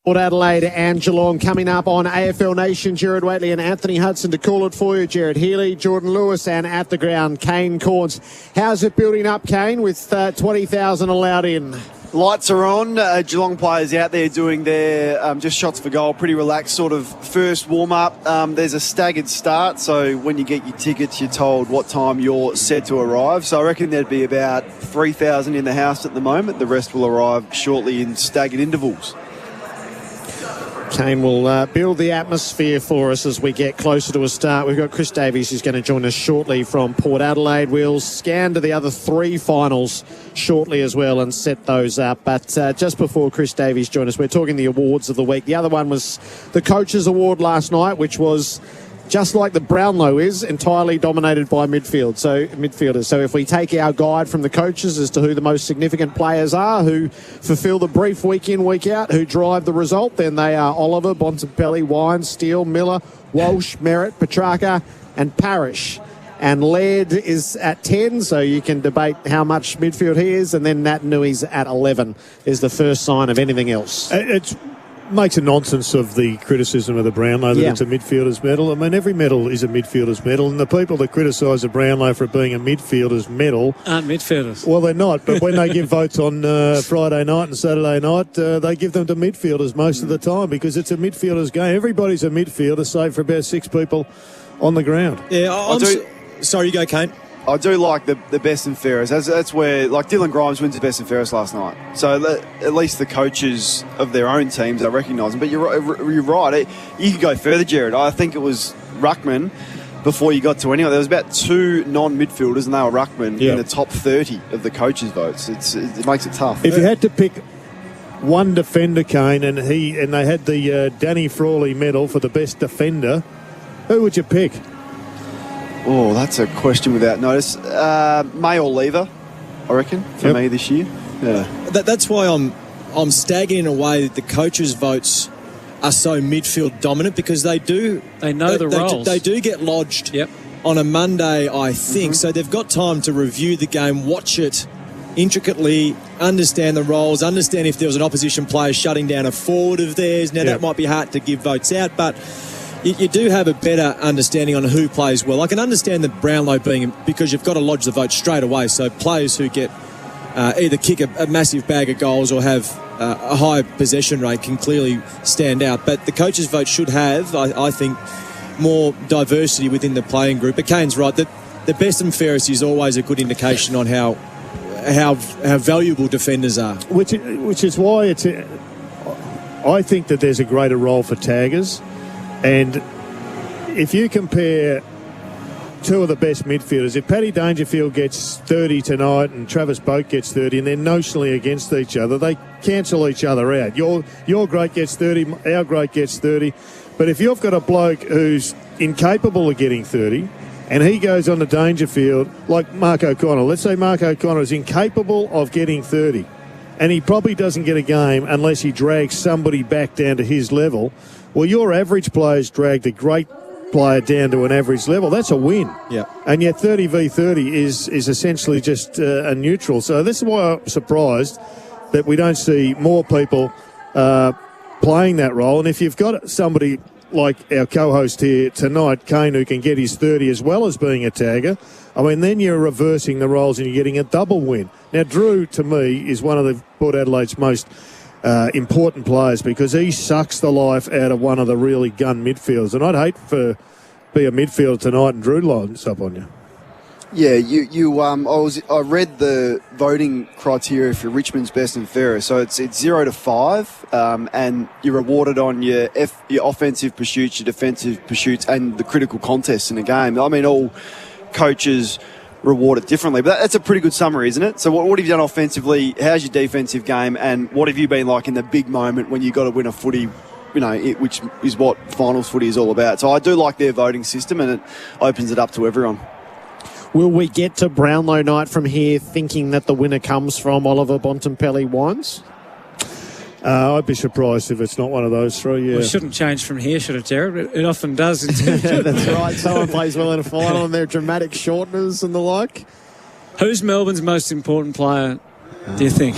Port Adelaide and Geelong coming up on AFL Nation. Jared Waitley and Anthony Hudson to call it for you. Jared Healy, Jordan Lewis, and at the ground, Kane Corns. How's it building up, Kane, with 20,000 allowed in? Lights are on. Geelong players out there doing their just shots for goal. Pretty relaxed sort of first warm-up. There's a staggered start, so when you get your tickets, you're told what time you're set to arrive. So I reckon there'd be about 3,000 in the house at the moment. The rest will arrive shortly in staggered intervals. Kane will build the atmosphere for us as we get closer to a start. We've got Chris Davies who's going to join us shortly from Port Adelaide. We'll scan to the other three finals shortly as well and set those up. But just before Chris Davies joins us, we're talking the awards of the week. The other one was the Coaches Award last night, which was just like the Brownlow is, entirely dominated by midfielders. So if we take our guide from the coaches as to who the most significant players are, who fulfil the brief week in, week out, who drive the result, then they are Oliver, Bontempelli, Wines, Steele, Miller, Walsh, Merritt, Petrarca and Parrish. And Laird is at 10, so you can debate how much midfield he is. And then Nat Nui's at 11 is the first sign of anything else. It makes a nonsense of the criticism of the Brownlow that it's a midfielder's medal. I mean, every medal is a midfielder's medal, and the people that criticise the Brownlow for it being a midfielder's medal aren't midfielders. Well, they're not, but when they give votes on Friday night and Saturday night, they give them to midfielders most of the time because it's a midfielder's game. Everybody's a midfielder, save for about 6 people on the ground. Yeah, sorry, you go, Kane. I do like the best and fairest. That's where, like, Dylan Grimes wins the best and fairest last night. So at least the coaches of their own teams are recognising. But you're right. You could go further, Jared. I think it was Ruckman before you got to anyone. There was about 2 non-midfielders, and they were Ruckman in the top 30 of the coaches' votes. It makes it tough. If you had to pick one defender, Kane, and they had the Danny Frawley medal for the best defender, who would you pick? Oh, that's a question without notice. May or Lever, I reckon, for me this year. Yeah. That's why I'm staggering in a way that the coaches' votes are so midfield dominant because they know the roles. They do get lodged on a Monday, I think. So they've got time to review the game, watch it intricately, understand the roles, understand if there was an opposition player shutting down a forward of theirs. Now, that might be hard to give votes out, but you do have a better understanding on who plays well. I can understand the Brownlow being because you've got to lodge the vote straight away. So players who get either kick a massive bag of goals or have a high possession rate can clearly stand out. But the coaches' vote should have, I think, more diversity within the playing group. But Kane's right, that the best and fairest is always a good indication on how valuable defenders are. Which is why I think that there's a greater role for taggers. And if you compare 2 of the best midfielders, if Paddy Dangerfield gets 30 tonight and Travis Boak gets 30 and they're notionally against each other, they cancel each other out. Your great gets 30, our great gets 30. But if you've got a bloke who's incapable of getting 30 and he goes on to Dangerfield, like Mark O'Connor, let's say Mark O'Connor is incapable of getting 30 and he probably doesn't get a game unless he drags somebody back down to his level. Well, your average players dragged a great player down to an average level. That's a win. Yeah. And yet 30 v 30 is essentially just a neutral. So this is why I'm surprised that we don't see more people playing that role. And if you've got somebody like our co-host here tonight, Kane, who can get his 30 as well as being a tagger, I mean, then you're reversing the roles and you're getting a double win. Now, Drew, to me, is one of the Port Adelaide's most important players because he sucks the life out of one of the really gun midfielders. And I'd hate to be a midfielder tonight and Drew lines up on you. Yeah, I read the voting criteria for Richmond's best and fairest. So it's 0 to 5, and you're rewarded on your offensive pursuits, your defensive pursuits, and the critical contests in a game. I mean, all coaches reward it differently, but that's a pretty good summary, isn't it? So what have you done offensively? How's your defensive game? And what have you been like in the big moment when you got to win a footy, which is what finals footy is all about? So I do like their voting system, and it opens it up to everyone. Will we get to Brownlow night from here thinking that the winner comes from Oliver, Bontempelli, Wines? I'd be surprised if it's not one of those 3, Well, it shouldn't change from here, should it, Jared? It often does. That's right. Someone plays well in a final and they're dramatic shorteners and the like. Who's Melbourne's most important player, do you think?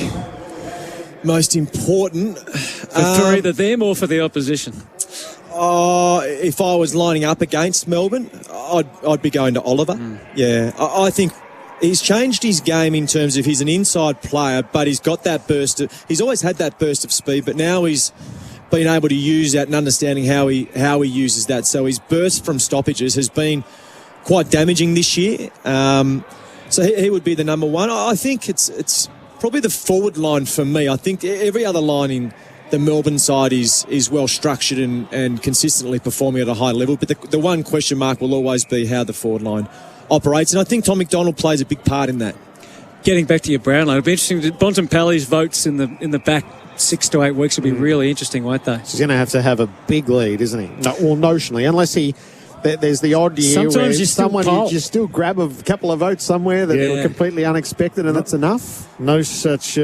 Most important for either them or for the opposition. If I was lining up against Melbourne, I'd be going to Oliver. Yeah, I think he's changed his game in terms of he's an inside player, but he's got that burst. He's always had that burst of speed, but now he's been able to use that and understanding how he uses that. So his burst from stoppages has been quite damaging this year. So he would be the number one. I think it's probably the forward line for me. I think every other line in the Melbourne side is well structured and consistently performing at a high level. But the one question mark will always be how the forward line operates. And I think Tom McDonald plays a big part in that. Getting back to your Brownlow, it'll be interesting. Bontempelli's votes in the back 6 to 8 weeks will be really interesting, won't they? He's going to have a big lead, isn't he? No, well, notionally, unless there's the odd year sometimes where you still grab a couple of votes somewhere that are completely unexpected, and that's enough. No such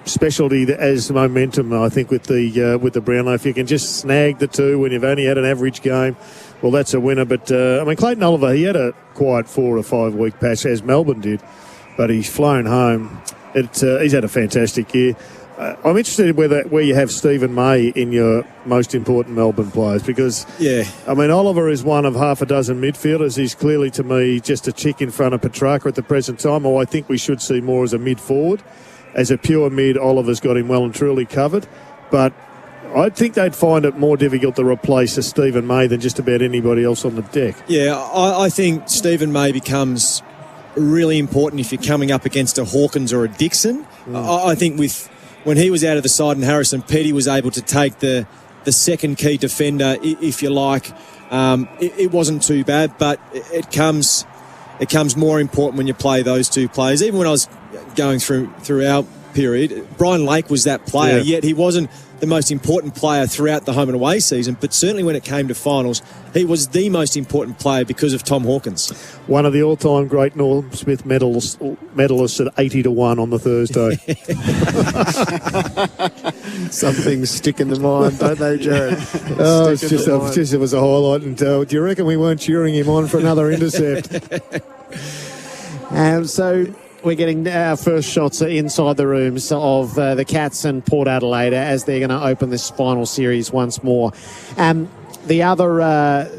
specialty as momentum, I think, with the Brownlow. If you can just snag the two when you've only had an average game, well, that's a winner. But Clayton Oliver, he had a quiet 4 or 5 week patch, as Melbourne did, but he's flown home. He's had a fantastic year. I'm interested in where you have Stephen May in your most important Melbourne players, because Oliver is one of half a dozen midfielders. He's clearly, to me, just a tick in front of Petrarca at the present time. I think we should see more as a mid forward. As a pure mid, Oliver's got him well and truly covered, but I think they'd find it more difficult to replace a Stephen May than just about anybody else on the deck. Yeah, I think Stephen May becomes really important if you're coming up against a Hawkins or a Dixon. I think when he was out of the side and Harrison Petty was able to take the second key defender, if you like, it wasn't too bad, but it comes more important when you play those two players. Even when I was going through our period, Brian Lake was that player, yet he wasn't the most important player throughout the home and away season, but certainly when it came to finals, he was the most important player because of Tom Hawkins. One of the all-time great Norm Smith medalists at 80-1 on the Thursday. Some things stick in the mind, don't they, Jared? It was a highlight. And do you reckon we weren't cheering him on for another intercept? So we're getting our first shots inside the rooms of the Cats and Port Adelaide as they're going to open this final series once more. The other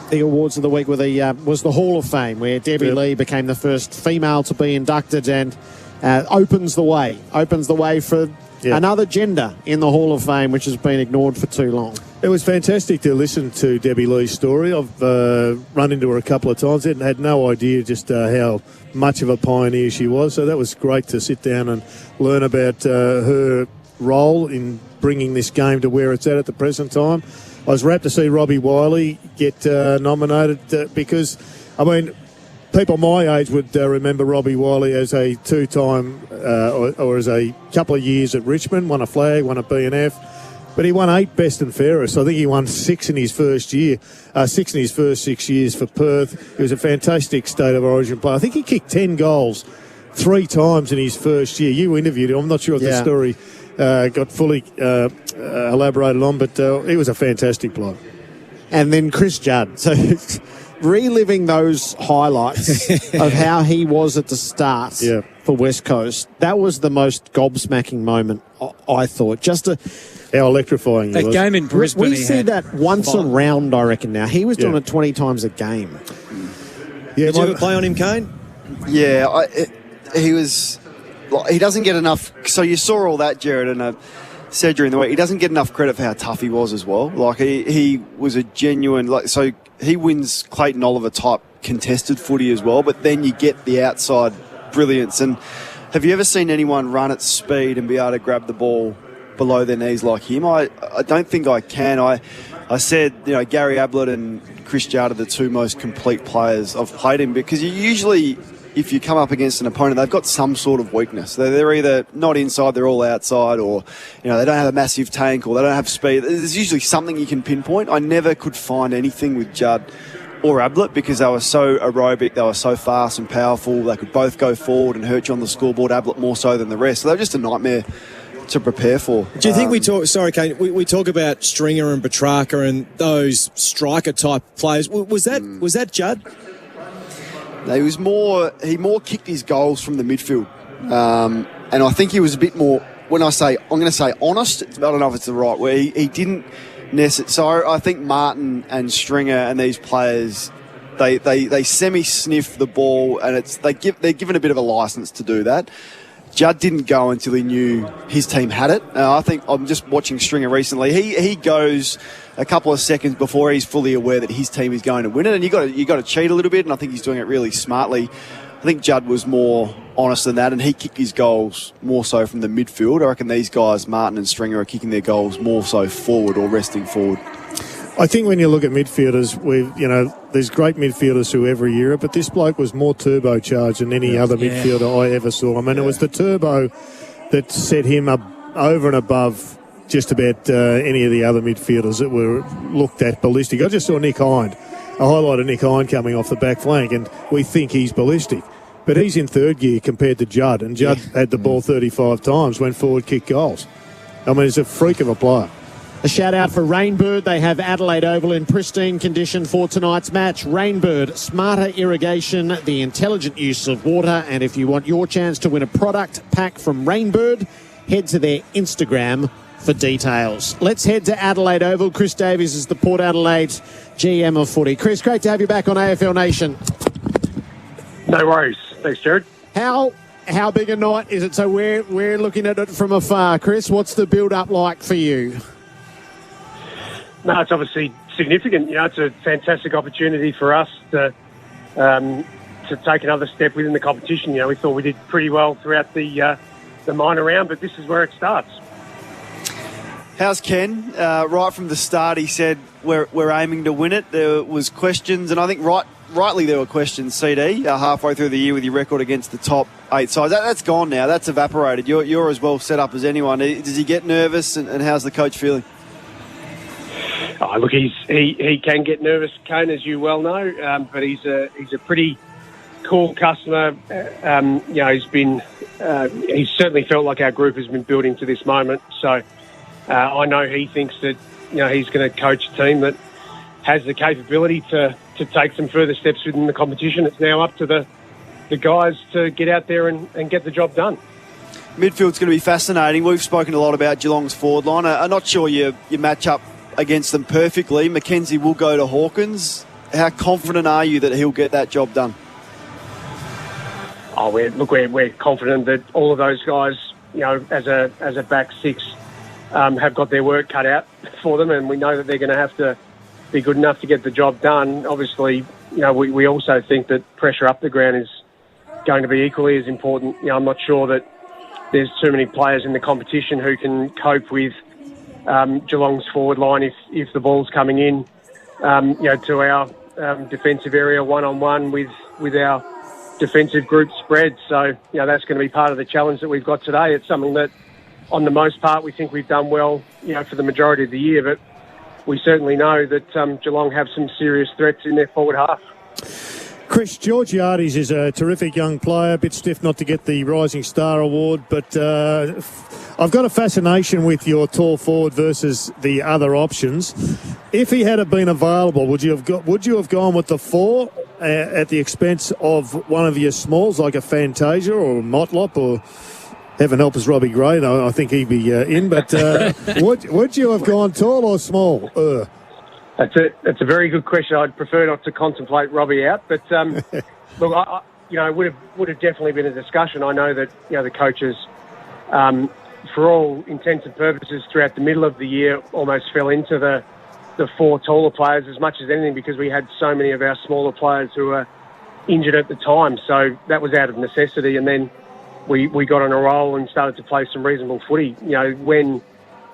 the awards of the week was the Hall of Fame, where Debbie Lee became the first female to be inducted, and opens the way for another gender in the Hall of Fame, which has been ignored for too long. It was fantastic to listen to Debbie Lee's story. I've run into her a couple of times and had no idea just how much of a pioneer she was. So that was great to sit down and learn about her role in bringing this game to where it's at the present time. I was rapt to see Robbie Wiley get nominated because, people my age would remember Robbie Wiley as a two-time or as a couple of years at Richmond, won a flag, won a B&F. But he won 8 best and fairest. I think he won 6 in his first year, 6 in his first 6 years for Perth. He was a fantastic state of origin player. I think he kicked 10 goals 3 times in his first year. You interviewed him. I'm not sure if the story got fully elaborated on, but he was a fantastic player. And then Chris Judd. So reliving those highlights of how he was at the start for West Coast, that was the most gobsmacking moment, I thought. How electrifying that game in Brisbane. We see that once a round, I reckon, now. He was doing it 20 times a game. Did you ever play on him, Kane? Yeah, he was... He doesn't get enough... So you saw all that, Jared, and I said during the week, he doesn't get enough credit for how tough he was as well. He was a genuine... So he wins Clayton Oliver type contested footy as well, but then you get the outside brilliance. And have you ever seen anyone run at speed and be able to grab the ball below their knees like him? I don't think I can. I said, Gary Ablett and Chris Judd are the 2 most complete players I've played him, because you usually, if you come up against an opponent, they've got some sort of weakness. They're either not inside, they're all outside, or they don't have a massive tank, or they don't have speed. There's usually something you can pinpoint. I never could find anything with Judd or Ablett, because they were so aerobic, they were so fast and powerful. They could both go forward and hurt you on the scoreboard, Ablett more so than the rest. So they were just a nightmare to prepare for. Do you think we talk about Stringer and Petrarca and those striker type players? Was that Judd? He more kicked his goals from the midfield, and I think he was a bit more when I'm going to say honest, I don't know if it's the right word. He didn't necessarily. So I think Martin and Stringer and these players, they semi-sniff the ball, and they're given a bit of a license to do that. Judd didn't go until he knew his team had it. I think I'm just watching Stringer recently. He goes a couple of seconds before he's fully aware that his team is going to win it, and you got to cheat a little bit, and I think he's doing it really smartly. I think Judd was more honest than that, and he kicked his goals more so from the midfield. I reckon these guys, Martin and Stringer, are kicking their goals more so forward or resting forward. I think when you look at midfielders, there's great midfielders who every year, but this bloke was more turbocharged than any other midfielder I ever saw. I mean, it was the turbo that set him up over and above just about any of the other midfielders that were looked at ballistic. I just saw Nick Hind, a highlight of Nick Hind coming off the back flank, and we think he's ballistic. But he's in third gear compared to Judd, and Judd had the ball 35 times, went forward, kicked goals. I mean, he's a freak of a player. A shout out for Rainbird. They have Adelaide Oval in pristine condition for tonight's match. Rainbird, smarter irrigation, the intelligent use of water. And if you want your chance to win a product pack from Rainbird, head to their Instagram for details. Let's head to Adelaide Oval. Chris Davies is the Port Adelaide GM of footy. Chris, great to have you back on AFL Nation. No worries. Thanks, Jared. How big a night is it? So we're looking at it from afar. Chris, what's the build-up like for you? No, it's obviously significant. It's a fantastic opportunity for us to take another step within the competition. We thought we did pretty well throughout the minor round, but this is where it starts. How's Ken? Right from the start, he said we're aiming to win it. There was questions, and I think rightly there were questions. CD halfway through the year with your record against the top 8 sides. That's gone now. That's evaporated. You're as well set up as anyone. Does he get nervous, and how's the coach feeling? Oh, look, he can get nervous, Kane, as you well know, but he's a pretty cool customer. He's certainly felt like our group has been building to this moment. So I know he thinks that he's going to coach a team that has the capability to take some further steps within the competition. It's now up to the guys to get out there and get the job done. Midfield's going to be fascinating. We've spoken a lot about Geelong's forward line. I'm not sure you match up against them perfectly. Mackenzie will go to Hawkins. How confident are you that he'll get that job done? Oh, we're confident that all of those guys, as a back six, have got their work cut out for them, and we know that they're going to have to be good enough to get the job done. Obviously, we also think that pressure up the ground is going to be equally as important. I'm not sure that there's too many players in the competition who can cope with Geelong's forward line if the ball's coming in, to our defensive area one-on-one with our defensive group spread. So, that's going to be part of the challenge that we've got today. It's something that, on the most part, we think we've done well, for the majority of the year, but we certainly know that Geelong have some serious threats in their forward half. Chris, Georgiades is a terrific young player, a bit stiff not to get the Rising Star Award, but I've got a fascination with your tall forward versus the other options. If he had been available, would you have gone with the 4 at the expense of one of your smalls like a Fantasia or a Motlop or heaven help us Robbie Gray? No, I think he'd be in, but would you have gone tall or small? That's a very good question. I'd prefer not to contemplate Robbie out, but look, it would have definitely been a discussion. I know that the coaches, for all intents and purposes, throughout the middle of the year, almost fell into the 4 taller players as much as anything because we had so many of our smaller players who were injured at the time. So that was out of necessity, and then we got on a roll and started to play some reasonable footy. When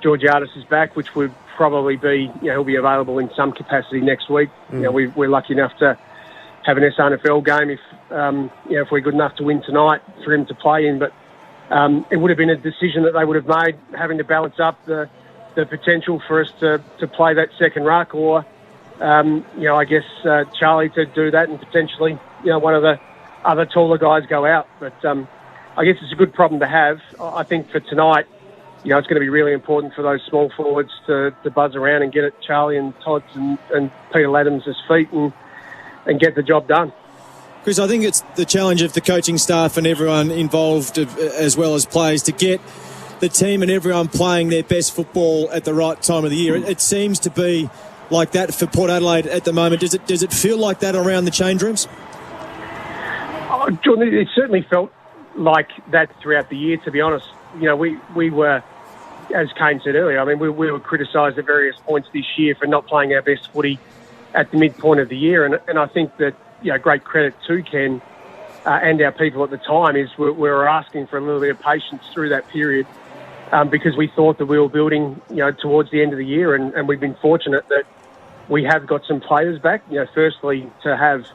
Georgiades is back, which would probably be, he'll be available in some capacity next week. We're lucky enough to have an SNFL game if we're good enough to win tonight for him to play in. But it would have been a decision that they would have made, having to balance up the potential for us to play that second ruck, or I guess Charlie to do that, and potentially one of the other taller guys go out. But I guess it's a good problem to have. I think for tonight, it's going to be really important for those small forwards to buzz around and get at Charlie and Todd's and Peter Laddams' feet and get the job done. Chris, I think it's the challenge of the coaching staff and everyone involved, as well as players, to get the team and everyone playing their best football at the right time of the year. It seems to be like that for Port Adelaide at the moment. Does it feel like that around the change rooms? Oh, Jordan, it certainly felt like that throughout the year, to be honest. You know, we were, as Kane said earlier, I mean, we were criticised at various points this year for not playing our best footy at the midpoint of the year. And I think that, great credit to Ken and our people at the time is we were asking for a little bit of patience through that period because we thought that we were building, towards the end of the year. And we've been fortunate that we have got some players back. Firstly, to have,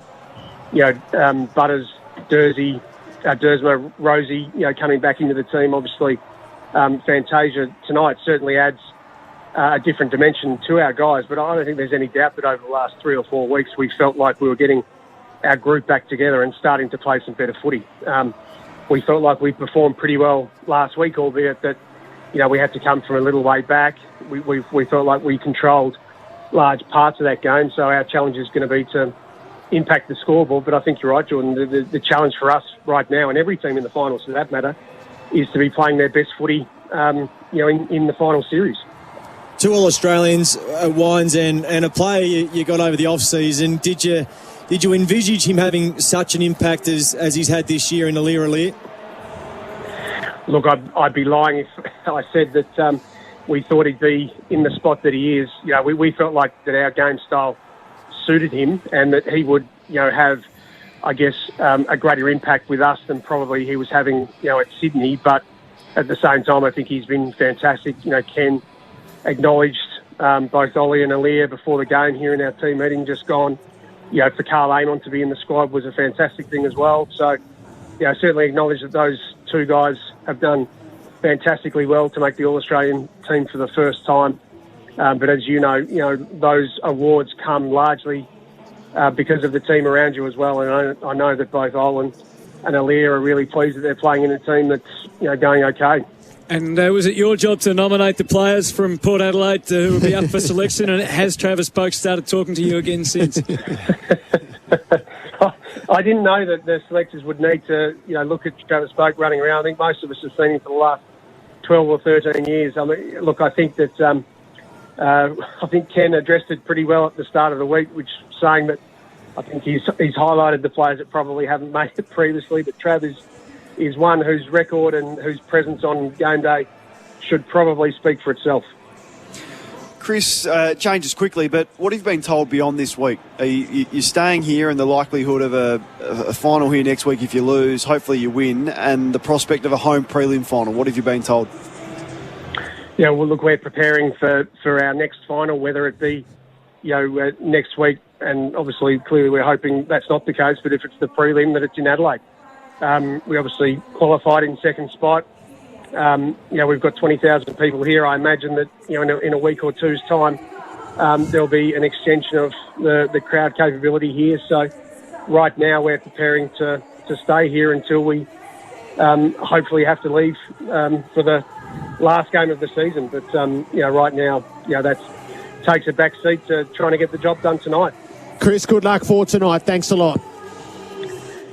Butters, Dersma, Rosie, coming back into the team. Obviously, Fantasia tonight certainly adds a different dimension to our guys. But I don't think there's any doubt that over the last 3 or 4 weeks, we felt like we were getting our group back together and starting to play some better footy. We felt like we performed pretty well last week, albeit that, we had to come from a little way back. We felt like we controlled large parts of that game. So our challenge is going to be to impact the scoreboard. But I think you're right, Jordan. The challenge for us right now, and every team in the finals for that matter, is to be playing their best footy, in the final series. 2 All-Australians, Wines, and a player you got over the off-season. Did you envisage him having such an impact as he's had this year in Aliir? Look, I'd be lying if I said that we thought he'd be in the spot that he is. We felt like that our game style suited him and that he would, have, I guess, a greater impact with us than probably he was having, at Sydney. But at the same time, I think he's been fantastic. Ken acknowledged both Ollie and Aliir before the game here in our team meeting just gone. For Carl Amon to be in the squad was a fantastic thing as well. So, certainly acknowledge that those 2 guys have done fantastically well to make the All-Australian team for the first time. But as you know, those awards come largely because of the team around you as well. And I know that both Ollie and Aliir are really pleased that they're playing in a team that's, going okay. And was it your job to nominate the players from Port Adelaide who will be up for selection? And has Travis Boak started talking to you again since? I didn't know that the selectors would need to, look at Travis Boak running around. I think most of us have seen him for the last 12 or 13 years. I mean, look, I think that I think Ken addressed it pretty well at the start of the week, which saying that I think he's highlighted the players that probably haven't made it previously, but Trav is one whose record and whose presence on game day should probably speak for itself. Chris, changes quickly, but what have you been told beyond this week? You're staying here and the likelihood of a final here next week if you lose, hopefully you win, and the prospect of a home prelim final. What have you been told? Yeah, well, look, we're preparing for our next final, whether it be, next week, and obviously, clearly we're hoping that's not the case, but if it's the prelim, that it's in Adelaide. We obviously qualified in second spot. We've got 20,000 people here. I imagine that, in a week or two's time, there'll be an extension of the crowd capability here. So right now we're preparing to stay here until we hopefully have to leave for the last game of the season. But, right now, that takes a back seat to trying to get the job done tonight. Chris, good luck for tonight. Thanks a lot.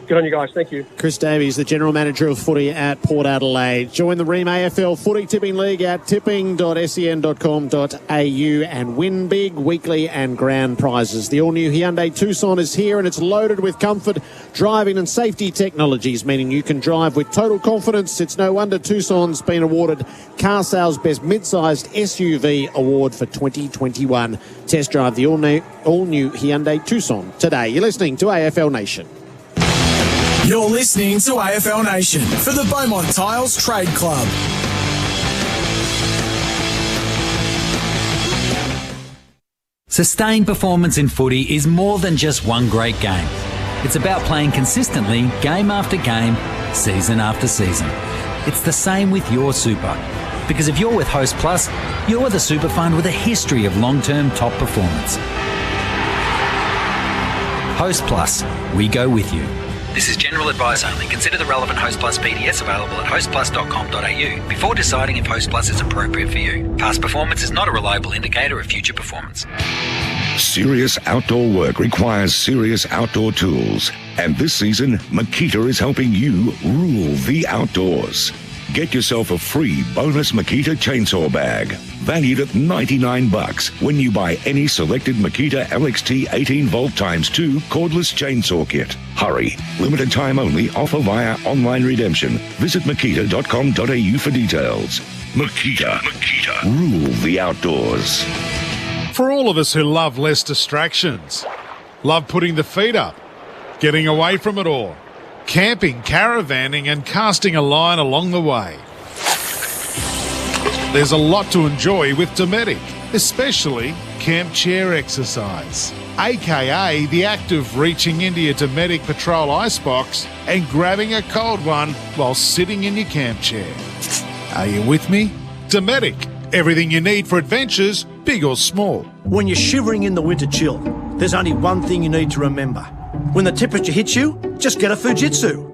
Good on you guys. Thank you. Chris Davies, the General Manager of Footy at Port Adelaide. Join the Ream AFL Footy Tipping League at tipping.sen.com.au and win big weekly and grand prizes. The all-new Hyundai Tucson is here and it's loaded with comfort, driving and safety technologies, meaning you can drive with total confidence. It's no wonder Tucson's been awarded Car Sales Best Mid-Sized SUV Award for 2021. Test drive the all-new Hyundai Tucson today. You're listening to AFL Nation. You're listening to AFL Nation for the Beaumont Tiles Trade Club. Sustained performance in footy is more than just one great game. It's about playing consistently, game after game, season after season. It's the same with your super. Because if you're with Host Plus, you're the super fund with a history of long-term top performance. Host Plus, we go with you. This is general advice only. Consider the relevant Host Plus PDS available at hostplus.com.au before deciding if Host Plus is appropriate for you. Past performance is not a reliable indicator of future performance. Serious outdoor work requires serious outdoor tools. And this season, Makita is helping you rule the outdoors. Get yourself a free bonus Makita chainsaw bag, valued at $99 when you buy any selected Makita LXT 18V ×2 cordless chainsaw kit. Hurry. Limited time only. Offer via online redemption. Visit makita.com.au for details. Makita. Rule the outdoors. For all of us who love less distractions, love putting the feet up, getting away from it all, camping, caravanning and casting a line along the way. There's a lot to enjoy with Dometic, especially camp chair exercise, aka the act of reaching into your Dometic Patrol icebox and grabbing a cold one while sitting in your camp chair. Are you with me? Dometic, everything you need for adventures, big or small. When you're shivering in the winter chill, there's only one thing you need to remember. When the temperature hits you, just get a Fujitsu.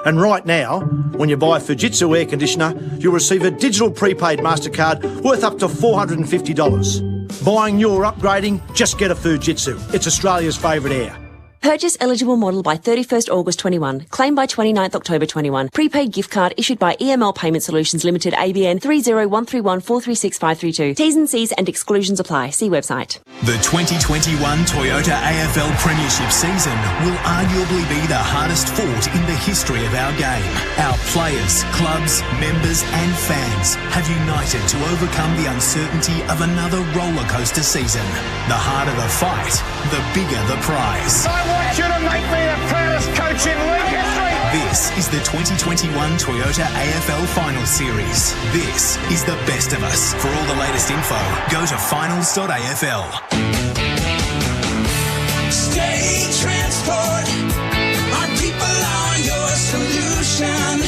And right now, when you buy a Fujitsu air conditioner, you'll receive a digital prepaid MasterCard worth up to $450. Buying new or upgrading, just get a Fujitsu. It's Australia's favourite air. Purchase eligible model by 31st August 21. Claim by 29th October 21. Prepaid gift card issued by EML Payment Solutions Limited, ABN 30131436532. T's and C's and exclusions apply. See website. The 2021 Toyota AFL Premiership season will arguably be the hardest fought in the history of our game. Our players, clubs, members and fans have united to overcome the uncertainty of another rollercoaster season. The harder the fight, the bigger the prize. I want you to make me the proudest coach in league history. This is the 2021 Toyota AFL Finals Series. This is the best of us. For all the latest info, go to finals.afl. State Transport. Our people are your solution.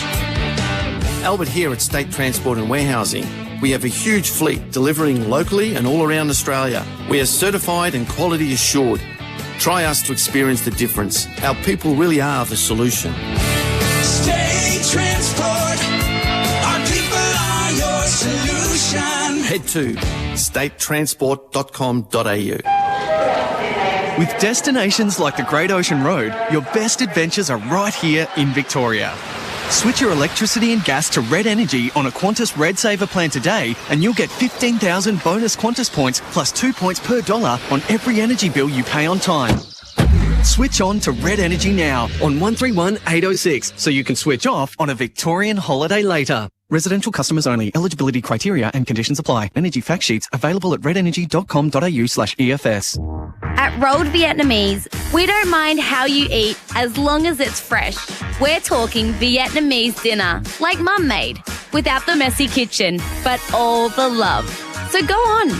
Albert here at State Transport and Warehousing. We have a huge fleet delivering locally and all around Australia. We are certified and quality assured. Try us to experience the difference. Our people really are the solution. State Transport. Our people are your solution. Head to statetransport.com.au. With destinations like the Great Ocean Road, your best adventures are right here in Victoria. Switch your electricity and gas to Red Energy on a Qantas Red Saver plan today and you'll get 15,000 bonus Qantas points plus 2 points per dollar on every energy bill you pay on time. Switch on to Red Energy now on 131806 so you can switch off on a Victorian holiday later. Residential customers only. Eligibility criteria and conditions apply. Energy fact sheets available at redenergy.com.au/EFS. At Rolled Vietnamese, we don't mind how you eat as long as it's fresh. We're talking Vietnamese dinner, like Mum made, without the messy kitchen, but all the love. So go on,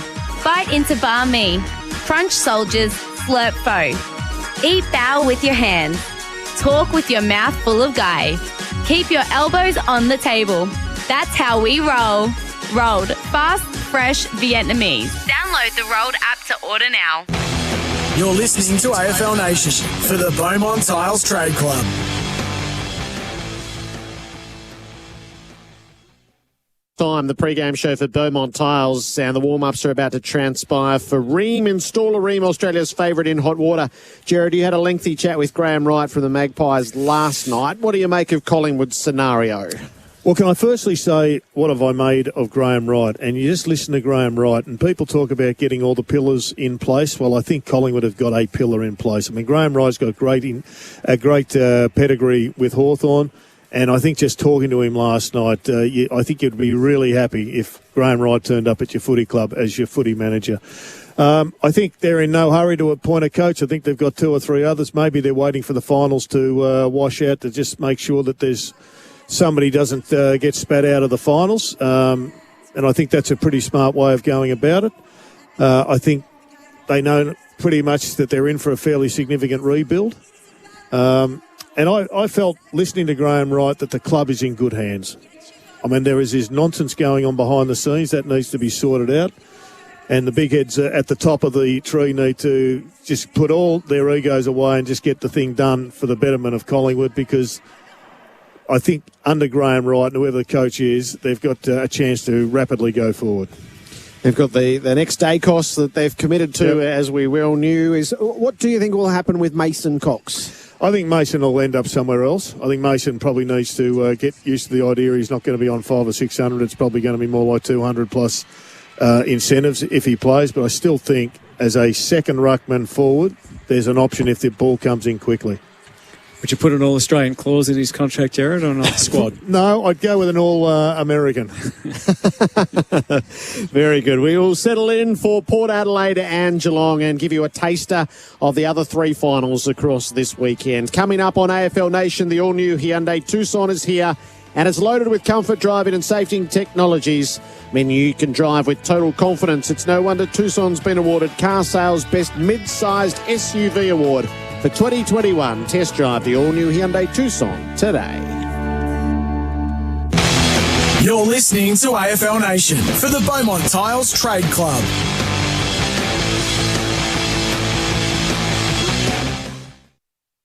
bite into banh mi, crunch soldiers, slurp pho. Eat bao with your hands. Talk with your mouth full of gai. Keep your elbows on the table. That's how we roll. Rolled, fast, fresh Vietnamese. Download the Rolled app to order now. You're listening to AFL Nation for the Beaumont Tiles Trade Club. Time, the pre-game show for Beaumont Tiles, and the warm-ups are about to transpire for Rheem. Installer Rheem, Australia's favourite in hot water. Jared, you had a lengthy chat with Graham Wright from the Magpies last night. What do you make of Collingwood's scenario? Well, can I firstly say, what have I made of Graham Wright? And you just listen to Graham Wright, and people talk about getting all the pillars in place. Well, I think Collingwood have got a pillar in place. I mean, Graham Wright's got a great pedigree with Hawthorn, and I think just talking to him last night, I think you'd be really happy if Graham Wright turned up at your footy club as your footy manager. I think they're in no hurry to appoint a coach. I think they've got 2 or 3 others. Maybe they're waiting for the finals to wash out to just make sure that there's somebody doesn't get spat out of the finals. And I think that's a pretty smart way of going about it. I think they know pretty much that they're in for a fairly significant rebuild. And I felt, listening to Graham Wright, that the club is in good hands. I mean, there is this nonsense going on behind the scenes that needs to be sorted out. And the big heads at the top of the tree need to just put all their egos away and just get the thing done for the betterment of Collingwood, because I think under Graham Wright, and whoever the coach is, they've got a chance to rapidly go forward. They've got the next day costs that they've committed to, as we well knew. Is what do you think will happen with Mason Cox? I think Mason will end up somewhere else. I think Mason probably needs to get used to the idea he's not going to be on 500 or 600. It's probably going to be more like 200 plus incentives if he plays. But I still think as a second ruckman forward, there's an option if the ball comes in quickly. Would you put an All-Australian clause in his contract, Jared, or not? Squad? No, I'd go with an All-American. Very good. We will settle in for Port Adelaide and Geelong and give you a taster of the other three finals across this weekend. Coming up on AFL Nation, the all-new Hyundai Tucson is here and it's loaded with comfort, driving and safety technologies, meaning you can drive with total confidence. It's no wonder Tucson's been awarded Car Sales Best Mid-Sized SUV Award for 2021. Test drive the all-new Hyundai Tucson today. You're listening to AFL Nation for the Beaumont Tiles Trade Club.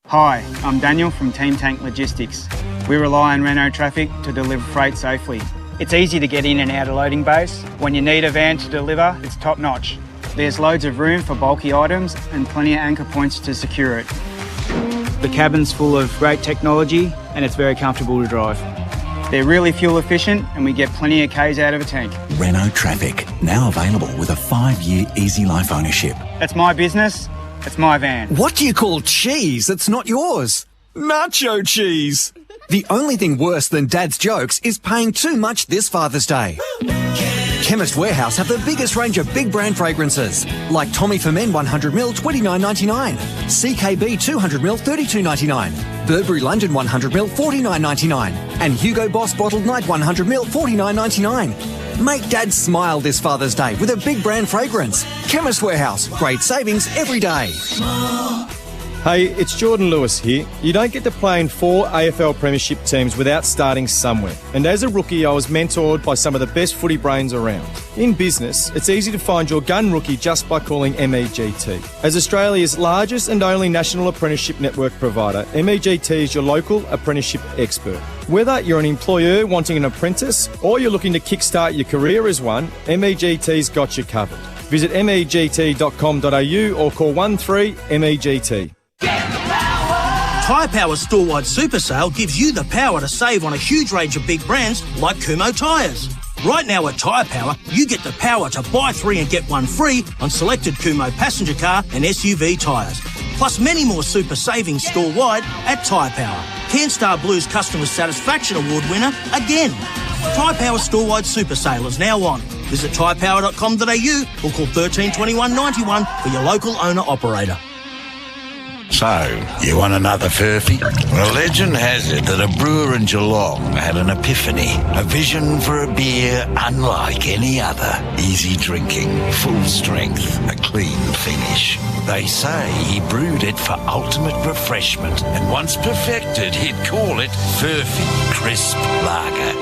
Hi, I'm Daniel from Team Tank Logistics. We rely on Renault Traffic to deliver freight safely. It's easy to get in and out of loading bays. When you need a van to deliver, it's top notch. There's loads of room for bulky items and plenty of anchor points to secure it. The cabin's full of great technology and it's very comfortable to drive. They're really fuel efficient and we get plenty of Ks out of a tank. Renault Traffic, now available with a 5-year easy life ownership. It's my business, it's my van. What do you call cheese that's not yours? Nacho cheese. The only thing worse than Dad's jokes is paying too much this Father's Day. Chemist Warehouse have the biggest range of big brand fragrances, like Tommy for Men 100ml $29.99, CKB 200ml $32.99, Burberry London 100ml $49.99, and Hugo Boss Bottled Night 100ml $49.99. Make Dad smile this Father's Day with a big brand fragrance. Chemist Warehouse, great savings every day. Hey, it's Jordan Lewis here. You don't get to play in 4 AFL Premiership teams without starting somewhere. And as a rookie, I was mentored by some of the best footy brains around. In business, it's easy to find your gun rookie just by calling MEGT. As Australia's largest and only national apprenticeship network provider, MEGT is your local apprenticeship expert. Whether you're an employer wanting an apprentice or you're looking to kickstart your career as one, MEGT's got you covered. Visit MEGT.com.au or call 13-MEGT. Tyre Power Store-Wide Super Sale gives you the power to save on a huge range of big brands like Kumho tyres. Right now at Tyre Power, you get the power to buy 3 and get 1 free on selected Kumho passenger car and SUV tyres. Plus many more super savings store-wide at Tyre Power. Cairnstar Blues Customer Satisfaction Award winner again. Tyre Power Store-Wide Super Sale is now on. Visit tyrepower.com.au or call 13 21 91 for your local owner-operator. So, you want another furphy? Well, legend has it that a brewer in Geelong had an epiphany, a vision for a beer unlike any other. Easy drinking, full strength, a clean finish. They say he brewed it for ultimate refreshment, and once perfected, he'd call it Furphy Crisp Lager.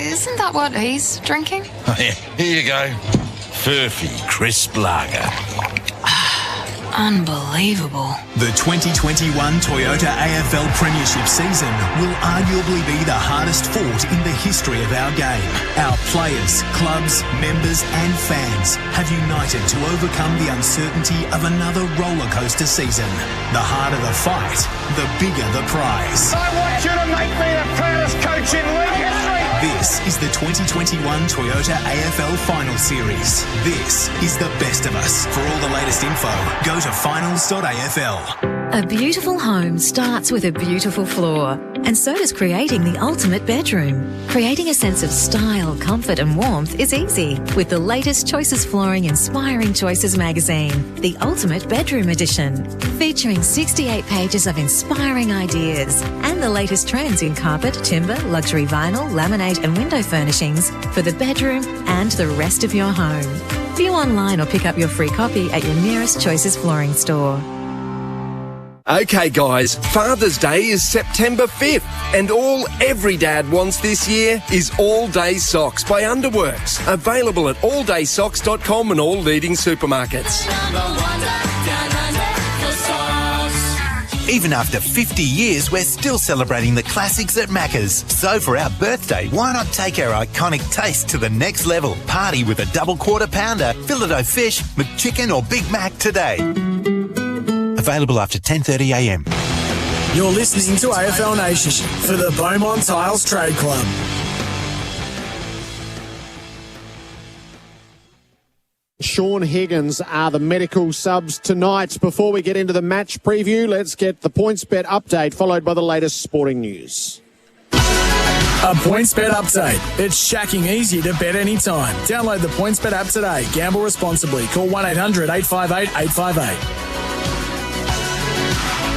Isn't that what he's drinking? Oh, yeah, here you go. Furphy Crisp Lager. Unbelievable. The 2021 Toyota AFL Premiership season will arguably be the hardest fought in the history of our game. Our players, clubs, members and fans have united to overcome the uncertainty of another rollercoaster season. The harder the fight, the bigger the prize. I want you to make me the proudest coach in league history. This is the 2021 Toyota AFL Final Series. This is the best of us. For all the latest info, go to finals.afl. A beautiful home starts with a beautiful floor, and so does creating the ultimate bedroom. Creating a sense of style, comfort and warmth is easy with the latest Choices Flooring Inspiring Choices magazine, the Ultimate Bedroom Edition, featuring 68 pages of inspiring ideas and the latest trends in carpet, timber, luxury vinyl, laminate and window furnishings for the bedroom and the rest of your home. View online or pick up your free copy at your nearest Choices Flooring store. Okay guys, Father's Day is September 5th and all every dad wants this year is All Day Socks by Underworks. Available at alldaysocks.com and all leading supermarkets. Even after 50 years, we're still celebrating the classics at Macca's. So for our birthday, why not take our iconic taste to the next level? Party with a double quarter pounder, Filet-O-Fish, McChicken or Big Mac today. Available after 10:30 a.m. You're listening to AFL Nation for the Beaumont Tiles Trade Club. Sean Higgins are the medical subs tonight. Before we get into the match preview, let's get the PointsBet update, followed by the latest sporting news. A PointsBet update. It's shacking easy to bet anytime. Download the PointsBet app today. Gamble responsibly. Call 1-800-858-858.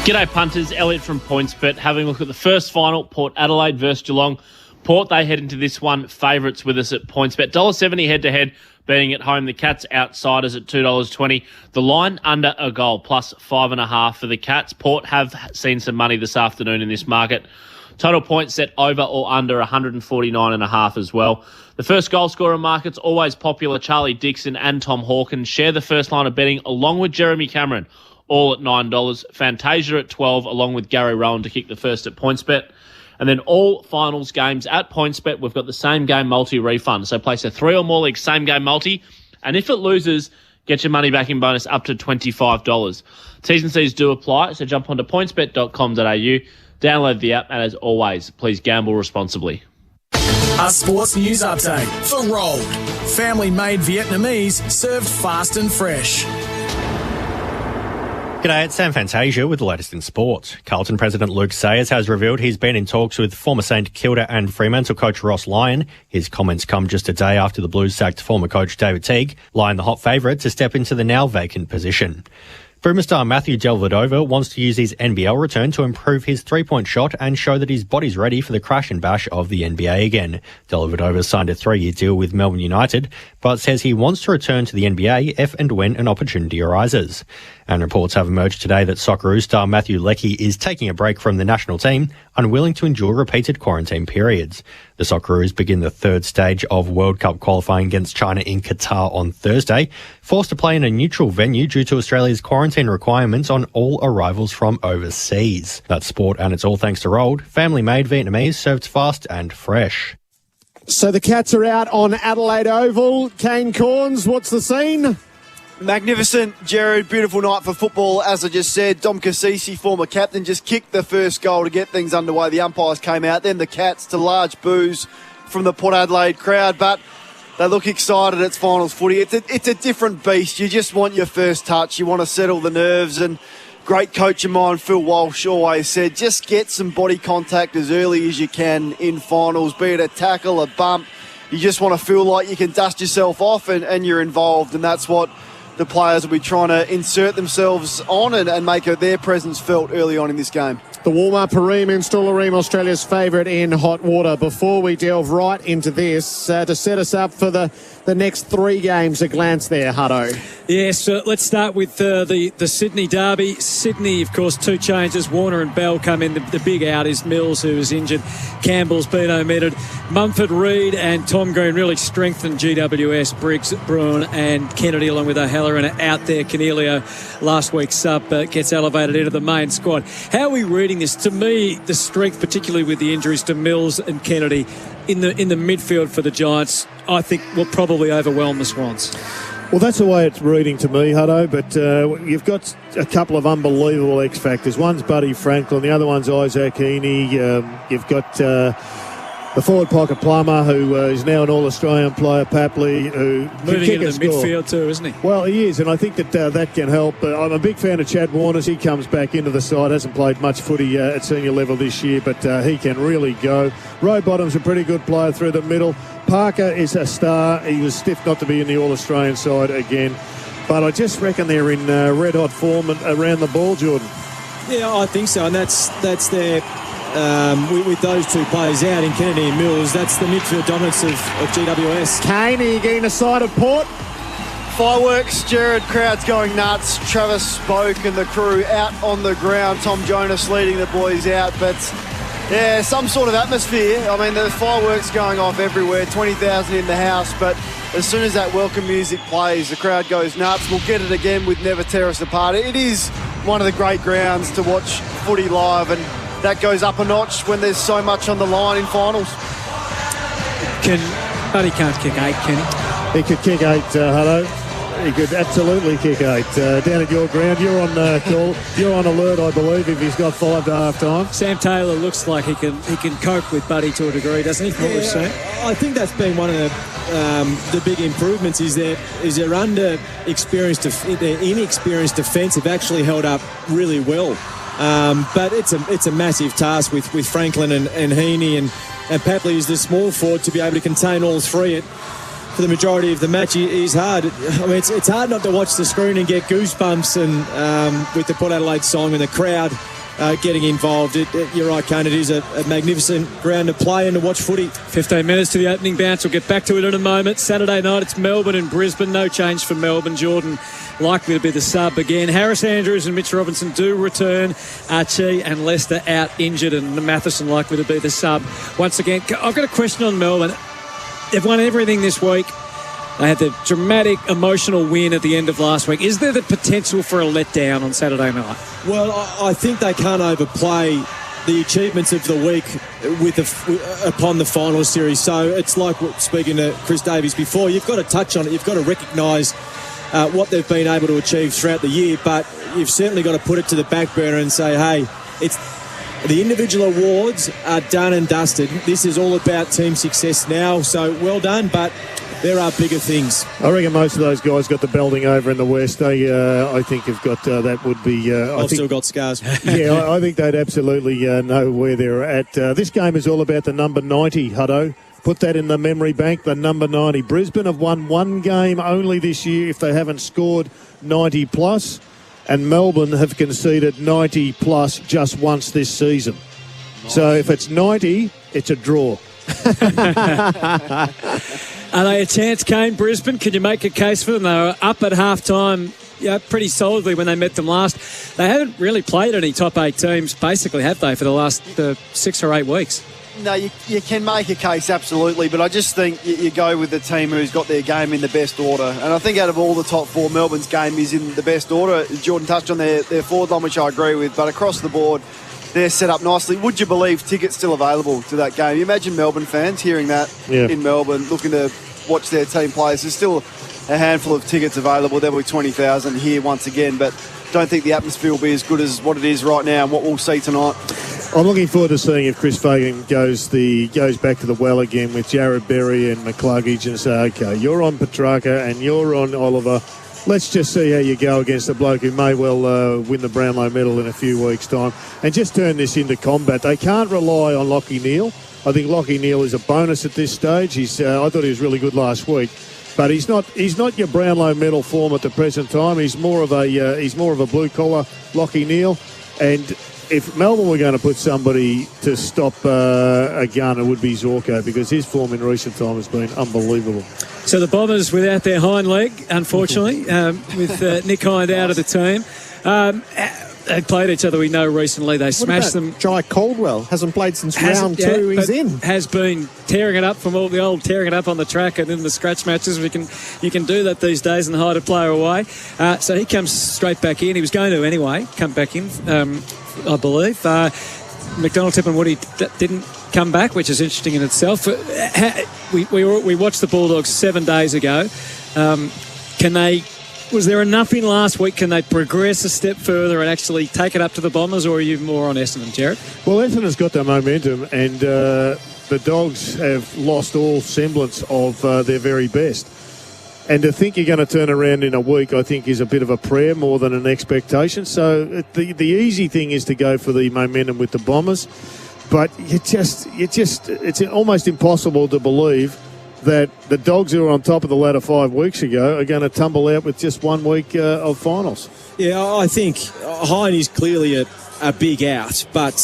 G'day punters, Elliot from PointsBet. Having a look at the first final, Port Adelaide versus Geelong. Port, they head into this one favourites with us at PointsBet. $1.70 head-to-head, being at home. The Cats outsiders at $2.20. The line under a goal, plus 5.5 for the Cats. Port have seen some money this afternoon in this market. Total points set over or under 149.5 as well. The first goal scorer market's always popular. Charlie Dixon and Tom Hawkins share the first line of betting along with Jeremy Cameron, all at $9. Fantasia at $12, along with Gary Rowan to kick the first at PointsBet. And then all finals games at PointsBet, we've got the same game multi refund. So place a 3 or more league same game multi, and if it loses, get your money back in bonus up to $25. T's and C's do apply, so jump onto pointsbet.com.au. Download the app, and as always, please gamble responsibly. A sports news update for Rolled. Family-made Vietnamese served fast and fresh. G'day, it's Sam Fantasia with the latest in sport. Carlton President Luke Sayers has revealed he's been in talks with former St Kilda and Fremantle coach Ross Lyon. His comments come just a day after the Blues sacked former coach David Teague. Lyon the hot favourite to step into the now vacant position. Boomer star Matthew Dellavedova wants to use his NBL return to improve his three-point shot and show that his body's ready for the crash and bash of the NBA again. Dellavedova signed a 3-year deal with Melbourne United, but says he wants to return to the NBA if and when an opportunity arises. And reports have emerged today that Socceroos star Matthew Leckie is taking a break from the national team, unwilling to endure repeated quarantine periods. The Socceroos begin the third stage of World Cup qualifying against China in Qatar on Thursday, forced to play in a neutral venue due to Australia's quarantine requirements on all arrivals from overseas. That's sport, and it's all thanks to Rolled, family-made Vietnamese served fast and fresh. So the Cats are out on Adelaide Oval. Kane Corns, what's the scene? Magnificent, Jared. Beautiful night for football. As I just said, Dom Cassisi, former captain, just kicked the first goal to get things underway. The umpires came out. Then the Cats to large boos from the Port Adelaide crowd. But they look excited. It's finals footy. It's a different beast. You just want your first touch. You want to settle the nerves. And great coach of mine, Phil Walsh, always said, just get some body contact as early as you can in finals, be it a tackle, a bump. You just want to feel like you can dust yourself off and you're involved. And that's what the players will be trying to insert themselves on and make their presence felt early on in this game. The warm-up, Hareem Installareem, Australia's favourite in hot water. Before we delve right into this, to set us up for the next 3 games, a glance there, Hutto. Yes, let's start with the Sydney derby. Sydney, of course, 2 changes. Warner and Bell come in. The big out is Mills, who is injured. Campbell's been omitted. Mumford, Reid and Tom Green really strengthened GWS. Briggs, Bruin and Kennedy, along with O'Halloran, are out there. Cornelio, last week's sub, gets elevated into the main squad. How are we reading this? To me, the strength, particularly with the injuries to Mills and Kennedy in the midfield for the Giants, I think will probably overwhelm the Swans. Well, that's the way it's reading to me, Hutto, but you've got a couple of unbelievable X-factors. One's Buddy Franklin, the other one's Isaac Heaney. You've got the forward pocket Plummer, who is now an All-Australian player, Papley, who moving into the midfield too, isn't he? Well, he is, and I think that can help. I'm a big fan of Chad Warners. He comes back into the side, hasn't played much footy at senior level this year, but he can really go. Rowbottom's a pretty good player through the middle. Parker is a star. He was stiff not to be in the All-Australian side again, but I just reckon they're in red-hot form around the ball, Jordan. Yeah, I think so, and that's their... with those 2 players out in Kennedy and Mills, that's the midfield dominance of GWS. Kane, are you getting a side of Port? Fireworks, Jared, crowd's going nuts. Travis Spoke and the crew out on the ground. Tom Jonas leading the boys out, but yeah, some sort of atmosphere. I mean, there's fireworks going off everywhere, 20,000 in the house, but as soon as that welcome music plays, the crowd goes nuts. We'll get it again with Never Tear Us Apart. It is one of the great grounds to watch footy live, and that goes up a notch when there's so much on the line in finals. But he can't kick 8, can he? He could kick 8, Hutto. He could absolutely kick 8. Down at your ground, you're on call. You're on alert, I believe, if he's got 5 to half time. Sam Taylor looks like he can cope with Buddy to a degree, doesn't he? From what we've seen. I think that's been one of the big improvements. Is their inexperienced defence have actually held up really well. But it's a massive task with Franklin and Heaney and Papley is the small forward to be able to contain all three. For the majority of the match is hard. I mean, it's hard not to watch the screen and get goosebumps and with the Port Adelaide song and the crowd getting involved. You're right, Kane, it is a magnificent ground to play and to watch footy. 15 minutes to the opening bounce. We'll get back to it in a moment. Saturday night, it's Melbourne and Brisbane. No change for Melbourne. Jordan likely to be the sub again. Harris Andrews and Mitch Robinson do return. Archie and Lester out injured, and Matheson likely to be the sub. Once again, I've got a question on Melbourne. They've won everything this week. They had the dramatic, emotional win at the end of last week. Is there the potential for a letdown on Saturday night? Well, I think they can't overplay the achievements of the week upon the final series. So it's like speaking to Chris Davies before. You've got to touch on it. You've got to recognise what they've been able to achieve throughout the year. But you've certainly got to put it to the back burner and say, hey, the individual awards are done and dusted. This is all about team success now. So well done, but there are bigger things. I reckon most of those guys got the belting over in the West. They, I think, have got that would be. I've still got scars. Yeah, I think they'd absolutely know where they're at. This game is all about the number 90, Hutto. Put that in the memory bank, the number 90. Brisbane have won one game only this year if they haven't scored 90 plus. And Melbourne have conceded 90 plus just once this season. Nice. So if it's 90, it's a draw. Are they a chance, Kane, Brisbane? Can you make a case for them? They were up at half-time pretty solidly when they met them last. They haven't really played any top 8 teams, basically, have they, for the last 6 or 8 weeks? No, you can make a case, absolutely, but I just think you go with the team who's got their game in the best order. And I think out of all the top 4, Melbourne's game is in the best order. Jordan touched on their forward line, which I agree with, but across the board, they're set up nicely. Would you believe tickets still available to that game? You imagine Melbourne fans hearing that in Melbourne, looking to watch their team play. There's still a handful of tickets available. There will be 20,000 here once again, but don't think the atmosphere will be as good as what it is right now and what we'll see tonight. I'm looking forward to seeing if Chris Fagan goes back to the well again with Jared Berry and McCluggage and say, OK, you're on Petrarca and you're on Oliver. Let's just see how you go against a bloke who may well win the Brownlow medal in a few weeks' time and just turn this into combat. They can't rely on Lachie Neale. I think Lachie Neale is a bonus at this stage. I thought he was really good last week, but he's not your Brownlow medal form at the present time. He's more of a blue collar Lachie Neale, and if Melbourne were going to put somebody to stop a gun, it would be Zorko, because his form in recent time has been unbelievable. So the Bombers without their hind leg, unfortunately, with Nick Hind out of the team. They played each other, we know, recently. They smashed them. Jai Caldwell hasn't played since round 2. He's in. Has been tearing it up from all the old tearing it up on the track and in the scratch matches. You can do that these days and hide a player away. So he comes straight back in. He was going to anyway come back in, I believe. McDonald, Tip and Woody didn't come back, which is interesting in itself. We watched the Bulldogs 7 days ago. Was there enough in last week? Can they progress a step further and actually take it up to the Bombers, or are you more on Essendon, Jared? Well, Essendon's got the momentum, and the Dogs have lost all semblance of their very best. And to think you're going to turn around in a week, I think, is a bit of a prayer more than an expectation. So the easy thing is to go for the momentum with the Bombers, but it's almost impossible to believe that the Dogs who were on top of the ladder 5 weeks ago are going to tumble out with just 1 week of finals. Yeah, I think Hine is clearly a big out, but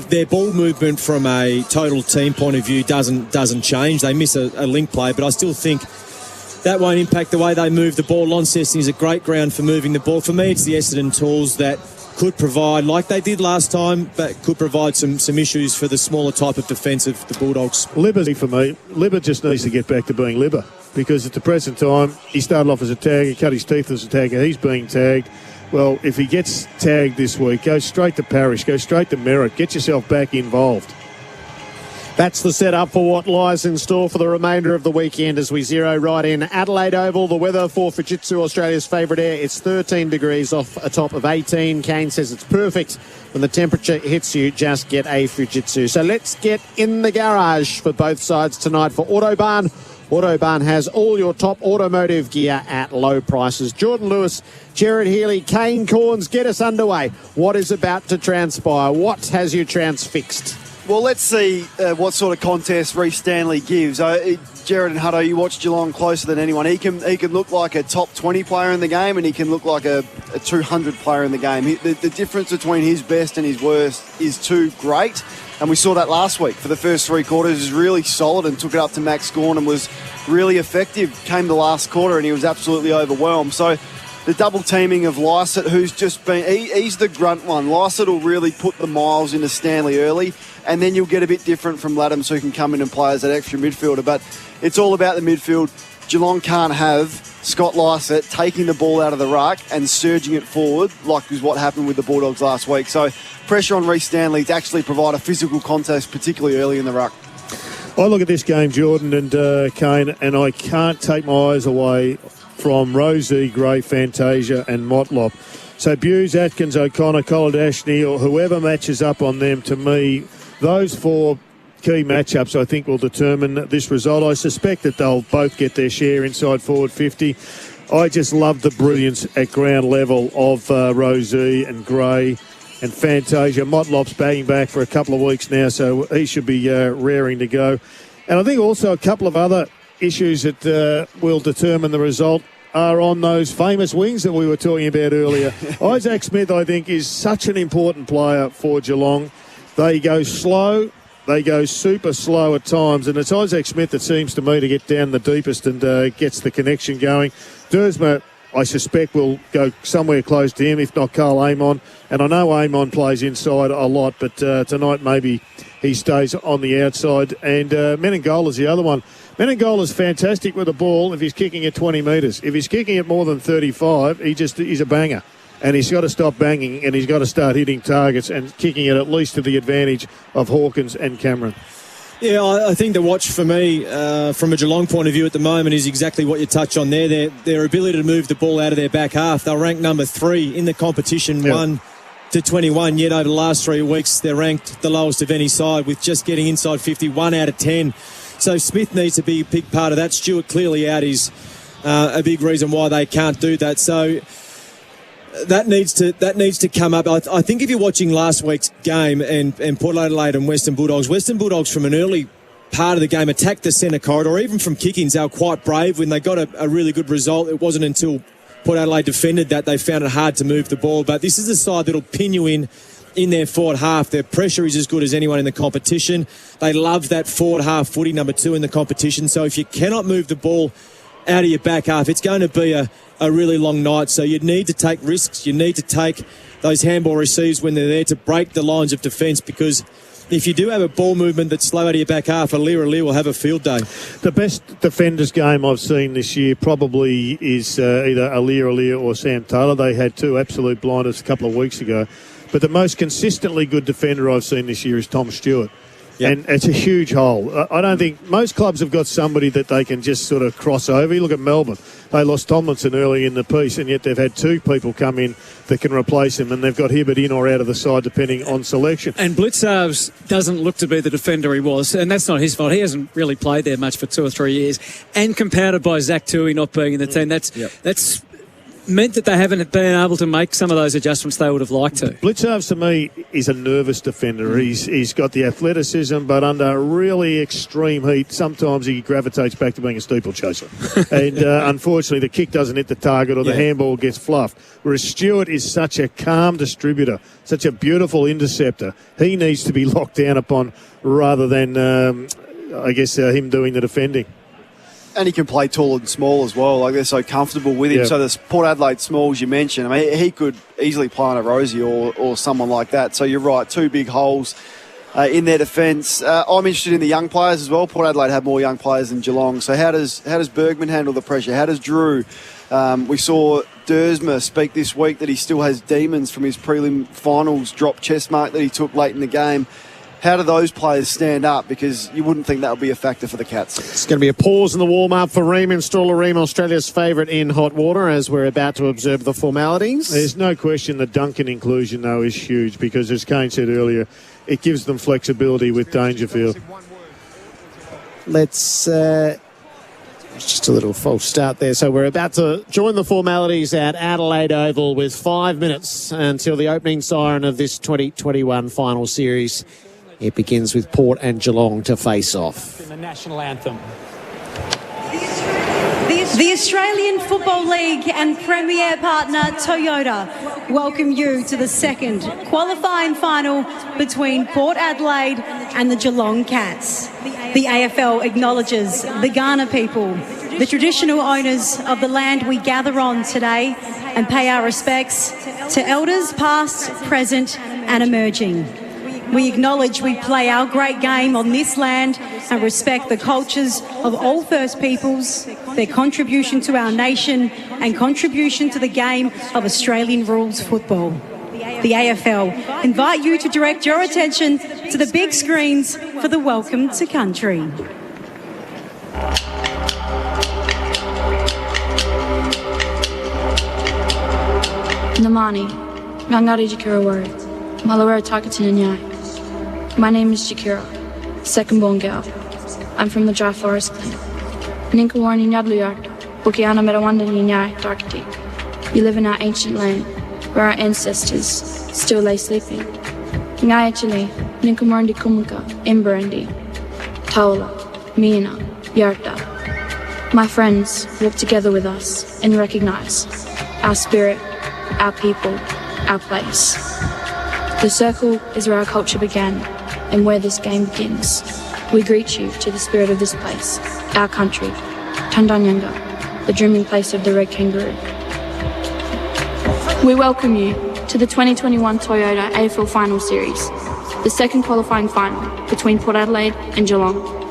their ball movement from a total team point of view doesn't change. They miss a link play, but I still think that won't impact the way they move the ball. Launceston is a great ground for moving the ball. For me, it's the Essendon tools that could provide, like they did last time, but could provide some issues for the smaller type of defence of the Bulldogs. Libba, for me, Libba just needs to get back to being Libba, because at the present time, he started off as a tagger, cut his teeth as a tagger, he's being tagged. Well, if he gets tagged this week, go straight to Parrish, go straight to Merritt, get yourself back involved. That's the setup for what lies in store for the remainder of the weekend as we zero right in Adelaide Oval. The weather for Fujitsu, Australia's favourite air, it's 13 degrees off a top of 18. Kane says it's perfect. When the temperature hits you, just get a Fujitsu. So let's get in the garage for both sides tonight for Autobahn. Autobahn has all your top automotive gear at low prices. Jordan Lewis, Jared Healy, Kane Corns, get us underway. What is about to transpire? What has you transfixed? Well, let's see what sort of contest Reece Stanley gives. Jared and Hutto, you watch Geelong closer than anyone. He can look like a top 20 player in the game, and he can look like a 200 player in the game. The difference between his best and his worst is too great, and we saw that last week. For the first three quarters, he was really solid and took it up to Max Gawn and was really effective. Came the last quarter, and he was absolutely overwhelmed. So the double teaming of Lysett, who's just been... He's the grunt one. Lysett will really put the miles into Stanley early, and then you'll get a bit different from Laddams, who can come in and play as that extra midfielder. But it's all about the midfield. Geelong can't have Scott Lysett taking the ball out of the ruck and surging it forward, like was what happened with the Bulldogs last week. So pressure on Reece Stanley to actually provide a physical contest, particularly early in the ruck. I look at this game, Jordan and Kane, and I can't take my eyes away from Rosie, Gray, Fantasia and Motlop. So Buse, Atkins, O'Connor, Colladashny, or whoever matches up on them, to me, those four key matchups I think will determine this result. I suspect that they'll both get their share inside forward 50. I just love the brilliance at ground level of Rosie and Gray and Fantasia. Motlop's banging back for a couple of weeks now, so he should be raring to go. And I think also a couple of other issues that will determine the result are on those famous wings that we were talking about earlier. Isaac Smith, I think, is such an important player for Geelong. They go slow, they go super slow at times, and it's Isaac Smith that seems to me to get down the deepest and gets the connection going. Dersma, I suspect, will go somewhere close to him, if not Carl Amon. And I know Amon plays inside a lot, but tonight maybe he stays on the outside. And Meningola's the other one. Meningola's fantastic with the ball if he's kicking at 20 metres. If he's kicking at more than 35, he's a banger. And he's got to stop banging, and he's got to start hitting targets and kicking it at least to the advantage of Hawkins and Cameron. Yeah, I think the watch for me, from a Geelong point of view at the moment, is exactly what you touch on there. Their ability to move the ball out of their back half. They're ranked number 3 in the competition, 1 to 21, yet over the last 3 weeks, they're ranked the lowest of any side with just getting inside 50, 1 out of 10. So Smith needs to be a big part of that. Stewart clearly out is a big reason why they can't do that. So that needs to come up. I think if you're watching last week's game and Port Adelaide and Western Bulldogs from an early part of the game attacked the centre corridor, even from kick-ins, they were quite brave when they got a really good result. It wasn't until Port Adelaide defended that they found it hard to move the ball. But this is a side that'll pin you in their forward half. Their pressure is as good as anyone in the competition. They love that forward half footy, number 2 in the competition. So if you cannot move the ball out of your back half, it's going to be a really long night. So you need to take risks. You need to take those handball receives when they're there to break the lines of defence, because if you do have a ball movement that's slow out of your back half, Aliir will have a field day. The best defenders game I've seen this year probably is either Aliir or Sam Taylor. They had 2 absolute blinders a couple of weeks ago. But the most consistently good defender I've seen this year is Tom Stewart. Yep. And it's a huge hole. I don't think most clubs have got somebody that they can just sort of cross over. You look at Melbourne. They lost Tomlinson early in the piece, and yet they've had 2 people come in that can replace him, and they've got Hibbert in or out of the side depending on selection. And Blitzarves doesn't look to be the defender he was, and that's not his fault. He hasn't really played there much for 2 or 3 years. And compounded by Zach Toohey not being in the team, that's meant that they haven't been able to make some of those adjustments they would have liked to. Blitzarves, to me, is a nervous defender. He's got the athleticism, but under really extreme heat, sometimes he gravitates back to being a steeplechaser. And unfortunately, the kick doesn't hit the target or the handball gets fluffed. Whereas Stewart is such a calm distributor, such a beautiful interceptor. He needs to be locked down upon rather than, him doing the defending. And he can play tall and small as well. Like, they're so comfortable with him. Yep. So the Port Adelaide Smalls you mentioned, I mean, he could easily play on a Rosie or someone like that. So you're right, 2 big holes in their defence. I'm interested in the young players as well. Port Adelaide have more young players than Geelong. So how does Bergman handle the pressure? How does Drew? We saw Dersma speak this week that he still has demons from his prelim finals drop chest mark that he took late in the game. how do those players stand up? Because you wouldn't think that would be a factor for the Cats. It's going to be a pause in the warm-up for Ream Installer Ream, Australia's favourite in hot water, as we're about to observe the formalities. There's no question the Duncan inclusion, though, is huge because, as Kane said earlier, it gives them flexibility with Dangerfield. Let's... just a little false start there. So we're about to join the formalities at Adelaide Oval with 5 minutes until the opening siren of this 2021 final series. It begins with Port and Geelong to face off. In the national anthem. The Australian Football League and premier partner Toyota welcome you to the second qualifying final between Port Adelaide and the Geelong Cats. The AFL acknowledges the Kaurna people, the traditional owners of the land we gather on today, and pay our respects to elders past, present and emerging. We acknowledge we play our great game on this land and respect the cultures of all First Peoples, their contribution to our nation and contribution to the game of Australian rules football. The AFL invite you to direct your attention to the big screens for the Welcome to Country. Namani, Ngangari Jakira Malawara Takatinyai. My name is Jakira, second-born girl. I'm from the Dry Forest Clan. Ninkawarni Nyadluyarta, Bukiana Merawanda Nyai Darkati. We live in our ancient land, where our ancestors still lay sleeping. Ngayachili, Ninkamarndi Kumuka, Imberandi, Taula, Mina, Yarta. My friends walk together with us and recognize our spirit, our people, our place. The circle is where our culture began and where this game begins. We greet you to the spirit of this place, our country, Tandanyanga, the dreaming place of the red kangaroo. We welcome you to the 2021 Toyota AFL Final Series, the second qualifying final between Port Adelaide and Geelong.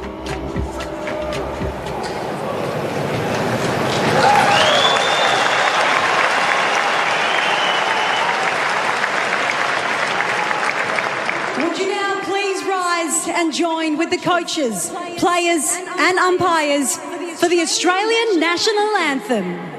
And join with the coaches, players and umpires for the Australian National Anthem.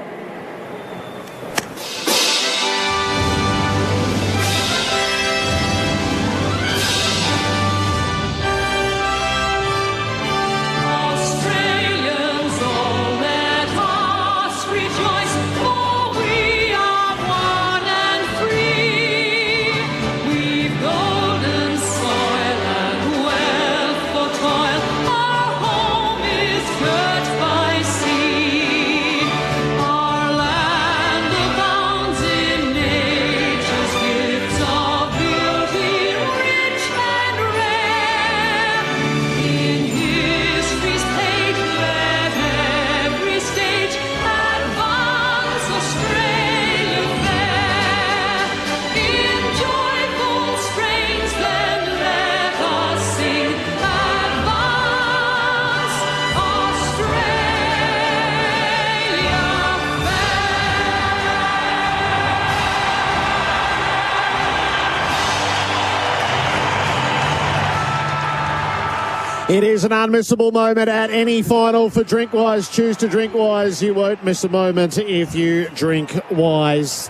It is an unmissable moment at any final for Drinkwise. Choose to drink wise. You won't miss a moment if you drink wise.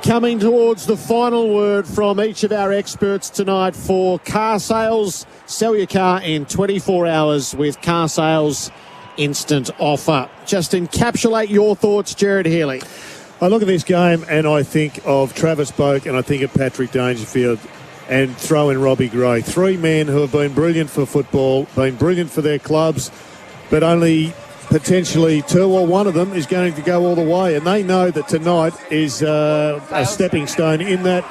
Coming towards the final word from each of our experts tonight for car sales. Sell your car in 24 hours with Car Sales Instant Offer. Just encapsulate your thoughts, Jared Healy. I look at this game and I think of Travis Boak and I think of Patrick Dangerfield. And throw in Robbie Gray. Three men who have been brilliant for football, been brilliant for their clubs, but only potentially two or one of them is going to go all the way. And they know that tonight is a stepping stone in that.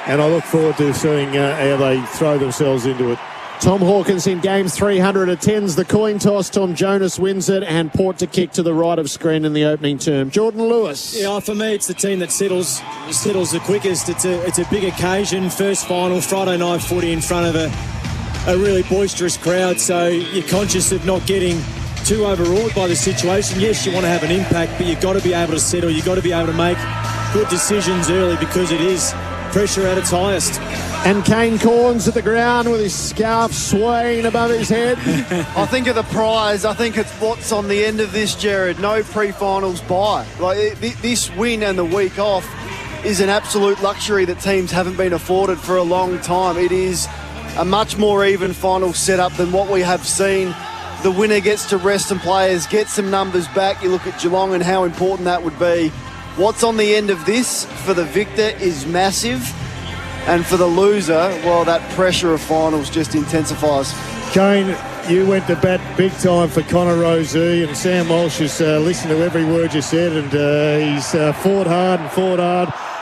And I look forward to seeing how they throw themselves into it. Tom Hawkins in game 300 attends the coin toss. Tom Jonas wins it, and Port to kick to the right of screen in the opening term. Jordan Lewis. Yeah, for me, it's the team that settles the quickest. It's a big occasion, first final, Friday night footy in front of a really boisterous crowd. So you're conscious of not getting too overawed by the situation. Yes, you want to have an impact, but you've got to be able to settle. You've got to be able to make good decisions early because it is pressure at its highest. And Kane Corns at the ground with his scarf swaying above his head. I think of the prize. I think it's what's on the end of this, Jared. No pre-finals bye. Like this win and the week off is an absolute luxury that teams haven't been afforded for a long time. It is a much more even final setup than what we have seen. The winner gets to rest some players, get some numbers back. You look at Geelong and how important that would be. What's on the end of this for the victor is massive. And for the loser, well, that pressure of finals just intensifies. Kane, you went to bat big time for Connor Rosey, and Sam Walsh has listened to every word you said, and he's fought hard,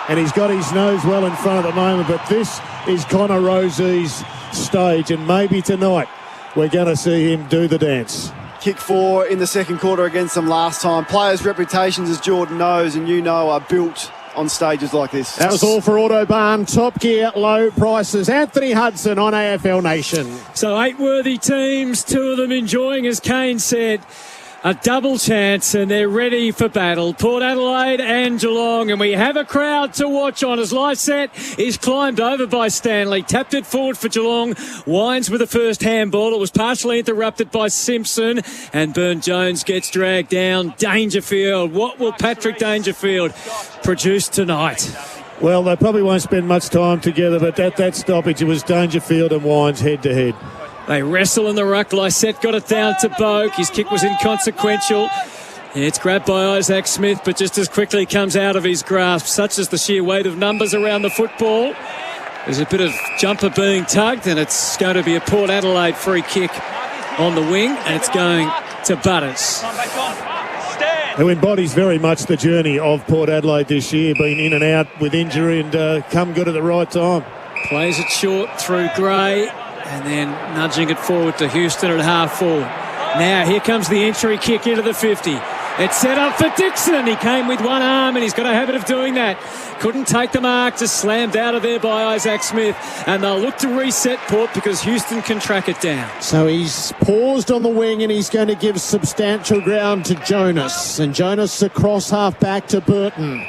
and he's got his nose well in front at the moment. But this is Connor Rosey's stage, and maybe tonight we're going to see him do the dance. Kick 4 in the second quarter against them last time. Players' reputations, as Jordan knows and you know, are built on stages like this. That was all for Autobahn. Top Gear, low prices. Anthony Hudson on AFL Nation. So 8 worthy teams, 2 of them enjoying, as Kane said, a double chance, and they're ready for battle. Port Adelaide and Geelong, and we have a crowd to watch on as Lycett is climbed over by Stanley. Tapped it forward for Geelong. Wines with the first handball. It was partially interrupted by Simpson, and Burn-Jones gets dragged down. Dangerfield. What will Patrick Dangerfield produce tonight? Well, they probably won't spend much time together, but at that stoppage, it was Dangerfield and Wines head-to-head. They wrestle in the ruck. Lycett got it down to Boak. His kick was inconsequential. It's grabbed by Isaac Smith, but just as quickly comes out of his grasp. Such is the sheer weight of numbers around the football. There's a bit of jumper being tugged, and it's going to be a Port Adelaide free kick on the wing, and it's going to Butters. Who embodies very much the journey of Port Adelaide this year, been in and out with injury and come good at the right time. Plays it short through Gray, and then nudging it forward to Houston at half forward. Now here comes the entry kick into the 50. It's set up for Dixon. He came with one arm, and he's got a habit of doing that. Couldn't take the mark, just slammed out of there by Isaac Smith. And they'll look to reset Port because Houston can track it down. So he's paused on the wing, and he's going to give substantial ground to Jonas. And Jonas across half back to Burton,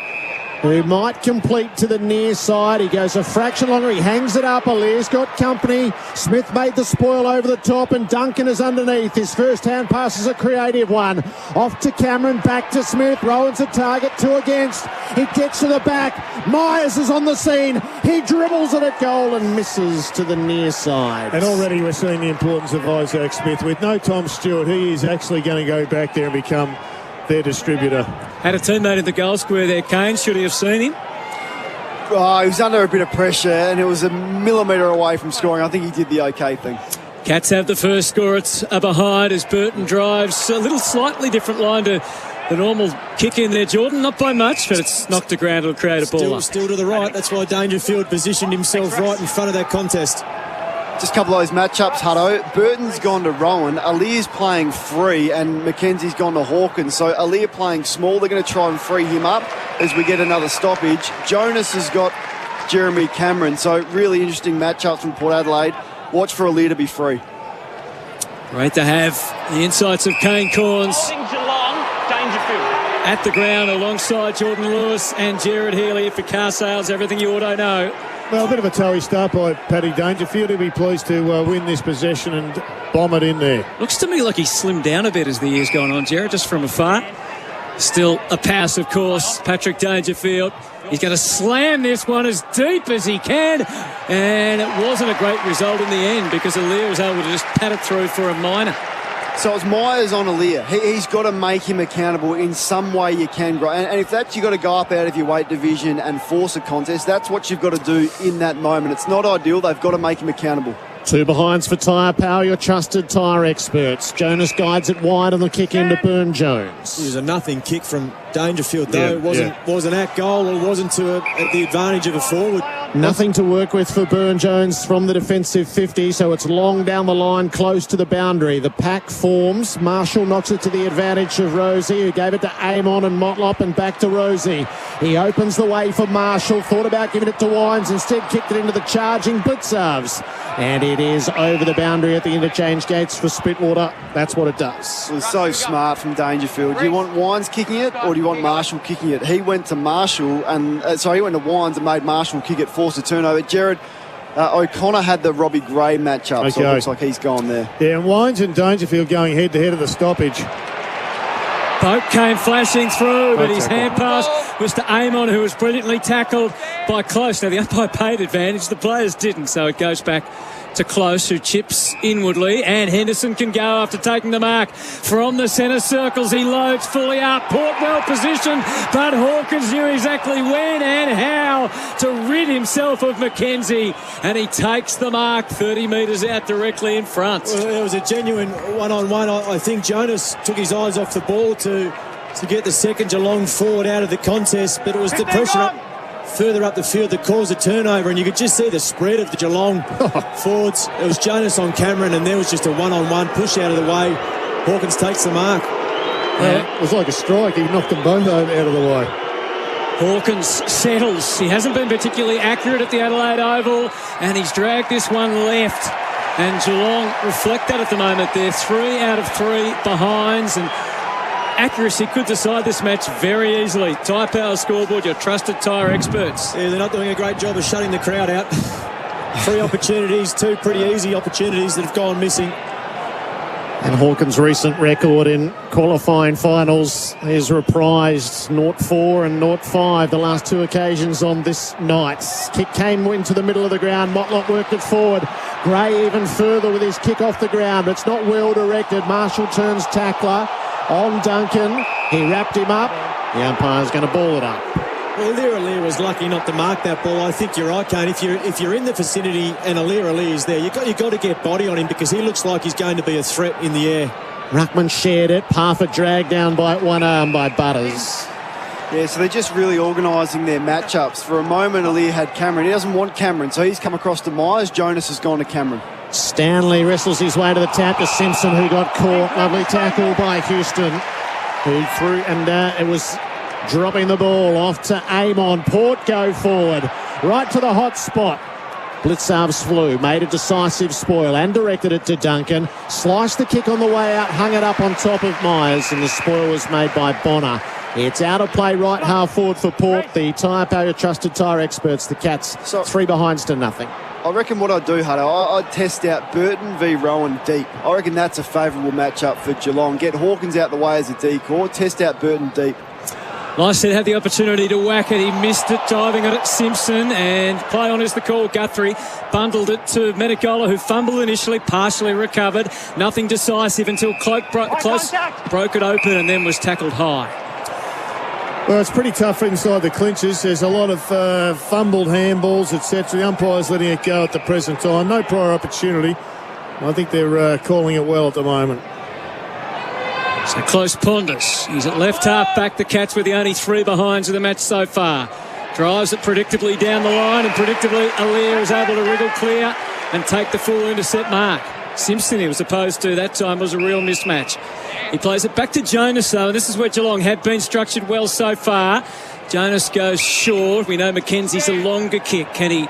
who might complete to the near side. He goes a fraction longer. He hangs it up. Alir's got company. Smith made the spoil over the top, and Duncan is underneath. His first hand pass is a creative one. Off to Cameron, back to Smith. Rowan's a target, 2 against. He gets to the back. Myers is on the scene. He dribbles it at goal and misses to the near side. And already we're seeing the importance of Isaac Smith. With no Tom Stewart, he is actually going to go back there and become their distributor. Had a teammate in the goal square there, Kane. Should he have seen him? Oh, he was under a bit of pressure, and it was a millimetre away from scoring. I think he did the okay thing. Cats have the first score. It's a behind as Burton drives. A little slightly different line to the normal kick in there, Jordan. Not by much, but it's knocked to ground. It'll create a ball. Still to the right. That's why Dangerfield positioned himself right in front of that contest. Just a couple of those matchups, Hutto. Burton's gone to Rowan. Alir's playing free, and Mackenzie's gone to Hawkins. So Alir playing small. They're going to try and free him up as we get another stoppage. Jonas has got Jeremy Cameron. So really interesting matchups from Port Adelaide. Watch for Alir to be free. Great to have the insights of Kane Corns at the ground alongside Jordan Lewis and Jared Healy for car sales. Everything you ought to know. Well, a bit of a toey start by Paddy Dangerfield. He'll be pleased to win this possession and bomb it in there. Looks to me like he's slimmed down a bit as the year's gone on, Jared, just from afar. Still a pass, of course. Patrick Dangerfield. He's going to slam this one as deep as he can. And it wasn't a great result in the end because Alir was able to just pat it through for a minor. So it's Myers on Alir. He's got to make him accountable in some way you can. And if that's you've got to go up out of your weight division and force a contest, that's what you've got to do in that moment. It's not ideal. They've got to make him accountable. 2 behinds for Tyre Power, your trusted tyre experts. Jonas guides it wide on the kick into Burn-Jones. It was a nothing kick from Dangerfield, though. It wasn't at goal or wasn't at the advantage of a forward. Nothing to work with for Burn-Jones from the defensive 50, so it's long down the line, close to the boundary. The pack forms. Marshall knocks it to the advantage of Rosie, who gave it to Amon and Motlop, and back to Rosie. He opens the way for Marshall, thought about giving it to Wines, instead kicked it into the charging Blitzavs. And it is over the boundary at the interchange gates for Spitwater. That's what it does. It was so smart from Dangerfield. Do you want Wines kicking it or do you want Marshall kicking it? He went to Marshall, and he went to Wines and made Marshall kick it for forced a turnover. Jared, O'Connor had the Robbie Gray matchup, so it looks like he's gone there. Yeah, and Wines and Dangerfield going head-to-head at the stoppage. Boat came flashing through, but his hand pass was to Amon, who was brilliantly tackled by Close. Now, the umpire paid advantage. The players didn't, so it goes back to Close, who chips inwardly, and Henderson can go after taking the mark from the centre circles. He loads fully up. Port well positioned, but Hawkins knew exactly when and how to rid himself of Mackenzie, and he takes the mark 30 metres out directly in front. Well, it was a genuine one-on-one. I think Jonas took his eyes off the ball to get the second Geelong forward out of the contest, but it was the pressure further up the field that caused a turnover, and you could just see the spread of the Geelong forwards. It was Jonas on Cameron, and there was just a one-on-one push out of the way. Hawkins takes the mark. It was like a strike. He knocked them both out of the way. Hawkins settles. He hasn't been particularly accurate at the Adelaide Oval, and he's dragged this one left. And Geelong reflect that at the moment. They're 3 out of 3 behinds, and accuracy could decide this match very easily. Tyre Power Scoreboard, your trusted tyre experts. Yeah, they're not doing a great job of shutting the crowd out. 3 opportunities, 2 pretty easy opportunities that have gone missing. And Hawkins' recent record in qualifying finals is reprised 0-4 and 0-5, the last 2 occasions on this night. Kick came into the middle of the ground. Motlop worked it forward. Gray even further with his kick off the ground. It's not well directed. Marshall turns tackler on Duncan. He wrapped him up. The umpire's going to ball it up. Well, Aliir was lucky not to mark that ball. I think you're right, Kane. If you're in the vicinity and Aliir is there, you've got to get body on him, because he looks like he's going to be a threat in the air. Ruckman shared it. Parfitt dragged down by one arm by Butters. Yeah, so they're just really organising their matchups. For a moment, Aliir had Cameron. He doesn't want Cameron, so he's come across to Myers. Jonas has gone to Cameron. Stanley wrestles his way to the tap to Simpson, who got caught. Lovely tackle by Houston, who threw, and it was dropping the ball off to Amon. Port go forward, right to the hot spot. Blitzarves flew, made a decisive spoil and directed it to Duncan. Sliced the kick on the way out, hung it up on top of Myers, and the spoil was made by Bonner. It's out of play right half forward for Port. The Tyre Power trusted tyre experts, the Cats, 3 behinds to nothing. I reckon what I'd do, Hutto, I'd test out Burton v Rowan deep. I reckon that's a favourable matchup for Geelong. Get Hawkins out the way as a decoy, test out Burton deep. Lycett had the opportunity to whack it. He missed it, diving at it. Simpson, and play on is the call. Guthrie bundled it to Medicola, who fumbled initially, partially recovered. Nothing decisive until Close broke it open and then was tackled high. Well, it's pretty tough inside the clinches. There's a lot of fumbled handballs, etc. The umpire's letting it go at the present time. No prior opportunity. I think they're calling it well at the moment. So Close ponders. He's at left half back. The Cats with the only 3 behinds of the match so far. Drives it predictably down the line, and predictably Aliir is able to wriggle clear and take the full intercept mark. Simpson, he was opposed to that time, was a real mismatch. He plays it back to Jonas, though, and this is where Geelong have been structured well so far. Jonas goes short. We know Mackenzie's a longer kick. Can he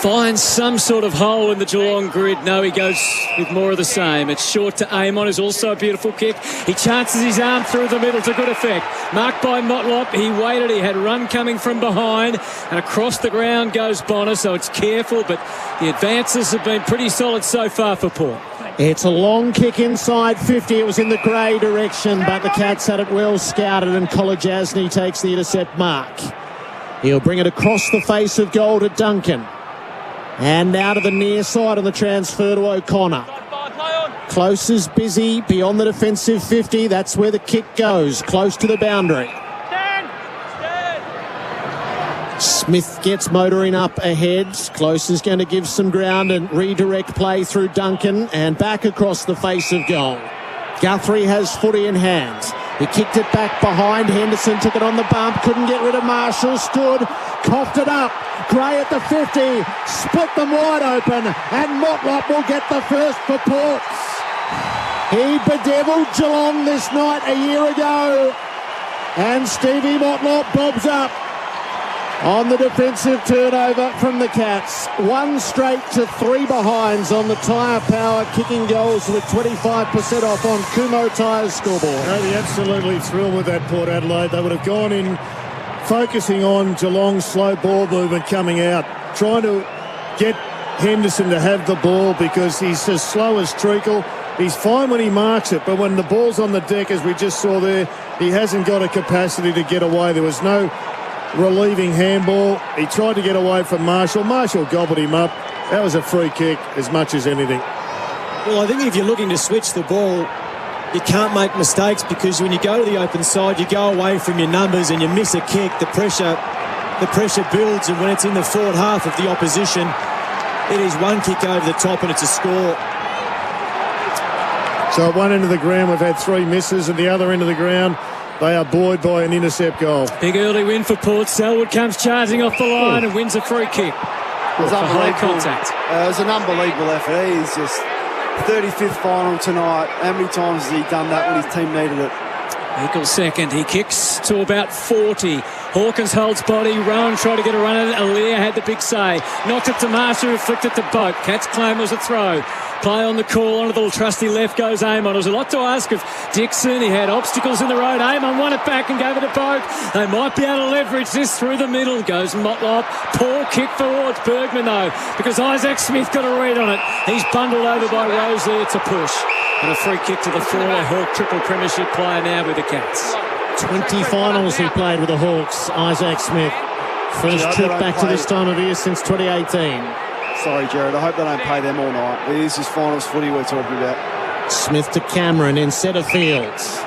find some sort of hole in the Geelong grid? No, he goes with more of the same. It's short to Amon, is also a beautiful kick. He chances his arm through the middle to good effect. Marked by Motlop. He waited. He had run coming from behind, and across the ground goes Bonner, so it's careful, but the advances have been pretty solid so far for Port. It's a long kick inside 50. It was in the grey direction, but the Cats had it well scouted, and Kolajasny takes the intercept mark. He'll bring it across the face of goal to Duncan. And now to the near side on the transfer to O'Connor. Close is busy beyond the defensive 50. That's where the kick goes, close to the boundary. Smith gets motoring up ahead. Close is going to give some ground and redirect play through Duncan and back across the face of goal. Guthrie has footy in hand. He kicked it back behind. Henderson took it on the bump. Couldn't get rid of Marshall. Stood. Coughed it up. Gray at the 50. Split them wide open. And Motlop will get the first for Port. He bedeviled Geelong this night a year ago. And Stevie Motlop bobs up on the defensive turnover from the Cats. 1 straight to 3 behinds on the Tyre Power kicking goals with 25% off on Kumho Tyre's scoreboard. They'll be absolutely thrilled with that, Port Adelaide. They would have gone in focusing on Geelong's slow ball movement coming out, trying to get Henderson to have the ball because he's as slow as treacle. He's fine when he marks it, but when the ball's on the deck, as we just saw there, he hasn't got a capacity to get away. There was no relieving handball. He tried to get away from Marshall. Marshall gobbled him up. That was a free kick as much as anything. Well, I think if you're looking to switch the ball, you can't make mistakes, because when you go to the open side, you go away from your numbers and you miss a kick, the pressure builds, and when it's in the forward half of the opposition, it is one kick over the top and it's a score. So at one end of the ground, we've had 3 misses. At the other end of the ground, they are buoyed by an intercept goal. Big early win for Port. Selwood comes charging off the line and wins a free kick. It was unbelievable. Contact. It was an unbelievable effort. He's just 35th final tonight. How many times has he done that when his team needed it? Eccles second. He kicks to about 40. Hawkins holds body. Rowan tried to get a run at it. Aaliyah had the big say. Knocked it to Marshall, who flicked it to Boak. Cats claim it was a throw. Play on the call, onto the trusty left goes Amon. It was a lot to ask of Dixon. He had obstacles in the road. Amon won it back and gave it to Boak. They might be able to leverage this through the middle. Goes Motlop. Poor kick towards Bergman, though, because Isaac Smith got a read on it. He's bundled over by Rose there. It's a push. And a free kick to the former Hawk triple premiership player now with the Cats. 20 finals he played with the Hawks, Isaac Smith. First trip back to this time of year since 2018. Sorry, Jared, I hope they don't pay them all night. This is finals footy we're talking about. Smith to Cameron in centre fields.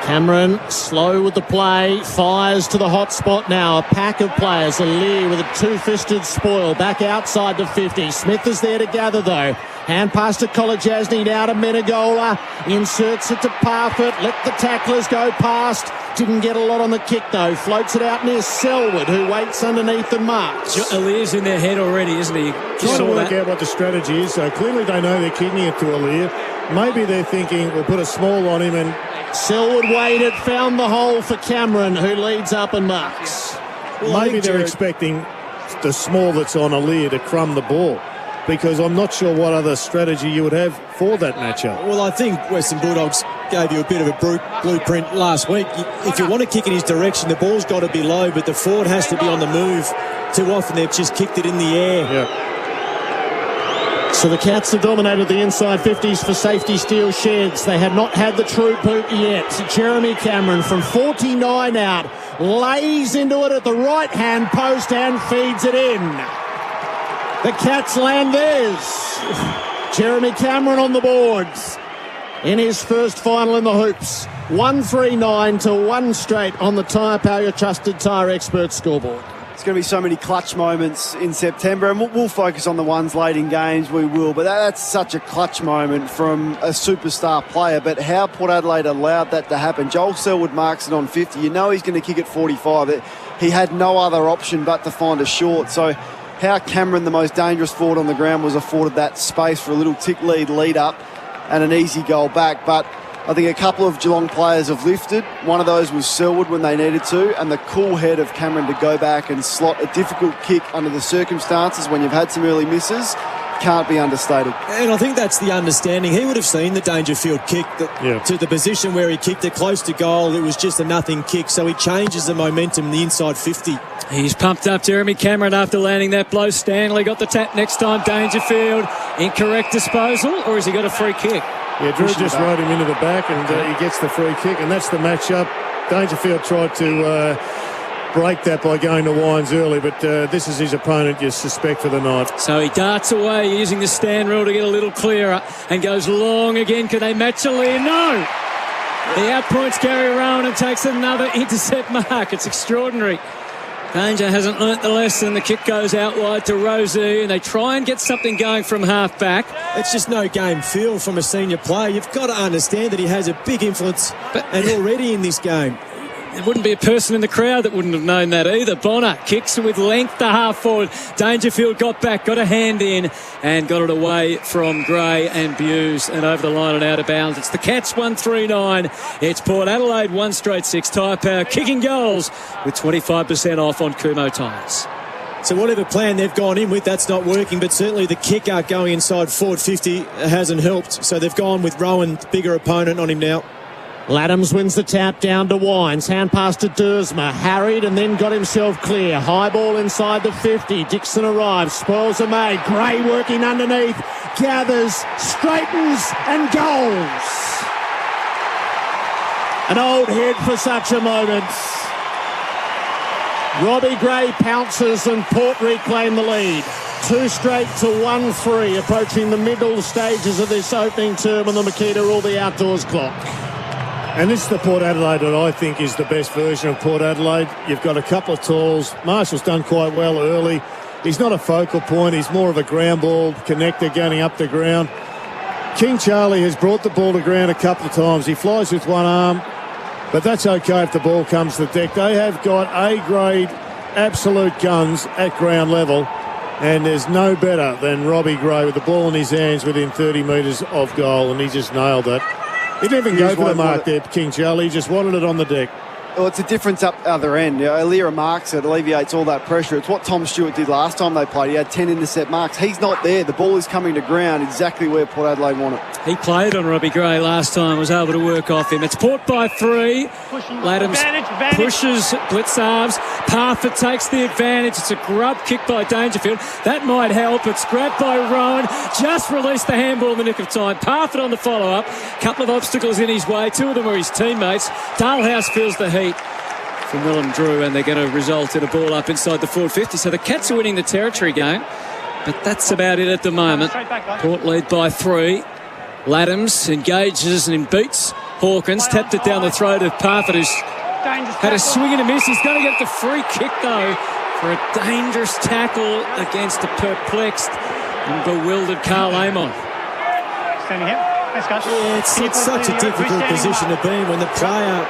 Cameron slow with the play, fires to the hot spot now. A pack of players. Alir with a two-fisted spoil back outside the 50. Smith is there to gather though. Hand pass to Kolajasny, now to Menegola. Inserts it to Parfitt. Let the tacklers go past. Didn't get a lot on the kick though. Floats it out near Selwood, who waits underneath and marks. Alir's in their head already, isn't he? Trying to work out what the strategy is. So clearly they know they're kicking it to Alir. Maybe they're thinking we'll put a small on him, and Selwood waited, found the hole for Cameron, who leads up and marks. Well, maybe they're expecting the small that's on Alir to crumb the ball, because I'm not sure what other strategy you would have for that matchup. Well, I think Western Bulldogs gave you a bit of a blueprint last week. If you want to kick in his direction, the ball's got to be low, but the forward has to be on the move. Too often they've just kicked it in the air. Yeah. So the Cats have dominated the inside 50s for safety steel sheds. They had not had the true boot yet. Jeremy Cameron from 49 out lays into it at the right-hand post and feeds it in. The Cats land theirs. Jeremy Cameron on the boards in his first final in the hoops. 139 to 1 straight on the Tyre Power, your trusted tyre expert scoreboard. There's going to be so many clutch moments in September, and we'll focus on the ones late in games, we will, but that's such a clutch moment from a superstar player. But how Port Adelaide allowed that to happen. Joel Selwood marks it on 50. You know he's going to kick it 45. He had no other option but to find a short. So how Cameron, the most dangerous forward on the ground, was afforded that space for a little tick lead up and an easy goal back. But I think a couple of Geelong players have lifted. One of those was Selwood when they needed to, and the cool head of Cameron to go back and slot a difficult kick under the circumstances when you've had some early misses can't be understated. And I think that's the understanding. He would have seen the Dangerfield kick to the position where he kicked it close to goal. It was just a nothing kick, so he changes the momentum the inside 50. He's pumped up Jeremy Cameron after landing that blow. Stanley got the tap next time. Dangerfield, incorrect disposal, or has he got a free kick? Yeah, Drew just rode him into the back, and he gets the free kick, and that's the matchup. Dangerfield tried to break that by going to Wines early, but this is his opponent, you suspect, for the night. So he darts away using the stand rule to get a little clearer and goes long again. Can they match Alir? No! He outpoints Gary Rowan and takes another intercept mark. It's extraordinary. Danger hasn't learnt the lesson. The kick goes out wide to Rosie, and they try and get something going from half back. It's just no game feel from a senior player. You've got to understand that he has a big influence and already in this game. There wouldn't be a person in the crowd that wouldn't have known that either. Bonner kicks with length to half forward. Dangerfield got back, got a hand in, and got it away from Gray and Buse and over the line and out of bounds. It's the Cats 139. It's Port Adelaide 1 straight 6. Tyre Power kicking goals with 25% off on Kumo tyres. So whatever plan they've gone in with, that's not working, but certainly the kick out going inside forward 50 hasn't helped. So they've gone with Rowan, bigger opponent on him now. Laddams wins the tap down to Wines. Hand pass to Duursma. Harried and then got himself clear. High ball inside the 50. Dixon arrives. Spoils are made. Gray working underneath. Gathers, straightens and goals. An old head for such a moment. Robbie Gray pounces and Port reclaim the lead. 2 straight to 1-3, approaching the middle stages of this opening term on the Makita All the Outdoors clock. And this is the Port Adelaide that I think is the best version of Port Adelaide. You've got a couple of tools. Marshall's done quite well early. He's not a focal point. He's more of a ground ball connector going up the ground. King Charlie has brought the ball to ground a couple of times. He flies with one arm, but that's okay if the ball comes to the deck. They have got A-grade absolute guns at ground level, and there's no better than Robbie Gray with the ball in his hands within 30 metres of goal, and he just nailed it. He didn't even go for the mark there, King Charlie. He just wanted it on the deck. Well, it's a difference up the other end. Alira marks it, alleviates all that pressure. It's what Tom Stewart did last time they played. He had 10 intercept marks. He's not there. The ball is coming to ground exactly where Port Adelaide want it. He played on Robbie Gray last time, was able to work off him. It's Port by 3. Laddams pushes Blitzarves. Parfitt takes the advantage. It's a grub kick by Dangerfield. That might help. It's grabbed by Rowan. Just released the handball in the nick of time. Parfitt on the follow-up. Couple of obstacles in his way. 2 of them were his teammates. Dalhouse feels the heat from Willem Drew, and they're going to result in a ball up inside the forward 50. So the Cats are winning the territory game, but that's about it at the moment. Port lead by 3. Laddams engages and beats Hawkins, tapped it down the throat of Parfitt, who's had a swing and a miss. He's going to get the free kick, though, for a dangerous tackle against a perplexed and bewildered Carl Amon. Standing here. Let's go. Yeah, it's such a difficult position to be in when the player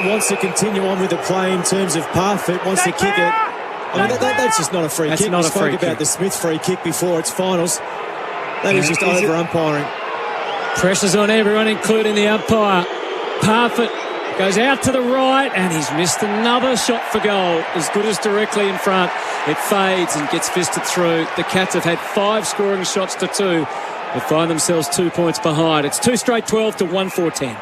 wants to continue on with the play in terms of Parfitt, wants to kick it. I mean, that's just not a free kick. We spoke about the Smith free kick before. It's finals. That is just over-umpiring. Pressure's on everyone, including the umpire. Parfitt goes out to the right, and he's missed another shot for goal. As good as directly in front. It fades and gets fisted through. The Cats have had 5 scoring shots to 2. They find themselves 2 points behind. It's 2 straight 12 to 1-4-10.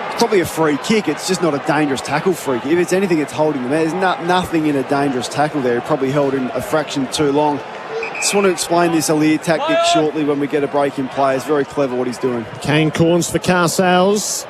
It's probably a free kick. It's just not a dangerous tackle free kick. If it's anything, it's holding them. There's nothing in a dangerous tackle there. He probably held in a fraction too long. Just want to explain this Alir tactic shortly when we get a break in play. It's very clever what he's doing. Kane Corns for Carsales.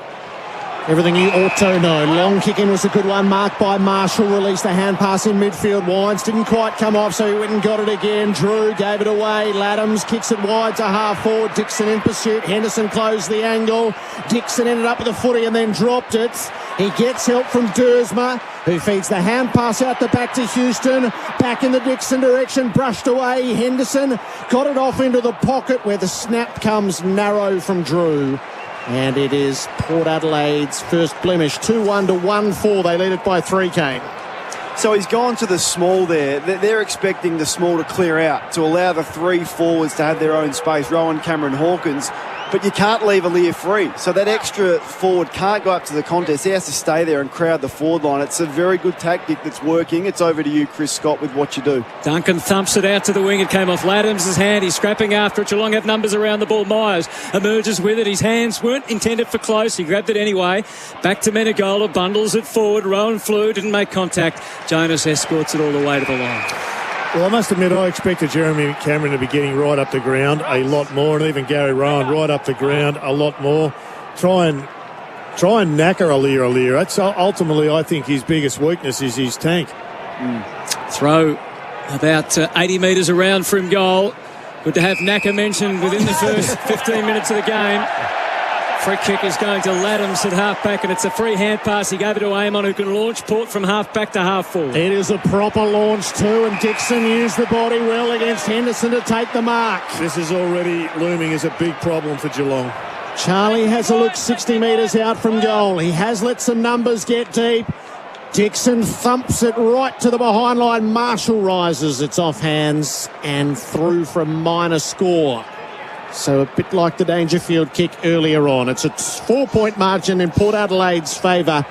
Everything you ought to know. Long kick in was a good one. Marked by Marshall. Released a hand pass in midfield. Wines didn't quite come off, so he went and got it again. Drew gave it away. Laddams kicks it wide to half forward. Dixon in pursuit. Henderson closed the angle. Dixon ended up with a footy and then dropped it. He gets help from Duursma, who feeds the hand pass out the back to Houston. Back in the Dixon direction. Brushed away. Henderson got it off into the pocket where the snap comes narrow from Drew. And it is Port Adelaide's first blemish. 2-1 to 1-4. They lead it by 3, Kane. So he's gone to the small there. They're expecting the small to clear out, to allow the 3 forwards to have their own space, Rowan, Cameron, Hawkins. But you can't leave Alir free. So that extra forward can't go up to the contest. He has to stay there and crowd the forward line. It's a very good tactic that's working. It's over to you, Chris Scott, with what you do. Duncan thumps it out to the wing. It came off Laddams' hand. He's scrapping after it. Geelong have numbers around the ball. Myers emerges with it. His hands weren't intended for close. He grabbed it anyway. Back to Menegola. Bundles it forward. Rowan flew. Didn't make contact. Jonas escorts it all the way to the line. Well, I must admit, I expected Jeremy Cameron to be getting right up the ground a lot more, and even Gary Rowan right up the ground a lot more. Try and knacker Alir. That's ultimately, I think, his biggest weakness is his tank. Throw about 80 metres around from goal. Good to have Naka mentioned within the first 15 minutes of the game. Free kick is going to Laddams at half-back, and it's a free hand pass. He gave it to Amon, who can launch Port from half-back to half-forward. It is a proper launch too, and Dixon used the body well against Henderson to take the mark. This is already looming as a big problem for Geelong. Charlie has a look 60 metres out from goal. He has let some numbers get deep. Dixon thumps it right to the behind line. Marshall rises. It's off hands and through for a minor score. So a bit like the Dangerfield kick earlier on. It's a 4-point margin in Port Adelaide's favour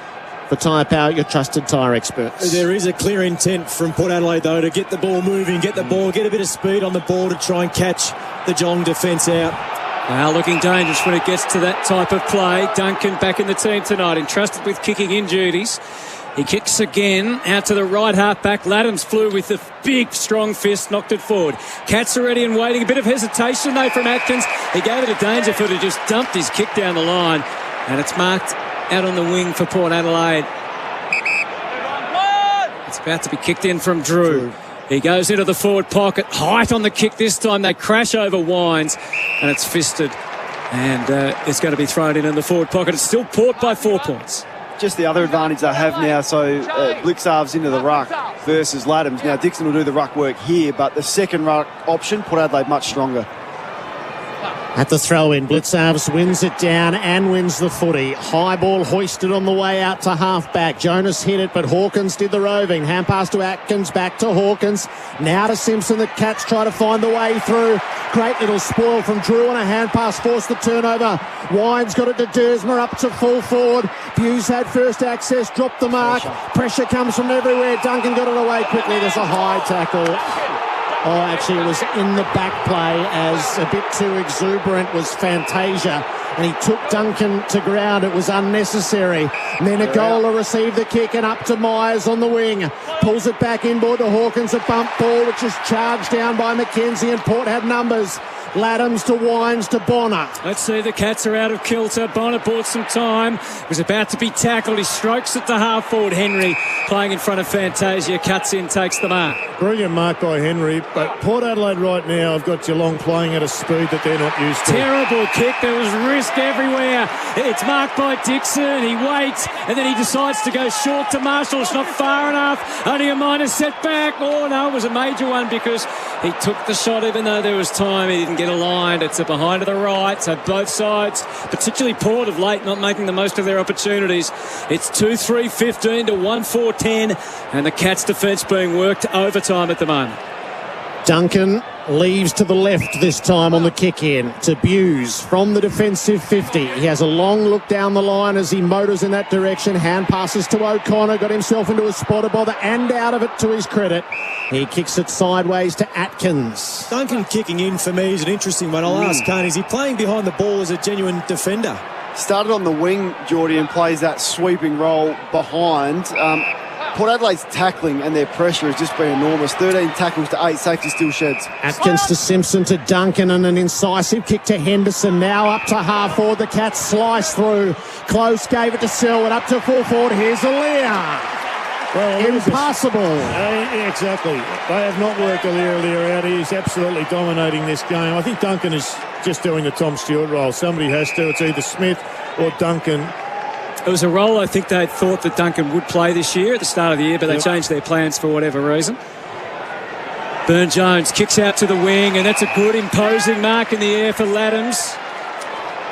for Tyre Power, your trusted tyre experts. There is a clear intent from Port Adelaide, though, to get the ball moving, get the ball, get a bit of speed on the ball to try and catch the Geelong defence out. They are looking dangerous when it gets to that type of play. Duncan back in the team tonight, entrusted with kicking in duties. He kicks again out to the right half back. Laddams flew with the big strong fist, knocked it forward. Cats are ready and waiting. A bit of hesitation though from Atkins. He gave it a Dangerfield who just dumped his kick down the line, and it's marked out on the wing for Port Adelaide. It's about to be kicked in from Drew. He goes into the forward pocket. Height on the kick this time. They crash over Wines, and it's fisted. And it's going to be thrown in the forward pocket. It's still Port by 4 points. Just the other advantage they have now, so Blixarv's into the ruck versus Laddams. Now, Dixon will do the ruck work here, but the second ruck option, Port Adelaide much stronger. At the throw-in, Blitzarves wins it down and wins the footy. High ball hoisted on the way out to half-back. Jonas hit it, but Hawkins did the roving. Hand pass to Atkins, back to Hawkins. Now to Simpson. The Cats try to find the way through. Great little spoil from Drew on a hand pass, forced the turnover. Wines got it to Dersmer, up to full forward. Hughes had first access, dropped the mark. Pressure comes from everywhere. Duncan got it away quickly. There's a high tackle. Oh, actually, it was in the back play as a bit too exuberant was Fantasia. And he took Duncan to ground. It was unnecessary. Menegola received the kick and up to Myers on the wing. Pulls it back inboard to Hawkins. A bump ball which is charged down by McKenzie, and Port had numbers. Laddams to Wines to Bonner. Let's see, the Cats are out of kilter. Bonner bought some time. Was about to be tackled. He strokes it to half forward. Henry playing in front of Fantasia. Cuts in, takes the mark. Brilliant mark by Henry. But Port Adelaide right now have got Geelong playing at a speed that they're not used to. Terrible kick. There was risk everywhere. It's marked by Dixon. He waits and then he decides to go short to Marshall. It's not far enough. Only a minor setback. Oh no, it was a major one because he took the shot even though there was time. He didn't get aligned. It's a behind to the right. So both sides, particularly Port of late, not making the most of their opportunities. It's 2-3-15 to 1-4-10, and the Cats defence being worked overtime at the moment. Duncan leaves to the left this time on the kick-in to Buse from the defensive 50. He has a long look down the line as he motors in that direction. Hand passes to O'Connor, got himself into a spotter bother and out of it to his credit. He kicks it sideways to Atkins. Duncan kicking in for me is an interesting one. I'll ask Kane, is he playing behind the ball as a genuine defender? Started on the wing, Geordie, and plays that sweeping role behind. Port Adelaide's tackling and their pressure has just been enormous. 13 tackles to 8, safety still sheds. Atkins to Simpson to Duncan, and an incisive kick to Henderson. Now up to half forward. The Cats slice through. Close gave it to Selwood. Up to full forward. Here's Aaliyah. Well, impossible. Exactly. They have not worked Aaliyah out. He's absolutely dominating this game. I think Duncan is just doing the Tom Stewart role. Somebody has to. It's either Smith or Duncan. It was a role I think they thought that Duncan would play this year at the start of the year, but they changed their plans for whatever reason. Burne-Jones kicks out to the wing, and that's a good imposing mark in the air for Laddams.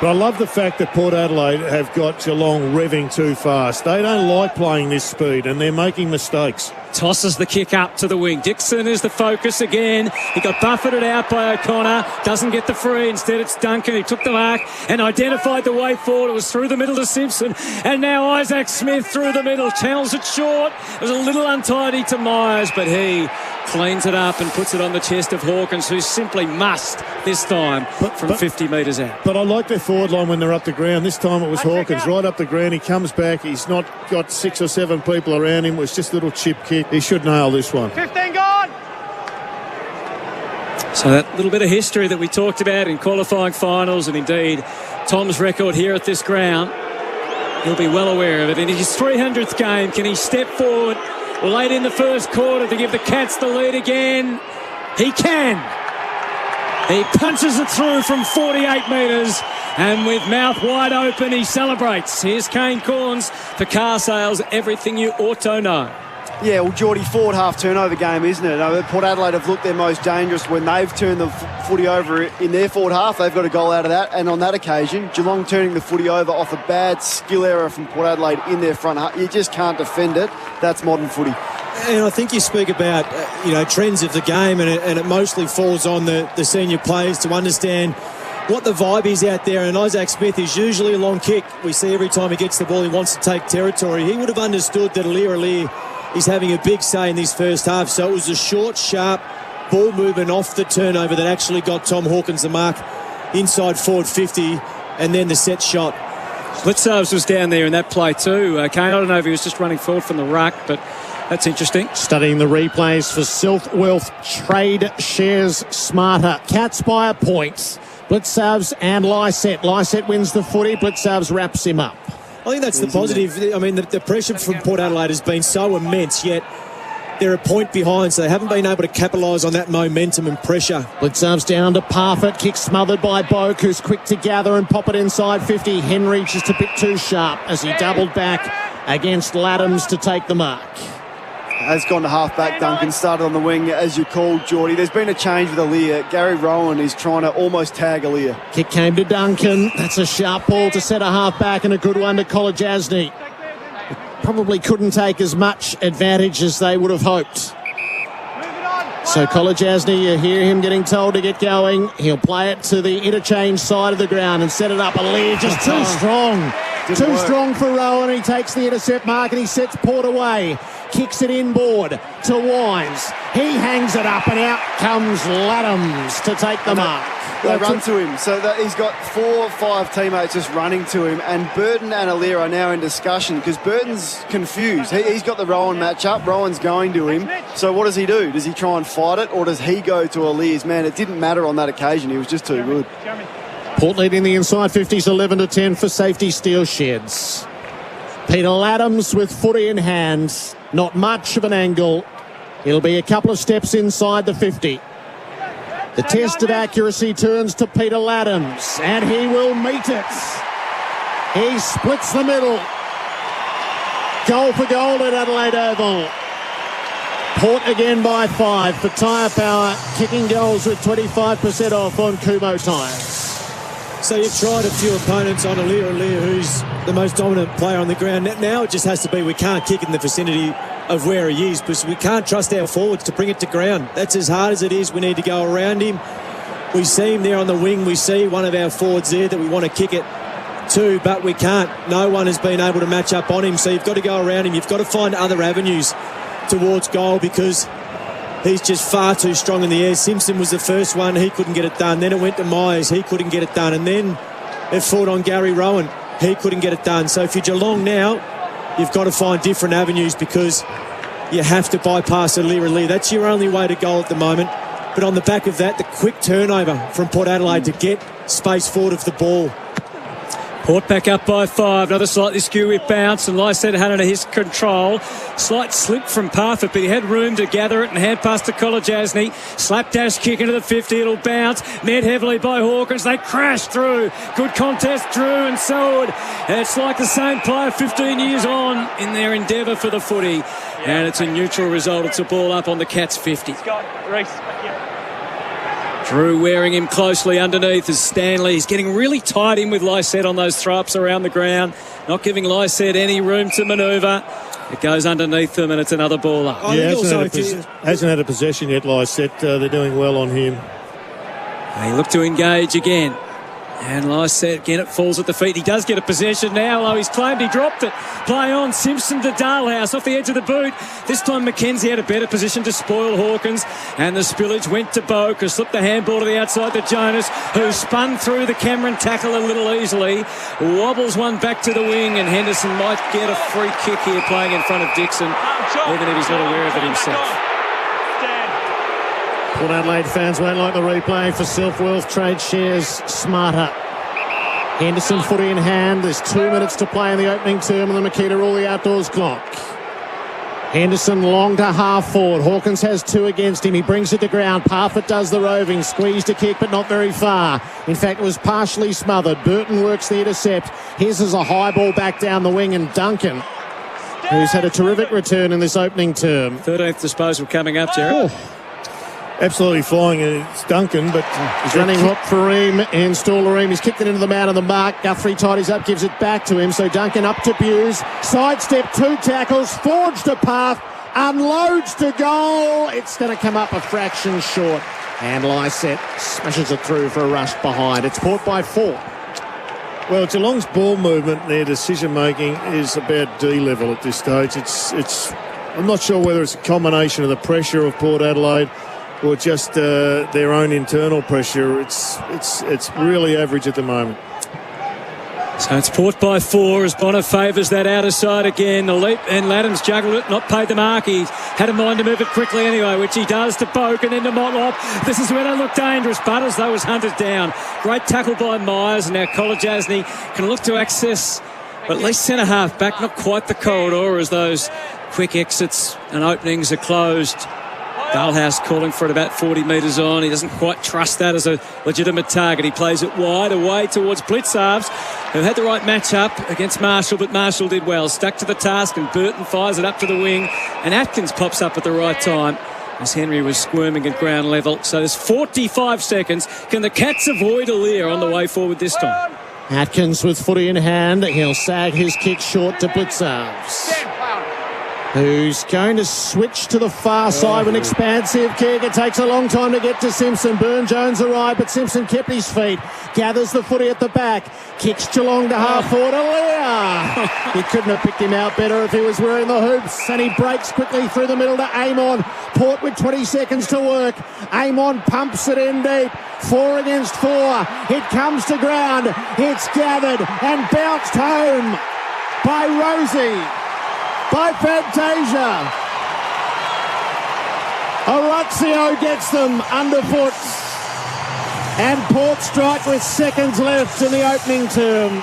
But I love the fact that Port Adelaide have got Geelong revving too fast. They don't like playing this speed, and they're making mistakes. Tosses the kick up to the wing. Dixon is the focus again. He got buffeted out by O'Connor. Doesn't get the free. Instead, it's Duncan. He took the mark and identified the way forward. It was through the middle to Simpson. And now Isaac Smith through the middle. Channels it short. It was a little untidy to Myers, but he cleans it up and puts it on the chest of Hawkins, who simply must this time from 50 metres out. But I like their forward line when they're up the ground. This time it was Hawkins right up the ground. He comes back. He's not got 6 or 7 people around him. It was just a little chip kick. He should nail this one. 15 gone. So that little bit of history that we talked about in qualifying finals, and indeed Tom's record here at this ground, he'll be well aware of it. In his 300th game, can he step forward late in the first quarter to give the Cats the lead again? He can. He punches it through from 48 metres, and with mouth wide open he celebrates. Here's Kane Corns for car sales, everything you ought to know. Yeah, well, Geordie, forward half turnover game, isn't it? Port Adelaide have looked their most dangerous when they've turned the footy over in their forward half. They've got a goal out of that, and on that occasion, Geelong turning the footy over off a bad skill error from Port Adelaide in their front half. You just can't defend it. That's modern footy. And I think you speak about, trends of the game, and it mostly falls on the senior players to understand what the vibe is out there. And Isaac Smith is usually a long kick. We see every time he gets the ball, he wants to take territory. He would have understood that Aaliyah is having a big say in this first half. So it was a short, sharp ball movement off the turnover that actually got Tom Hawkins the mark inside forward 50, and then the set shot. Blitzarves was down there in that play too. Kane, I don't know if he was just running forward from the ruck, but that's interesting. Studying the replays for Self-Wealth. Trade shares smarter. Cats by a point. Blitzarves and Lysette. Lysette wins the footy. Blitzarves wraps him up. I think that's the positive. I mean, the pressure from Port Adelaide has been so immense, yet they're a point behind, so they haven't been able to capitalise on that momentum and pressure. Blitzarves down to Parfitt. Kick smothered by Boak, who's quick to gather and pop it inside 50. Henry just a bit too sharp as he doubled back against Laddams to take the mark. Has gone to half-back, Duncan. Started on the wing, as you called, Geordie. There's been a change with Aaliyah. Gary Rowan is trying to almost tag Aaliyah. Kick came to Duncan. That's a sharp ball to set a half-back and a good one to Kolodjasny. Probably couldn't take as much advantage as they would have hoped. So Kolodjasny, you hear him getting told to get going. He'll play it to the interchange side of the ground and set it up. Aaliyah just too strong. Too strong for Rowan. He takes the intercept mark and he sets Port away. Kicks it inboard to Wines. He hangs it up and out comes Laddams to take the mark. They run to him, so that he's got 4 or 5 teammates just running to him, and Burton and Aaliyah are now in discussion because Burton's confused. He's got the Rowan matchup. Rowan's going to him. So what does he do? Does he try and fight it, or does he go to Aaliyah's man? It didn't matter on that occasion. He was just too good. Port leading the inside 50s 11-10 for safety steel sheds. Peter Laddams with footy in hand. Not much of an angle. It'll be a couple of steps inside the 50. The test of accuracy turns to Peter Laddams, and he will meet it. He splits the middle. Goal for goal at Adelaide Oval. Port again by 5 for tyre power, kicking goals with 25% off on Kumo tyres. So you've tried a few opponents on Aaliyah, who's the most dominant player on the ground. Now it just has to be we can't kick in the vicinity of where he is, because we can't trust our forwards to bring it to ground. That's as hard as it is. We need to go around him. We see him there on the wing. We see one of our forwards there that we want to kick it to, but we can't. No one has been able to match up on him, so you've got to go around him. You've got to find other avenues towards goal because he's just far too strong in the air. Simpson was the first one. He couldn't get it done. Then it went to Myers. He couldn't get it done. And then it fought on Gary Rowan. He couldn't get it done. So if you're Geelong now, you've got to find different avenues because you have to bypass Aaliyah. That's your only way to goal at the moment. But on the back of that, the quick turnover from Port Adelaide to get space forward of the ball. Port back up by 5. Another slightly skew bounce, and Lysette had under his control. Slight slip from Parfitt, but he had room to gather it and hand pass to Kolodjasny. Slapdash kick into the 50. It'll bounce. Met heavily by Hawkins. They crash through. Good contest, Drew and Seward. It's like the same player 15 years on in their endeavour for the footy. And it's a neutral result. It's a ball up on the Cats' 50. Drew wearing him closely underneath as Stanley's getting really tight in with Lysette on those throw-ups around the ground, not giving Lysette any room to manoeuvre. It goes underneath them and it's another ball up. Yeah, hasn't had a possession yet, Lysette. They're doing well on him. They look to engage again. And Lysette, again, it falls at the feet. He does get a possession now, although he's claimed he dropped it. Play on, Simpson to Dalhouse off the edge of the boot. This time McKenzie had a better position to spoil Hawkins. And the spillage went to Boak, who slipped the handball to the outside to Jonas, who spun through the Cameron tackle a little easily. Wobbles one back to the wing, and Henderson might get a free kick here playing in front of Dixon, even if he's not aware of it himself. Port Adelaide fans won't like the replay for Self-Wealth. Trade shares smarter. Henderson footy in hand. There's 2 minutes to play in the opening term on the Makita All Outdoors clock. Henderson long to half forward. Hawkins has 2 against him. He brings it to ground. Parfitt does the roving. Squeezed a kick, but not very far. In fact, it was partially smothered. Burton works the intercept. His is a high ball back down the wing, and Duncan, who's had a terrific return in this opening term. 13th disposal coming up, Jared. Absolutely flying. It's Duncan, but he's running hot for Ream in Stolareem. He's kicked it into the man on the mark. Guthrie tidies up, gives it back to him. So Duncan up to Buse. Sidestep, 2 tackles, forged to path, unloads to goal. It's going to come up a fraction short. And Lysette smashes it through for a rush behind. It's Port by 4. Well, Geelong's ball movement, their decision-making is about D level at this stage. I'm not sure whether it's a combination of the pressure of Port Adelaide, or just their own internal pressure. It's really average at the moment. So it's Port by 4 as Bonner favours that outer side again. The leap, and Laddams juggled it, not paid the mark. He had a mind to move it quickly anyway, which he does to Boak and into Motlop. This is where they look dangerous. Butters, though, was hunted down. Great tackle by Myers, and now Kolajasny can look to access at least centre-half back. Not quite the corridor as those quick exits and openings are closed. Dalhouse calling for it about 40 metres on. He doesn't quite trust that as a legitimate target. He plays it wide away towards Blitzarves, who had the right match-up against Marshall, but Marshall did well. Stuck to the task, and Burton fires it up to the wing, and Atkins pops up at the right time as Henry was squirming at ground level. So there's 45 seconds. Can the Cats avoid a Lear on the way forward this time? Atkins with footy in hand. He'll sag his kick short to Blitzarves, who's going to switch to the far side with an expansive kick. It takes a long time to get to Simpson. Burne-Jones arrived, but Simpson kept his feet. Gathers the footy at the back. Kicks Geelong to half forward. Lear. He couldn't have picked him out better if he was wearing the hoops. And he breaks quickly through the middle to Amon. Port with 20 seconds to work. Amon pumps it in deep. 4 against 4. It comes to ground. It's gathered and bounced home by Rosie. By Fantasia. Orazio gets them underfoot. And Port strike with seconds left in the opening term.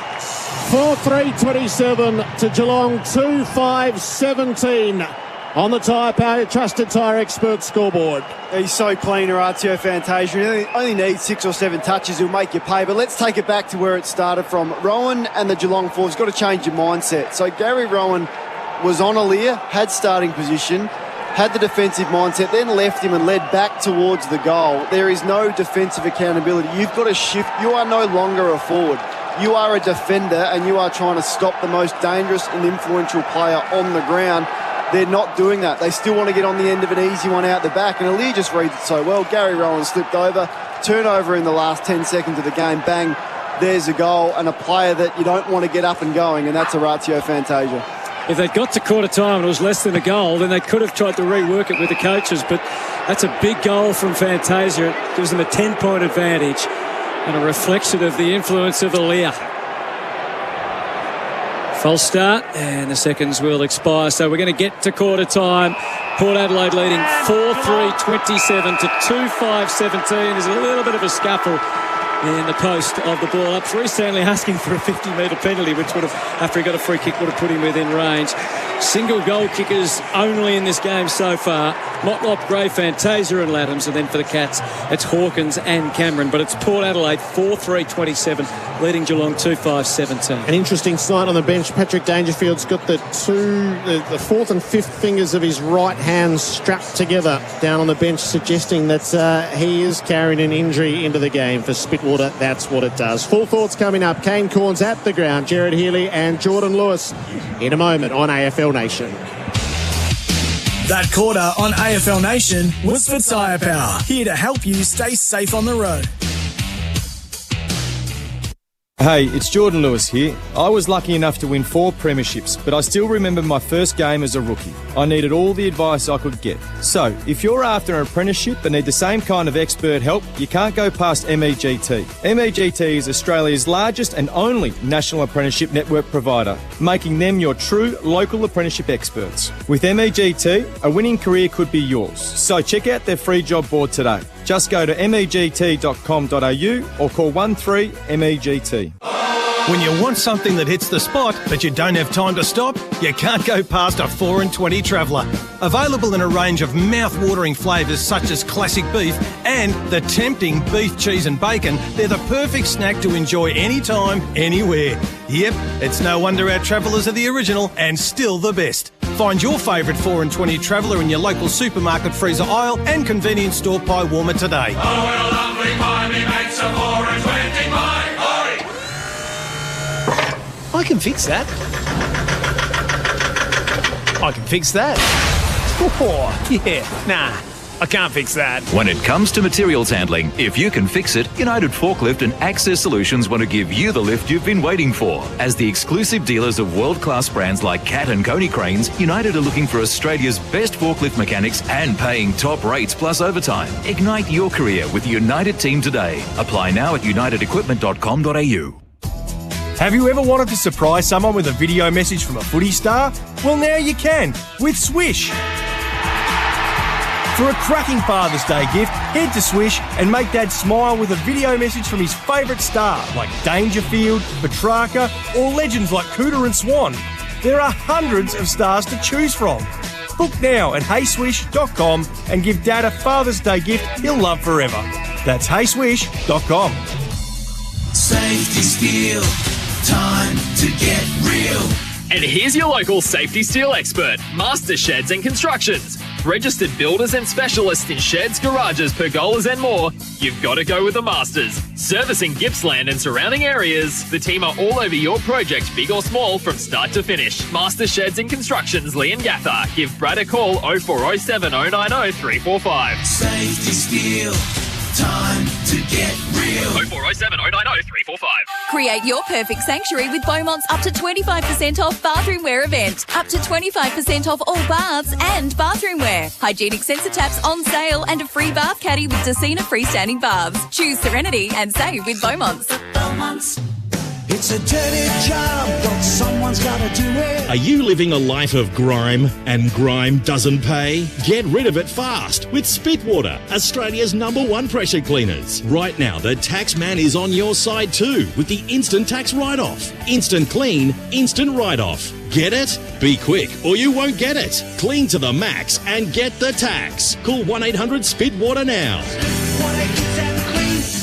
4-3-27 to Geelong 2-5-17 on the Tyre Power Trusted Tyre Expert scoreboard. He's so clean, Orazio Fantasia. He only needs 6 or 7 touches. He'll make you pay. But let's take it back to where it started from. Rowan and the Geelong forwards got to change your mindset. So Gary Rowan was on a Lear, had starting position, had the defensive mindset, then left him and led back towards the goal. There is no defensive accountability. You've got to shift. You are no longer a forward. You are a defender, and you are trying to stop the most dangerous and influential player on the ground. They're not doing that. They still want to get on the end of an easy one out the back, and Lear just reads it so well. Gary Rowan slipped over, turnover in the last 10 seconds of the game, bang, there's a goal, and a player that you don't want to get up and going, and that's Orazio Fantasia. If they'd got to quarter time and it was less than a goal, then they could have tried to rework it with the coaches, but that's a big goal from Fantasia. It gives them a 10-point advantage and a reflection of the influence of Lear. False start, and the seconds will expire, so we're going to get to quarter time. Port Adelaide leading 4-3-27 to 2-5-17. There's a little bit of a scuffle in the post of the ball up. Reece Stanley asking for a 50-metre penalty, which would have, after he got a free kick, would have put him within range. Single goal kickers only in this game so far. Motlop, Gray, Fantasia and Laddams, and then for the Cats, it's Hawkins and Cameron. But it's Port Adelaide 4-3-27, leading Geelong 2-5-17. An interesting sight on the bench. Patrick Dangerfield's got the fourth and fifth fingers of his right hand strapped together down on the bench, suggesting that he is carrying an injury into the game. For Spitwater, that's what it does. Full thoughts coming up. Kane Corns at the ground. Jared Healy and Jordan Lewis in a moment on AFL Nation. That quarter on AFL Nation was for Tyre Power, here to help you stay safe on the road. Hey, it's Jordan Lewis here. I was lucky enough to win 4 premierships, but I still remember my first game as a rookie. I needed all the advice I could get. So, if you're after an apprenticeship but need the same kind of expert help, you can't go past MEGT. MEGT is Australia's largest and only national apprenticeship network provider, making them your true local apprenticeship experts. With MEGT, a winning career could be yours. So check out their free job board today. Just go to megt.com.au or call 13MEGT. When you want something that hits the spot, but you don't have time to stop, you can't go past a 4 and 20 Traveller. Available in a range of mouth-watering flavours such as classic beef and the tempting beef, cheese and bacon, they're the perfect snack to enjoy anytime, anywhere. Yep, it's no wonder our Travellers are the original and still the best. Find your favourite 4 and 20 Traveller in your local supermarket freezer aisle and convenience store pie warmer today. Oh, what a lovely pie, me mates, a 4 and 20 pie. I can fix that. I can fix that. Oh, yeah, nah. I can't fix that. When it comes to materials handling, if you can fix it, United Forklift and Access Solutions want to give you the lift you've been waiting for. As the exclusive dealers of world-class brands like Cat and Coney Cranes, United are looking for Australia's best forklift mechanics and paying top rates plus overtime. Ignite your career with the United team today. Apply now at unitedequipment.com.au. Have you ever wanted to surprise someone with a video message from a footy star? Well, now you can with Swish. For a cracking Father's Day gift, head to Swish and make Dad smile with a video message from his favourite star like Dangerfield, Petrarca or legends like Cooter and Swan. There are hundreds of stars to choose from. Book now at heyswish.com and give Dad a Father's Day gift he'll love forever. That's heyswish.com. Safety Steel, time to get real. And here's your local safety steel expert, Master Sheds and Constructions. Registered builders and specialists in sheds, garages, pergolas and more. You've got to go with the Masters. Servicing Gippsland and surrounding areas, the team are all over your project, big or small, from start to finish. Master Sheds and Constructions, Lee and Gatha. Give Brad a call 0407 090 345. Safety Steel, time to get real. 0407 090 345. Create your perfect sanctuary with Beaumont's up to 25% off bathroom wear event. Up to 25% off all baths and bathroom wear. Hygienic sensor taps on sale and a free bath caddy with Decina freestanding baths. Choose Serenity and save with Beaumont's. Beaumont's. It's a dirty job, but someone's got to do it. Are you living a life of grime and grime doesn't pay? Get rid of it fast with Spitwater, Australia's #1 pressure cleaners. Right now, the tax man is on your side too with the instant tax write-off. Instant clean, instant write-off. Get it? Be quick or you won't get it. Clean to the max and get the tax. Call 1-800-SPITWATER now.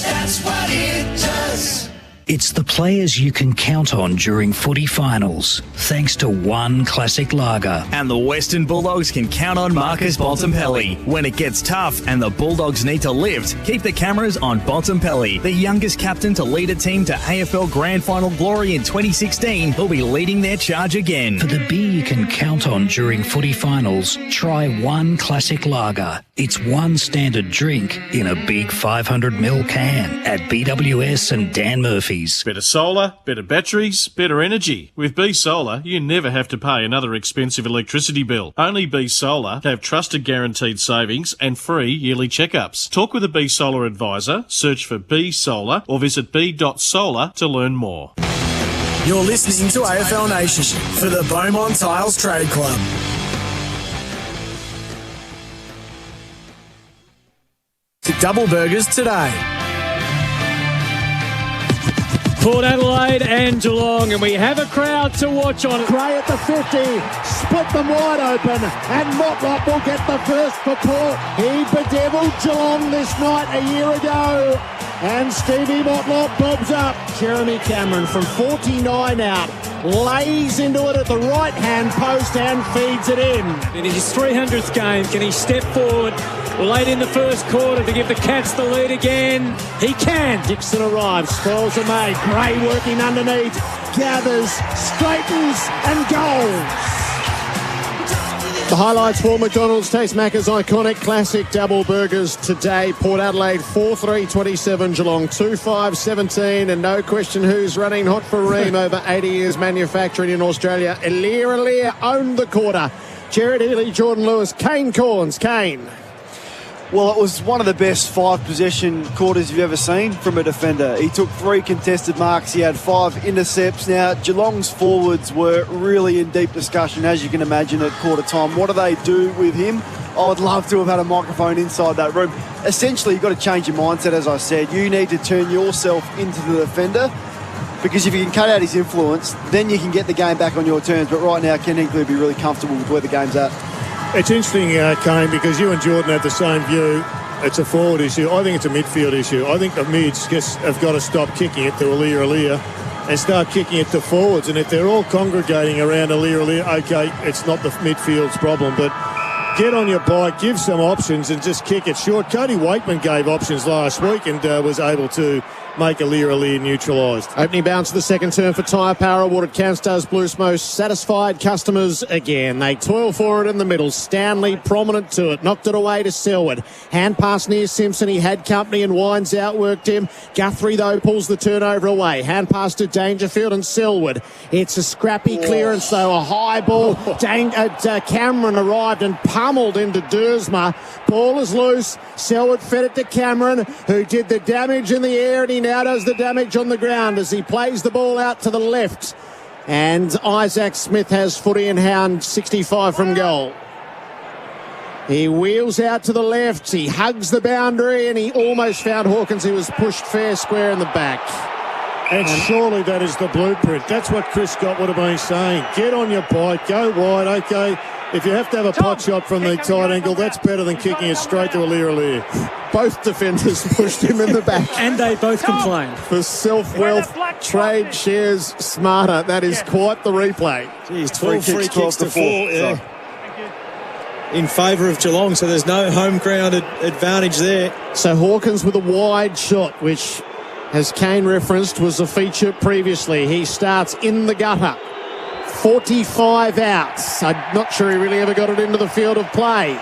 That's what it does. It's the players you can count on during footy finals, thanks to one classic lager. And the Western Bulldogs can count on Marcus Bontempelli. When it gets tough and the Bulldogs need to lift, keep the cameras on Bontempelli, the youngest captain to lead a team to AFL Grand Final glory in 2016. He'll be leading their charge again. For the beer you can count on during footy finals, try one classic lager. It's one standard drink in a big 500ml can at BWS and Dan Murphy's. Better solar, better batteries, better energy. With B Solar, you never have to pay another expensive electricity bill. Only B Solar have trusted guaranteed savings and free yearly checkups. Talk with a B Solar advisor, search for B Solar or visit b.solar to learn more. You're listening to AFL Nation for the Beaumont Tiles Trade Club. To Double Burgers today. Port Adelaide and Geelong, and we have a crowd to watch on. Gray at the 50, split them wide open, and Motlop will get the first for Port. He bedevilled Geelong this night a year ago, and Stevie Motlop bobs up. Jeremy Cameron from 49 out, lays into it at the right-hand post and feeds it in. In his 300th game, can he step forward late in the first quarter to give the Cats the lead again? He can. Dixon arrives, spoils are made. Gray working underneath, gathers, straightens and goals. The highlights for McDonald's Taste Macca's iconic classic double burgers today. Port Adelaide 4-3-27, Geelong 2-5-17, and no question who's running hot for Ream over 80 years manufacturing in Australia. Aliir owned the quarter. Jared Healy, Jordan Lewis, Kane Corns. Kane. Well, it was one of the best 5-possession quarters you've ever seen from a defender. He took 3 contested marks. He had 5 intercepts. Now, Geelong's forwards were really in deep discussion, as you can imagine, at quarter time. What do they do with him? I would love to have had a microphone inside that room. Essentially, you've got to change your mindset, as I said. You need to turn yourself into the defender, because if you can cut out his influence, then you can get the game back on your terms. But right now, Ken Hinkley will be really comfortable with where the game's at. It's interesting, Kane, because you and Jordan have the same view. It's a forward issue. I think it's a midfield issue. I think the mids just have got to stop kicking it to Aliir and start kicking it to forwards. And if they're all congregating around Aliir, okay, it's not the midfield's problem, but get on your bike, give some options and just kick it short. Cody Wakeman gave options last week and was able to make Aliir neutralised. Opening bounce to the second turn for Tyre Power, awarded Canstar's Blues most satisfied customers again. They toil for it in the middle. Stanley prominent to it. Knocked it away to Selwood. Hand pass near Simpson. He had company and Wines outworked him. Guthrie, though, pulls the turnover away. Hand pass to Dangerfield and Selwood. It's a scrappy clearance, though. A high ball. Cameron arrived and pummeled into Duursma. Ball is loose. Selwood fed it to Cameron, who did the damage in the air, and he now does the damage on the ground as he plays the ball out to the left. And Isaac Smith has footy in hand, 65 from goal. He wheels out to the left. He hugs the boundary, and he almost found Hawkins. He was pushed fair square in the back. And surely that is the blueprint. That's what Chris Scott would have been saying. Get on your bike, go wide, okay. If you have to have a pot shot from the tight angle, that's better than kicking it straight to Aliir. Both defenders pushed him in the back. And they both complained. For self-wealth, trade shares smarter. That is quite the replay. Geez, 12 free kicks to 4. Yeah. In favour of Geelong, so there's no home ground advantage there. So Hawkins with a wide shot, which, as Kane referenced, was a feature previously. He starts in the gutter. 45 outs. I'm not sure he really ever got it into the field of play.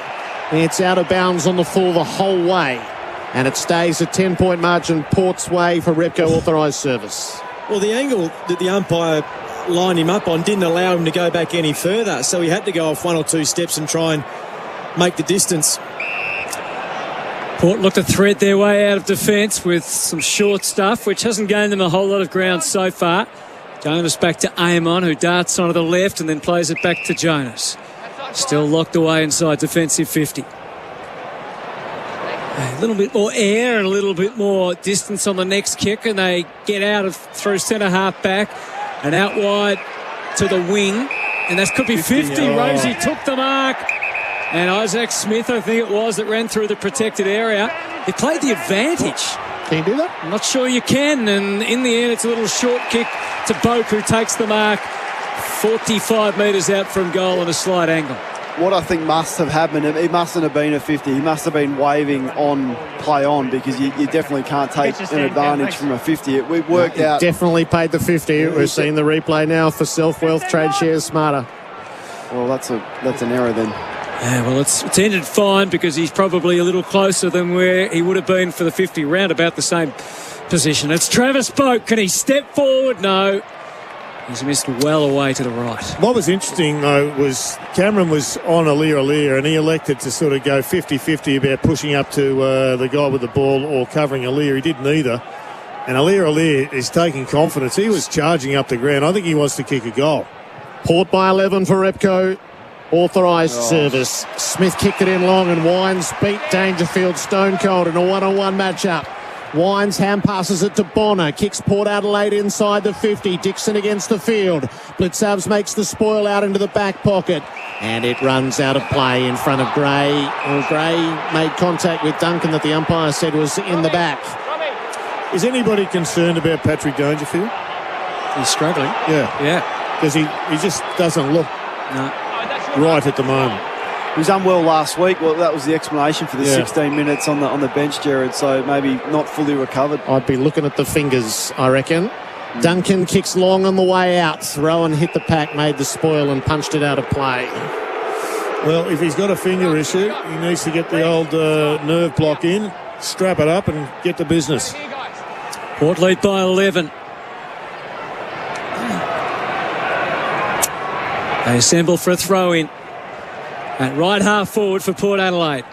It's out of bounds on the full the whole way. And it stays a 10-point margin Port's way for Repco authorised service. Well, the angle that the umpire lined him up on didn't allow him to go back any further, so he had to go off 1 or 2 steps and try and make the distance. Port looked to thread their way out of defence with some short stuff, which hasn't gained them a whole lot of ground so far. Jonas back to Amon, who darts onto the left and then plays it back to Jonas. Still locked away inside defensive 50. A little bit more air and a little bit more distance on the next kick, and they get out of through centre half back and out wide to the wing. And that could be 50. Rosie took the mark. And Isaac Smith, I think it was, that ran through the protected area. He played the advantage. Can you do that? I'm not sure you can. And in the end, it's a little short kick to Boak, who takes the mark 45 metres out from goal on a slight angle. What I think must have happened, it mustn't have been a 50. He must have been waving on play on, because you definitely can't take an advantage from a 50. We worked out. Definitely paid the 50. We're seeing the replay now for self-wealth, trade shares smarter. Well, that's an error then. Yeah, well, it's ended fine, because he's probably a little closer than where he would have been for the 50, round about the same position. It's Travis Boak. Can he step forward? No. He's missed well away to the right. What was interesting, though, was Cameron was on Aliir, and he elected to sort of go 50-50 about pushing up to the guy with the ball or covering Aliir. He did neither. And Aliir is taking confidence. He was charging up the ground. I think he wants to kick a goal. Port by 11 for Repco. Authorised service. Smith kicked it in long, and Wines beat Dangerfield stone cold in a one-on-one matchup. Wines hand passes it to Bonner, kicks Port Adelaide inside the 50. Dixon against the field. Blitzabs makes the spoil out into the back pocket, and it runs out of play in front of Gray. Well, Gray made contact with Duncan that the umpire said was in the back. Is anybody concerned about Patrick Dangerfield? He's struggling. Yeah. Because he just doesn't look right at the moment. He was unwell last week. Well, that was the explanation for the 16 minutes on the bench, Jared. So maybe not fully recovered. I'd be looking at the fingers, I reckon. Duncan kicks long on the way out. Rowan hit the pack, made the spoil, and punched it out of play. Well, if he's got a finger issue, he needs to get the old nerve block in, strap it up, and get to business. Port lead by 11. They assemble for a throw-in. At right half forward for Port Adelaide.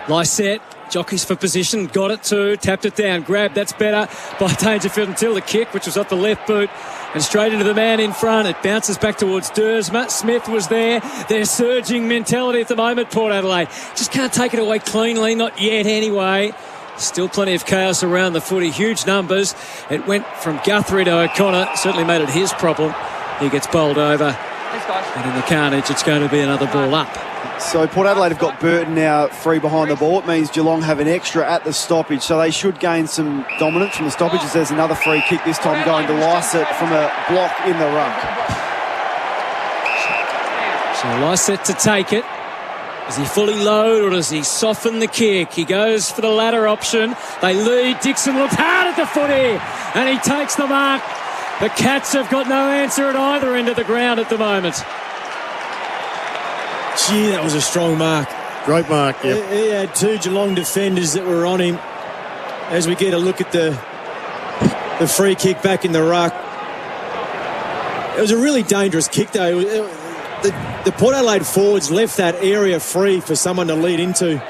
Lysette, jockeys for position, got it too, tapped it down, grabbed, that's better by Dangerfield until the kick, which was off the left boot, and straight into the man in front. It bounces back towards Duursma. Smith was there. Their surging mentality at the moment, Port Adelaide. Just can't take it away cleanly, not yet anyway. Still plenty of chaos around the footy, huge numbers. It went from Guthrie to O'Connor, certainly made it his problem. He gets bowled over. And in the carnage, it's going to be another ball up. So Port Adelaide have got Burton now free behind the ball. It means Geelong have an extra at the stoppage, so they should gain some dominance from the stoppage, as there's another free kick, this time going to Lysette from a block in the ruck. So Lysette to take it. Does he fully load or does he soften the kick? He goes for the latter option. They lead. Dixon looks hard at the footy and he takes the mark. The Cats have got no answer at either end of the ground at the moment. Gee, that was a strong mark. Great mark, yeah. He had two Geelong defenders that were on him. As we get a look at the free kick back in the ruck. It was a really dangerous kick, though. The Port Adelaide forwards left that area free for someone to lead into.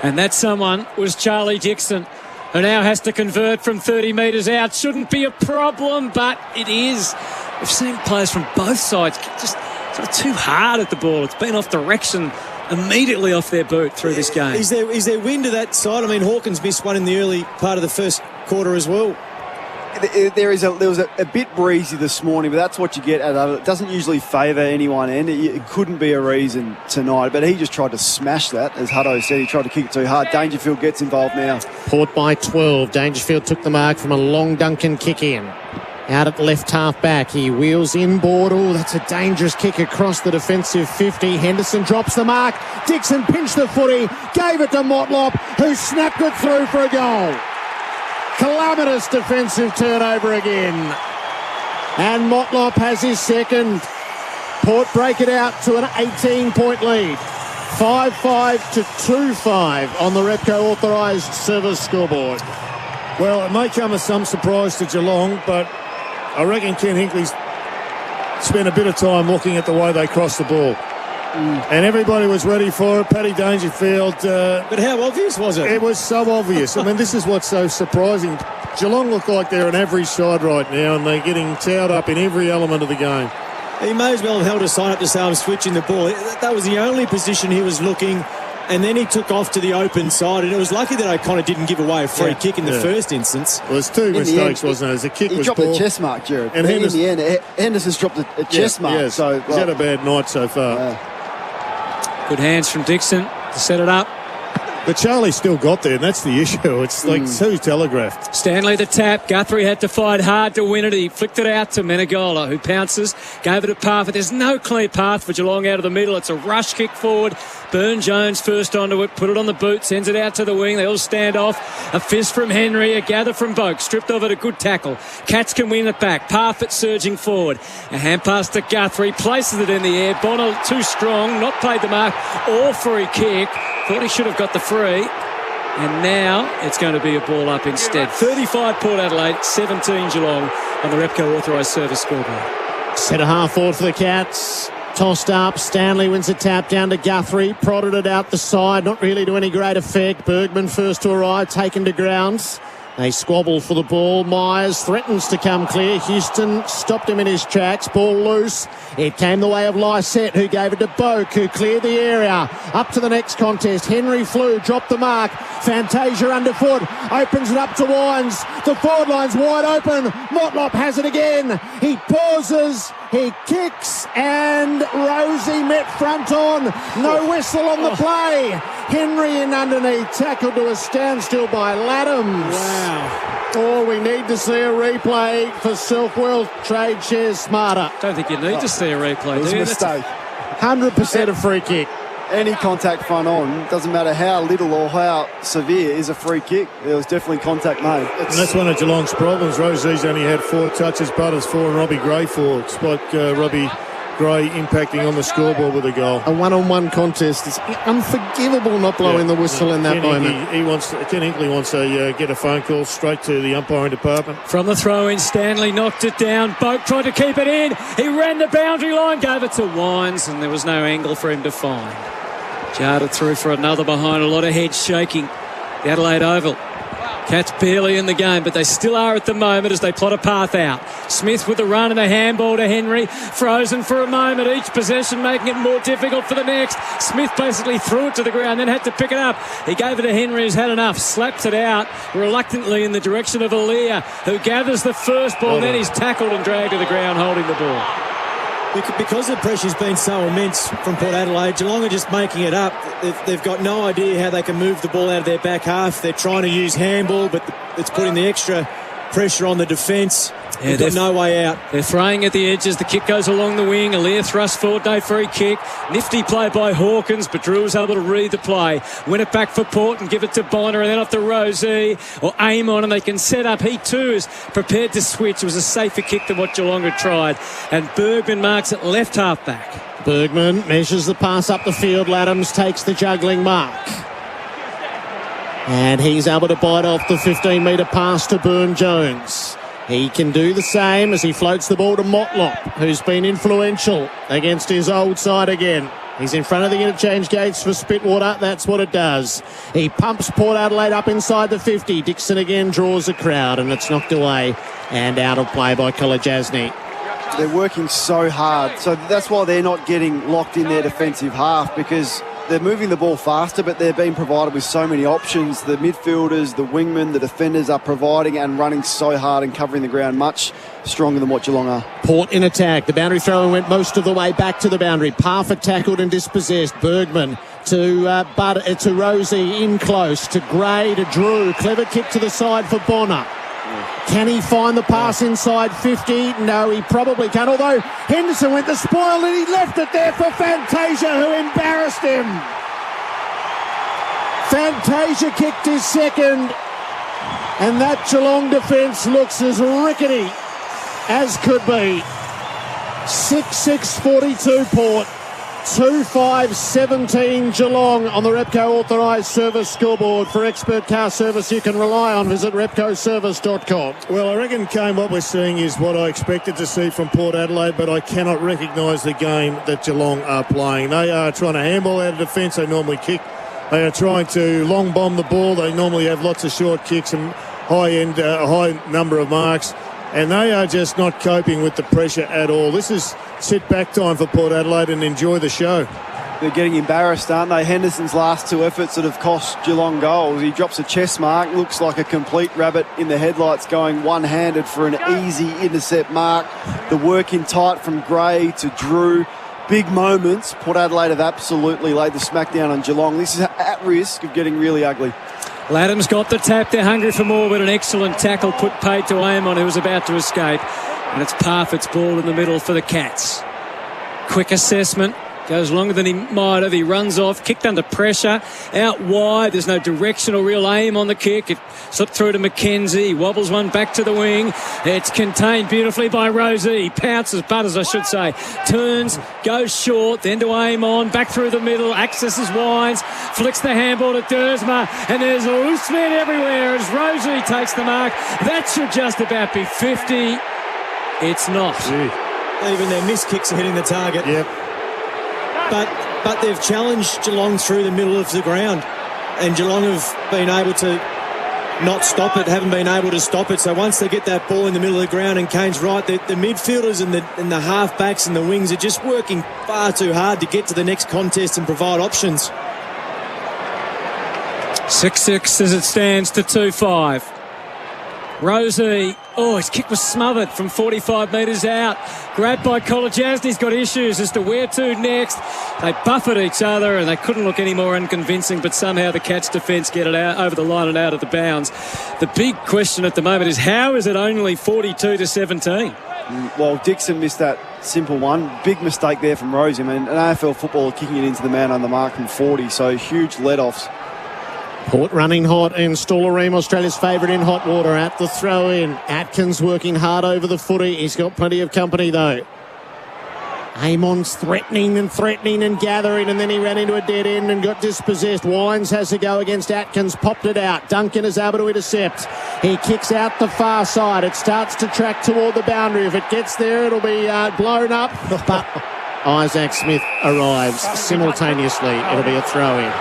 And that someone was Charlie Dixon, who now has to convert from 30 metres out. Shouldn't be a problem, but it is. We've seen players from both sides just sort of too hard at the ball. It's been off direction, immediately off their boot through this game. Is there wind to that side? I mean, Hawkins missed one in the early part of the first quarter as well. There was a bit breezy this morning, but that's what you get. It doesn't usually favour any one end. It couldn't be a reason tonight, but he just tried to smash that. As Hutto said, he tried to kick it too hard. Dangerfield gets involved now. Port by 12. Dangerfield took the mark from a long Duncan kick in. Out at left half back, he wheels inboard. Oh, that's a dangerous kick across the defensive 50. Henderson drops the mark. Dixon pinched the footy, gave it to Motlop, who snapped it through for a goal. Calamitous defensive turnover again. And Motlop has his second. Port break it out to an 18-point lead. 5-5 to 2-5 on the Repco authorised service scoreboard. Well, it may come as some surprise to Geelong, but I reckon Ken Hinkley's spent a bit of time looking at the way they crossed the ball. And everybody was ready for it. Paddy Dangerfield. But how obvious was it? It was so obvious. I mean, this is what's so surprising. Geelong look like they're an average side right now, and they're getting towed up in every element of the game. He may as well have held a sign up to say I'm switching the ball. That was the only position he was looking. And then he took off to the open side, and it was lucky that O'Connor didn't give away a free kick in the first instance. Well, there's two mistakes, wasn't there? The kick was dropped poor. a chest mark, Jared. And in the end, Henderson's dropped a chest mark. Yeah, so he's had a bad night so far. Good hands from Dixon to set it up. But Charlie still got there, and that's the issue. It's like too telegraphed. Stanley the tap. Guthrie had to fight hard to win it. He flicked it out to Menegola, who pounces, gave it a path. There's no clear path for Geelong out of the middle. It's a rush kick forward. Burn-Jones first onto it, put it on the boot, sends it out to the wing. They all stand off. A fist from Henry, a gather from Boak. Stripped of it, a good tackle. Cats can win it back. Parfitt surging forward. A hand pass to Guthrie, places it in the air. Bonner too strong, not played the mark. Or free kick. Thought he should have got the free. And now it's going to be a ball up instead. 35 Port Adelaide, 17 Geelong on the Repco authorised service scoreboard. Centre half forward for the Cats. Tossed up. Stanley wins a tap down to Guthrie. Prodded it out the side. Not really to any great effect. Bergman first to arrive. Taken to grounds. They squabble for the ball. Myers threatens to come clear. Houston stopped him in his tracks. Ball loose. It came the way of Lysette, who gave it to Boak, who cleared the area. Up to the next contest. Henry flew, dropped the mark. Fantasia underfoot. Opens it up to Wines. The forward line's wide open. Motlop has it again. He pauses. He kicks, and Rosie met front on. No whistle on the play. Henry in underneath, tackled to a standstill by Laddams. Wow. Oh, we need to see a replay for Self-Wealth Trade Shares Smarter. Don't think you need to see a replay, it was do you? a mistake. 100% a free kick. Any contact front on, doesn't matter how little or how severe, is a free kick. There was definitely contact made. And that's one of Geelong's problems. Rosie's only had 4 touches, Butters 4, and Robbie Gray 4. Despite Robbie Gray impacting on the scoreboard with a goal. A one-on-one contest. It's unforgivable not blowing the whistle in that moment. Ken Hinkley wants to get a phone call straight to the umpiring department. From the throw-in, Stanley knocked it down. Boak tried to keep it in. He ran the boundary line, gave it to Wines, and there was no angle for him to find. Jarred it through for another behind, a lot of heads shaking. The Adelaide Oval. Cats barely in the game, but they still are at the moment as they plot a path out. Smith with the run and the handball to Henry. Frozen for a moment, each possession making it more difficult for the next. Smith basically threw it to the ground, then had to pick it up. He gave it to Henry, who's had enough. Slaps it out reluctantly in the direction of Aaliyah, who gathers the first ball, and then he's tackled and dragged to the ground holding the ball. Because the pressure's been so immense from Port Adelaide, Geelong are just making it up. They've got no idea how they can move the ball out of their back half. They're trying to use handball, but it's putting the extra pressure on the defence. Yeah, they've got no way out. They're throwing at the edges. The kick goes along the wing. Alair thrust forward, no free kick. Nifty play by Hawkins, but Drew was able to read the play. Win it back for Port and give it to Bonner, and then off to Rosie or Amon, and they can set up. He too is prepared to switch. It was a safer kick than what Geelong had tried. And Bergman marks it left half back. Bergman measures the pass up the field. Laddams takes the juggling mark. And he's able to bite off the 15-metre pass to Burne-Jones. He can do the same as he floats the ball to Motlop, who's been influential against his old side again. He's in front of the interchange gates for Spitwater. That's what it does. He pumps Port Adelaide up inside the 50. Dixon again draws a crowd, and it's knocked away and out of play by Kolajasny. They're working so hard. So that's why they're not getting locked in their defensive half, because they're moving the ball faster, but they're being provided with so many options. The midfielders, the wingmen, the defenders are providing and running so hard and covering the ground much stronger than what Geelong are. Port in attack. The boundary throw went most of the way back to the boundary. Parfitt tackled and dispossessed. Bergman to Rosie in close. To Gray, to Drew. Clever kick to the side for Bonner. Can he find the pass inside 50? No, he probably can't. Although Henderson went to spoil and he left it there for Fantasia, who embarrassed him. Fantasia kicked his second, and that Geelong defence looks as rickety as could be. 6-6-42 Port. 2-5-17 Geelong on the Repco authorised service scoreboard. For expert car service you can rely on, visit repcoservice.com. Well, I reckon, Kane, what we're seeing is what I expected to see from Port Adelaide, but I cannot recognise the game that Geelong are playing. They are trying to handball out of defence. They normally kick. They are trying to long bomb the ball. They normally have lots of short kicks and a high number of marks. And they are just not coping with the pressure at all. This is sit-back time for Port Adelaide and enjoy the show. They're getting embarrassed, aren't they? Henderson's last two efforts that have cost Geelong goals. He drops a chest mark, looks like a complete rabbit in the headlights, going one-handed for an easy intercept mark. The work in tight from Gray to Drew. Big moments. Port Adelaide have absolutely laid the smackdown on Geelong. This is at risk of getting really ugly. Laddams got the tap. They're hungry for more, but an excellent tackle put paid to Amon, who was about to escape. And it's Parfitt's ball in the middle for the Cats. Quick assessment. Goes longer than he might have. He runs off, kicked under pressure, out wide. There's no direction or real aim on the kick. It slipped through to McKenzie. He wobbles one back to the wing. It's contained beautifully by Rosie. He pounces, butters, I should say. Turns, goes short, then to Amon, back through the middle, accesses Wines, flicks the handball to Dersma, and there's a loose man everywhere as Rosie takes the mark. That should just about be 50. It's not. Gee. Even their missed kicks are hitting the target. Yep. But they've challenged Geelong through the middle of the ground, and Geelong have been able to not stop it, haven't been able to stop it. So once they get that ball in the middle of the ground, and Kane's right, the midfielders and the half-backs and the wings are just working far too hard to get to the next contest and provide options. 6-6 as it stands to 2-5. Rosie, his kick was smothered from 45 metres out. Grabbed by Kolajasny. He's got issues as to where to next. They buffeted each other and they couldn't look any more unconvincing, but somehow the Cats' defence get it out over the line and out of the bounds. The big question at the moment is, how is it only 42-17? Well, Dixon missed that simple one. Big mistake there from Rosie. I mean, an AFL footballer kicking it into the man on the mark from 40, so huge let-offs. Port running hot in Stolareem, Australia's favourite in hot water at the throw-in. Atkins working hard over the footy. He's got plenty of company, though. Amon's threatening and gathering, and then he ran into a dead end and got dispossessed. Wines has to go against Atkins, popped it out. Duncan is able to intercept. He kicks out the far side. It starts to track toward the boundary. If it gets there, it'll be blown up. But Isaac Smith arrives simultaneously. It'll be a throw-in.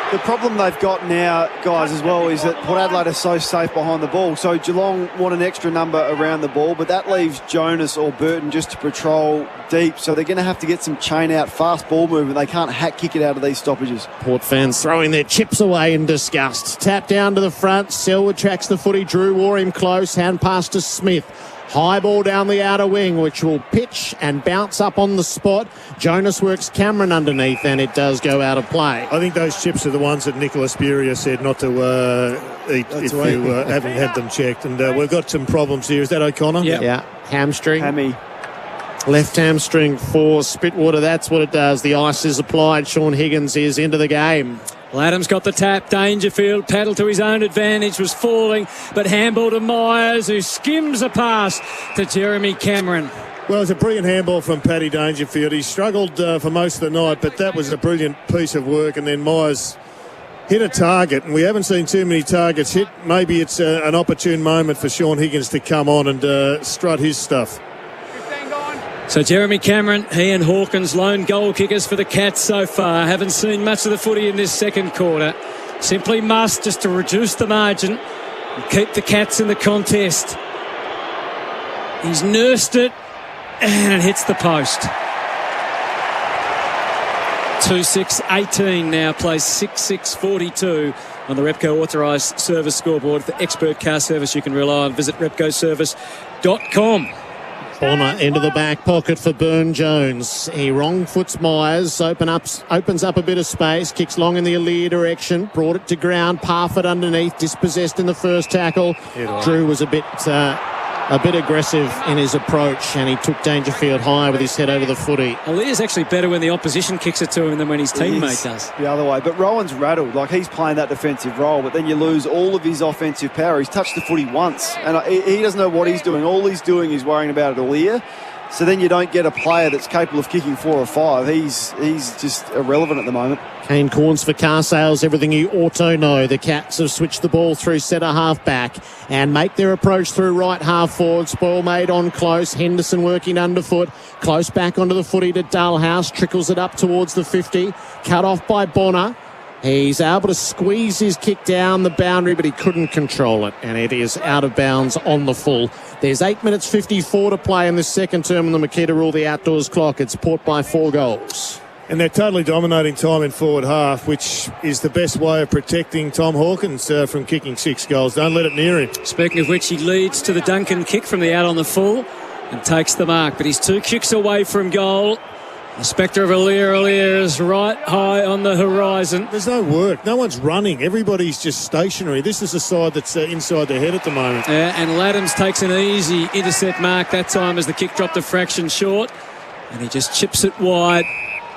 The problem they've got now, guys, as well, is that Port Adelaide are so safe behind the ball. So Geelong want an extra number around the ball, but that leaves Jonas or Burton just to patrol deep. So they're going to have to get some chain out, fast ball movement. They can't hack kick it out of these stoppages. Port fans throwing their chips away in disgust. Tap down to the front. Selwood tracks the footy. Drew wore him close. Hand pass to Smith. High ball down the outer wing, which will pitch and bounce up on the spot. Jonas works Cameron underneath, and it does go out of play. I think those chips are the ones that Nicholas Buria said not to eat if you haven't had them checked. And we've got some problems here. Is that O'Connor? Yep. Yeah. Hamstring. Hammy. Left hamstring for Spitwater. That's what it does. The ice is applied. Sean Higgins is into the game. Well, Adams got the tap. Dangerfield paddled to his own advantage, was falling, but handball to Myers, who skims a pass to Jeremy Cameron. Well, it was a brilliant handball from Paddy Dangerfield. He struggled for most of the night, but that was a brilliant piece of work. And then Myers hit a target, and we haven't seen too many targets hit. Maybe it's an opportune moment for Sean Higgins to come on and strut his stuff. So Jeremy Cameron, he and Hawkins, lone goal kickers for the Cats so far. Haven't seen much of the footy in this second quarter. Simply must, just to reduce the margin and keep the Cats in the contest. He's nursed it, and it hits the post. 2-6-18 now, plays 6-6-42 on the Repco authorised service scoreboard. For expert car service you can rely on, visit repcoservice.com. Bonner into the back pocket for Burne-Jones. He wrong foots Myers, opens up a bit of space, kicks long in the Alier direction, brought it to ground, Parfitt underneath, dispossessed in the first tackle. Drew was a bit aggressive in his approach, and he took Dangerfield high with his head over the footy. Aliyah's actually better when the opposition kicks it to him than when his teammate does. The other way. But Rowan's rattled. Like, he's playing that defensive role, but then you lose all of his offensive power. He's touched the footy once, and he doesn't know what he's doing. All he's doing is worrying about Alier. So then you don't get a player that's capable of kicking 4 or 5. He's just irrelevant at the moment. Kane Corns for car sales, everything you ought to know. The Cats have switched the ball through centre half back and make their approach through right half forward. Spoil made on close. Henderson working underfoot. Close back onto the footy to Dalhouse. Trickles it up towards the 50. Cut off by Bonner. He's able to squeeze his kick down the boundary, but he couldn't control it, and it is out of bounds on the full. There's 8 minutes 54 to play in this second term on the Makita Rule, the outdoors clock. It's Port by 4 goals. And they're totally dominating time in forward half, which is the best way of protecting Tom Hawkins from kicking 6 goals. Don't let it near him. Speaking of which, he leads to the Duncan kick from the out on the full and takes the mark, but he's 2 kicks away from goal. The spectre of Alier is right high on the horizon. There's no work. No one's running. Everybody's just stationary. This is the side that's inside their head at the moment. And Laddams takes an easy intercept mark that time as the kick dropped a fraction short. And he just chips it wide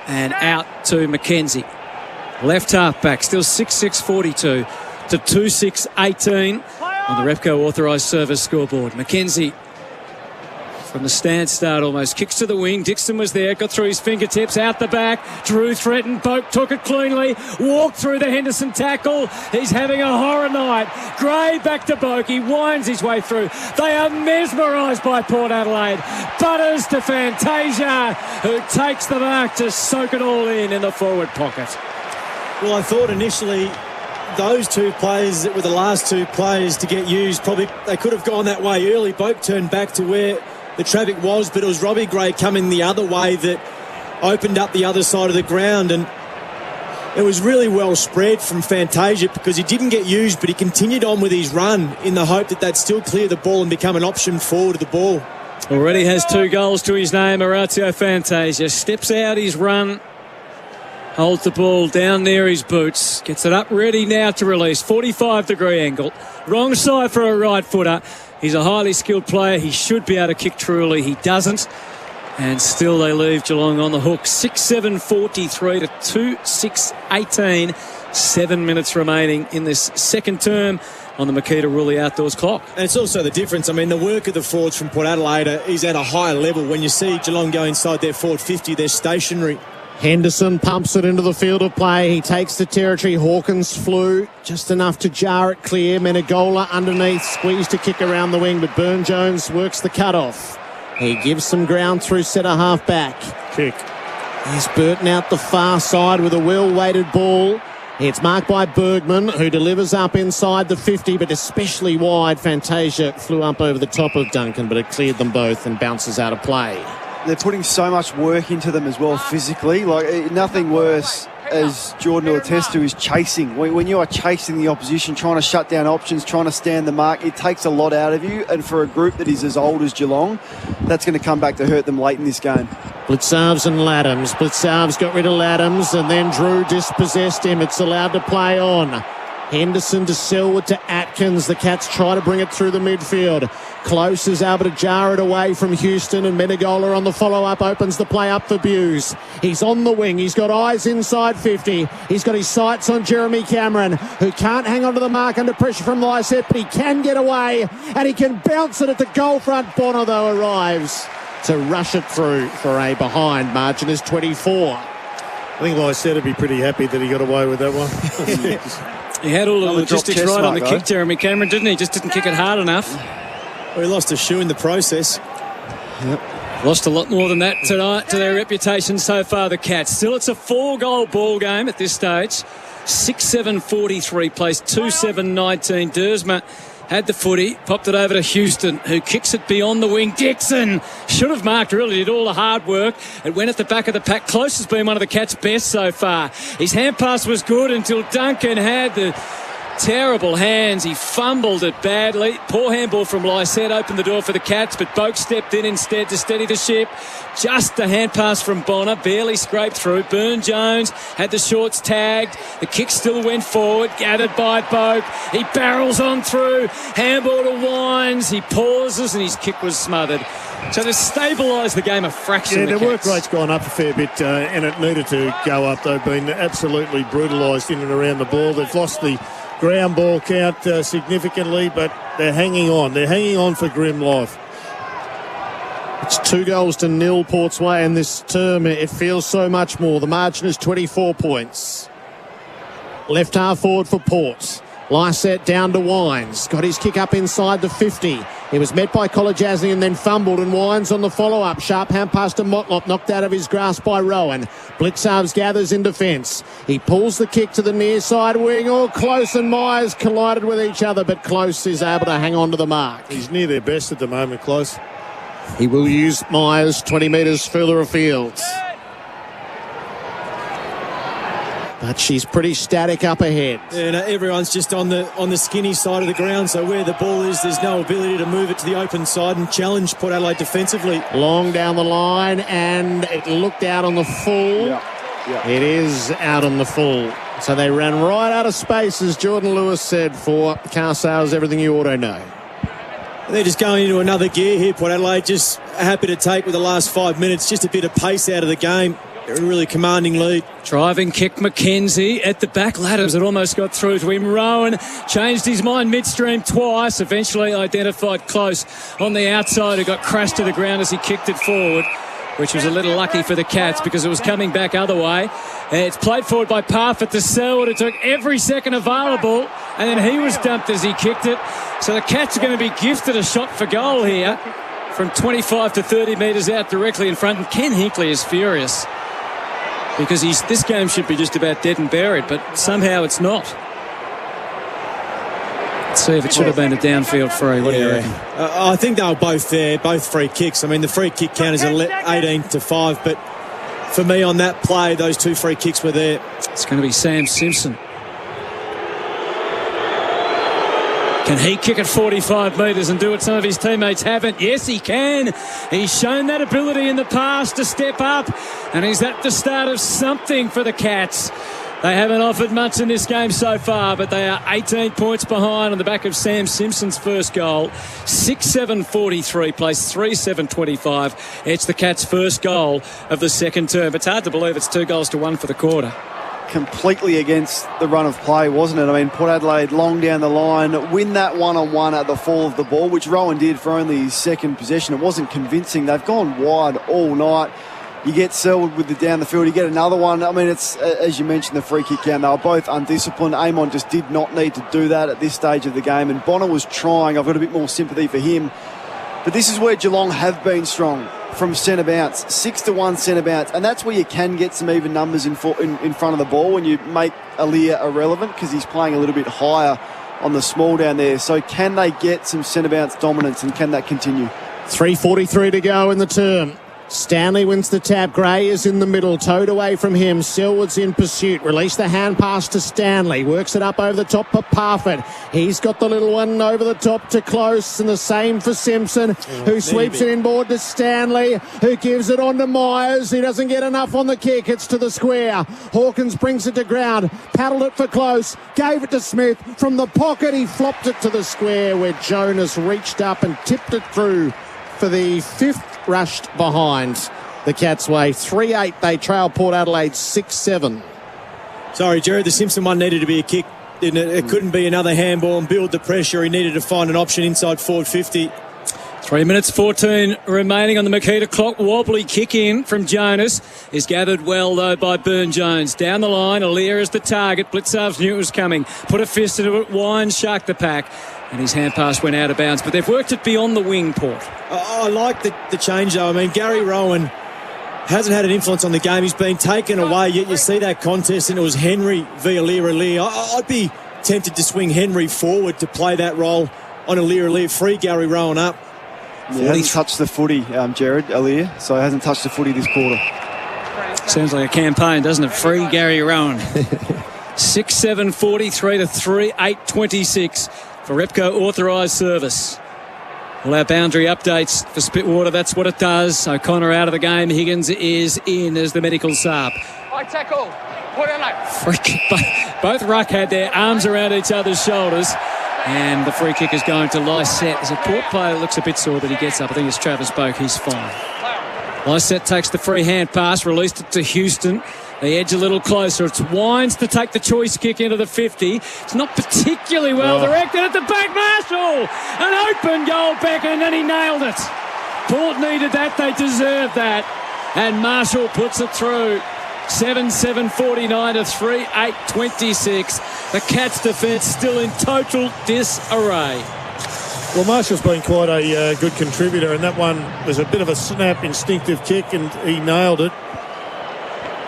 and out to Mackenzie. Left half back, still 6-6-42 to 2-6-18 on the Repco authorised service scoreboard. Mackenzie from the stand start almost. Kicks to the wing. Dixon was there. Got through his fingertips. Out the back. Drew threatened. Boak took it cleanly. Walked through the Henderson tackle. He's having a horror night. Gray back to Boak. He winds his way through. They are mesmerised by Port Adelaide. Butters to Fantasia, who takes the mark to soak it all in the forward pocket. Well, I thought initially those 2 players that were the last 2 players to get used, probably they could have gone that way early. Boak turned back to where the traffic was, but it was Robbie Gray coming the other way that opened up the other side of the ground, and it was really well spread from Fantasia because he didn't get used, but he continued on with his run in the hope that they'd still clear the ball and become an option forward of the ball. Already has 2 goals to his name. Orazio Fantasia steps out his run, holds the ball down near his boots, gets it up ready now to release. 45-degree angle, wrong side for a right footer. He's a highly skilled player. He should be able to kick truly. He doesn't. And still they leave Geelong on the hook. 6-7-43 to 2-6-18. 7 minutes remaining in this second term on the Makita Rule outdoors clock. And it's also the difference. I mean, the work of the forwards from Port Adelaide is at a higher level. When you see Geelong go inside their forward 50, they're stationary. Henderson pumps it into the field of play. He takes the territory. Hawkins flew just enough to jar it clear. Menegola underneath, squeezed to kick around the wing, but Burne-Jones works the cut-off. He gives some ground through centre half back. Kick. He's Burton out the far side with a well-weighted ball. It's marked by Bergman, who delivers up inside the 50, but especially wide. Fantasia flew up over the top of Duncan, but it cleared them both and bounces out of play. They're putting so much work into them as well physically. Like, nothing worse as Jordan will attest to, is chasing. When you are chasing the opposition, trying to shut down options, trying to stand the mark, it takes a lot out of you. And for a group that is as old as Geelong, that's going to come back to hurt them late in this game. Blitzarves and Laddams. Blitzarves got rid of Laddams, and then Drew dispossessed him. It's allowed to play on. Henderson to Selwood to Atkins. The Cats try to bring it through the midfield. Close is able to jar it away from Houston, and Menegola on the follow-up opens the play up for Buse. He's on the wing. He's got eyes inside 50. He's got his sights on Jeremy Cameron, who can't hang on to the mark under pressure from Lysette, but he can get away, and he can bounce it at the goal front. Bono, though, arrives to rush it through for a behind. Margin is 24. I think Lysette would be pretty happy that he got away with that one. He had all the logistics right on the kick, Jeremy Cameron, didn't he? Just didn't kick it hard enough. Well, he lost a shoe in the process. Yep. Lost a lot more than that tonight to their reputation so far, the Cats. Still, it's a 4-goal ball game at this stage. 6-7-43 plays 2-7-19. Dersma had the footy, popped it over to Houston, who kicks it beyond the wing. Dixon should have marked, really did all the hard work. It went at the back of the pack. Close has been one of the Cats' best so far. His hand pass was good until Duncan had the terrible hands. He fumbled it badly. Poor handball from Lysette opened the door for the Cats, but Boak stepped in instead to steady the ship. Just a hand pass from Bonner, barely scraped through. Burn-Jones had the shorts tagged. The kick still went forward, gathered by Boak. He barrels on through. Handball to Wines. He pauses and his kick was smothered. So they've stabilised the game a fraction. Yeah, their work rate's gone up a fair bit, and it needed to go up. They've been absolutely brutalised in and around the ball. They've lost the ground ball count significantly, but they're hanging on. They're hanging on for grim life. It's 2-0 Port's way in this term. It feels so much more. The margin is 24 points. Left half forward for Port. Lysette down to Wines. Got his kick up inside the 50. He was met by Kolajasny and then fumbled, and Wines on the follow-up. Sharp hand pass to Motlop, knocked out of his grasp by Rowan. Blitzarves gathers in defence. He pulls the kick to the near side wing. Oh, Close and Myers collided with each other, but Close is able to hang on to the mark. He's near their best at the moment, Close. He will use Myers 20 metres further afield. But she's pretty static up ahead. Yeah, no, everyone's just on the skinny side of the ground, so where the ball is, there's no ability to move it to the open side and challenge Port Adelaide defensively. Long down the line, and it looked out on the full. Yeah. It is out on the full. So they ran right out of space, as Jordan Lewis said, for car sales, everything you ought to know. They're just going into another gear here, Port Adelaide, just happy to take with the last 5 minutes, just a bit of pace out of the game. A really commanding lead. Driving kick, McKenzie at the back. Ladders had almost got through to him. Rowan changed his mind midstream twice. Eventually identified Close on the outside, who got crashed to the ground as he kicked it forward, which was a little lucky for the Cats because it was coming back other way. It's played forward by Parfitt to Selwood. It took every second available, and then he was dumped as he kicked it. So the Cats are going to be gifted a shot for goal here from 25 to 30 metres out directly in front. And Ken Hinkley is furious, because this game should be just about dead and buried, but somehow it's not. Let's see if it should have been a downfield free. What do you reckon? I think they were both there, both free kicks. I mean, the free kick count is 18-5, but for me on that play, those two free kicks were there. It's going to be Sam Simpson. Can he kick it 45 metres and do what some of his teammates haven't? Yes, he can. He's shown that ability in the past to step up, and he's at the start of something for the Cats. They haven't offered much in this game so far, but they are 18 points behind on the back of Sam Simpson's first goal. 6-7-43 plays 3-7-25. It's the Cats' first goal of the second term. It's hard to believe it's 2-1 for the quarter. Completely against the run of play, wasn't it? I mean, Port Adelaide long down the line, win that one-on-one at the fall of the ball, which Rowan did for only his second possession. It wasn't convincing. They've gone wide all night. You get Selwood with the down the field, you get another one. I mean, it's, as you mentioned, the free kick count. They were both undisciplined. Amon just did not need to do that at this stage of the game, and Bonner was trying. I've got a bit more sympathy for him. But this is where Geelong have been strong from centre bounce, 6-1 centre bounce, and that's where you can get some even numbers in front of the ball when you make Aaliyah irrelevant, because he's playing a little bit higher on the small down there. So can they get some centre bounce dominance, and can that continue? 3:43 to go in the term. Stanley wins the tap. Gray is in the middle, towed away from him. Selwood's in pursuit. Release the hand pass to Stanley. Works it up over the top for Parfitt. He's got the little one over the top to Close, and the same for Simpson, who sweeps it inboard to Stanley, who gives it on to Myers. He doesn't get enough on the kick. It's to the square. Hawkins brings it to ground. Paddled it for Close. Gave it to Smith. From the pocket, he flopped it to the square, where Jonas reached up and tipped it through for the fifth rushed behind the Cats' way. 3-8, they trail Port Adelaide 6-7. Sorry, Jared, the Simpson one needed to be a kick, didn't it? It couldn't be another handball and build the pressure. He needed to find an option inside forward 50. 3 minutes 14 remaining on the Makita clock. Wobbly kick in from Jonas is gathered well, though, by Burne-Jones. Down the line, Aaliyah is the target. Blitzarves knew it was coming. Put a fist into it. Wines sharked the pack. And his hand pass went out of bounds. But they've worked it beyond the wing, Port. I like the change, though. I mean, Gary Rowan hasn't had an influence on the game. He's been taken away, yet you see that contest, and it was Henry v. Aaliyah. I'd be tempted to swing Henry forward to play that role on Aaliyah. Free Gary Rowan up. Yeah, he hasn't touched the footy, Jared, Aaliyah, so he hasn't touched the footy this quarter. Sounds like a campaign, doesn't it? Free Gary Rowan. 6-7, 43 to 3, 8-26 for Repco authorised service. All our boundary updates for Spitwater, that's what it does. O'Connor out of the game. Higgins is in as the medical sub. High tackle. Put in like. Free kick. Both ruck had their arms around each other's shoulders. And the free kick is going to Lysette. There's a Port player that looks a bit sore, but he gets up. I think it's Travis Boak. He's fine. Lysette takes the free hand pass, released it to Houston. They edge a little closer. It's Wines to take the choice kick into the 50. It's not particularly well directed at the back. Marshall! An open goal, Beckham, and he nailed it. Port needed that. They deserved that. And Marshall puts it through. 7-7, 49 to 3, 8-26. The Cats' defence still in total disarray. Well, Marshall's been quite a good contributor, and that one was a bit of a snap, instinctive kick, and he nailed it.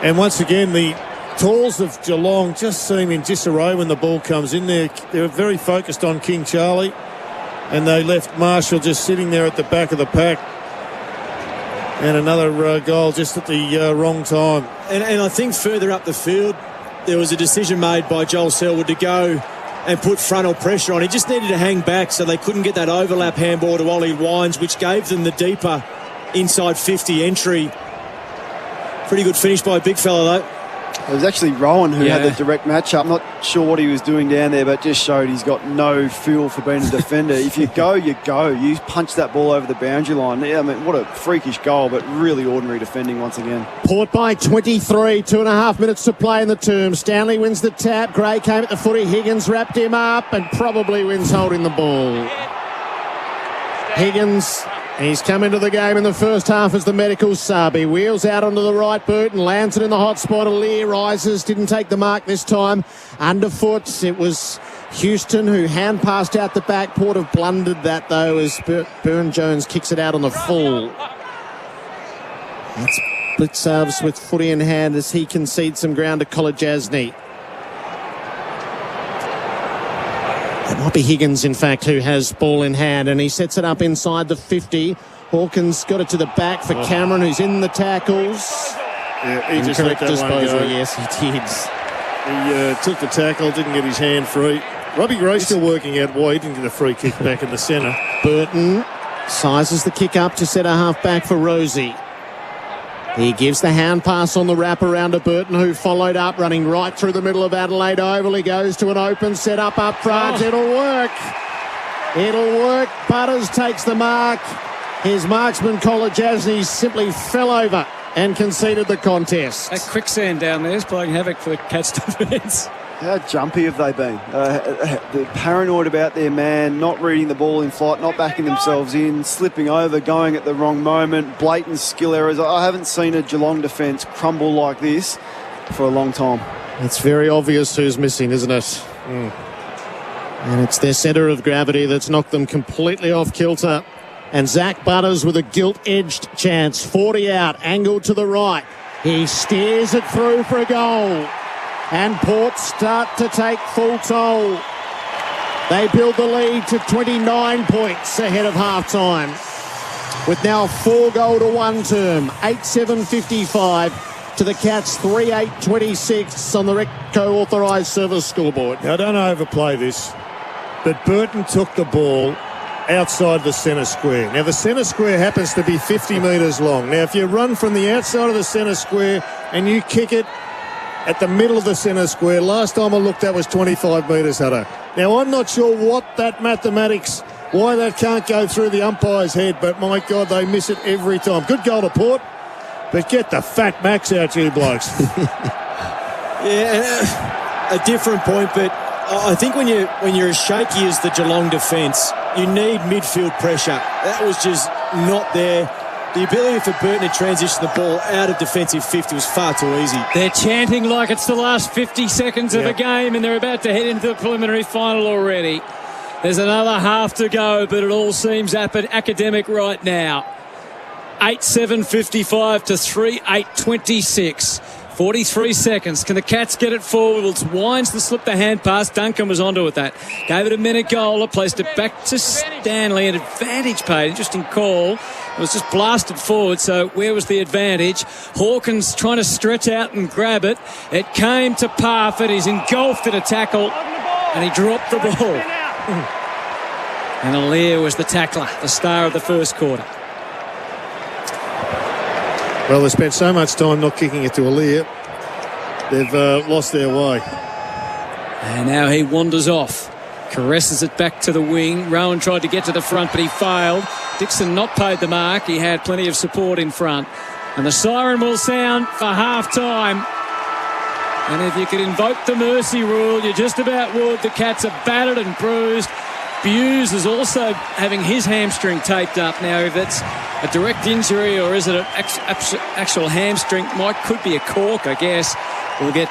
And once again, the Tools of Geelong just seem in disarray when the ball comes in there. They're very focused on King Charlie, and they left Marshall just sitting there at the back of the pack. And another goal just at the wrong time. And I think further up the field, there was a decision made by Joel Selwood to go and put frontal pressure on. He just needed to hang back so they couldn't get that overlap handball to Ollie Wines, which gave them the deeper inside 50 entry. Pretty good finish by a big fella, though. It was actually Rowan who had the direct matchup. I'm not sure what he was doing down there, but just showed he's got no feel for being a defender. If you go, you go. You punch that ball over the boundary line. Yeah, I mean, what a freakish goal, but really ordinary defending once again. Port by 23, 2.5 minutes to play in the term. Stanley wins the tap. Gray came at the footy. Higgins wrapped him up and probably wins holding the ball. Higgins, he's come into the game in the first half as the medical sub. He wheels out onto the right boot and lands it in the hot spot. Aaliyah rises, didn't take the mark this time. Underfoot, it was Houston who hand passed out the back. Port have blundered that, though, as Burne-Jones kicks it out on the full. That's Blitzarves with footy in hand as he concedes some ground to Kolajasny. It might be Higgins, in fact, who has ball in hand, and he sets it up inside the 50. Hawkins got it to the back for Cameron, who's in the tackles. Yeah, he just let that disposal. one go. Yes, he did. He took the tackle, didn't get his hand free. Robbie Gray still working out why he didn't get a free kick back in the centre. Burton sizes the kick up to set a half back for Rosie. He gives the hand pass on the wrap around to Burton, who followed up, running right through the middle of Adelaide Oval. He goes to an open set up front. It'll work. It'll work. Butters takes the mark. His marksman, Kolajasny, simply fell over and conceded the contest. That quicksand down there is playing havoc for the Cats' defence. How jumpy have they been? They're paranoid about their man, not reading the ball in flight, not backing themselves in, slipping over, going at the wrong moment, blatant skill errors. I haven't seen a Geelong defence crumble like this for a long time. It's very obvious who's missing, isn't it? And it's their centre of gravity that's knocked them completely off kilter. And Zach Butters with a gilt-edged chance. 40 out, angled to the right. He steers it through for a goal. And Port start to take full toll. They build the lead to 29 points ahead of half-time. with now 4-1 term. 8-7-55 to the Cats, 3-8-26 on the Repco authorised service scoreboard. Now, don't overplay this, but Burton took the ball outside the centre square. Now, the centre square happens to be 50 metres long. Now, if you run from the outside of the centre square and you kick it at the middle of the centre square, last time I looked, that was 25 metres, Hutto. Now, I'm not sure what that mathematics, why that can't go through the umpire's head, but my God, they miss it every time. Good goal to Port, but get the fat Max out, you blokes. Yeah, a different point, but I think when you're as shaky as the Geelong defence, you need midfield pressure. That was just not there. The ability for Burton to transition the ball out of defensive 50 was far too easy. They're chanting like it's the last 50 seconds of a game, and they're about to head into the preliminary final already. There's another half to go, but it all seems academic right now. 8-7-55 to 3-8-26. 43 seconds. Can the Cats get it forward? Well, Wines to slip the hand pass. Duncan was onto it that. Gave it a Menegola, placed it back to Stanley. An advantage paid. Interesting call. It was just blasted forward, so where was the advantage? Hawkins trying to stretch out and grab it. It came to Parfitt. He's engulfed in a tackle, and he dropped the ball. And Alair was the tackler, the star of the first quarter. Well, they spent so much time not kicking it to Alair. They've lost their way. And now he wanders off. Caresses it back to the wing. Rowan tried to get to the front, but he failed. Dixon not paid the mark. He had plenty of support in front. And the siren will sound for half-time. And if you could invoke the mercy rule, you just about would. The Cats are battered and bruised. Hughes is also having his hamstring taped up now. If that's a direct injury or is it an actual hamstring, could be a cork, I guess. We'll get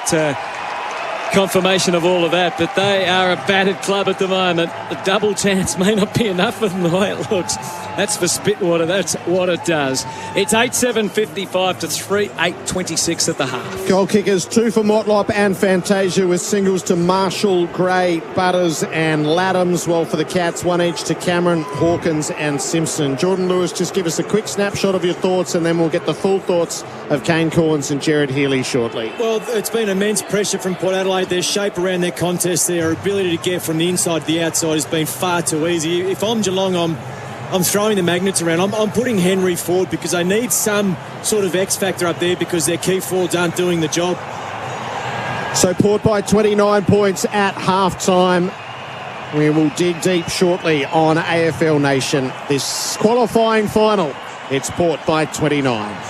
confirmation of all of that, but they are a battered club at the moment. The double chance may not be enough for them the way it looks. That's for Spitwater. That's what it does. It's 8-7-55 to 3-8-26 at the half. Goal kickers, 2 for Motlop and Fantasia, with singles to Marshall, Gray, Butters and Laddams. Well, for the Cats, 1 each to Cameron, Hawkins and Simpson. Jordan Lewis, just give us a quick snapshot of your thoughts, and then we'll get the full thoughts of Kane Corns and Jared Healy shortly. Well, it's been immense pressure from Port Adelaide. Their shape around their contest, their ability to get from the inside to the outside has been far too easy. If I'm Geelong, I'm throwing the magnets around. I'm putting Henry forward because I need some sort of X factor up there because their key forwards aren't doing the job. So Port by 29 points at half-time. We will dig deep shortly on AFL Nation. This qualifying final, it's Port by 29.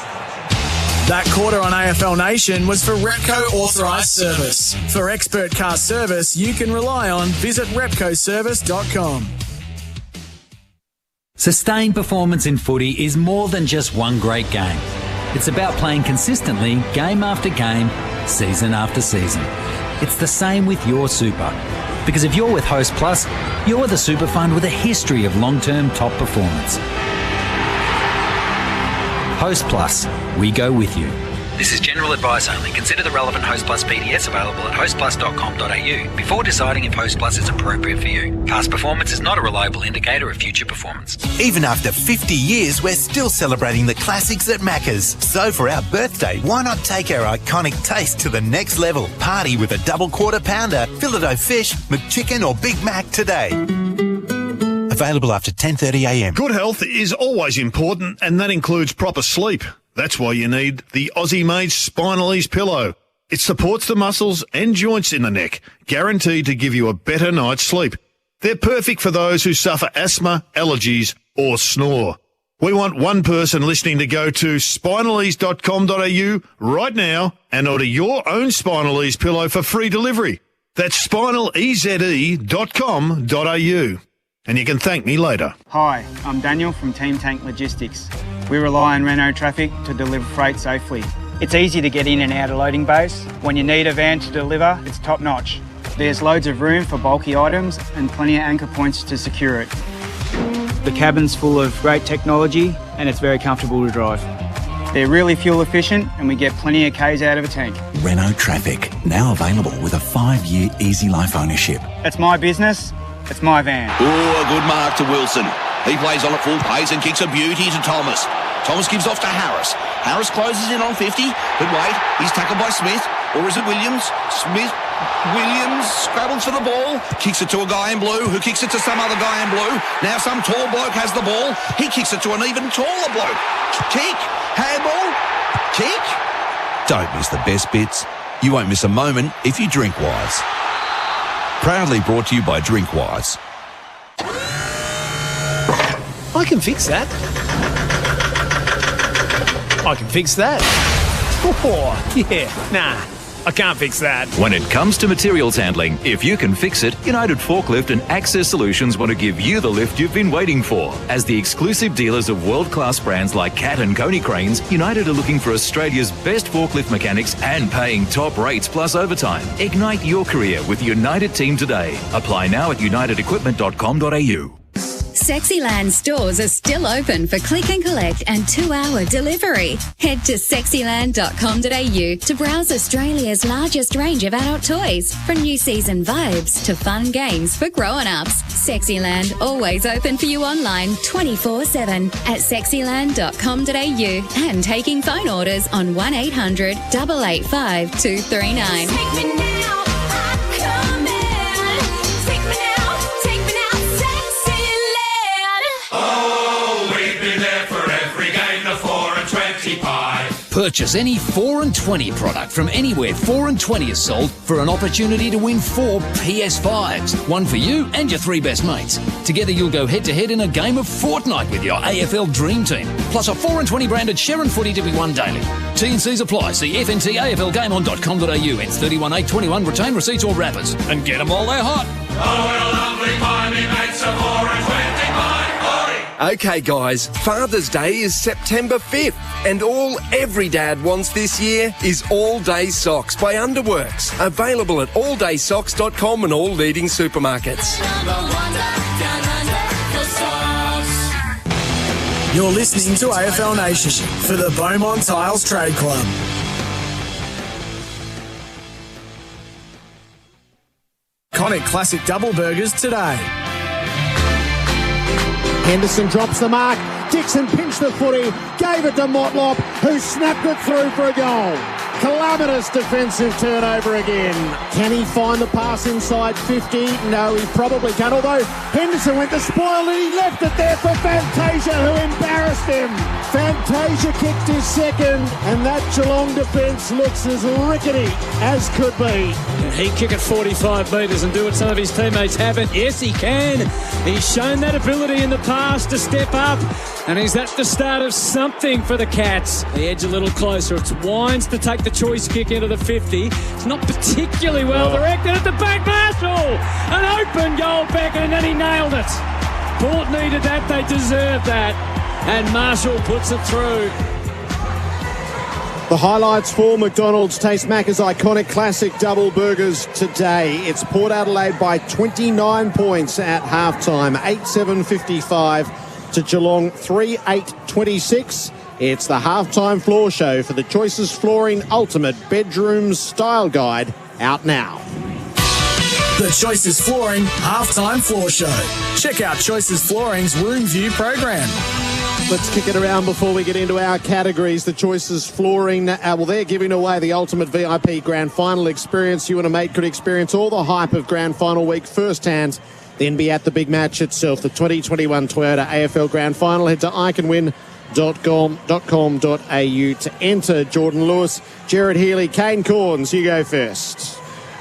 That quarter on AFL Nation was for Repco Authorised Service. For expert car service you can rely on, visit repcoservice.com. Sustained performance in footy is more than just one great game. It's about playing consistently, game after game, season after season. It's the same with your super. Because if you're with Host Plus, you're with a super fund with a history of long-term top performance. Host Plus, we go with you. This is general advice only. Consider the relevant Host Plus PDS available at hostplus.com.au before deciding if Host Plus is appropriate for you. Past performance is not a reliable indicator of future performance. Even after 50 years, we're still celebrating the classics at Macca's. So for our birthday, why not take our iconic taste to the next level? Party with a double quarter pounder, Filet-O-Fish, McChicken or Big Mac today. Available after 10:30am. Good health is always important, and that includes proper sleep. That's why you need the Aussie-made Spinal Ease pillow. It supports the muscles and joints in the neck, guaranteed to give you a better night's sleep. They're perfect for those who suffer asthma, allergies or snore. We want one person listening to go to spinalease.com.au right now and order your own Spinal Ease pillow for free delivery. That's spinalease.com.au. And you can thank me later. Hi, I'm Daniel from Team Tank Logistics. We rely on Renault Traffic to deliver freight safely. It's easy to get in and out of loading bays. When you need a van to deliver, it's top notch. There's loads of room for bulky items and plenty of anchor points to secure it. The cabin's full of great technology and it's very comfortable to drive. They're really fuel efficient and we get plenty of Ks out of a tank. Renault Traffic, now available with a 5-year easy life ownership. It's my business. It's my van. Oh, a good mark to Wilson. He plays on at full pace and kicks a beauty to Thomas. Thomas gives off to Harris. Harris closes in on 50, but wait, he's tackled by Smith. Or is it Williams? Williams scrabbles for the ball, kicks it to a guy in blue, who kicks it to some other guy in blue. Now some tall bloke has the ball. He kicks it to an even taller bloke. Kick, handball, kick. Don't miss the best bits. You won't miss a moment if you drink Wise. Proudly brought to you by Drinkwise. I can fix that. I can fix that. Oh, yeah. Nah, I can't fix that. When it comes to materials handling, if you can fix it, United Forklift and Access Solutions want to give you the lift you've been waiting for. As the exclusive dealers of world-class brands like Cat and Coney Cranes, United are looking for Australia's best forklift mechanics and paying top rates plus overtime. Ignite your career with United Team today. Apply now at unitedequipment.com.au. Sexyland stores are still open for click and collect and 2-hour delivery. Head to sexyland.com.au to browse Australia's largest range of adult toys, from new season vibes to fun games for grown-ups. Sexyland, always open for you online 24/7 at sexyland.com.au and taking phone orders on 1800 885 239. Take me now, I'm coming. Take me now, Sexyland. Oh, we've been there for every game, the 4 and 20 pie. Purchase any 4 and 20 product from anywhere 4 and 20 is sold for an opportunity to win 4 PS5s. One for you and your 3 best mates. Together you'll go head-to-head in a game of Fortnite with your AFL Dream Team. Plus a 4 and 20 branded Sharon footy to be won daily. T&Cs apply. See fntaflgameon.com.au. Ends 31/8/21. Retain receipts or wrappers. And get them while they're hot. Oh, what a lovely pie, me mates, a 4 and 20 pie. Okay, guys, Father's Day is September 5th, and all every dad wants this year is all-day socks by Underworks. Available at alldaysocks.com and all leading supermarkets. You're listening to AFL Nation for the Beaumont Tiles Trade Club. Iconic classic double burgers today. Henderson drops the mark. Dixon pinched the footy, gave it to Motlop, who snapped it through for a goal. Calamitous defensive turnover again. Can he find the pass inside 50? No, he probably can't. Although Henderson went to spoil it, he left it there for Fantasia, who embarrassed him. Fantasia kicked his second, and that Geelong defence looks as rickety as could be. He kick it 45 metres and do what some of his teammates haven't. Yes, he can. He's shown that ability in the past to step up. And is that the start of something for the Cats? The edge a little closer. It's Wines to take the choice kick into the 50. It's not particularly well directed at the back. Marshall! An open goal back, and then he nailed it. Port needed that. They deserved that. And Marshall puts it through. The highlights for McDonald's Taste Macca's iconic classic double burgers today. It's Port Adelaide by 29 points at halftime. 8-7-55 to Geelong 3-8-26. It's the halftime floor show for the Choices Flooring Ultimate Bedroom Style Guide, out now. The Choices Flooring halftime floor show. Check out Choices Flooring's Room View program. Let's kick it around before we get into our categories. The Choices Flooring, well, they're giving away the ultimate VIP Grand Final experience. You and a mate could experience all the hype of Grand Final week firsthand, then be at the big match itself, the 2021 Toyota AFL Grand Final. Head to iconwin.com.au to enter. Jordan Lewis, Jared Healy, Kane Corns, you go first.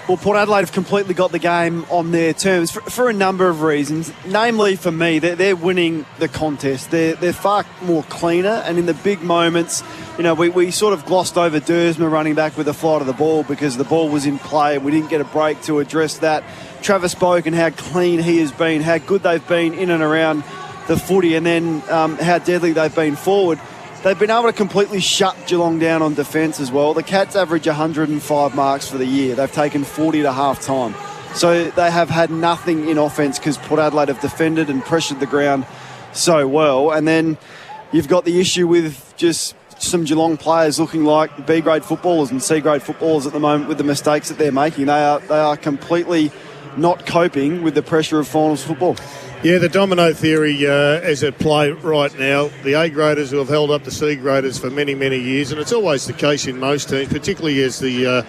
Well, Port Adelaide have completely got the game on their terms for a number of reasons. Namely, for me, they're winning the contest. They're far more cleaner, and in the big moments, you know, we sort of glossed over Dersma running back with the flight of the ball because the ball was in play and we didn't get a break to address that. Travis spoke and how clean he has been, how good they've been in and around the footy, and then how deadly they've been forward. They've been able to completely shut Geelong down on defence as well. The Cats average 105 marks for the year. They've taken 40 to half-time. So they have had nothing in offence because Port Adelaide have defended and pressured the ground so well. And then you've got the issue with just some Geelong players looking like B-grade footballers and C-grade footballers at the moment with the mistakes that they're making. They are completely not coping with the pressure of finals football. Yeah, the domino theory is at play right now. The A graders who have held up the C graders for many, many years, and it's always the case in most teams, particularly as the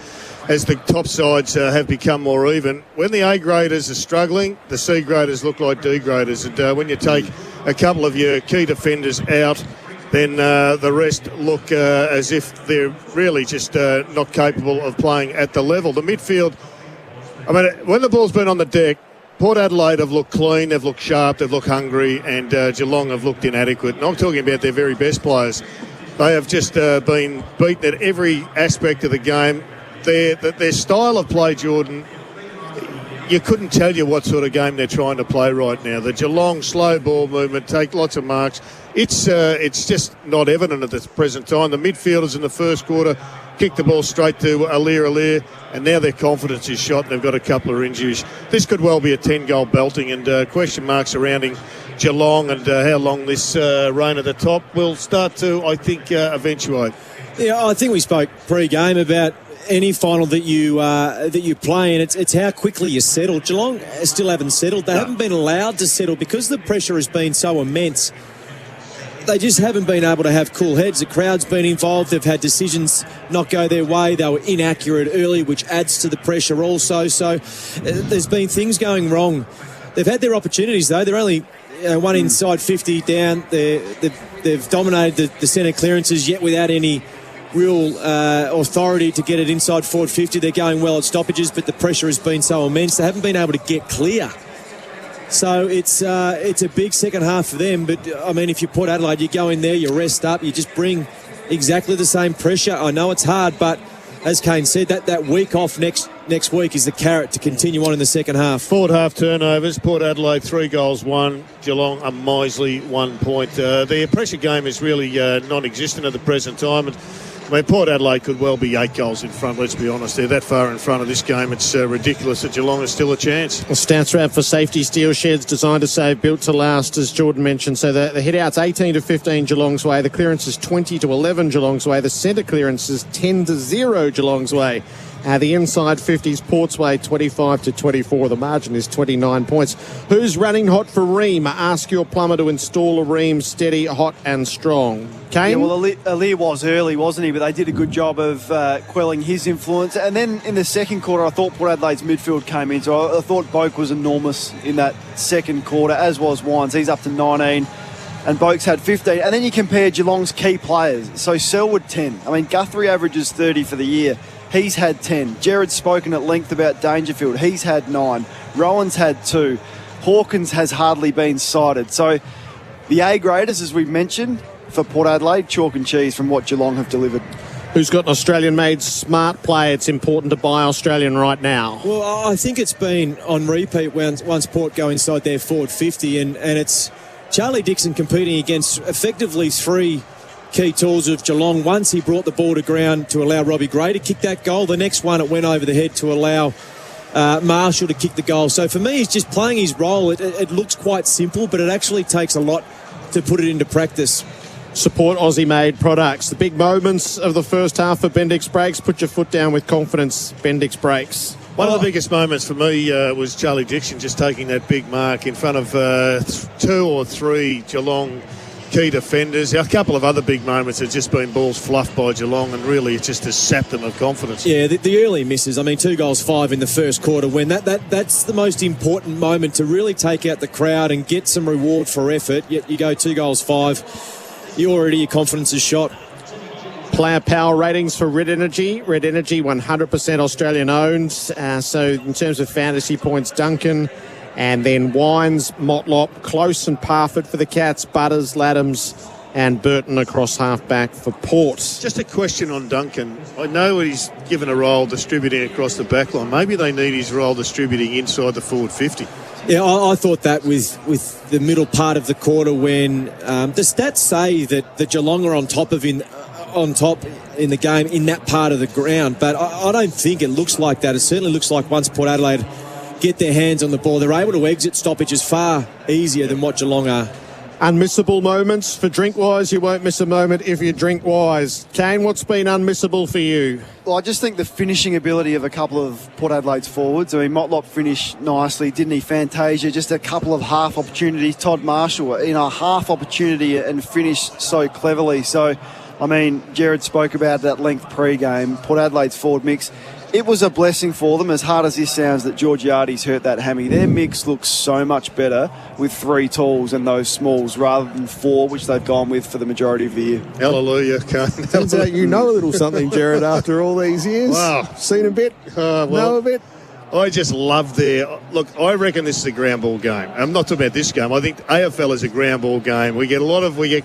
top sides have become more even. When the A graders are struggling, the C graders look like D graders, and when you take a couple of your key defenders out, then the rest look as if they're really just not capable of playing at the level. The midfield, I mean, when the ball's been on the deck, Port Adelaide have looked clean, they've looked sharp, they've looked hungry, and Geelong have looked inadequate. And I'm talking about their very best players. They have just been beaten at every aspect of the game. Their style of play, Jordan, you couldn't tell you what sort of game they're trying to play right now. The Geelong slow ball movement, take lots of marks. It's just not evident at the present time. The midfielders in the first quarter kicked the ball straight to Alir, and now their confidence is shot and they've got a couple of injuries. This could well be a 10-goal belting, and question marks surrounding Geelong and how long this reign at the top will start to, I think, eventuate. Yeah, I think we spoke pre-game about any final that you play, and it's how quickly you settle. Geelong still haven't settled. They haven't been allowed to settle because the pressure has been so immense. They just haven't been able to have cool heads. The crowd's been involved. They've had decisions not go their way. They were inaccurate early, which adds to the pressure also. So there's been things going wrong. They've had their opportunities, though. They're only one inside 50 down. They've dominated the centre clearances, yet without any real authority to get it inside forward 50. They're going well at stoppages, but the pressure has been so immense. They haven't been able to get clear. So it's a big second half for them. But, I mean, if you Port Adelaide, you go in there, you rest up, you just bring exactly the same pressure. I know it's hard, but as Kane said, that week off next week is the carrot to continue on in the second half. Forward half turnovers. Port Adelaide 3 goals, 1. Geelong a miserly 1 point. Their pressure game is really non-existent at the present time. And I mean, Port Adelaide could well be 8 goals in front, let's be honest. They're that far in front of this game. It's ridiculous that Geelong is still a chance. Well, stats wrap for safety steel sheds designed to save, built to last, as Jordan mentioned. So the head-out's 18 to 15 Geelong's way. The clearance is 20 to 11 Geelong's way. The centre clearance is 10 to 0 Geelong's way. The inside 50s Port's way 25 to 24. The margin is 29 points. Who's running hot for Ream? Ask your plumber to install a Ream steady, hot and strong. Kane? Yeah, well, Alir was early, wasn't he? But they did a good job of quelling his influence. And then in the second quarter, I thought Port Adelaide's midfield came in. So I thought Boak was enormous in that second quarter, as was Wines. He's up to 19. And Boak's had 15. And then you compare Geelong's key players. So Selwood, 10. I mean, Guthrie averages 30 for the year. He's had 10. Jared's spoken at length about Dangerfield. He's had 9. Rowan's had 2. Hawkins has hardly been cited. So the A graders, as we've mentioned, for Port Adelaide, chalk and cheese from what Geelong have delivered. Who's got an Australian-made smart play? It's important to buy Australian right now. Well, I think it's been on repeat once Port go inside their forward 50, and it's Charlie Dixon competing against effectively 3 key tools of Geelong. Once he brought the ball to ground to allow Robbie Gray to kick that goal. The next one, it went over the head to allow Marshall to kick the goal. So for me, he's just playing his role. It looks quite simple, but it actually takes a lot to put it into practice. Support Aussie-made products. The big moments of the first half for Bendix Brakes. Put your foot down with confidence. Bendix Brakes. One of the biggest moments for me was Charlie Dixon just taking that big mark in front of 2 or 3 Geelong key defenders. A couple of other big moments have just been balls fluffed by Geelong, and really it just has sapped them of confidence. Yeah, the early misses. I mean, 2 goals, 5 in the first quarter. When that's the most important moment to really take out the crowd and get some reward for effort. Yet you go 2 goals, 5. Your confidence is shot. Player power ratings for Red Energy. Red Energy, 100% Australian owned. So in terms of fantasy points, Duncan. And then Wines, Motlop, Close and Parfitt for the Cats, Butters, Laddams and Burton across half-back for Port. Just a question on Duncan. I know he's given a role distributing across the back line. Maybe they need his role distributing inside the forward 50. Yeah, I thought that with the middle part of the quarter when the stats say that the Geelong are on top in the game in that part of the ground, but I don't think it looks like that. It certainly looks like once Port Adelaide get their hands on the ball, they're able to exit stoppages far easier than what Geelong are. Unmissable moments for Drink Wise. You won't miss a moment if you drink wise. Kane, what's been unmissable for you? Well, I just think the finishing ability of a couple of Port Adelaide's forwards. I mean, Motlop finished nicely, didn't he? Fantasia, just a couple of half opportunities. Todd Marshall, a half opportunity and finished so cleverly. So, I mean, Jared spoke about that length pre-game. Port Adelaide's forward mix. It was a blessing for them, as hard as this sounds that Georgiades hurt that hammy. Their mix looks so much better with 3 talls and those smalls rather than 4, which they've gone with for the majority of the year. Hallelujah, Kane. Turns out you know a little something, Jared, after all these years. Wow. Seen a bit, know a bit. I just love look, I reckon this is a ground ball game. I'm not talking about this game. I think AFL is a ground ball game. We get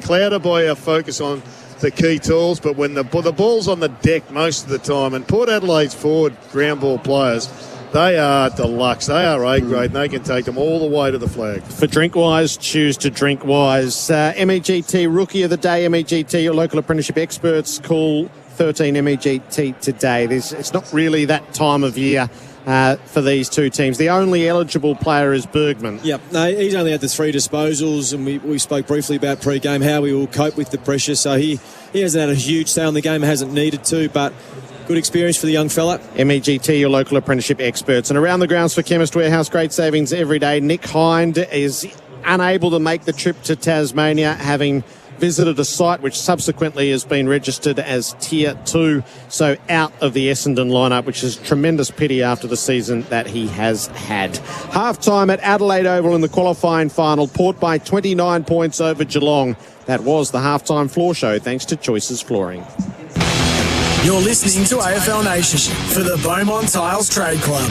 clouded by our focus on the key tools, but when the ball's on the deck most of the time, and Port Adelaide's forward ground ball players, they are deluxe. They are A-grade, and they can take them all the way to the flag. For Drinkwise, choose to drink wise. MEGT Rookie of the Day, MEGT, your local apprenticeship experts, call 13 MEGT today. It's not really that time of year for these two teams. The only eligible player is Bergman. Yep, no, he's only had the 3 disposals, and we spoke briefly about pre-game how he will cope with the pressure. So he hasn't had a huge say on the game, hasn't needed to, but good experience for the young fella. MEGT, your local apprenticeship experts. And around the grounds for Chemist Warehouse, great savings every day. Nick Hind is unable to make the trip to Tasmania, having visited a site which subsequently has been registered as Tier 2, so out of the Essendon lineup, which is a tremendous pity after the season that he has had. Half-time at Adelaide Oval in the qualifying final. Port by 29 points over Geelong. That was the half-time floor show, thanks to Choices Flooring. You're listening to AFL Nation for the Beaumont Tiles Trade Club.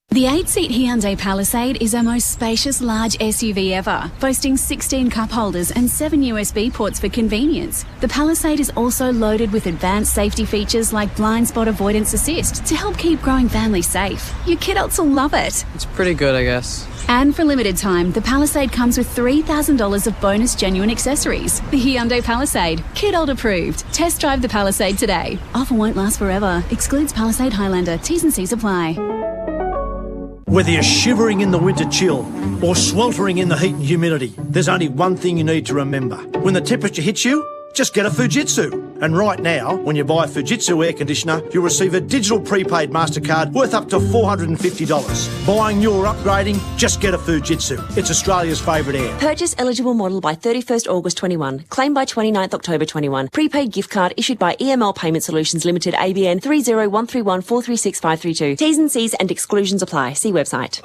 The 8-seat Hyundai Palisade is our most spacious large SUV ever, boasting 16 cup holders and 7 USB ports for convenience. The Palisade is also loaded with advanced safety features like blind spot avoidance assist to help keep growing families safe. Your kidults will love it. It's pretty good, I guess. And for limited time, the Palisade comes with $3,000 of bonus genuine accessories. The Hyundai Palisade, kidult approved. Test drive the Palisade today. Offer won't last forever. Excludes Palisade Highlander. T's and C's apply. Whether you're shivering in the winter chill or sweltering in the heat and humidity, there's only one thing you need to remember. When the temperature hits you, just get a Fujitsu. And right now, when you buy a Fujitsu air conditioner, you'll receive a digital prepaid MasterCard worth up to $450. Buying new or upgrading, just get a Fujitsu. It's Australia's favourite air. Purchase eligible model by 31st August 21. Claim by 29th October 21. Prepaid gift card issued by EML Payment Solutions Limited, ABN 301314365532. T's and C's and exclusions apply. See website.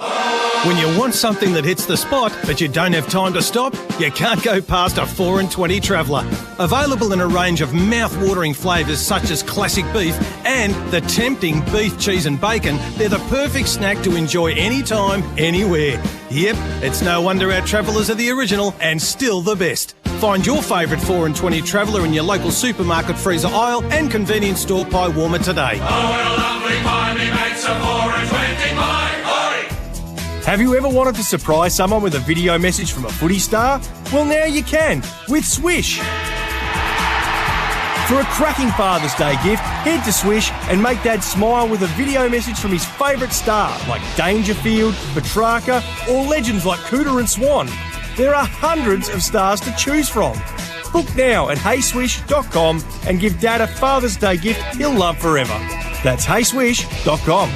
When you want something that hits the spot, but you don't have time to stop, you can't go past a 4 and 20 Traveller. Available in a range of mouth-watering flavours such as classic beef and the tempting beef, cheese and bacon, they're the perfect snack to enjoy anytime, anywhere. Yep, it's no wonder our Travellers are the original and still the best. Find your favourite 4 and 20 Traveller in your local supermarket freezer aisle and convenience store pie warmer today. Oh, what a lovely pie, me mates, a 4 and 20 pie. Have you ever wanted to surprise someone with a video message from a footy star? Well, now you can with Swish. For a cracking Father's Day gift, head to Swish and make Dad smile with a video message from his favourite star like Dangerfield, Petrarca or legends like Cooter and Swan. There are hundreds of stars to choose from. Book now at heyswish.com and give Dad a Father's Day gift he'll love forever. That's heyswish.com.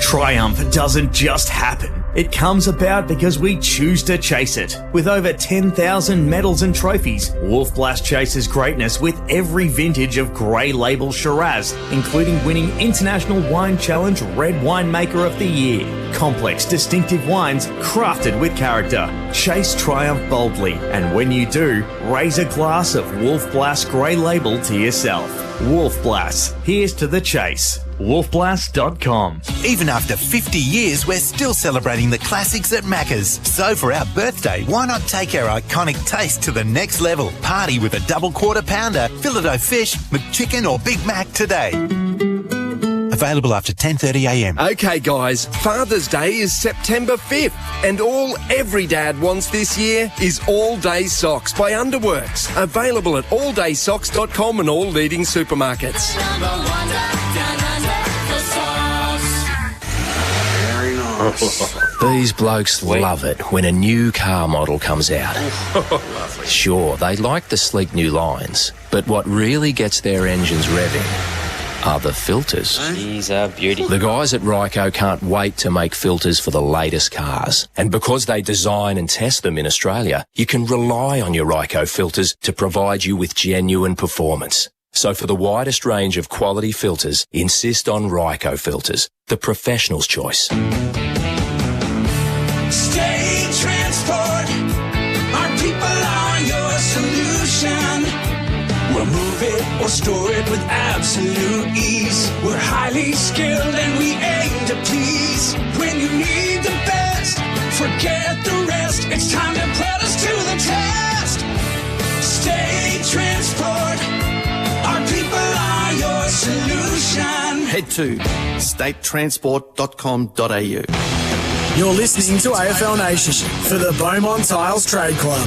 Triumph doesn't just happen. It comes about because we choose to chase it. With over 10,000 medals and trophies, Wolf Blast chases greatness with every vintage of Grey Label Shiraz, including winning International Wine Challenge Red Winemaker of the Year. Complex, distinctive wines crafted with character. Chase Triumph boldly, and when you do, raise a glass of Wolf Blast Grey Label to yourself. Wolf Blast, here's to the chase. wolfblast.com. Even after 50 years, we're still celebrating the classics at Macca's. So for our birthday, why not take our iconic taste to the next level? Party with a double quarter pounder, Filet-O-Fish, McChicken or Big Mac today. Available after 10:30am. Okay, guys, Father's Day is September 5th, and all every dad wants this year is all-day socks by Underworks. Available at alldaysocks.com and all leading supermarkets. Very nice. These blokes love it when a new car model comes out. Sure, they like the sleek new lines, but what really gets their engines revving are the filters. These are beauty. The guys at Ryco can't wait to make filters for the latest cars. And because they design and test them in Australia, you can rely on your Ryco filters to provide you with genuine performance. So for the widest range of quality filters, insist on Ryco filters, the professional's choice. State Transport, our people are your solution. We'll move it or store it with absolute ease. We're highly skilled and we aim to please. When you need the best, forget the rest. It's time to put us to the test. State Transport, our people are your solution. Head to statetransport.com.au. You're listening to AFL Nation for the Beaumont Tiles Trade Club.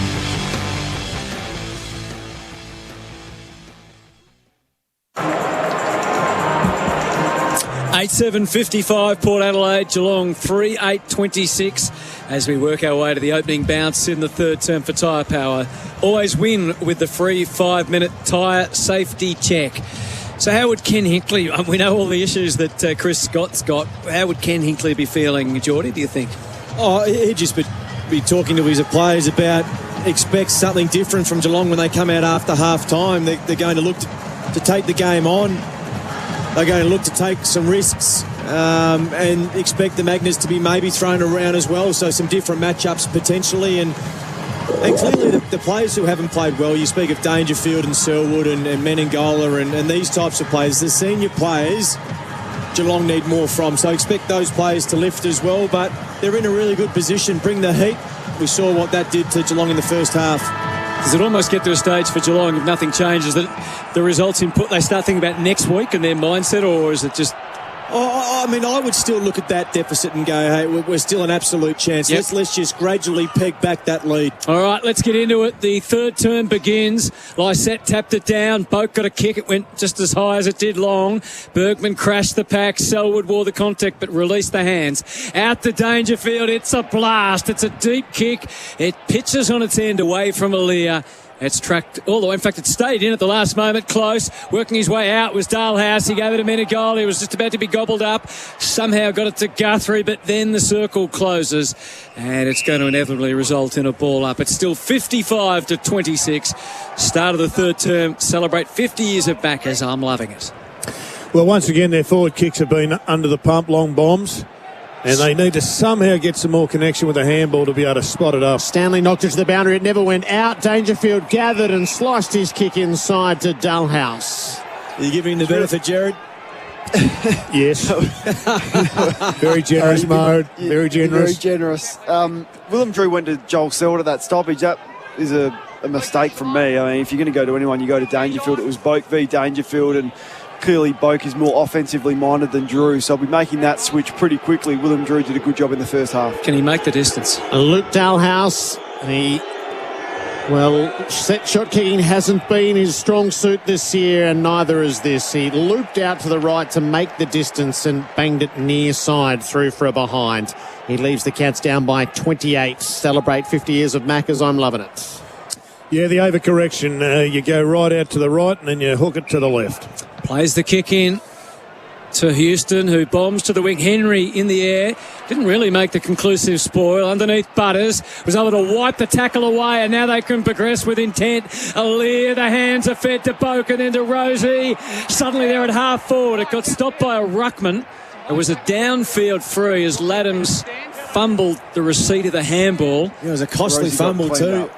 8:7:55 Port Adelaide, Geelong 3:8:26 as we work our way to the opening bounce in the third term for Tyre Power. Always win with the free 5-minute tyre safety check. So how would Ken Hinkley, we know all the issues that Chris Scott's got, how would Ken Hinkley be feeling, Geordie, do you think? Oh, he'd just be talking to his players about expect something different from Geelong when they come out after half-time. They're going to look to take the game on. They're going to look to take some risks and expect the Magnets to be maybe thrown around as well, so some different matchups potentially. And clearly the players who haven't played well, you speak of Dangerfield and Selwood and Menengola and these types of players, the senior players Geelong need more from. So expect those players to lift as well, but they're in a really good position. Bring the heat. We saw what that did to Geelong in the first half. Does it almost get to a stage for Geelong if nothing changes that the results input, they start thinking about next week and their mindset, or is it just... I mean, I would still look at that deficit and go, hey, we're still an absolute chance. Yep. Let's just gradually peg back that lead. All right, let's get into it. The third term begins. Lysette tapped it down. Boak got a kick. It went just as high as it did long. Bergman crashed the pack. Selwood wore the contact but released the hands. Out to Dangerfield. It's a blast. It's a deep kick. It pitches on its end away from Aaliyah. It's tracked all the way. In fact, it stayed in at the last moment. Close. Working his way out was Dalhouse. He gave it a Menengola. He was just about to be gobbled up. Somehow got it to Guthrie, but then the circle closes. And it's going to inevitably result in a ball up. It's still 55-26. Start of the third term. Celebrate 50 years of backers. I'm loving it. Well, once again, their forward kicks have been under the pump, long bombs. And they need to somehow get some more connection with the handball to be able to spot it up. Stanley knocked it to the boundary. It never went out. Dangerfield gathered and sliced his kick inside to Dalhouse. Are you giving him the benefit, Jared? Yes. Very generous mode. Very generous. Very generous. Willem Drew went to Joel Selwood at that stoppage. That is a mistake from me. I mean, if you're going to go to anyone, you go to Dangerfield. It was Boak v Dangerfield, and clearly Boak is more offensively minded than Drew, so I'll be making that switch pretty quickly. Willem Drew did a good job in the first half. Can he make the distance? Luke Dalhouse, set shot kicking hasn't been his strong suit this year, and neither is this. He looped out to the right to make the distance and banged it near side through for a behind. He leaves the Cats down by 28. Celebrate 50 years of Maccas. I'm loving it. Yeah, the overcorrection. You go right out to the right and then you hook it to the left. Plays the kick in to Houston, who bombs to the wing. Henry in the air. Didn't really make the conclusive spoil. Underneath Butters. Was able to wipe the tackle away, and now they can progress with intent. Aaliyah, the hands are fed to Boak and then to Rosie. Suddenly they're at half forward. It got stopped by a ruckman. It was a downfield free as Laddams fumbled the receipt of the handball. Yeah, it was a costly fumble too.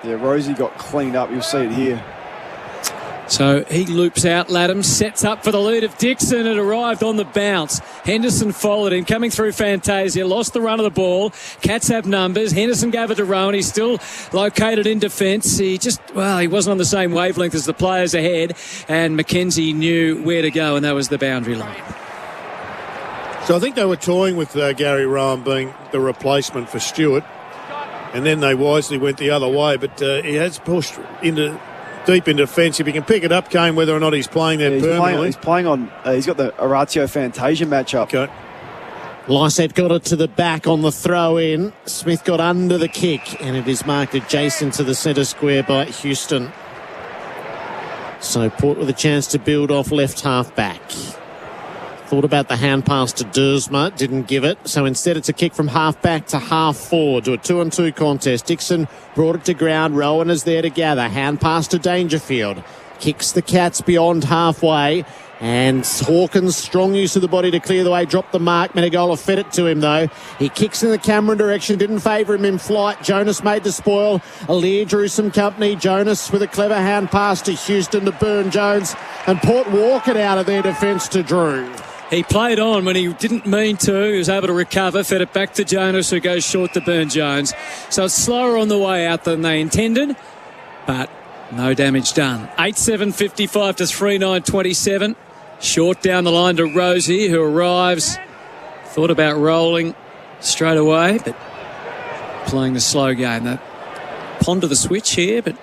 Yeah, Rosie got cleaned up. You'll see it here. So he loops out. Laddams sets up for the lead of Dixon. It arrived on the bounce. Henderson followed him, coming through Fantasia. Lost the run of the ball. Cats have numbers. Henderson gave it to Rowan. He's still located in defence. He wasn't on the same wavelength as the players ahead. And Mackenzie knew where to go, and that was the boundary line. So I think they were toying with Gary Rowan being the replacement for Stewart. And then they wisely went the other way. But he has pushed deep into defence. If he can pick it up, Kane, whether or not he's playing there permanently. He's playing on. He's got the Orazio Fantasia matchup. Okay. Lysette got it to the back on the throw in. Smith got under the kick, and it is marked adjacent to the centre square by Houston. So Port with a chance to build off left half back. Thought about the hand pass to Dersma, didn't give it. So instead it's a kick from half back to half forward to a 2-on-2 contest. Dixon brought it to ground. Rowan is there to gather. Hand pass to Dangerfield. Kicks the Cats beyond halfway. And Hawkins, strong use of the body to clear the way, dropped the mark. Menegola fed it to him, though. He kicks in the Cameron direction, didn't favour him in flight. Jonas made the spoil. Aliir drew some company. Jonas with a clever hand pass to Houston to Burne-Jones. And Port walk it out of their defence to Drew. He played on when he didn't mean to. He was able to recover, fed it back to Jonas, who goes short to Burne-Jones. So it's slower on the way out than they intended, but no damage done. 8-7-55 to 3-9-27. Short down the line to Rosie, who arrives. Thought about rolling straight away, but playing the slow game. They ponder the switch here, but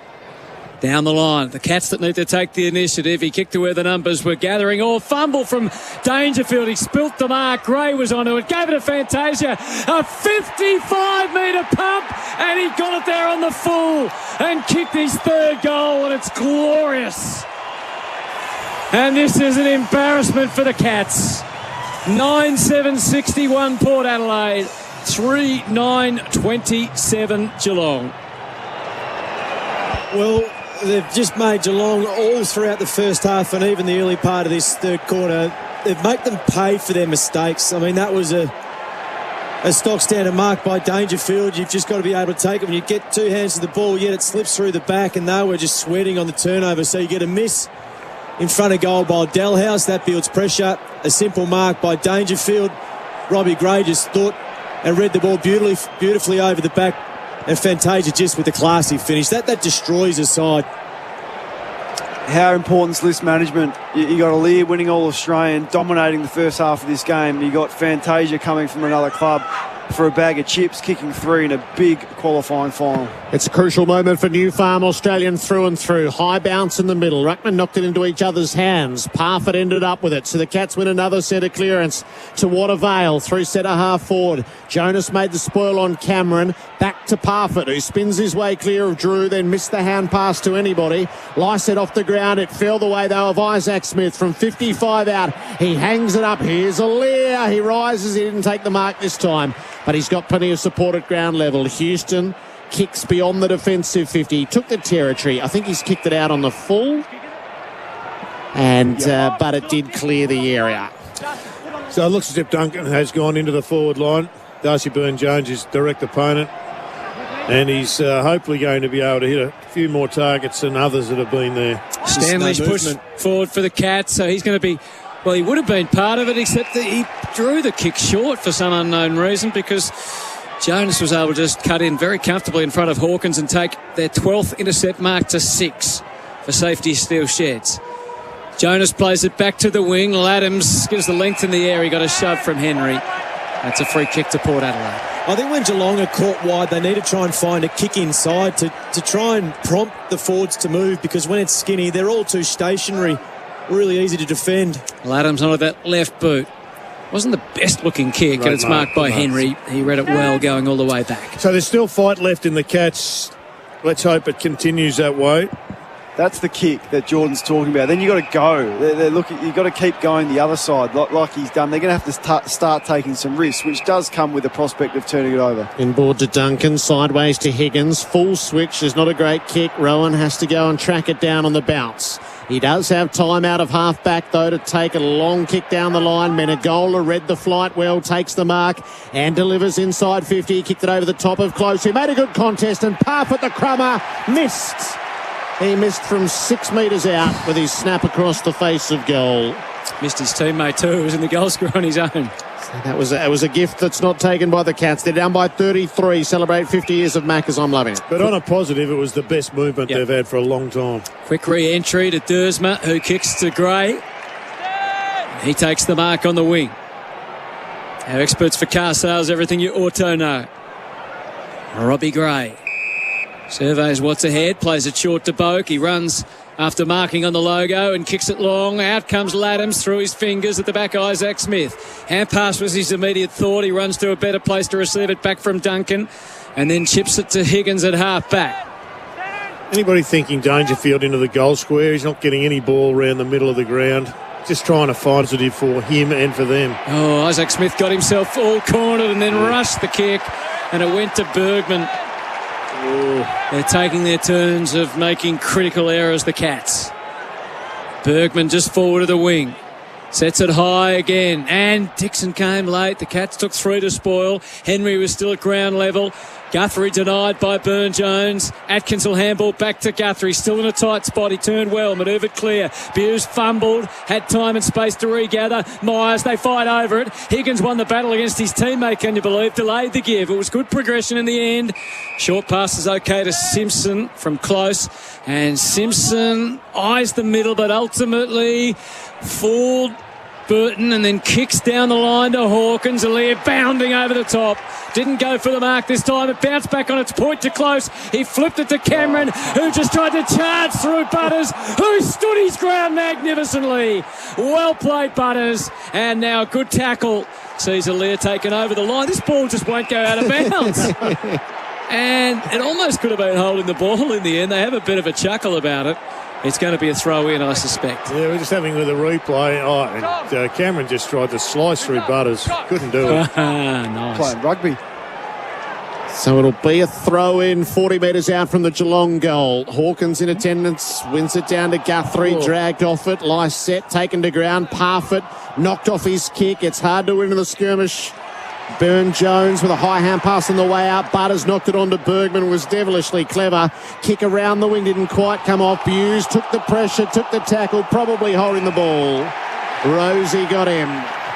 down the line. The Cats that need to take the initiative. He kicked to where the numbers were gathering. Fumble from Dangerfield. He spilt the mark. Gray was onto it. Gave it to Fantasia. A 55-metre pump, and he got it there on the full and kicked his third goal, and it's glorious. And this is an embarrassment for the Cats. 9-7-61 Port Adelaide. 3-9-27 Geelong. Well, they've just made Geelong all throughout the first half and even the early part of this third quarter. They've made them pay for their mistakes. I mean, that was a stock standard mark by Dangerfield. You've just got to be able to take it when you get two hands to the ball, yet it slips through the back, and they were just sweating on the turnover. So you get a miss in front of goal by Delhouse. That builds pressure. A simple mark by Dangerfield. Robbie Gray just thought and read the ball beautifully over the back. And Fantasia just with the classy finish. That destroys a side. How important is list management? You got Aliir winning All-Australian, dominating the first half of this game. You got Fantasia coming from another club for a bag of chips, kicking three in a big qualifying final. It's a crucial moment for New Farm Australian through and through. High bounce in the middle. Ruckman knocked it into each other's hands. Parfitt ended up with it. So the Cats win another centre clearance to Watervale through centre half forward. Jonas made the spoil on Cameron. Back to Parfitt, who spins his way clear of Drew, then missed the hand pass to anybody. Lysette off the ground. It fell the way, though, of Isaac Smith from 55 out. He hangs it up. Here's Aliir. He rises. He didn't take the mark this time, but he's got plenty of support at ground level. Houston kicks beyond the defensive 50. He took the territory. I think he's kicked it out on the full, and but it did clear the area. So it looks as if Duncan has gone into the forward line. Darcy Burne-Jones is direct opponent, and he's hopefully going to be able to hit a few more targets than others that have been there. Stanley's pushed forward for the Cats, so he's going to be... Well, he would have been part of it, except that he drew the kick short for some unknown reason, because Jonas was able to just cut in very comfortably in front of Hawkins and take their 12th intercept mark to 6 for safety steel sheds. Jonas plays it back to the wing. Laddams gives the length in the air. He got a shove from Henry. That's a free kick to Port Adelaide. I think when Geelong are caught wide, they need to try and find a kick inside to try and prompt the forwards to move, because when it's skinny, they're all too stationary. Really easy to defend. Laddams onto that left boot. Wasn't the best looking kick, and it's marked by Henry. He read it well going all the way back. So there's still fight left in the Cats. Let's hope it continues that way. That's the kick that Jordan's talking about. Then you've got to go. You've got to keep going the other side like he's done. They're going to have to start taking some risks, which does come with the prospect of turning it over. Inboard to Duncan, sideways to Higgins. Full switch is not a great kick. Rowan has to go and track it down on the bounce. He does have time out of half-back, though, to take a long kick down the line. Menegola read the flight well, takes the mark and delivers inside 50. He kicked it over the top of Close. He made a good contest, and Parfitt, the crummer, missed. He missed from 6 metres out with his snap across the face of goal. Missed his teammate too, who was in the goal scorer on his own. So that was a gift that's not taken by the Cats. They're down by 33. Celebrate 50 years of Maccas. I'm loving it. But on a positive, it was the best movement they've had for a long time. Quick re-entry to Dersma, who kicks to Gray. He takes the mark on the wing. Our experts for car sales, everything you ought to know. Robbie Gray surveys what's ahead, plays it short to Boak. He runs after marking on the logo and kicks it long. Out comes Laddams through his fingers at the back, Isaac Smith. Hand pass was his immediate thought. He runs to a better place to receive it back from Duncan and then chips it to Higgins at half back. Anybody thinking Dangerfield into the goal square? He's not getting any ball around the middle of the ground. Just trying to find it for him and for them. Oh, Isaac Smith got himself all cornered and then rushed the kick, and it went to Bergman. Oh. They're taking their turns of making critical errors, the Cats. Bergman just forward of the wing. Sets it high again, and Dixon came late. The Cats took 3 to spoil. Henry was still at ground level. Guthrie denied by Burne-Jones. Atkins will handball back to Guthrie. Still in a tight spot. He turned well, manoeuvred clear. Buse fumbled, had time and space to regather. Myers, they fight over it. Higgins won the battle against his teammate, can you believe? Delayed the give. It was good progression in the end. Short pass is okay to Simpson from close. And Simpson eyes the middle, but ultimately fooled Burton and then kicks down the line to Hawkins. Aaliyah bounding over the top. Didn't go for the mark this time. It bounced back on its point to close. He flipped it to Cameron, who just tried to charge through Butters, who stood his ground magnificently. Well played, Butters. And now a good tackle. Sees Aaliyah taken over the line. This ball just won't go out of bounds. And it almost could have been holding the ball in the end. They have a bit of a chuckle about it. It's going to be a throw-in, I suspect. Yeah, we're just having with a replay. Oh, and Cameron just tried to slice through Butters. Couldn't do it. Nice. Playing rugby. So it'll be a throw-in, 40 metres out from the Geelong goal. Hawkins in attendance, wins it down to Guthrie, dragged off it. Lysette taken to ground, Parfitt knocked off his kick. It's hard to win in the skirmish. Burne-Jones with a high hand pass on the way out. Butters knocked it onto Bergman, was devilishly clever. Kick around the wing didn't quite come off. Buse took the pressure, took the tackle, probably holding the ball. Rosie got him.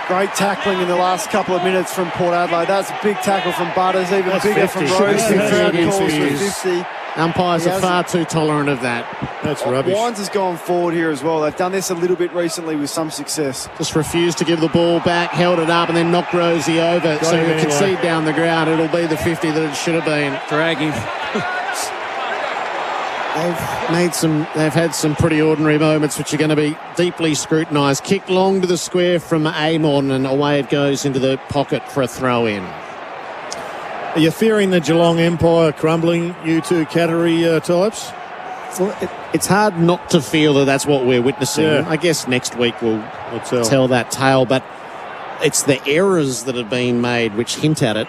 Great tackling in the last couple of minutes from Port Adelaide. That's a big tackle from Butters, even That's bigger 50. from Rosie. Against Calls for Buse. 50. Umpires are far too tolerant of that. That's rubbish. Wines has gone forward here as well. They've done this a little bit recently with some success. Just refused to give the ball back, held it up and then knocked Rosie over. So you can see down the ground it'll be the 50 that it should have been. Dragging. They've had some pretty ordinary moments which are going to be deeply scrutinised. Kick long to the square from Amon and away it goes into the pocket for a throw-in. Are you fearing the Geelong Empire crumbling, you two category types? Well, it's hard not to feel that that's what we're witnessing. Yeah. I guess next week we'll tell that tale, but it's the errors that have been made which hint at it.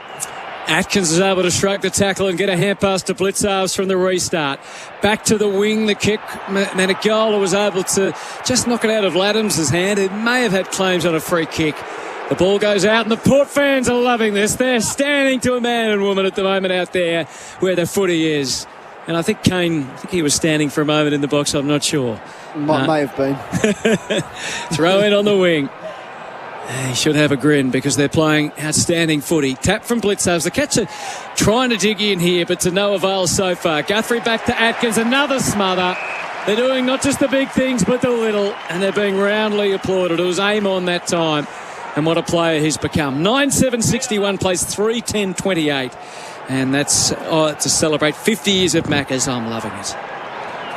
Atkins is able to shrug the tackle and get a hand pass to Blitzarves from the restart. Back to the wing, the kick. Menegola was able to just knock it out of Laddams' hand. It may have had claims on a free kick. The ball goes out and the Port fans are loving this. They're standing to a man and woman at the moment out there where the footy is. And I think he was standing for a moment in the box, I'm not sure. May have been. Throw in on the wing. He should have a grin because they're playing outstanding footy. Tap from Blitzarves. The Cats are trying to dig in here, but to no avail so far. Guthrie back to Atkins. Another smother. They're doing not just the big things, but the little, and they're being roundly applauded. It was Amon that time, and what a player he's become. 9-7-61 plays 3-10-28, and that's to celebrate 50 years of Macca's. I'm loving it.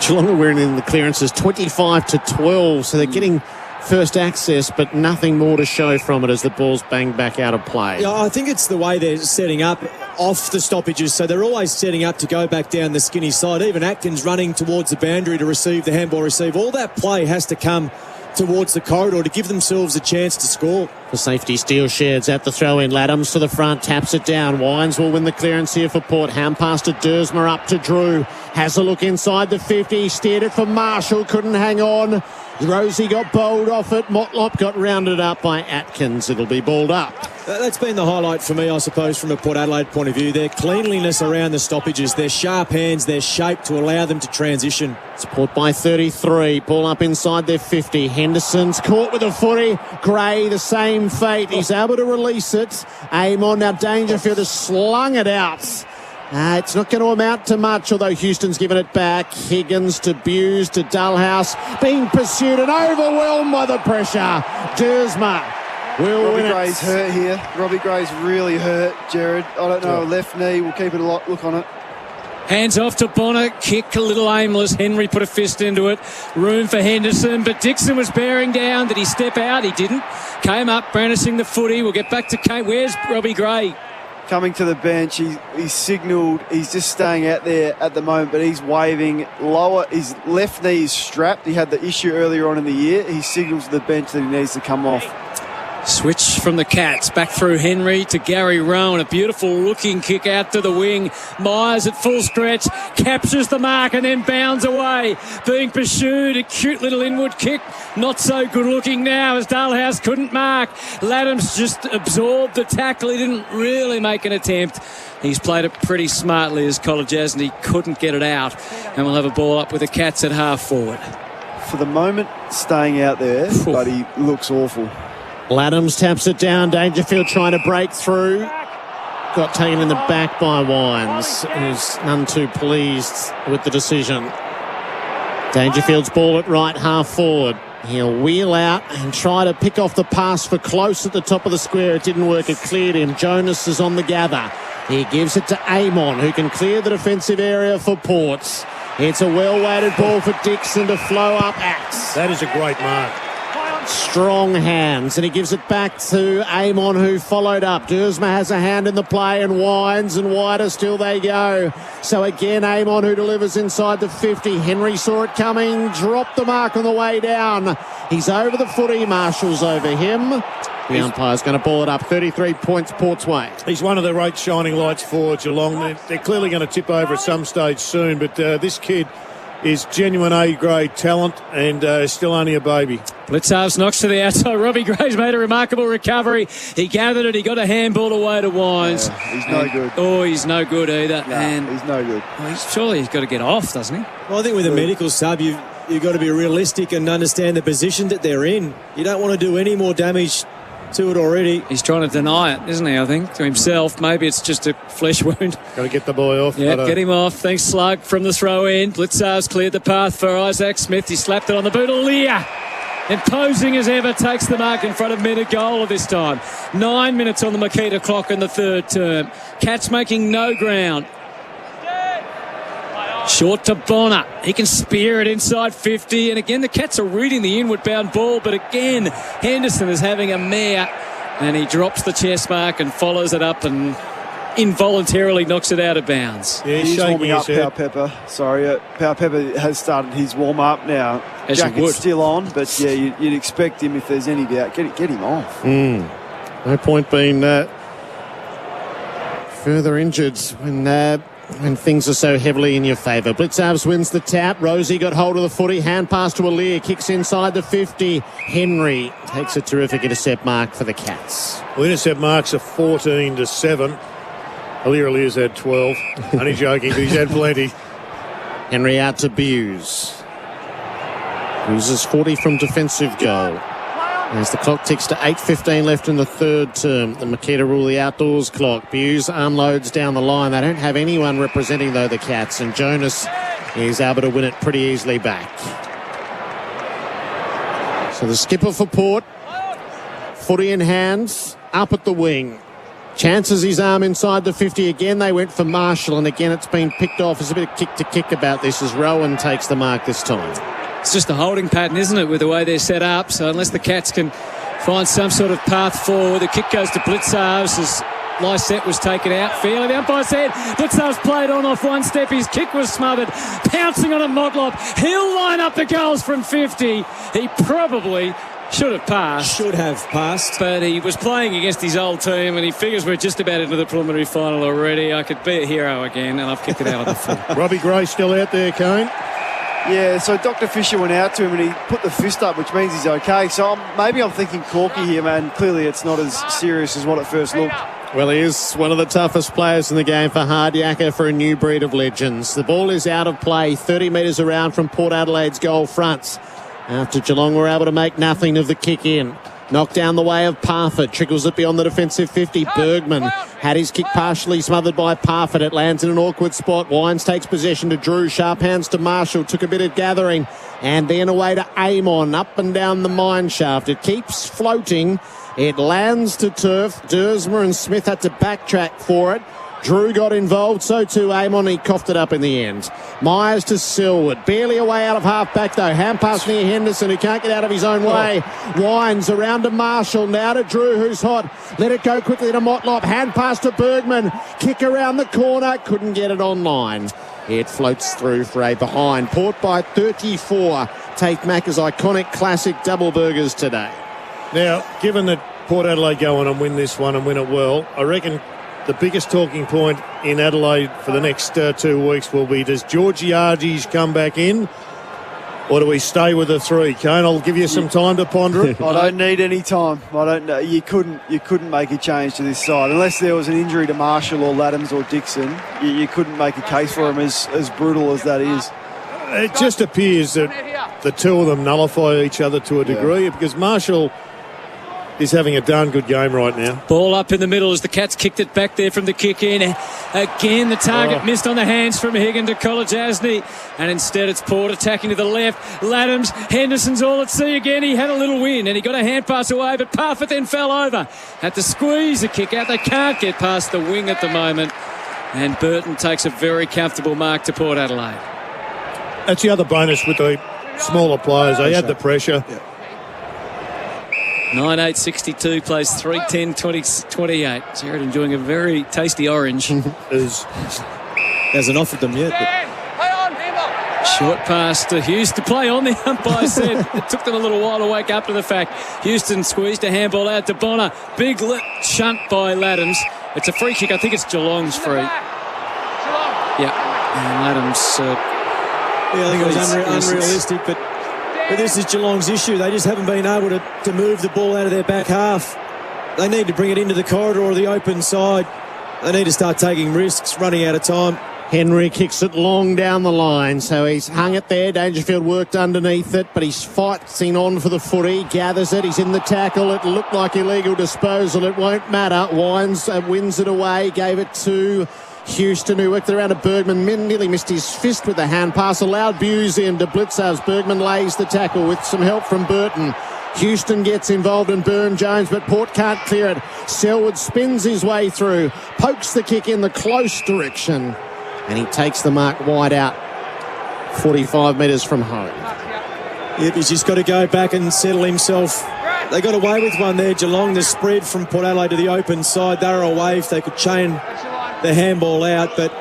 Geelong are winning in the clearances 25-12, so they're getting first access, but nothing more to show from it as the ball's banged back out of play. Yeah, I think it's the way they're setting up off the stoppages, so they're always setting up to go back down the skinny side. Even Atkins running towards the boundary to receive the handball receive. All that play has to come towards the corridor to give themselves a chance to score. The safety steal sheds at the throw-in. Laddams to the front, taps it down. Wines will win the clearance here for Port. Hand pass to Dersma, up to Drew. Has a look inside the 50. Steered it for Marshall, couldn't hang on. Rosie got bowled off it. Motlop got rounded up by Atkins. It'll be balled up. That's been the highlight for me, I suppose, from a Port Adelaide point of view. Their cleanliness around the stoppages, their sharp hands, their shape to allow them to transition. It's Port by 33. Ball up inside their 50. Henderson's caught with a footy. Gray, the same fate. He's able to release it. Amon, now Dangerfield has slung it out. It's not going to amount to much, although Houston's given it back. Higgins to Buse to Dullhouse. Being pursued and overwhelmed by the pressure. Dersma will win it. Robbie Gray's hurt here. Robbie Gray's really hurt, Jared. I don't know, left knee. We'll keep a look on it. Hands off to Bonner. Kick a little aimless. Henry put a fist into it. Room for Henderson, but Dixon was bearing down. Did he step out? He didn't. Came up, brandishing the footy. We'll get back to Kane. Where's Robbie Gray? Coming to the bench, he signalled. He's just staying out there at the moment, but he's waving lower. His left knee is strapped. He had the issue earlier on in the year. He signals to the bench that he needs to come off. Switch from the Cats, back through Henry to Gary Rowan. A beautiful looking kick out to the wing. Myers at full stretch, captures the mark and then bounds away. Being pursued, a cute little inward kick. Not so good looking now as Dalhouse couldn't mark. Laddams just absorbed the tackle. He didn't really make an attempt. He's played it pretty smartly as College has, and he couldn't get it out. And we'll have a ball up with the Cats at half forward. For the moment, staying out there, but he looks awful. Laddams taps it down. Dangerfield trying to break through. Got taken in the back by Wines, who's none too pleased with the decision. Dangerfield's ball at right half forward. He'll wheel out and try to pick off the pass for Close at the top of the square. It didn't work. It cleared him. Jonas is on the gather. He gives it to Amon, who can clear the defensive area for Ports. It's a well-weighted ball for Dixon to flow up Axe. That is a great mark. Strong hands, and he gives it back to Amon, who followed up. Duursma has a hand in the play, and Wines and wider still they go. So again, Amon, who delivers inside the 50. Henry saw it coming, dropped the mark on the way down. He's over the footy, Marshall's over him. The umpire's going to ball it up. 33 points Port's way. He's one of the great shining lights for Geelong. They're clearly going to tip over at some stage soon, but this kid is genuine A-grade talent and still only a baby. Blitzarves knocks to the outside. Robbie Gray's made a remarkable recovery. He gathered it. He got a handball away to Wines. Yeah, he's no good. Oh, he's no good either. No, and he's no good. Surely he's got to get off, doesn't he? Well, I think with a medical sub, you've got to be realistic and understand the position that they're in. You don't want to do any more damage to it already. He's trying to deny it, isn't he, I think, to himself. Maybe it's just a flesh wound. Got to get the boy off. Yeah, get him off. Thanks, Slug, from the throw in. Blitzarves cleared the path for Isaac Smith. He slapped it on the boot. Lear, imposing as ever, takes the mark in front of Meta Goal this time. 9 minutes on the Makita clock in the third term. Cats making no ground. Short to Bonner. He can spear it inside 50. And again, the Cats are reading the inward bound ball. But again, Henderson is having a mare. And he drops the chest mark and follows it up and involuntarily knocks it out of bounds. Yeah, he's warming up, Power Pepper. Sorry, Power Pepper has started his warm-up now. As Jacket's still on, but yeah, you'd expect him, if there's any doubt, get him off. No point being further injured when things are so heavily in your favour. Blitzarves wins the tap. Rosie got hold of the footy. Hand pass to Aaliyah. Kicks inside the 50. Henry takes a terrific intercept mark for the Cats. Well, intercept marks are 14-7. Aaliyah's had 12. Only joking, but he's had plenty. Henry out to Buse. Loses 40 from defensive goal. As the clock ticks to 8:15 left in the third term. The Makita rule the outdoors clock. Buse unloads down the line. They don't have anyone representing, though, the Cats. And Jonas is able to win it pretty easily back. So the skipper for Port. Footy in hand. Up at the wing. Chances his arm inside the 50 again. They went for Marshall, and again it's been picked off. There's a bit of kick-to-kick about this as Rowan takes the mark this time. It's just a holding pattern, isn't it, with the way they're set up? So unless the Cats can find some sort of path forward, the kick goes to Blitzarves as Lysette was taken out fairly. The umpire said Blitzarves played on off one step. His kick was smothered. Pouncing on a Motlop. He'll line up the goals from 50. He probably should have passed. But he was playing against his old team, and he figures we're just about into the preliminary final already. I could be a hero again, and I've kicked it out of the full. Robbie Gray still out there, Kane. Yeah, so Dr. Fisher went out to him and he put the fist up, which means he's okay. So maybe I'm thinking Corky here, man. Clearly it's not as serious as what it first looked. Well, he is one of the toughest players in the game for Hardyacker, for a new breed of legends. The ball is out of play, 30 metres around from Port Adelaide's goal fronts. After Geelong were able to make nothing of the kick in. Knocked down the way of Parfitt. Trickles it beyond the defensive 50. Bergman had his kick partially smothered by Parfitt. It lands in an awkward spot. Wines takes possession to Drew. Sharp hands to Marshall. Took a bit of gathering. And then away to Amon. Up and down the mine shaft. It keeps floating. It lands to turf. Duursma and Smith had to backtrack for it. Drew got involved, so too Amon. He coughed it up in the end. Myers to Selwood. Barely away out of half-back, though. Hand pass near Henderson, who can't get out of his own way. Wines around to Marshall. Now to Drew, who's hot. Let it go quickly to Motlop. Hand pass to Bergman. Kick around the corner. Couldn't get it online. It floats through for a behind. Port by 34. Take Macca's iconic classic double burgers today. Now, given that Port Adelaide go on and win this one and win it well, I reckon the biggest talking point in Adelaide for the next 2 weeks will be, does Georgiades come back in or do we stay with the 3? Kane, I'll give you some time to ponder it. I don't need any time. I don't know. You couldn't make a change to this side unless there was an injury to Marshall or Laddams or Dixon. You couldn't make a case for him as brutal as that is. It just appears that the two of them nullify each other to a degree because Marshall is having a darn good game right now. Ball up in the middle as the Cats kicked it back there from the kick in. Again, the target missed on the hands from Higgin to Kolodjasny. And instead it's Port attacking to the left. Laddams, Henderson's all at sea again. He had a little win and he got a hand pass away, but Parfitt then fell over. Had to squeeze a kick out. They can't get past the wing at the moment. And Burton takes a very comfortable mark to Port Adelaide. That's the other bonus with the smaller players. They had the pressure. Yeah. 9-8-62 plays 3-10-28. Jared enjoying a very tasty orange. Hasn't offered them yet. But... Short pass to Houston. Play on, the umpire said. It took them a little while to wake up to the fact. Houston squeezed a handball out to Bonner. Big shunt by Laddams. It's a free kick. I think it's Geelong's free. Yeah. And Laddams... I think it was unrealistic, but this is Geelong's issue. They just haven't been able to move the ball out of their back half. They need to bring it into the corridor or the open side. They need to start taking risks, running out of time. Henry kicks it long down the line, so he's hung it there. Dangerfield worked underneath it, but he's fighting on for the footy. Gathers it, he's in the tackle. It looked like illegal disposal. It won't matter. Wines wins it away, gave it to Houston, who worked around to Bergman, nearly missed his fist with the hand pass, allowed Buse in to Blitzers. Bergman lays the tackle with some help from Burton. Houston gets involved in Burn Jones, but Port can't clear it. Selwood spins his way through, pokes the kick in the close direction, and he takes the mark wide out, 45 metres from home. Yep, he's just got to go back and settle himself. They got away with one there, Geelong. The spread from Port Adelaide to the open side, they were away if they could chain the handball out, but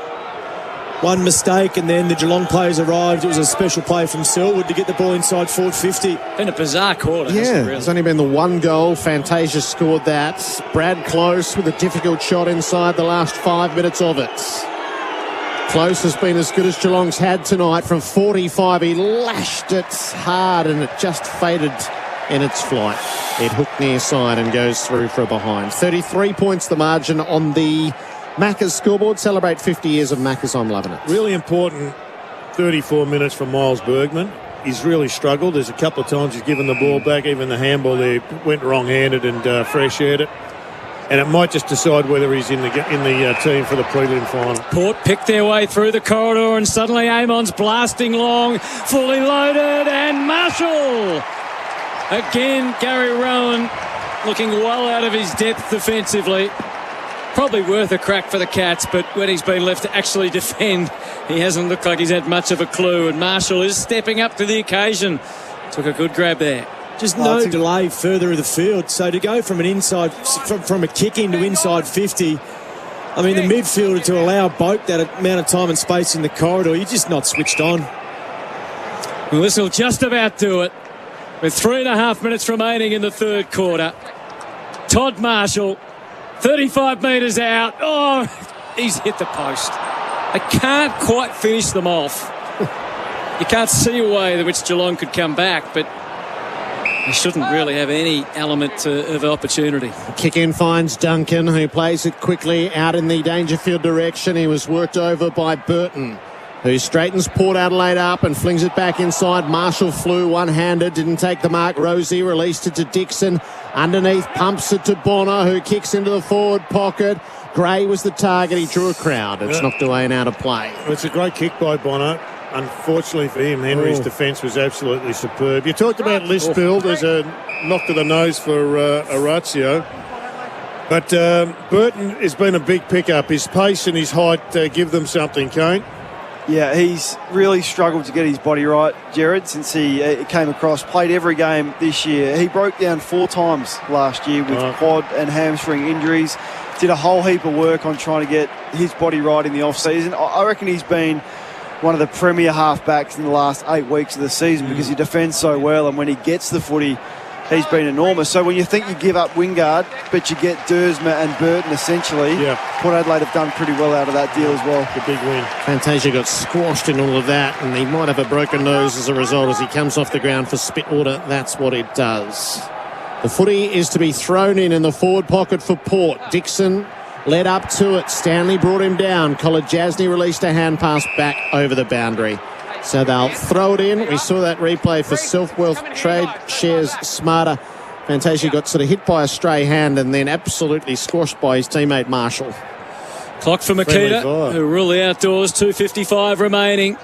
one mistake and then the Geelong players arrived. It was a special play from Selwood to get the ball inside forward 50. Been a bizarre quarter, yeah, hasn't it, really? There's only been the one goal. Fantasia scored that. Brad Close with a difficult shot inside the last 5 minutes of it. Close has been as good as Geelong's had tonight. From 45, he lashed it hard and it just faded in its flight. It hooked near side and goes through for a behind. 33 points the margin on the Macca's scoreboard. Celebrate 50 years of Macca's. I'm loving it. Really important 34 minutes from Miles Bergman. He's really struggled. There's a couple of times he's given the ball back. Even the handball there went wrong-handed and fresh-aired it. And it might just decide whether he's in the team for the prelim final. Port picked their way through the corridor and suddenly Amon's blasting long, fully loaded, and Marshall! Again, Gary Rowan looking well out of his depth defensively. Probably worth a crack for the Cats, but when he's been left to actually defend, he hasn't looked like he's had much of a clue, and Marshall is stepping up to the occasion. Took a good grab there. Just no delay further of the field. So to go from an inside, from a kick in to inside 50, I mean, the midfielder to allow Boak that amount of time and space in the corridor, you're just not switched on. Well, this will just about do it. With 3.5 minutes remaining in the third quarter. Todd Marshall, 35 metres out. Oh, he's hit the post. They can't quite finish them off. You can't see a way in which Geelong could come back, but they shouldn't really have any element of opportunity. Kick in finds Duncan, who plays it quickly out in the Dangerfield direction. He was worked over by Burton, who straightens Port Adelaide up and flings it back inside. Marshall flew one-handed, didn't take the mark. Rosie released it to Dixon. Underneath, pumps it to Bonner, who kicks into the forward pocket. Gray was the target. He drew a crowd. It's knocked away and out of play. It's a great kick by Bonner. Unfortunately for him, Henry's defence was absolutely superb. You talked about Lispil. There's a knock to the nose for Orazio. But Burton has been a big pickup. His pace and his height give them something, Kane. Yeah, he's really struggled to get his body right, Jared, since he came across. Played every game this year. He broke down 4 times last year with quad and hamstring injuries. Did a whole heap of work on trying to get his body right in the off-season. I reckon he's been one of the premier halfbacks in the last 8 weeks of the season because he defends so well, and when he gets the footy, he's been enormous. So when you think you give up Wingard, but you get Dersma and Burton essentially, Port Adelaide have done pretty well out of that deal as well. The big win. Fantasia got squashed in all of that, and he might have a broken nose as a result as he comes off the ground for spit water. That's what it does. The footy is to be thrown in the forward pocket for Port. Dixon led up to it. Stanley brought him down. Kolodjasny released a hand pass back over the boundary. So they'll throw it in. We saw that replay for Self-Wealth Trade Shares Smarter. Fantasia got sort of hit by a stray hand and then absolutely squashed by his teammate Marshall. Clock for Makita, who rule the outdoors. 2:55 remaining.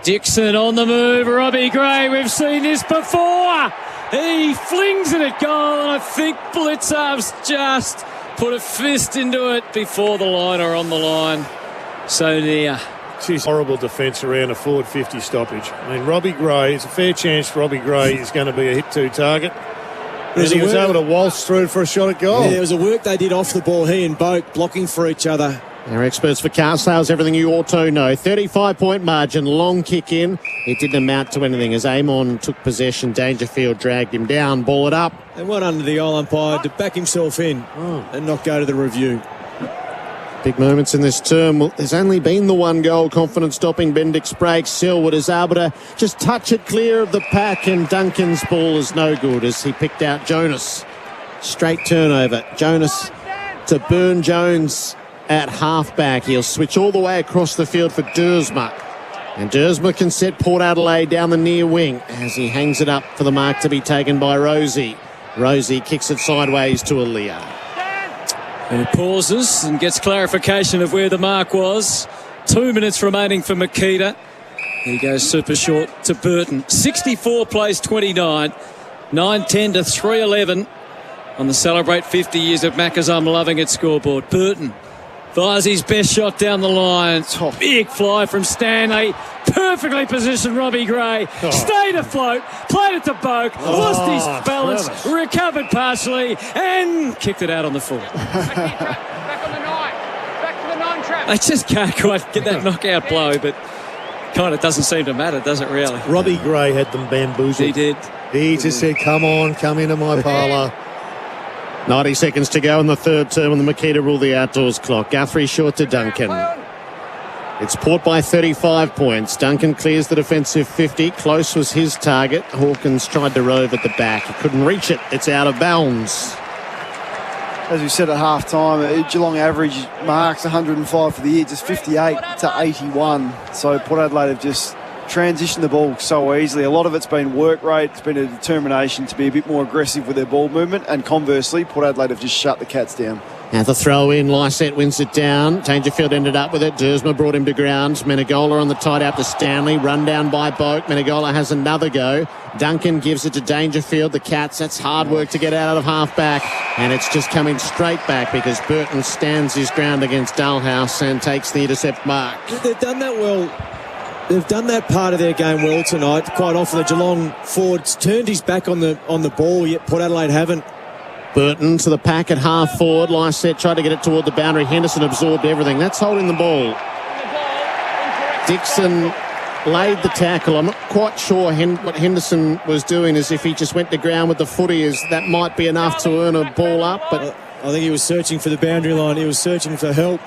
Dixon on the move. Robbie Gray, we've seen this before. He flings it at goal, and I think Blitzar's just put a fist into it before the line or on the line. So near. She's horrible defence around a forward 50 stoppage. I mean, Robbie Gray, it's a fair chance Robbie Gray is going to be a hit-2 target. And he was able to waltz through for a shot at goal. Yeah, there was a work they did off the ball, he and Boak blocking for each other. Our experts for car sales, everything you auto know. 35-point margin, long kick in. It didn't amount to anything as Amon took possession. Dangerfield dragged him down, ball it up. And went under the goal umpire to back himself in and not go to the review. Big moments in this term. Well, there's only been the one goal. Confident stopping Bendix breaks. Selwood is able to just touch it clear of the pack, and Duncan's ball is no good as he picked out Jonas. Straight turnover. Jonas to Burn Jones at halfback. He'll switch all the way across the field for Dersma. And Dersma can set Port Adelaide down the near wing as he hangs it up for the mark to be taken by Rosie. Rosie kicks it sideways to Aaliyah. He pauses and gets clarification of where the mark was. 2 minutes remaining for Makita. He goes super short to Burton. 64 plays 29. 9-10 to 3-11 on the Celebrate 50 Years of Macca's I'm Loving It scoreboard. Burton fires his best shot down the line. Big fly from Stanley. Perfectly positioned Robbie Gray. Stayed afloat. Played it to Boak. Lost his balance. Clever. Recovered partially. And kicked it out on the full. They just can't quite get that knockout blow, but kind of doesn't seem to matter, does it really? Robbie Gray had them bamboozled. He did. He just said, come on, come into my parlour. 90 seconds to go in the third term on the Makita rule the outdoors clock. Guthrie short to Duncan. It's Port by 35 points. Duncan clears the defensive 50. Close was his target. Hawkins tried to rove at the back. He couldn't reach it. It's out of bounds. As we said at half-time, Geelong average marks 105 for the year, just 58 to 81. So Port Adelaide have just transitioned the ball so easily. A lot of it's been work rate. It's been a determination to be a bit more aggressive with their ball movement. And conversely, Port Adelaide have just shut the Cats down. Now the throw in, Lysette wins it down. Dangerfield ended up with it. Dersma brought him to ground. Menegola on the tight out to Stanley. Run down by Boak. Menegola has another go. Duncan gives it to Dangerfield. The Cats, that's hard work to get out of half-back. And it's just coming straight back because Burton stands his ground against Dalhouse and takes the intercept mark. They've done that well. They've done that part of their game well tonight. Quite often the Geelong forward's turned his back on the ball, yet Port Adelaide haven't. Burton to the pack at half forward. Lysette tried to get it toward the boundary. Henderson absorbed everything. That's holding the ball. Dixon laid the tackle. I'm not quite sure what Henderson was doing, as if he just went to ground with the footy, as that might be enough to earn a ball up. But I think he was searching for the boundary line. He was searching for help.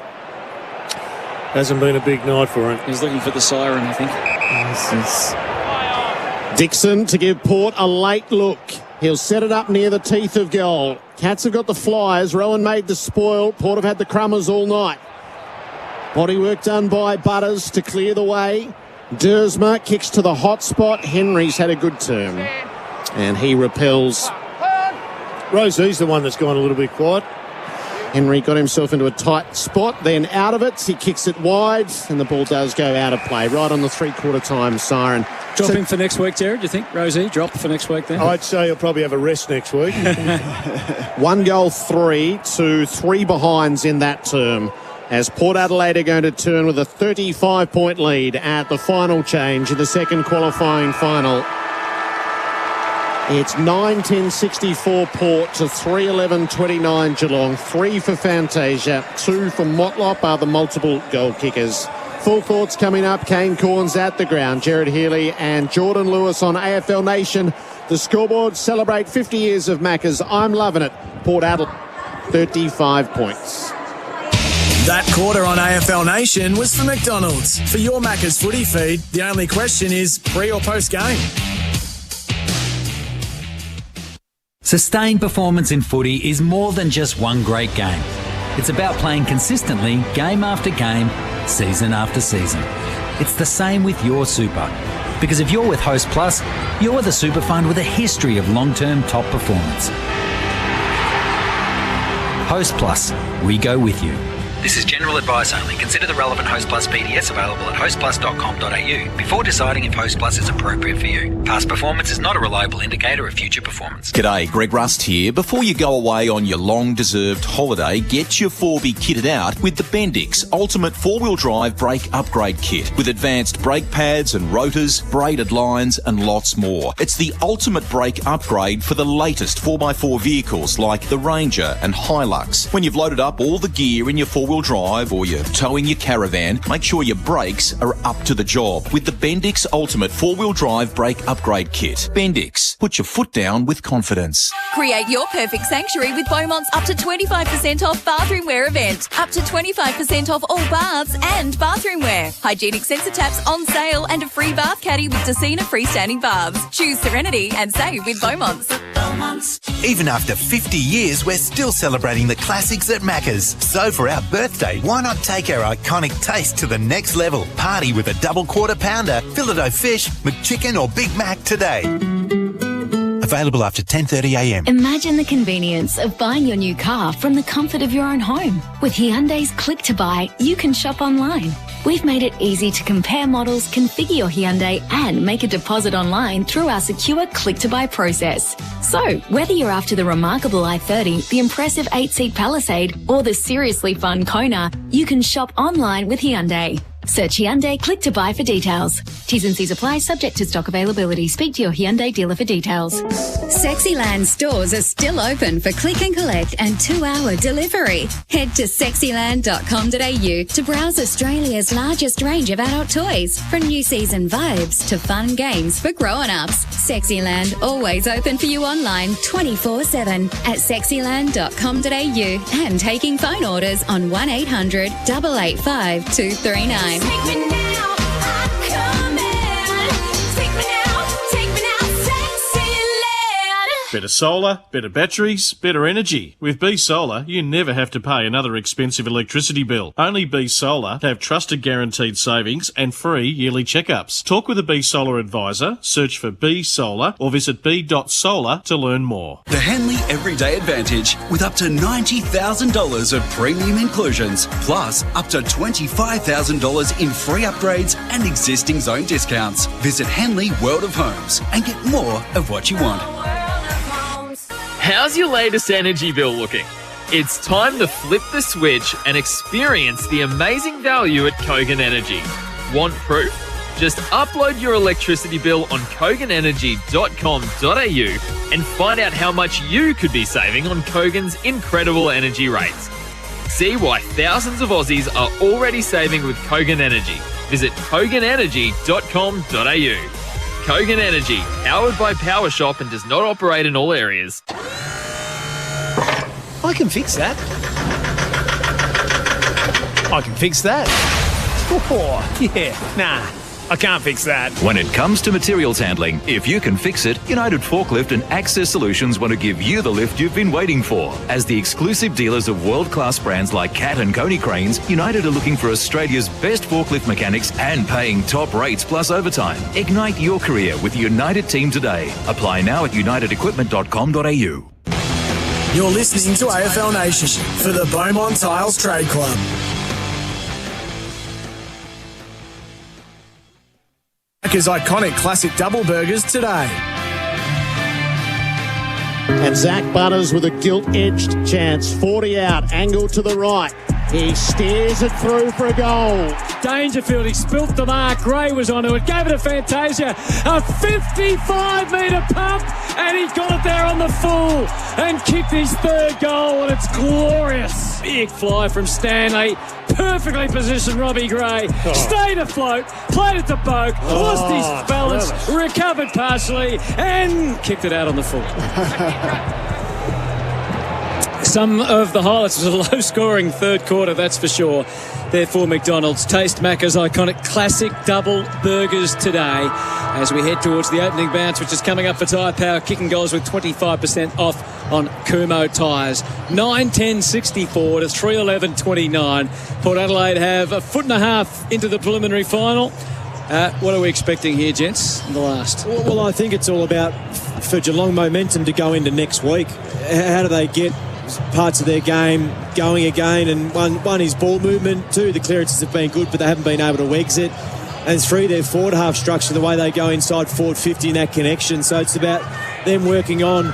Hasn't been a big night for him. He's looking for the siren, I think. Dixon to give Port a late look. He'll set it up near the teeth of goal. Cats have got the flyers. Rowan made the spoil. Port have had the crummers all night. Bodywork done by Butters to clear the way. Dersma kicks to the hot spot. Henry's had a good term. And he repels. Rosie's the one that's gone a little bit quiet. Henry got himself into a tight spot, then out of it. He kicks it wide, and the ball does go out of play. Right on the three-quarter time siren. Drop him for next week, Jared, do you think? Rosie, drop for next week then? I'd say he'll probably have a rest next week. 1 goal 3 to 3 behinds in that term, as Port Adelaide are going to turn with a 35-point lead at the final change in the second qualifying final. It's 9-10-64 Port to 3-11-29 Geelong. 3 for Fantasia, 2 for Motlop are the multiple goal kickers. Full thoughts coming up. Kane Corns at the ground. Jared Healy and Jordan Lewis on AFL Nation. The scoreboard celebrate 50 years of Macca's. I'm loving it. Port Adelaide, 35 points. That quarter on AFL Nation was for McDonald's. For your Macca's footy feed, the only question is pre or post game. Sustained performance in footy is more than just one great game. It's about playing consistently, game after game, season after season. It's the same with your super. Because if you're with Host Plus, you're the super fund with a history of long-term top performance. Host Plus, we go with you. This is general advice only. Consider the relevant Host Plus PDS available at hostplus.com.au before deciding if Host Plus is appropriate for you. Past performance is not a reliable indicator of future performance. G'day, Greg Rust here. Before you go away on your long-deserved holiday, get your 4B kitted out with the Bendix Ultimate 4-Wheel Drive Brake Upgrade Kit with advanced brake pads and rotors, braided lines and lots more. It's the ultimate brake upgrade for the latest 4x4 vehicles like the Ranger and Hilux. When you've loaded up all the gear in your 4-wheel drive or you're towing your caravan, make sure your brakes are up to the job with the Bendix Ultimate 4-Wheel Drive Brake Upgrade Kit. Bendix, put your foot down with confidence. Create your perfect sanctuary with Beaumont's up to 25% off bathroom wear event. Up to 25% off all baths and bathroom wear. Hygienic sensor taps on sale and a free bath caddy with Decina freestanding baths. Choose Serenity and save with Beaumont's. Even after 50 years, we're still celebrating the classics at Macca's. So for our birthday, why not take our iconic taste to the next level? Party with a double quarter pounder, Filet-O-Fish, McChicken or Big Mac today. Available after 10:30am. Imagine the convenience of buying your new car from the comfort of your own home. With Hyundai's Click to Buy, you can shop online. We've made it easy to compare models, configure your Hyundai and make a deposit online through our secure Click to Buy process. So, whether you're after the remarkable i30, the impressive 8-seat Palisade or the seriously fun Kona, you can shop online with Hyundai. Search Hyundai Click to Buy for details. T's and C's apply, subject to stock availability. Speak to your Hyundai dealer for details. Sexyland stores are still open for click and collect and 2-hour delivery. Head to sexyland.com.au to browse Australia's largest range of adult toys, from new season vibes to fun games for grown-ups. Sexyland always open for you online 24/7 at sexyland.com.au and taking phone orders on 1800 885 239. Take me now, I'm coming. Take me now, Sexyland. Better solar, better batteries, better energy. With B Solar, you never have to pay another expensive electricity bill. Only B Solar have trusted guaranteed savings and free yearly checkups. Talk with a B Solar advisor, search for B Solar or visit b.solar to learn more. The Henley Everyday Advantage with up to $90,000 of premium inclusions, plus up to $25,000 in free upgrades and existing zone discounts. Visit Henley World of Homes and get more of what you want. How's your latest energy bill looking? It's time to flip the switch and experience the amazing value at Kogan Energy. Want proof? Just upload your electricity bill on koganenergy.com.au and find out how much you could be saving on Kogan's incredible energy rates. See why thousands of Aussies are already saving with Kogan Energy. Visit koganenergy.com.au. Kogan Energy, powered by PowerShop and does not operate in all areas. I can fix that. I can fix that. Oh, yeah, nah. I can't fix that. When it comes to materials handling, if you can fix it, United Forklift and Access Solutions want to give you the lift you've been waiting for. As the exclusive dealers of world-class brands like Cat and Coney Cranes, United are looking for Australia's best forklift mechanics and paying top rates plus overtime. Ignite your career with the United team today. Apply now at unitedequipment.com.au. You're listening to AFL Nation for the Beaumont Tiles Trade Club. Macca's iconic classic double burgers today. And Zach Butters with a gilt-edged chance. 40 out, angle to the right. He steers it through for a goal. Dangerfield, he spilt the mark. Gray was onto it, gave it to Fantasia. A 55-metre pump, and he got it there on the full and kicked his third goal, and it's glorious. Big fly from Stanley. Perfectly positioned Robbie Gray. Stayed afloat, played it to Boak, lost his balance, recovered partially, and kicked it out on the full. Some of the highlights was a low-scoring third quarter, that's for sure. Therefore, McDonald's. Taste Macca's iconic classic double burgers today as we head towards the opening bounce, which is coming up for Tyre Power. Kicking goals with 25% off on Kumo tyres. 9-10-64 to 3-11-29. Port Adelaide have a foot and a half into the preliminary final. What are we expecting here, gents, in the last? Well, I think it's all about, for Geelong, momentum to go into next week. How do they get parts of their game going again? And one is ball movement. Two, the clearances have been good, but they haven't been able to exit. And three, their forward half structure, the way they go inside forward 50 in that connection. So it's about them working on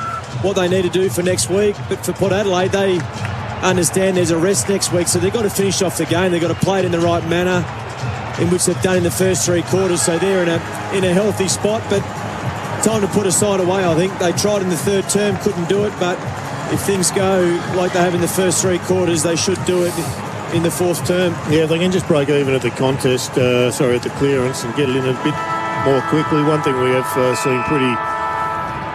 what they need to do for next week. But for Port Adelaide, they understand there's a rest next week, so they've got to finish off the game. They've got to play it in the right manner, in which they've done in the first three quarters. So they're in a healthy spot, but time to put a side away, I think. They tried in the third term, couldn't do it, but if things go like they have in the first three quarters, they should do it in the fourth term. Yeah, if they can just break even at the contest, at the clearance, and get it in a bit more quickly. One thing we have seen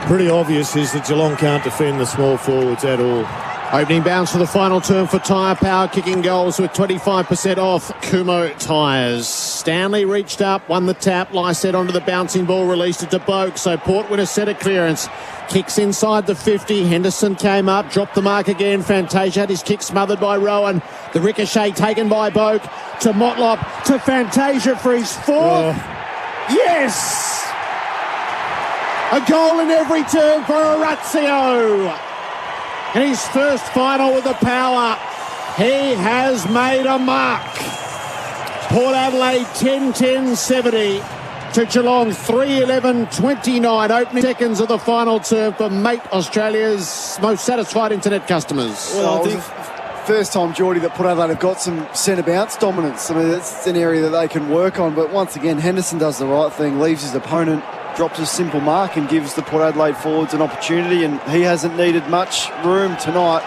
pretty obvious is that Geelong can't defend the small forwards at all. Opening bounce for the final term for Tyre Power, kicking goals with 25% off Kumo tyres. Stanley reached up, won the tap, Lysette onto the bouncing ball, released it to Boak, so Port win a set of clearance. Kicks inside the 50, Henderson came up, dropped the mark again, Fantasia had his kick smothered by Rowan. The ricochet taken by Boak to Motlop, to Fantasia for his fourth. Yes! A goal in every turn for Orazio. In his first final with the Power, he has made a mark. Port Adelaide 10-10-70 to Geelong 3-11-29. Opening seconds of the final term for Mate, Australia's most satisfied internet customers. Well, I think first time, Geordie, that Port Adelaide have got some centre bounce dominance. I mean, that's an area that they can work on. But once again, Henderson does the right thing, leaves his opponent, drops a simple mark and gives the Port Adelaide forwards an opportunity, and he hasn't needed much room tonight.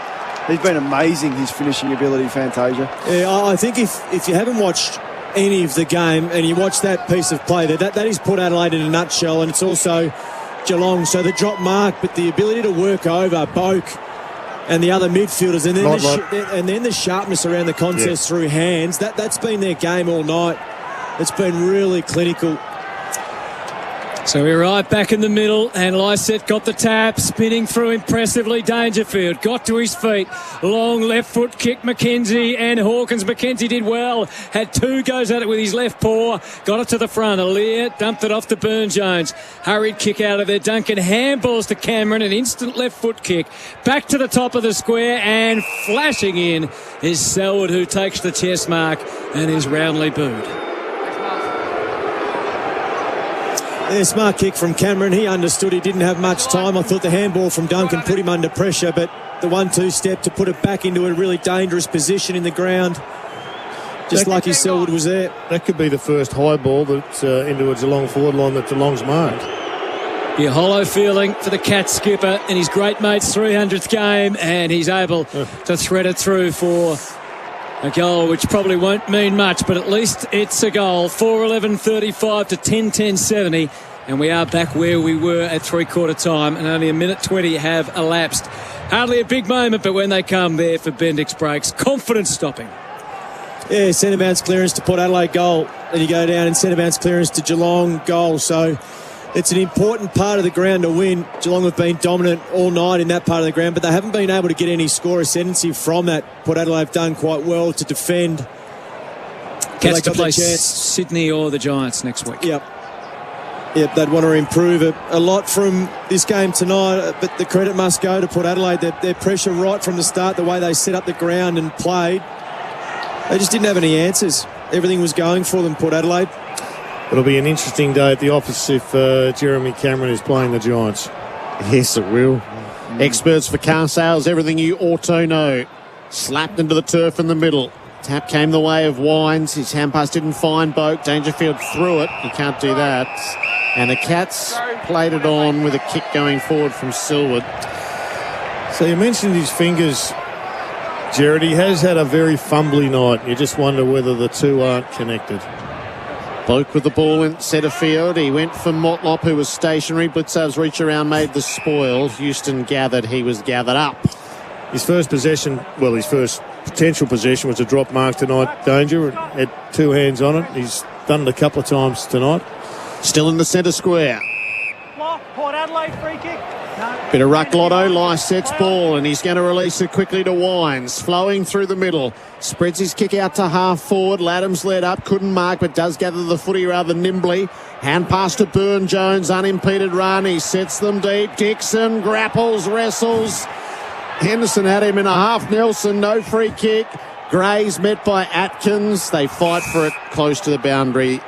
He's been amazing, his finishing ability, Fantasia. Yeah, I think if you haven't watched any of the game and you watch that piece of play there, that is Port Adelaide in a nutshell, and it's also Geelong. So the drop mark, but the ability to work over Boak and the other midfielders, and then the sharpness around the contest through hands, that's been their game all night. It's been really clinical. So we're right back in the middle, and Lysette got the tap, spinning through impressively. Dangerfield got to his feet. Long left foot kick, McKenzie and Hawkins. McKenzie did well, had two goes at it with his left paw, got it to the front. Aaliyah dumped it off to Burne-Jones. Hurried kick out of there. Duncan handballs to Cameron, an instant left foot kick. Back to the top of the square, and flashing in is Selwood, who takes the chest mark and is roundly booed. Yeah, smart kick from Cameron. He understood he didn't have much time. I thought the handball from Duncan put him under pressure, but the 1-2 step to put it back into a really dangerous position in the ground, just like his Selwood was there. That could be the first high ball that's into a Geelong forward line that Geelong's marked. Be a hollow feeling for the Cats skipper in his great mate's 300th game, and he's able to thread it through for a goal which probably won't mean much, but at least it's a goal. 4-11-35 to 10-10-70, and we are back where we were at three-quarter time, and only a minute 20 have elapsed. Hardly a big moment, but when they come there for Bendix breaks, confidence stopping. Yeah, centre bounce clearance to Port Adelaide, goal. Then you go down and centre bounce clearance to Geelong, goal. So it's an important part of the ground to win. Geelong have been dominant all night in that part of the ground, but they haven't been able to get any score ascendancy from that. Port Adelaide have done quite well to defend. Cats to play Sydney or the Giants next week. Yep, they'd want to improve a lot from this game tonight, but the credit must go to Port Adelaide. Their pressure right from the start, the way they set up the ground and played, they just didn't have any answers. Everything was going for them, Port Adelaide. It'll be an interesting day at the office if Jeremy Cameron is playing the Giants. Yes, it will. Experts for car sales, everything you ought to know. Slapped into the turf in the middle. Tap came the way of Wines. His hand pass didn't find Boak. Dangerfield threw it. He can't do that. And the Cats played it on with a kick going forward from Silwood. So you mentioned his fingers, Jared. He has had a very fumbly night. You just wonder whether the two aren't connected. Boak with the ball in centre field. He went for Motlop, who was stationary. Blitzov's reach around made the spoil. Houston gathered. He was gathered up. His first possession, well, his first potential possession was a drop mark tonight, Danger. Had two hands on it. He's done it a couple of times tonight. Still in the centre square. Port Adelaide free kick. Bit of ruck lotto. Lysets ball, and he's going to release it quickly to Wines. Flowing through the middle. Spreads his kick out to half forward. Laddams led up. Couldn't mark, but does gather the footy rather nimbly. Hand pass to Burne-Jones. Unimpeded run. He sets them deep. Dixon grapples, wrestles. Henderson had him in a half Nelson. No free kick. Gray's met by Atkins. They fight for it close to the boundary.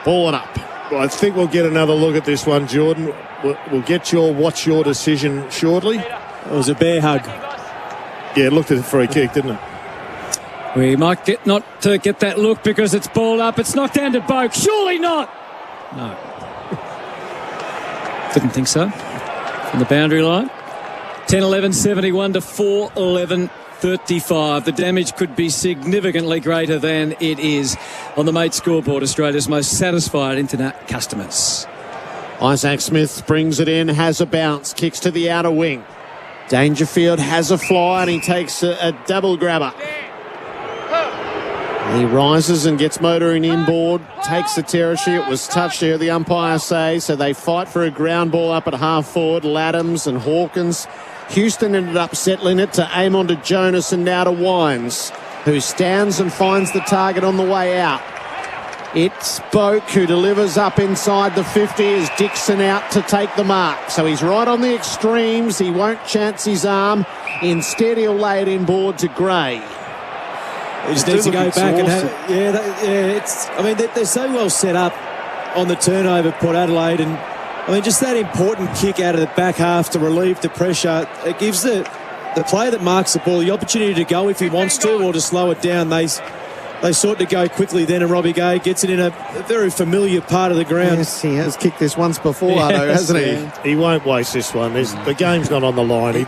Balling up. Well, I think we'll get another look at this one, Jordan. We'll get watch your decision shortly. It was a bear hug. Yeah, it looked at the free kick, didn't it? We might not get that look because it's ball up. It's knocked down to Boak. Surely not. No. Didn't think so. From the boundary line. 10-11-71 to 4-11-35. The damage could be significantly greater than it is on the Mate scoreboard. Australia's most satisfied internet customers. Isaac Smith brings it in, has a bounce, kicks to the outer wing. Dangerfield has a fly and he takes a double grabber. He rises and gets motoring inboard, takes the territory. It was touched here, the umpire says, so they fight for a ground ball up at half forward. Laddams and Hawkins. Houston ended up settling it to aim on to Jonas and now to Wines, who stands and finds the target on the way out. It's Boak who delivers up inside the 50 as Dixon out to take the mark. So he's right on the extremes. He won't chance his arm. Instead, he'll lay it inboard to Gray. He just needs to go back and have... they're so well set up on the turnover, Port Adelaide, and just that important kick out of the back half to relieve the pressure. It gives the player that marks the ball the opportunity to go if he wants to or to slow it down. They sought to go quickly then, and Robbie Gay gets it in a very familiar part of the ground. Yes, he has kicked this once before, Ardo, hasn't he? He won't waste this one. The game's not on the line. He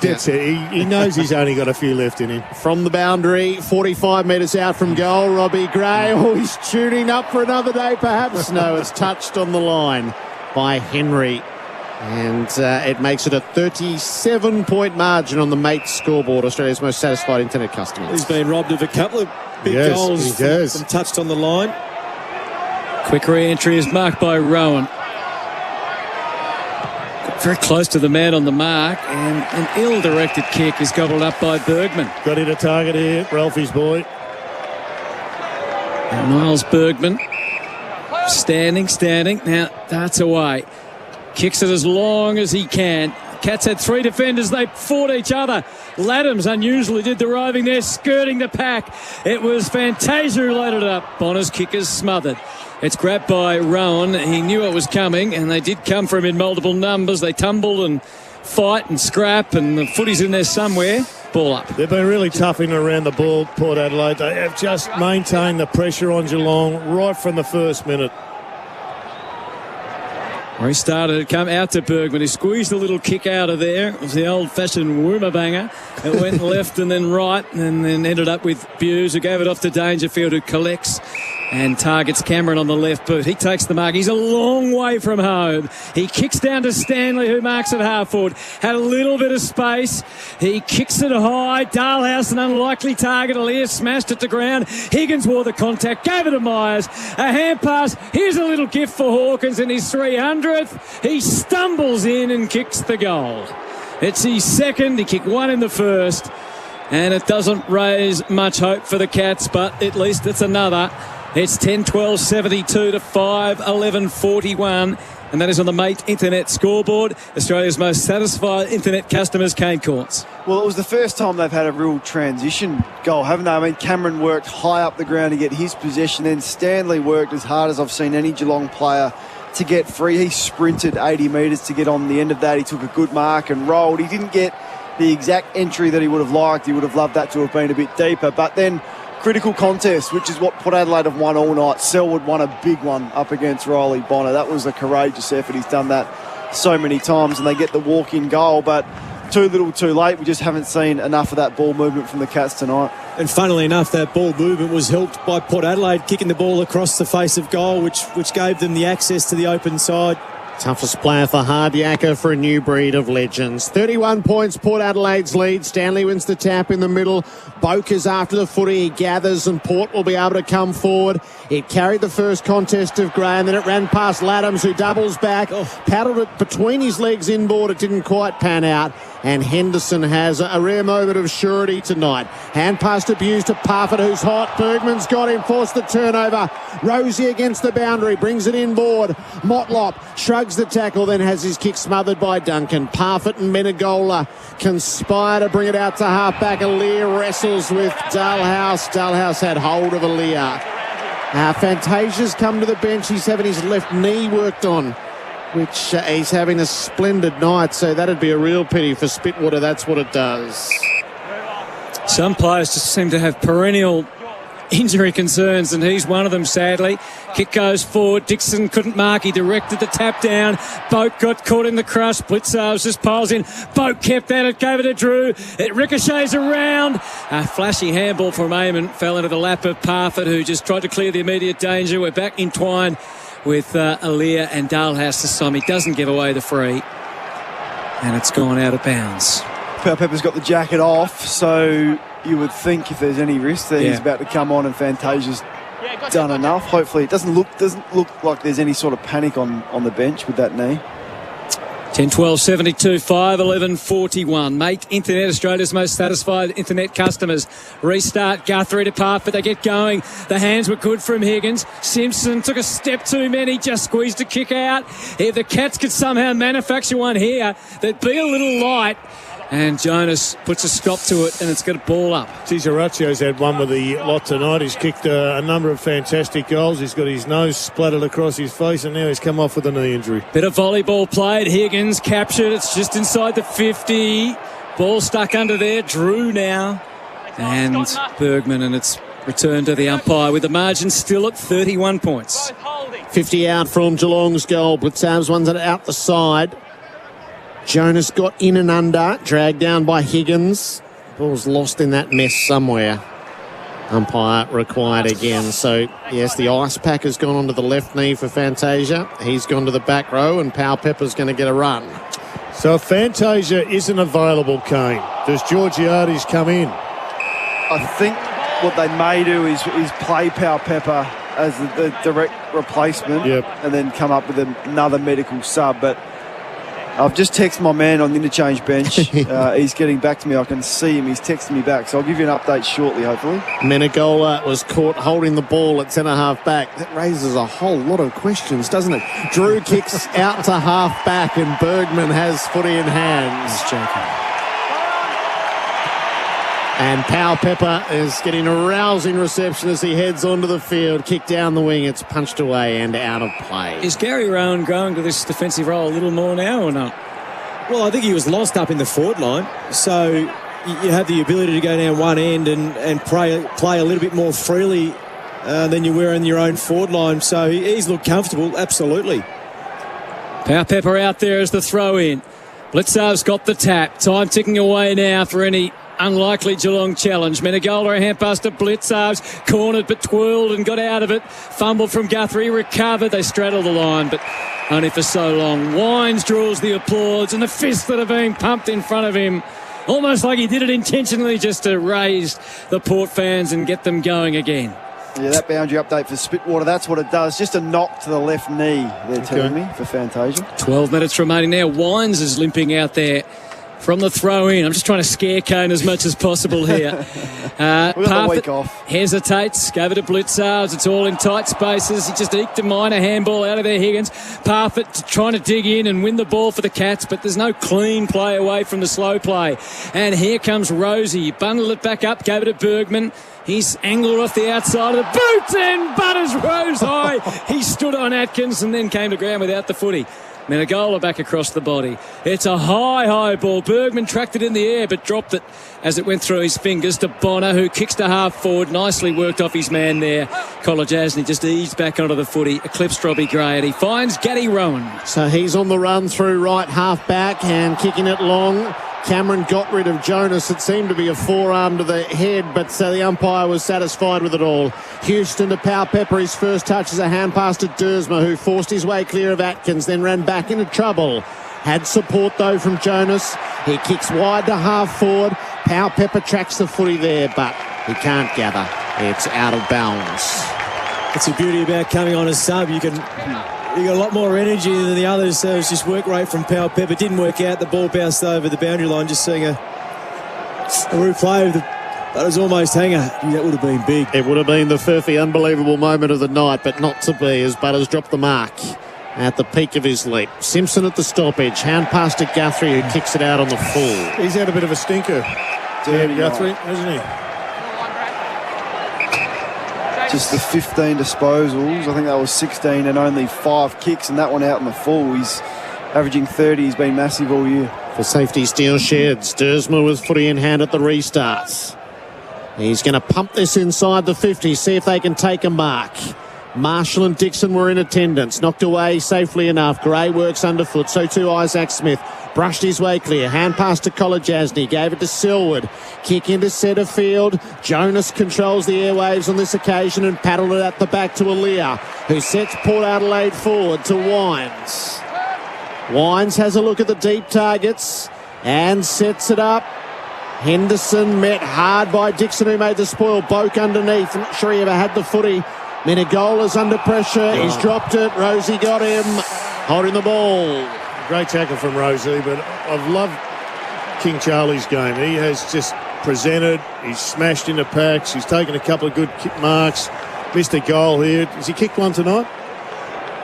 knows he's only got a few left in him. From the boundary, 45 metres out from goal, Robbie Gray. Oh, he's tuning up for another day, perhaps. No, it's touched on the line by Henry. And it makes it a 37-point margin on the Mate scoreboard. Australia's most satisfied internet customers. He's been robbed of a couple of big goals from touched on the line. Quick re-entry is marked by Rowan. Got very close to the man on the mark, and an ill-directed kick is gobbled up by Bergman. Got hit a target here, Ralphie's boy. And Niles Bergman standing. Now that's away. Kicks it as long as he can. Cats had three defenders. They fought each other. Laddams unusually did the roving there, skirting the pack. It was Fantasia who loaded it up. Bonner's kick is smothered. It's grabbed by Rowan. He knew it was coming, and they did come for him in multiple numbers. They tumbled and fight and scrap, and the footy's in there somewhere. Ball up. They've been really tough in and around the ball, Port Adelaide. They have just maintained the pressure on Geelong right from the first minute. Where he started, it come out to Bergman. He squeezed a little kick out of there. It was the old-fashioned woomer banger. It went left and then right and then ended up with Buse, who gave it off to Dangerfield, who collects and targets Cameron on the left boot. He takes the mark. He's a long way from home. He kicks down to Stanley, who marks at half forward. Had a little bit of space. He kicks it high. Dalhouse, an unlikely target. Alias smashed it to ground. Higgins wore the contact. Gave it to Myers. A hand pass. Here's a little gift for Hawkins in his 300th. He stumbles in and kicks the goal. It's his second. He kicked one in the first. And it doesn't raise much hope for the Cats, but at least it's another. It's 10-12-72 to 5-11-41. And that is on the Mate Internet scoreboard. Australia's most satisfied internet customers, Kane Courts. Well, it was the first time they've had a real transition goal, haven't they? I mean, Cameron worked high up the ground to get his possession. Then Stanley worked as hard as I've seen any Geelong player to get free. He sprinted 80 metres to get on the end of that. He took a good mark and rolled. He didn't get the exact entry that he would have liked. He would have loved that to have been a bit deeper. But then critical contest, which is what Port Adelaide have won all night. Selwood won a big one up against Riley Bonner. That was a courageous effort. He's done that so many times, and they get the walk-in goal, but too little too late. We just haven't seen enough of that ball movement from the Cats tonight. And funnily enough, that ball movement was helped by Port Adelaide kicking the ball across the face of goal, which gave them the access to the open side. Toughest player for Hardiaka for a new breed of legends. 31 points, Port Adelaide's lead. Stanley wins the tap in the middle. Boker's after the footy. He gathers and Port will be able to come forward. It carried the first contest of Graham, then it ran past Laddams, who doubles back. Paddled it between his legs inboard. It didn't quite pan out. And Henderson has a rare moment of surety tonight. Hand pass abused to Parfitt, who's hot. Bergman's got him, forced the turnover. Rosie against the boundary, brings it inboard. Motlop shrugs the tackle, then has his kick smothered by Duncan. Parfitt and Menegola conspire to bring it out to half-back. Aaliyah wrestles with Dalhouse. Dalhouse had hold of Aaliyah. Fantasia's come to the bench. He's having his left knee worked on, which he's having a splendid night, so that'd be a real pity for Spitwater. That's what it does. Some players just seem to have perennial injury concerns, and he's one of them, sadly. Kick goes forward. Dixon couldn't mark. He directed the tap down. Boat got caught in the crush. Blitzarves just piles in. Boat kept at it, gave it to Drew. It ricochets around. A flashy handball from Eamon fell into the lap of Parfitt, who just tried to clear the immediate danger. We're back entwined with Aaliyah and Dalhouse this time. He doesn't give away the free, and it's gone out of bounds. Pepper's got the jacket off, so you would think if there's any risk that he's about to come on, and Fantasia's done enough. Hopefully it doesn't look like there's any sort of panic on the bench with that knee. 10-12, 72-5, 11-41. Mate Internet, Australia's most satisfied internet customers. Restart, Guthrie to Parfitt. They get going. The hands were good from Higgins. Simpson took a step too many, just squeezed a kick out. If the Cats could somehow manufacture one here, they'd be a little light. And Jonas puts a stop to it, and it's got a ball up. Tizoraccio's had one with the lot tonight. He's kicked a number of fantastic goals. He's got his nose splattered across his face, and now he's come off with a knee injury. Bit of volleyball played. Higgins captured. It's just inside the 50. Ball stuck under there. Drew now. And Bergman, and it's returned to the umpire with the margin still at 31 points. 50 out from Geelong's goal. Blitzarves one's out the side. Jonas got in and under, dragged down by Higgins. Ball's lost in that mess somewhere. Umpire required again. So, yes, the ice pack has gone onto the left knee for Fantasia. He's gone to the back row, and Powell Pepper's going to get a run. So if Fantasia isn't available, Kane, does Georgiades come in? I think what they may do is play Powell Pepper as the direct replacement, and then come up with another medical sub. But I've just texted my man on the interchange bench. He's getting back to me. I can see him. He's texting me back. So I'll give you an update shortly, hopefully. Menegola was caught holding the ball at centre-half back. That raises a whole lot of questions, doesn't it? Drew kicks out to half-back, and Bergman has footy in hands. And Powell Pepper is getting a rousing reception as he heads onto the field. Kick down the wing. It's punched away and out of play. Is Gary Rowan growing to this defensive role a little more now or not? Well, I think he was lost up in the forward line. So you have the ability to go down one end and play a little bit more freely than you were in your own forward line. So he's looked comfortable, absolutely. Powell Pepper out there as the throw-in. Blitzarve's got the tap. Time ticking away now for any unlikely Geelong challenge. Menegola a hand pass to Blitzarves, cornered but twirled and got out of it. Fumble from Guthrie, recovered. They straddle the line, but only for so long. Wines draws the applause, and the fists that are being pumped in front of him, almost like he did it intentionally just to raise the Port fans and get them going again. Yeah, that boundary update for Spitwater, that's what it does. Just a knock to the left knee, they're telling me, for Fantasia. 12 minutes remaining now. Wines is limping out there from the throw in. I'm just trying to scare Kane as much as possible here. We've got the week off. Hesitates, gave it a Blitzards. It's all in tight spaces. He just eked a minor handball out of there, Higgins. Parfitt trying to dig in and win the ball for the Cats, but there's no clean play away from the slow play. And here comes Rosie. Bundled it back up, gave it to Bergman. He's angled off the outside of the boot and Butters rose high. He stood on Atkins and then came to ground without the footy. Menegola back across the body. It's a high ball. Bergman tracked it in the air but dropped it as it went through his fingers to Bonner, who kicks to half forward. Nicely worked off his man there. Kolajasny just eased back onto the footy. Eclipsed Robbie Gray and he finds Gaddy Rowan. So he's on the run through right half back and kicking it long. Cameron got rid of Jonas. It seemed to be a forearm to the head, but the umpire was satisfied with it all. Houston to Powell Pepper. His first touch is a hand pass to Dersma, who forced his way clear of Atkins, then ran back into trouble. Had support, though, from Jonas. He kicks wide to half forward. Powell Pepper tracks the footy there, but he can't gather. It's out of bounds. That's the beauty about coming on as sub. You got a lot more energy than the others, so it's just work rate from Powell Pepper. Didn't work out. The ball bounced over the boundary line. Just seeing a replay of that was almost hanger. That would have been big. It would have been the Furphy unbelievable moment of the night, but not to be, as Butters dropped the mark at the peak of his leap. Simpson at the stoppage. Hand pass to Guthrie, who kicks it out on the full. He's had a bit of a stinker, Guthrie, hasn't he? Just the 15 disposals. I think that was 16 and only 5 kicks, and that one out in the full. He's averaging 30. He's been massive all year. For safety, Steel Sheds. Dersma with footy in hand at the restarts. He's going to pump this inside the 50, see if they can take a mark. Marshall and Dixon were in attendance. Knocked away safely enough. Gray works underfoot. So too Isaac Smith. Brushed his way clear. Hand pass to Kolajasny. Gave it to Selwood. Kick into centre field. Jonas controls the airwaves on this occasion and paddled it at the back to Aaliyah, who sets Port Adelaide forward to Wines. Wines has a look at the deep targets and sets it up. Henderson met hard by Dixon, who made the spoil. Boak underneath. I'm not sure he ever had the footy. Menegola's under pressure. He's dropped it. Rosie got him. Holding the ball. Great tackle from Rosie, but I've loved King Charlie's game. He has just presented. He's smashed into packs. He's taken a couple of good kick marks. Missed a goal here. Has he kicked one tonight?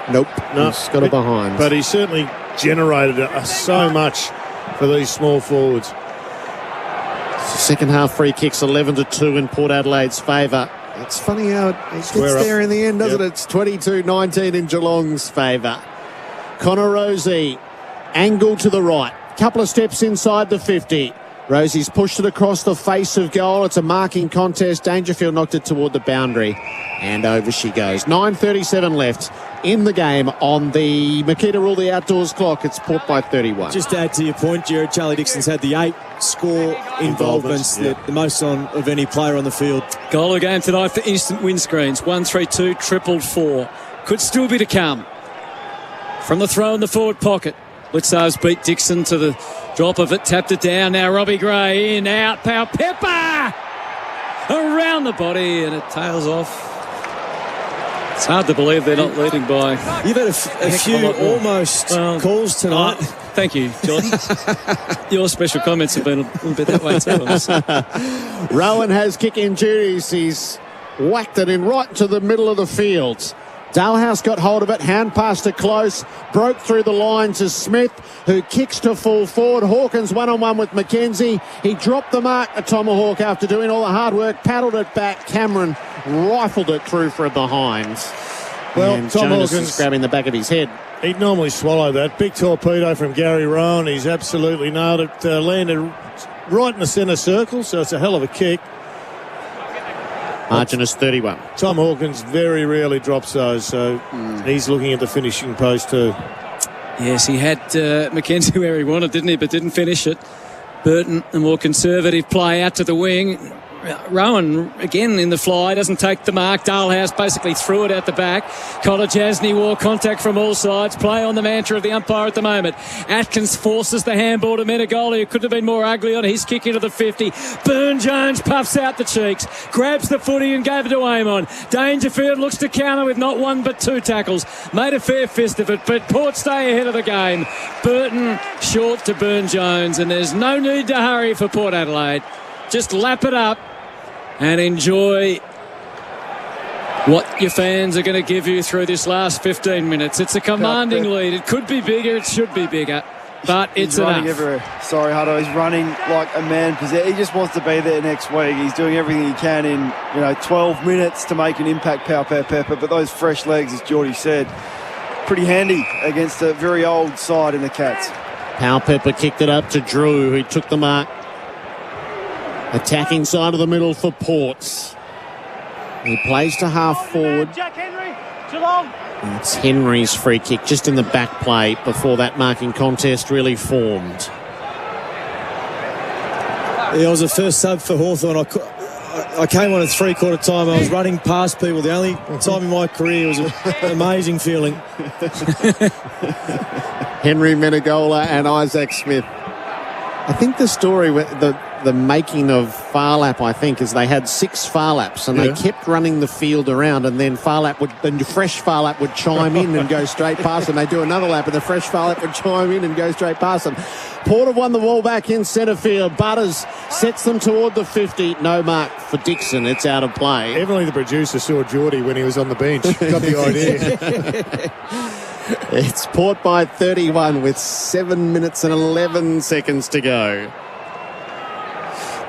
Nope. No. He's got a behind. But he certainly generated so much for these small forwards. Second half free kicks 11-2 in Port Adelaide's favour. It's funny how it gets there in the end, doesn't it? It's 22-19 in Geelong's favour. Connor Rosie, angle to the right. Couple of steps inside the 50. Rosie's pushed it across the face of goal. It's a marking contest. Dangerfield knocked it toward the boundary. And over she goes. 9:37 left in the game on the Makita Rule the Outdoors clock. It's Port by 31. Just to add to your point, Jared, Charlie Dixon's had the 8 score involvements, the most of any player on the field. Goal of the game tonight for instant windscreens. 1-3-2, 4-4. Could still be to come. From the throw in the forward pocket. Blitzards beat Dixon to the drop of it. Tapped it down. Now Robbie Gray in, out. Powell Pepper! Around the body and it tails off. It's hard to believe they're not leading by. You've had a few almost calls tonight. Thank you, Jordan. Your special comments have been a little bit that way too. Rowan has kick-in duties. He's whacked it in right to the middle of the field. Dalhouse got hold of it, hand pass to Close, broke through the line to Smith, who kicks to full forward. Hawkins one-on-one with McKenzie. He dropped the mark, a tomahawk, after doing all the hard work, paddled it back. Cameron rifled it through for a behind. Well, and Tom Jonas Hawkins is grabbing the back of his head. He'd normally swallow that. Big torpedo from Gary Rowan. He's absolutely nailed it. Landed right in the centre circle, so it's a hell of a kick. Margin is 31. Tom Hawkins very rarely drops those, so he's looking at the finishing post too. Yes, he had McKenzie where he wanted, didn't he? But didn't finish it. Burton, a more conservative play out to the wing. Rowan again in the fly, doesn't take the mark. Dalehouse basically threw it out the back. Kolodjasny wore contact from all sides. Play on the mantra of the umpire at the moment. Atkins forces the handball to Menegola, who couldn't have been more ugly on his kick into the 50. Burne-Jones puffs out the cheeks, grabs the footy and gave it to Amon. Dangerfield looks to counter with not one but two tackles. Made a fair fist of it, but Port stay ahead of the game. Burton short to Burne-Jones, and there's no need to hurry for Port Adelaide. Just lap it up and enjoy what your fans are going to give you through this last 15 minutes. It's a commanding lead. It could be bigger. It should be bigger. But it's running enough. everywhere. Sorry, Hutto. He's running like a man possessed. He just wants to be there next week. He's doing everything he can in 12 minutes to make an impact. Power Pepper. But those fresh legs, as Geordie said, pretty handy against a very old side in the Cats. Power Pepper kicked it up to Drew, who took the mark. Attacking side of the middle for Ports. He plays to half forward. Jack Henry, Geelong. It's Henry's free kick just in the back play before that marking contest really formed. Yeah, I was the first sub for Hawthorn. I came on at three-quarter time. I was running past people. The only time in my career was an amazing feeling. Henry Menegola and Isaac Smith. I think the story with the making of Farlap, I think, is they had 6 Farlaps and they kept running the field around, and then the fresh Farlap would chime in and go straight past them. They do another lap and the fresh Farlap would chime in and go straight past them. Port have won the ball back in centre field. Butters sets them toward the 50. No mark for Dixon. It's out of play. Evidently the producer saw Geordie when he was on the bench. Got the idea. It's Port by 31 with 7 minutes and 11 seconds to go.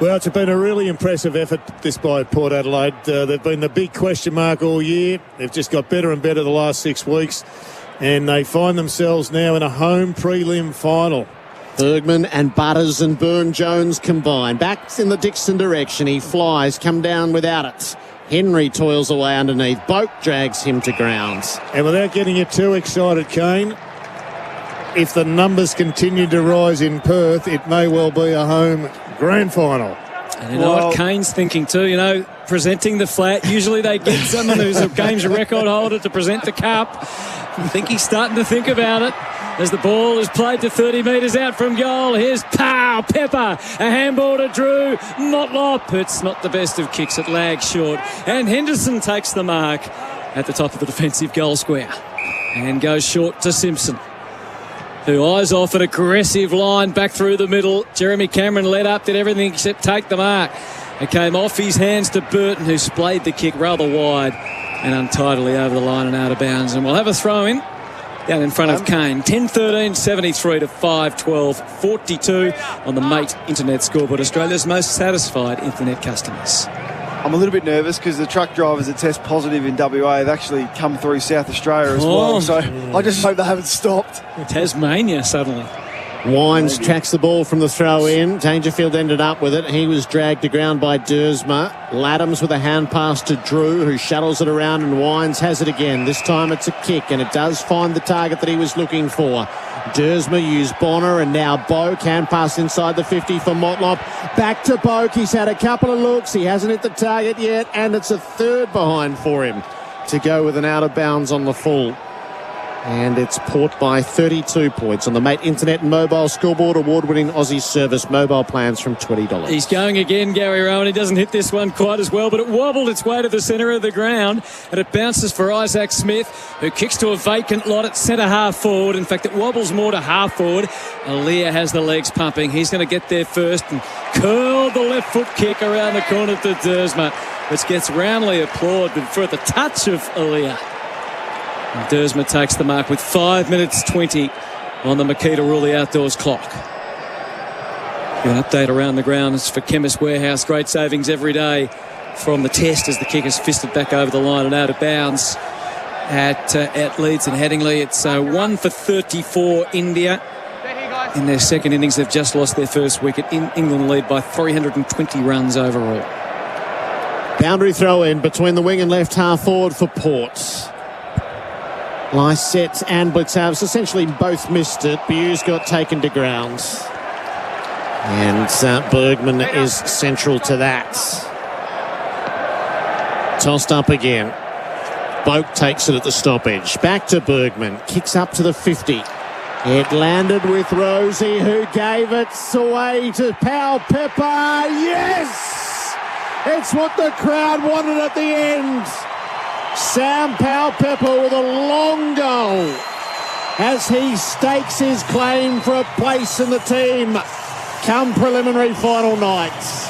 Well, it's been a really impressive effort, this by Port Adelaide. They've been the big question mark all year. They've just got better and better the last 6 weeks, and they find themselves now in a home prelim final. Bergman and Butters and Burne-Jones combine. Back in the Dixon direction. He flies, come down without it. Henry toils away underneath. Boak drags him to ground. And without getting you too excited, Kane, if the numbers continue to rise in Perth, it may well be a home grand final. And you know what Kane's thinking too, presenting the flat. Usually they get someone who's a games record holder to present the cup. I think he's starting to think about it as the ball is played to 30 metres out from goal. Here's Pepper, a handball to Drew. Motlop, it's not the best of kicks, it lags short. And Henderson takes the mark at the top of the defensive goal square and goes short to Simpson, who eyes off an aggressive line back through the middle. Jeremy Cameron led up, did everything except take the mark. It came off his hands to Burton, who splayed the kick rather wide and untidily over the line and out of bounds. And we'll have a throw in down in front of Kane. 10-13, 73 to 5-12, 42 on the Mate Internet scoreboard. Australia's most satisfied internet customers. I'm a little bit nervous because the truck drivers that test positive in WA have actually come through South Australia as well. So I just hope they haven't stopped. Tasmania suddenly. Wines tracks the ball from the throw in. Dangerfield ended up with it. He was dragged to ground by Dersma. Laddams with a hand pass to Drew, who shuttles it around, and Wines has it again. This time it's a kick, and it does find the target that he was looking for. Dersma used Bonner, and now Boak. Hand pass inside the 50 for Motlop. Back to Boak. He's had a couple of looks. He hasn't hit the target yet, and it's a third behind for him to go with an out of bounds on the full. And it's Port by 32 points on the Mate Internet and Mobile Scoreboard, award-winning Aussie service mobile plans from $20. He's going again, Gary Rowan. He doesn't hit this one quite as well, but it wobbled its way to the centre of the ground, and it bounces for Isaac Smith, who kicks to a vacant lot at centre half forward. In fact, it wobbles more to half forward. Aaliyah has the legs pumping. He's going to get there first and curl the left foot kick around the corner to Dersma, which gets roundly applauded for the touch of Aaliyah. Dersma takes the mark with 5 minutes 20 on the Makita Rulli Outdoors clock. An update around the grounds for Chemist Warehouse. Great savings every day from the test as the kick is fisted back over the line and out of bounds at Leeds and Headingley. It's 1 for 34 India. In their second innings, they've just lost their first wicket. England lead by 320 runs overall. Boundary throw in between the wing and left half forward for Port. Lysette and Blitzhouse essentially both missed it. Hughes got taken to ground. And Bergman is central to that. tossed up again. Boak takes it at the stoppage. Back to Bergman. Kicks up to the 50. It landed with Rosie, who gave it away to Pal Pepper. Yes! It's what the crowd wanted at the end. Sam Pal Pepper with a long goal as he stakes his claim for a place in the team come preliminary final nights.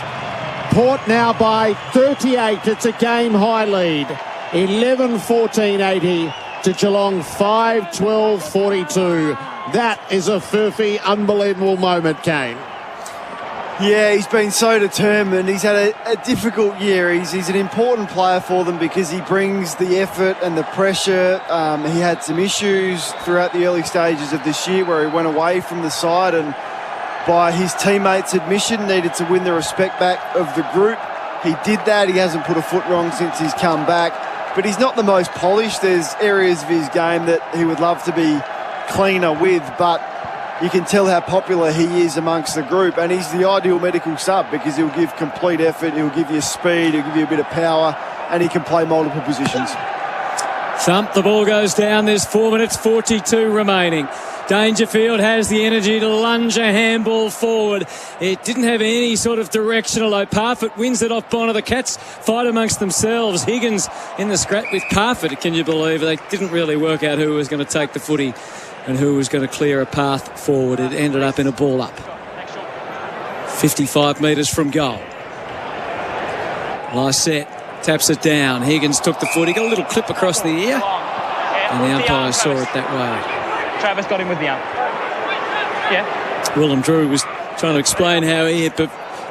Port now by 38. It's a game-high lead. 11-14-80 to Geelong 5-12-42. That is a Furphy, unbelievable moment, Kane. Yeah, he's been so determined. He's had a difficult year. He's an important player for them because he brings the effort and the pressure. He had some issues throughout the early stages of this year where he went away from the side and, by his teammates' admission, needed to win the respect back of the group. He did that. He hasn't put a foot wrong since he's come back. But he's not the most polished. There's areas of his game that he would love to be cleaner with, but you can tell how popular he is amongst the group, and he's the ideal medical sub because he'll give complete effort, he'll give you speed, he'll give you a bit of power, and he can play multiple positions. Thump, the ball goes down. There's 4 minutes 42 remaining. Dangerfield has the energy to lunge a handball forward. It didn't have any sort of directional, though. Parfitt wins it off Bonner. The Cats fight amongst themselves. Higgins in the scrap with Parfitt. Can you believe they didn't really work out who was going to take the footy and who was going to clear a path forward? It ended up in a ball up. 55 metres from goal. Lysette taps it down. Higgins took the footy. Got a little clip across the ear. And the umpire saw it that way. Travis got him with the arm. Yeah. Willem Drew was trying to explain how he had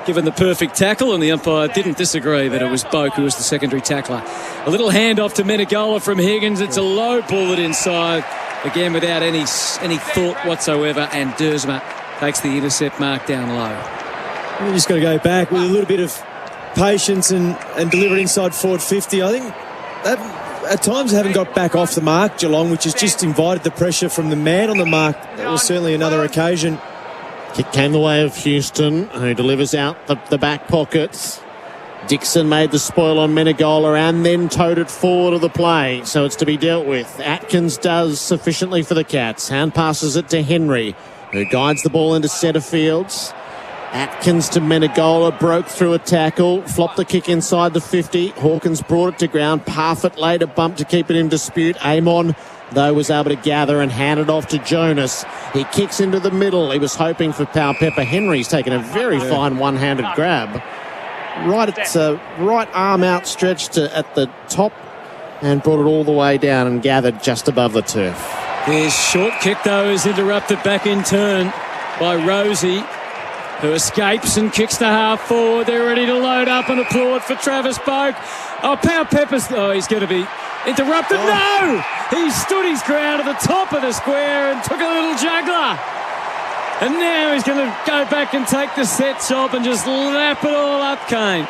given the perfect tackle, and the umpire didn't disagree that it was Boak who was the secondary tackler. A little handoff to Menegola from Higgins. It's a low bullet inside, again without any thought whatsoever, and Dersma takes the intercept mark down low. You just got to go back with a little bit of patience and deliver it inside forward 50. I think that at times haven't got back off the mark, Geelong, which has just invited the pressure from the man on the mark. That was certainly another occasion. Kick came the way of Houston, who delivers out the back pockets. Dixon made the spoil on Menegola and then towed it forward of the play, so it's to be dealt with. Atkins does sufficiently for the Cats. Hand passes it to Henry, who guides the ball into centre fields. Atkins to Menegola, broke through a tackle, flopped the kick inside the 50. Hawkins brought it to ground. Parfitt laid a bump to keep it in dispute. Amon, though, was able to gather and hand it off to Jonas. He kicks into the middle. He was hoping for Pal Pepper. Henry's taken a very fine one-handed grab. Right arm outstretched at the top and brought it all the way down and gathered just above the turf. His short kick, though, is interrupted back in turn by Rosie, who escapes and kicks the half forward. They're ready to load up and applaud for Travis Boak. Oh, Pal Pepper's... Oh, he's going to be interrupted. No! He stood his ground at the top of the square and took a little juggler. And now he's going to go back and take the set shot and just lap it all up, Kane.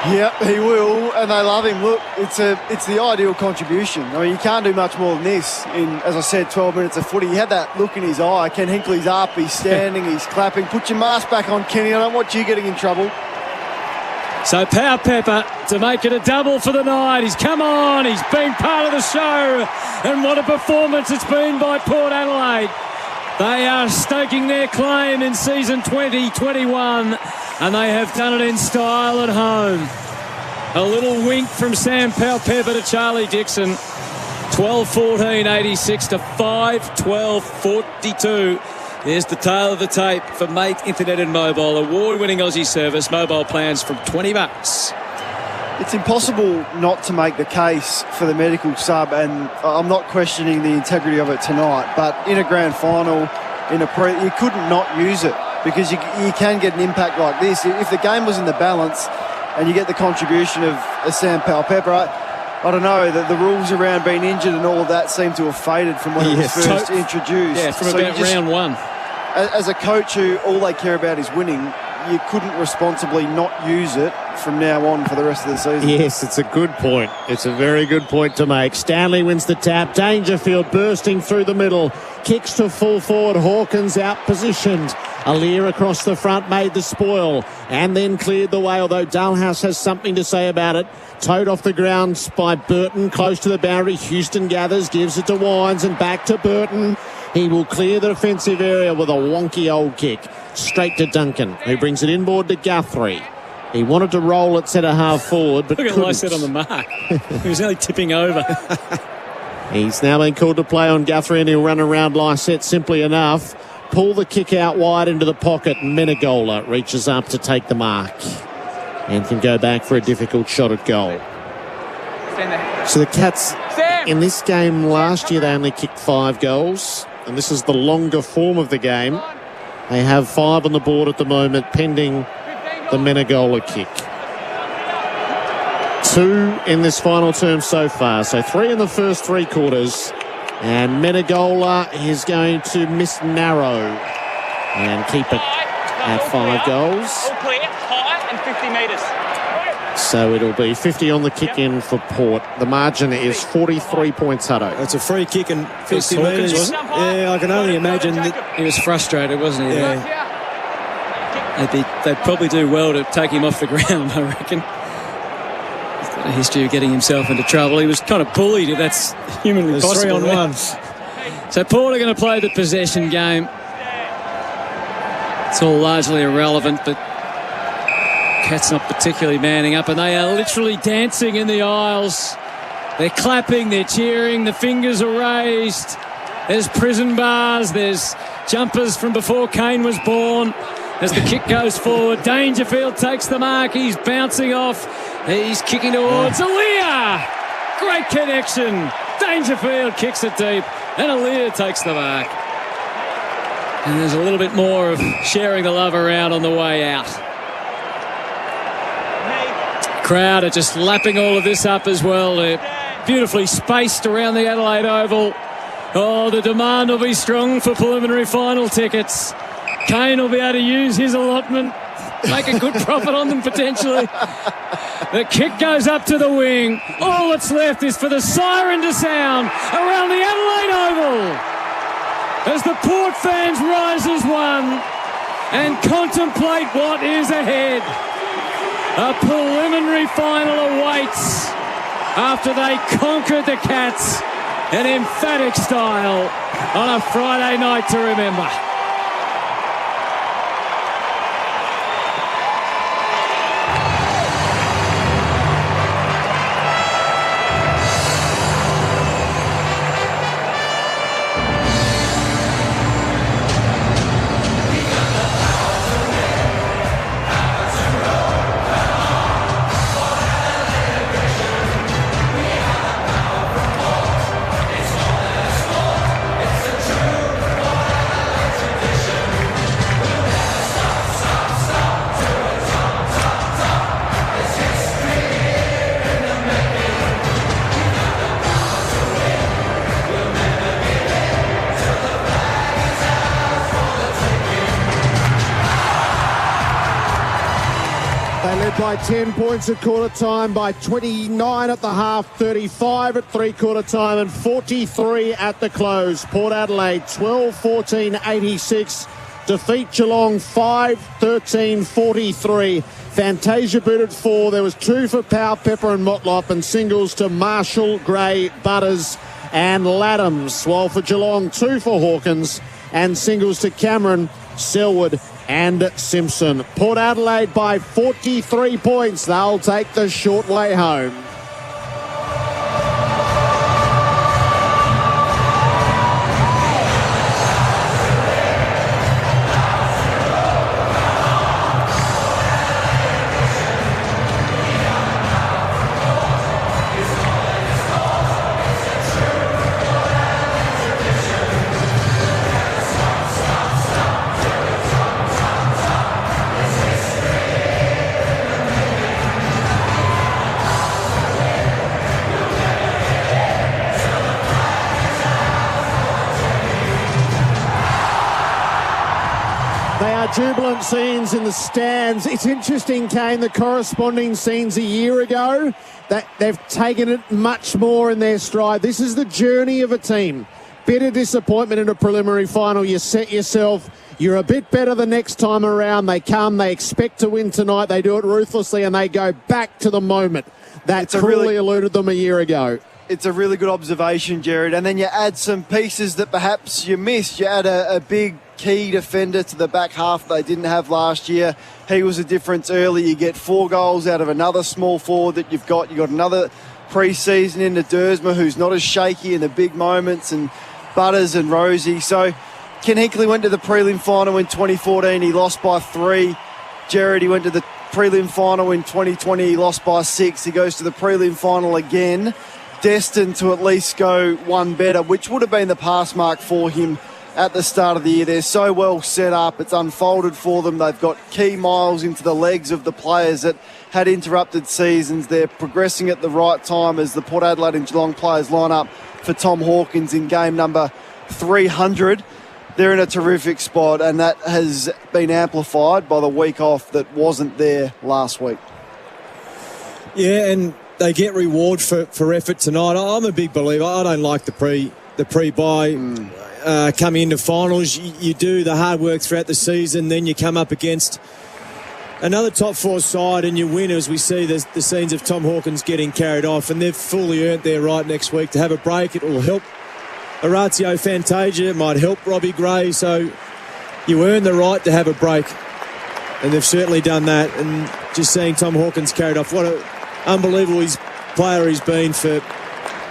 Yep, he will, and they love him. Look, it's the ideal contribution. I mean, you can't do much more than this in, as I said, 12 minutes of footy. He had that look in his eye. Ken Hinckley's up, he's standing, he's clapping. Put your mask back on, Kenny. I don't want you getting in trouble. So Pal Pepper to make it a double for the night. He's come on, he's been part of the show. And what a performance it's been by Port Adelaide. They are staking their claim in season 2021, and they have done it in style at home. A little wink from Sam Pal Pepper to Charlie Dixon. 12-14-86 to 5-12-42. There's the tail of the tape for Mate Internet and Mobile. Award-winning Aussie service. Mobile plans from $20. It's impossible not to make the case for the medical sub, and I'm not questioning the integrity of it tonight, but in a grand final, you couldn't not use it because you can get an impact like this. If the game was in the balance and you get the contribution of Sam Pal Pepper, I don't know, the rules around being injured and all of that seem to have faded from when it was first introduced. Yeah, from about round one. As a coach who all they care about is winning, you couldn't responsibly not use it from now on for the rest of the season. Yes, it's a good point. It's a very good point to make. Stanley wins the tap. Dangerfield bursting through the middle. Kicks to full forward. Hawkins out positioned. Alir across the front made the spoil and then cleared the way, although Dalhouse has something to say about it. Towed off the ground by Burton, close to the boundary. Houston gathers, gives it to Wines and back to Burton. He will clear the defensive area with a wonky old kick. Straight to Duncan, who brings it inboard to Guthrie. He wanted to roll it centre half forward, but look at Lycett on the mark. He was nearly tipping over. He's now been called to play on Guthrie, and he'll run around Lycett simply enough. Pull the kick out wide into the pocket. Menegola reaches up to take the mark and can go back for a difficult shot at goal. So the Cats, in this game last year, they only kicked 5 goals, and this is the longer form of the game. They have 5 on the board at the moment, pending the Menegola kick. 2 in this final term so far, so 3 in the first 3 quarters. And Menegola is going to miss narrow and keep it at 5 goals. All clear, high and 50 metres. So it'll be 50 on the kick-in for Port. The margin is 43 points, Hutto. It's a free kick and 50 metres, wasn't it? Yeah, I can only imagine that he was frustrated, wasn't he? Yeah. They'd probably do well to take him off the ground, I reckon. He's got a history of getting himself into trouble. He was kind of bullied, if that's humanly possible. 3 on 1. So Port are going to play the possession game. It's all largely irrelevant, but Cats not particularly manning up, and they are literally dancing in the aisles. They're clapping, they're cheering, the fingers are raised. There's prison bars, there's jumpers from before Kane was born. As the kick goes forward, Dangerfield takes the mark. He's bouncing off. He's kicking towards Alir. Great connection. Dangerfield kicks it deep, and Alir takes the mark. And there's a little bit more of sharing the love around on the way out. Crowd are just lapping all of this up as well. They're beautifully spaced around the Adelaide Oval. Oh, the demand will be strong for preliminary final tickets. Kane will be able to use his allotment, make a good profit on them potentially. The kick goes up to the wing. All that's left is for the siren to sound around the Adelaide Oval as the Port fans rise as one and contemplate what is ahead. A preliminary final awaits after they conquered the Cats in emphatic style on a Friday night to remember. By 10 points at quarter time, by 29 at the half, 35 at three-quarter time, and 43 at the close. Port Adelaide 12-14-86. Defeat Geelong 5-13-43. Fantasia booted 4. There was 2 for Powell, Pepper and Motlop, and singles to Marshall, Gray, Butters and Laddams. While for Geelong, 2 for Hawkins and singles to Cameron, Selwood and Simpson. Port Adelaide by 43 points. They'll take the short way home. Jubilant scenes in the stands. It's interesting, Kane, the corresponding scenes a year ago, that they've taken it much more in their stride. This is the journey of a team. Bitter disappointment in a preliminary final. You set yourself you're a bit better the next time around. They come, they expect to win tonight. They do it ruthlessly, and they go back to the moment that cruelly eluded them a year ago. It's a really good observation, Jared. And then you add some pieces that perhaps you missed. You add a big key defender to the back half they didn't have last year. He was a difference early. You get 4 goals out of another small forward that you've got. You've got another pre-season into Dersma, who's not as shaky in the big moments, and Butters and Rosie. So Ken Hinkley went to the prelim final in 2014. He lost by 3. Jared, he went to the prelim final in 2020. He lost by 6. He goes to the prelim final again, destined to at least go one better, which would have been the pass mark for him at the start of the year. They're so well set up. It's unfolded for them. They've got key miles into the legs of the players that had interrupted seasons. They're progressing at the right time as the Port Adelaide and Geelong players line up for Tom Hawkins in game number 300. They're in a terrific spot, and that has been amplified by the week off that wasn't there last week. Yeah, and they get reward for effort tonight. I'm a big believer. I don't like the pre-bye. Coming into finals, you do the hard work throughout the season, then you come up against another top 4 side and you win, as we see the scenes of Tom Hawkins getting carried off, and they've fully earned their right next week to have a break. It will help Orazio Fantasia, it might help Robbie Gray, so you earn the right to have a break, and they've certainly done that. And just seeing Tom Hawkins carried off, what an unbelievable player he's been for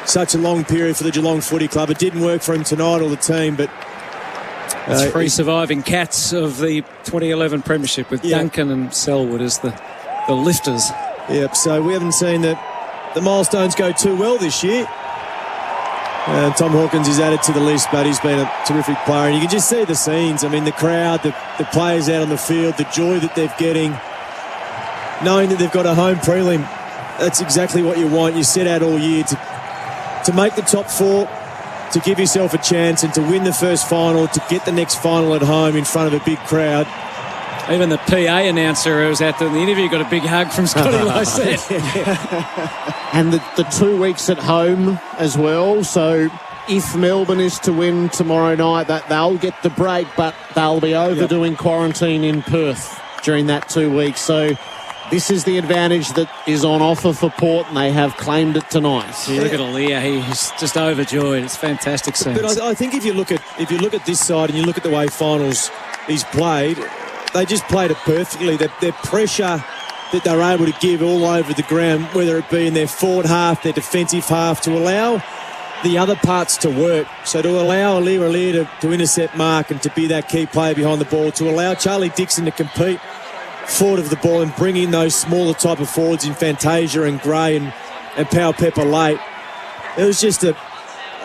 such a long period for the Geelong Footy Club. It didn't work for him tonight or the team, but it's 3 surviving Cats of the 2011 Premiership with Duncan and Selwood as the lifters. Yep, so we haven't seen the milestones go too well this year. Tom Hawkins is added to the list, but he's been a terrific player. And you can just see the scenes. I mean, the crowd, the players out on the field, the joy that they're getting, knowing that they've got a home prelim. That's exactly what you want. You set out all year to make the top 4, to give yourself a chance and to win the first final, to get the next final at home in front of a big crowd. Even the PA announcer who was at the interview got a big hug from Scotty Lysette. And the 2 weeks at home as well. So if Melbourne is to win tomorrow night, that they'll get the break, but they'll be overdoing quarantine in Perth during that 2 weeks. So this is the advantage that is on offer for Port, and they have claimed it tonight. You look at Aaliyah, he's just overjoyed. It's fantastic scenes. But I think if you look at this side and you look at the way finals he's played, they just played it perfectly. Their pressure that they're able to give all over the ground, whether it be in their forward half, their defensive half, to allow the other parts to work. So to allow Aaliyah to intercept mark and to be that key player behind the ball, to allow Charlie Dixon to compete forward of the ball and bring in those smaller type of forwards in Fantasia and Gray and Powell Pepper late. It was just a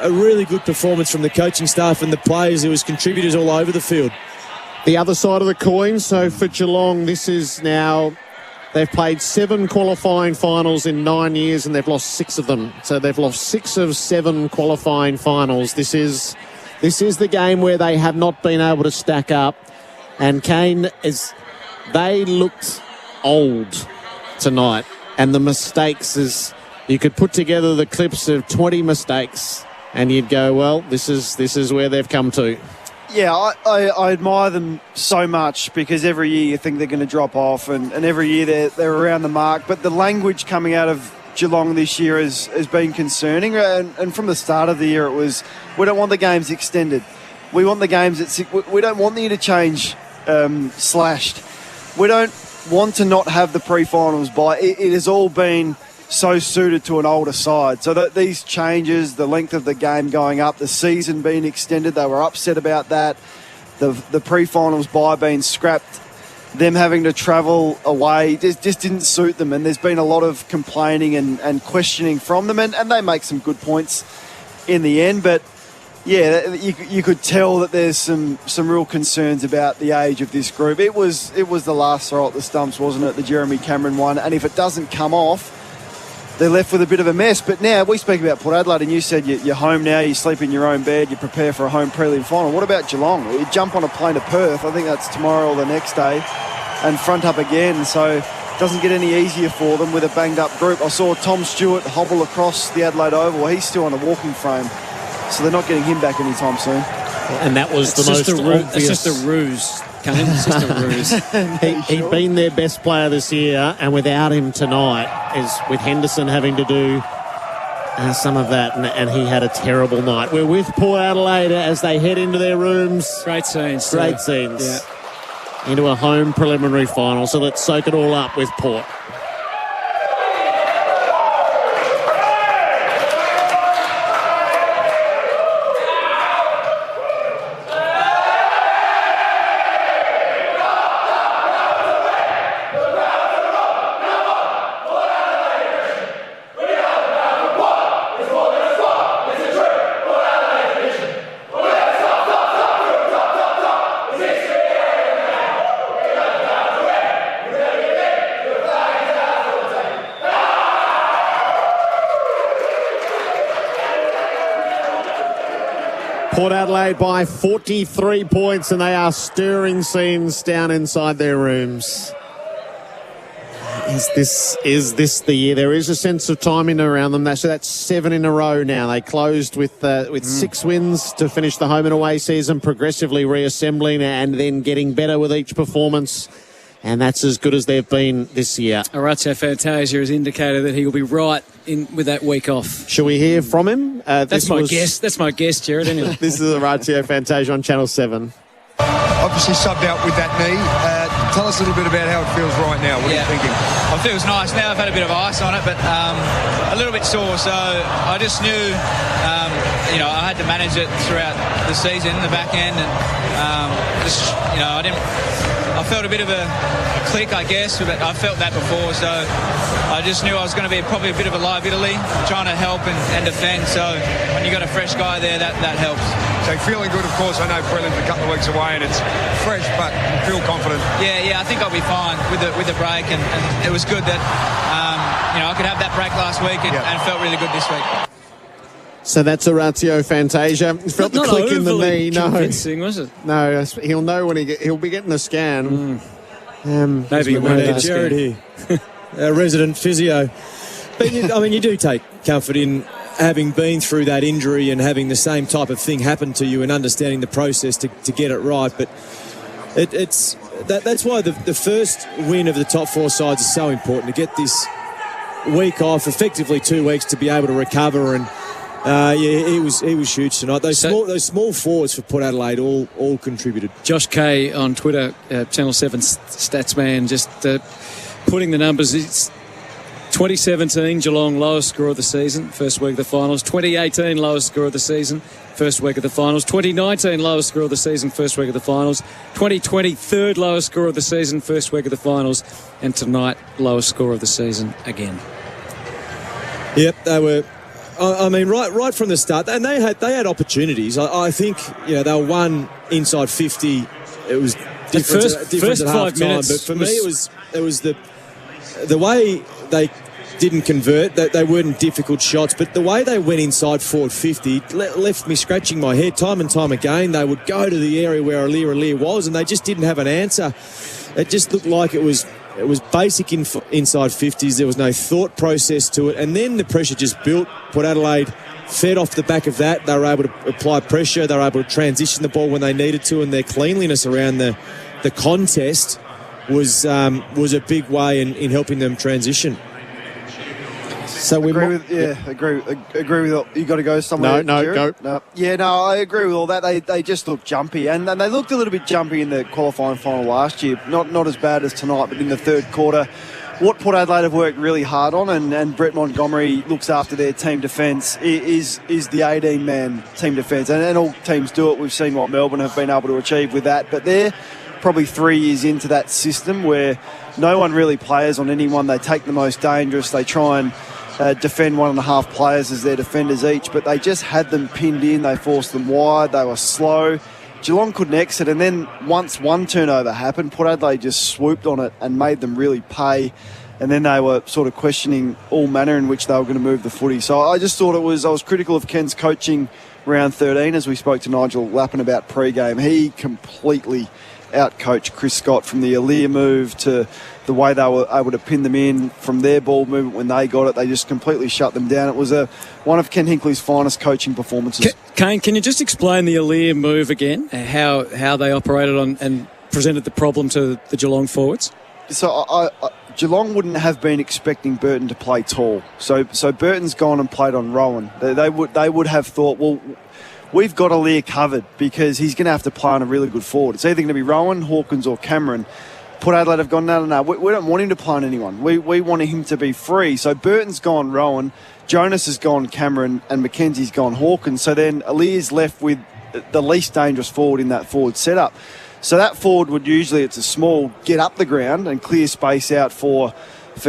really good performance from the coaching staff and the players. There was contributors all over the field. The other side of the coin, so for Geelong, this is now, they've played 7 qualifying finals in 9 years and they've lost 6 of them. So they've lost 6 of 7 qualifying finals. This is the game where they have not been able to stack up. And Kane, they looked old tonight. And the mistakes is, you could put together the clips of 20 mistakes and you'd go, well, this is where they've come to. Yeah, I admire them so much because every year you think they're going to drop off and every year they're around the mark. But the language coming out of Geelong this year has been concerning. And from the start of the year it was, we don't want the games extended. We want the games we don't want the interchange slashed. We don't want to not have the pre-finals bye. It has all been so suited to an older side. So that these changes, the length of the game going up, the season being extended, they were upset about that. The pre-finals bye being scrapped, them having to travel away, just didn't suit them. And there's been a lot of complaining and questioning from them. And they make some good points in the end. But yeah, you could tell that there's some real concerns about the age of this group. It was the last throw at the stumps, wasn't it? The Jeremy Cameron one. And if it doesn't come off, they're left with a bit of a mess. But now we speak about Port Adelaide, and you said you're home now, you sleep in your own bed, you prepare for a home prelim final. What about Geelong? You jump on a plane to Perth, I think that's tomorrow or the next day, and front up again. So it doesn't get any easier for them with a banged up group. I saw Tom Stewart hobble across the Adelaide Oval. He's still on a walking frame, so they're not getting him back anytime soon. And that was the most obvious. It's just a ruse, Kane. It's just a ruse. He'd been their best player this year, and without him tonight, is with Henderson having to do some of that, and he had a terrible night. We're with Port Adelaide as they head into their rooms. Great scenes. Great scenes. Yeah. Into a home preliminary final, so let's soak it all up with Port. Port Adelaide by 43 points, and they are stirring scenes down inside their rooms. Is this the year? There is a sense of timing around them. So that's 7 in a row now. They closed with 6 wins to finish the home and away season, progressively reassembling and then getting better with each performance. And that's as good as they've been this year. Orazio Fantasia has indicated that he will be right in with that week off. Shall we hear from him? That's my guess, Jared, anyway. This is Orazio Fantasia on Channel 7. Obviously subbed out with that knee. Tell us a little bit about how it feels right now. What are you thinking? It feels nice now. I've had a bit of ice on it, but a little bit sore. So I just knew, I had to manage it throughout the season, the back end, and I felt a bit of a click, I guess, but I felt that before, so I just knew I was going to be probably a bit of a liability, trying to help and defend. So when you got a fresh guy there, that helps. So feeling good, of course. I know prelims a couple of weeks away and it's fresh, but you feel confident. Yeah, I think I'll be fine with the break, and it was good that I could have that break last week and felt really good this week. So that's Orazio Fantasia. He felt the click in the knee. Convincing, was it? No, he'll know when he'll be getting a scan. Maybe we need Jared here, our resident physio. But you do take comfort in having been through that injury and having the same type of thing happen to you and understanding the process to get it right. But that's why the first win of the top 4 sides is so important, to get this week off, effectively 2 weeks to be able to recover. And he was huge tonight. Those small forwards for Port Adelaide all contributed. Josh Kay on Twitter, Channel 7 Statsman, just putting the numbers. It's 2017 Geelong lowest score of the season, first week of the finals. 2018 lowest score of the season, first week of the finals. 2019 lowest score of the season, first week of the finals. 2020 third lowest score of the season, first week of the finals. And tonight lowest score of the season again. Yep, they were. Right from the start, and they had opportunities. I think they were one inside 50. It was different first at 5 minutes, but for me it was the way they didn't convert. They weren't difficult shots, but the way they went inside forward 50 left me scratching my head time and time again. They would go to the area where Aliir was, and they just didn't have an answer. It just looked like it was basic inside 50s. There was no thought process to it. And then the pressure just built. Port Adelaide fed off the back of that. They were able to apply pressure. They were able to transition the ball when they needed to. And their cleanliness around the contest was a big way in helping them transition. So we agree with you. Got to go somewhere. Go. No, I agree with all that. They just look jumpy, and they looked a little bit jumpy in the qualifying final last year. Not as bad as tonight, but in the third quarter, what Port Adelaide have worked really hard on, and Brett Montgomery looks after their team defence, is the 18-man team defence, and all teams do it. We've seen what Melbourne have been able to achieve with that, but they're probably 3 years into that system where no one really plays on anyone. They take the most dangerous. They try and defend 1.5 players as their defenders each, but they just had them pinned in. They forced them wide. They were slow. Geelong couldn't exit, and then once one turnover happened, Port Adelaide just swooped on it and made them really pay, and then they were sort of questioning all manner in which they were going to move the footy. So I just thought I was critical of Ken's coaching round 13, as we spoke to Nigel Lappin about pre-game. He completely out-coach Chris Scott, from the Aaliyah move to the way they were able to pin them in, from their ball movement when they got it. They just completely shut them down. It was one of Ken Hinkley's finest coaching performances. Kane, can you just explain the Aaliyah move again, how they operated on and presented the problem to the Geelong forwards? So Geelong wouldn't have been expecting Burton to play tall. So Burton's gone and played on Rowan. They would have thought, well, we've got Aaliyah covered because he's going to have to play on a really good forward. It's either going to be Rowan, Hawkins or Cameron. Port Adelaide have gone, no, we don't want him to play on anyone. We want him to be free. So Burton's gone Rowan, Jonas has gone Cameron, and Mackenzie's gone Hawkins. So then Aaliyah's left with the least dangerous forward in that forward setup. So that forward would usually, it's a small, get up the ground and clear space out for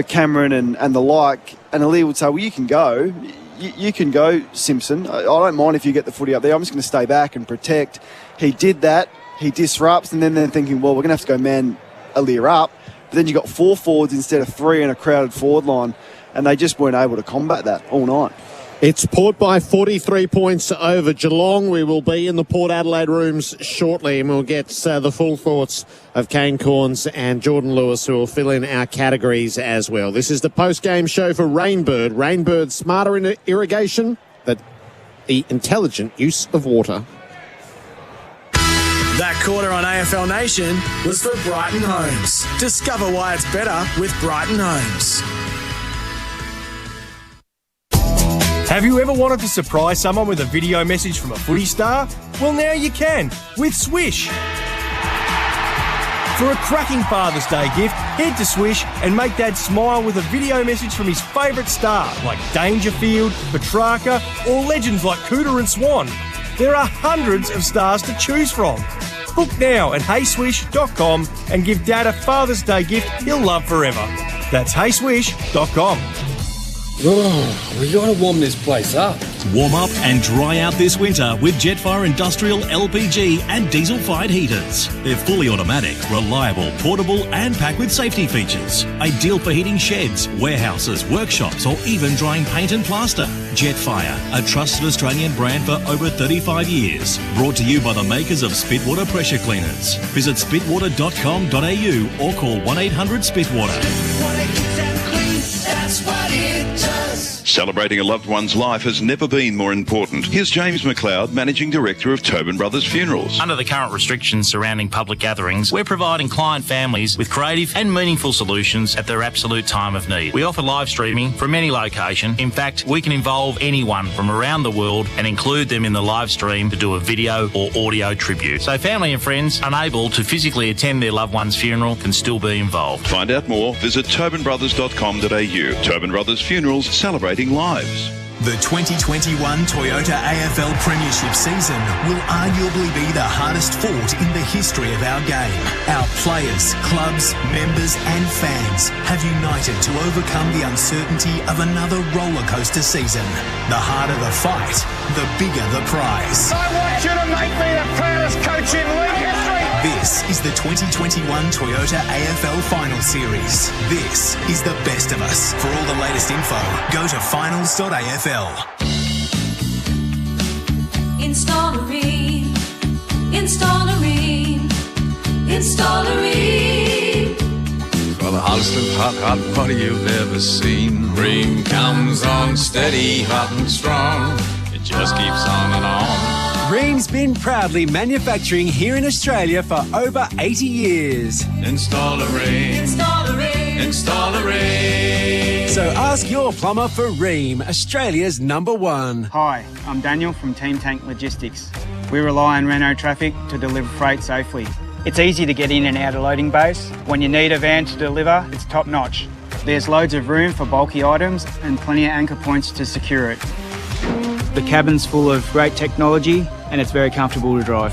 Cameron and the like. And Aaliyah would say, well, you can go. You can go, Simpson. I don't mind if you get the footy up there. I'm just going to stay back and protect. He did that. He disrupts. And then they're thinking, well, we're going to have to go man Aaliyah up. But then you got 4 forwards instead of 3 in a crowded forward line. And they just weren't able to combat that all night. It's Port by 43 points over Geelong. We will be in the Port Adelaide rooms shortly, and we'll get the full thoughts of Kane Corns and Jordan Lewis, who will fill in our categories as well. This is the post-game show for Rainbird. Rainbird, smarter in irrigation, but the intelligent use of water. That quarter on AFL Nation was for Brighton Homes. Discover why it's better with Brighton Homes. Have you ever wanted to surprise someone with a video message from a footy star? Well, now you can with Swish. For a cracking Father's Day gift, head to Swish and make Dad smile with a video message from his favourite star, like Dangerfield, Petrarca, or legends like Cooter and Swan. There are hundreds of stars to choose from. Book now at heyswish.com and give Dad a Father's Day gift he'll love forever. That's heyswish.com. Oh, we got to warm this place up. Warm up and dry out this winter with Jetfire Industrial LPG and diesel-fired heaters. They're fully automatic, reliable, portable and packed with safety features. Ideal for heating sheds, warehouses, workshops or even drying paint and plaster. Jetfire, a trusted Australian brand for over 35 years. Brought to you by the makers of Spitwater Pressure Cleaners. Visit spitwater.com.au or call 1-800-SPITWATER. That's what it does. Celebrating a loved one's life has never been more important. Here's James McLeod, Managing Director of Tobin Brothers Funerals. Under the current restrictions surrounding public gatherings, we're providing client families with creative and meaningful solutions at their absolute time of need. We offer live streaming from any location. In fact, we can involve anyone from around the world and include them in the live stream to do a video or audio tribute. So family and friends unable to physically attend their loved one's funeral can still be involved. Find out more, visit tobinbrothers.com.au. Tobin Brothers Funerals, celebrating lives. The 2021 Toyota AFL Premiership season will arguably be the hardest fought in the history of our game. Our players, clubs, members and fans have united to overcome the uncertainty of another rollercoaster season. The harder the fight, the bigger the prize. I want you to make me the proudest coach in league history. This is the 2021 Toyota AFL Final Series. This is the best of us. For all the latest info, go to finals.afl. Installerine, Installerine, Installerine. For the hottest of hot party you've ever seen. Ream comes on steady, hot and strong. It just keeps on and on. Ream's been proudly manufacturing here in Australia for over 80 years. Installerine, Installerine, Installerine. So ask your plumber for Ream, Australia's #1. Hi, I'm Daniel from Team Tank Logistics. We rely on Renault Traffic to deliver freight safely. It's easy to get in and out of loading bays. When you need a van to deliver, it's top notch. There's loads of room for bulky items and plenty of anchor points to secure it. The cabin's full of great technology and it's very comfortable to drive.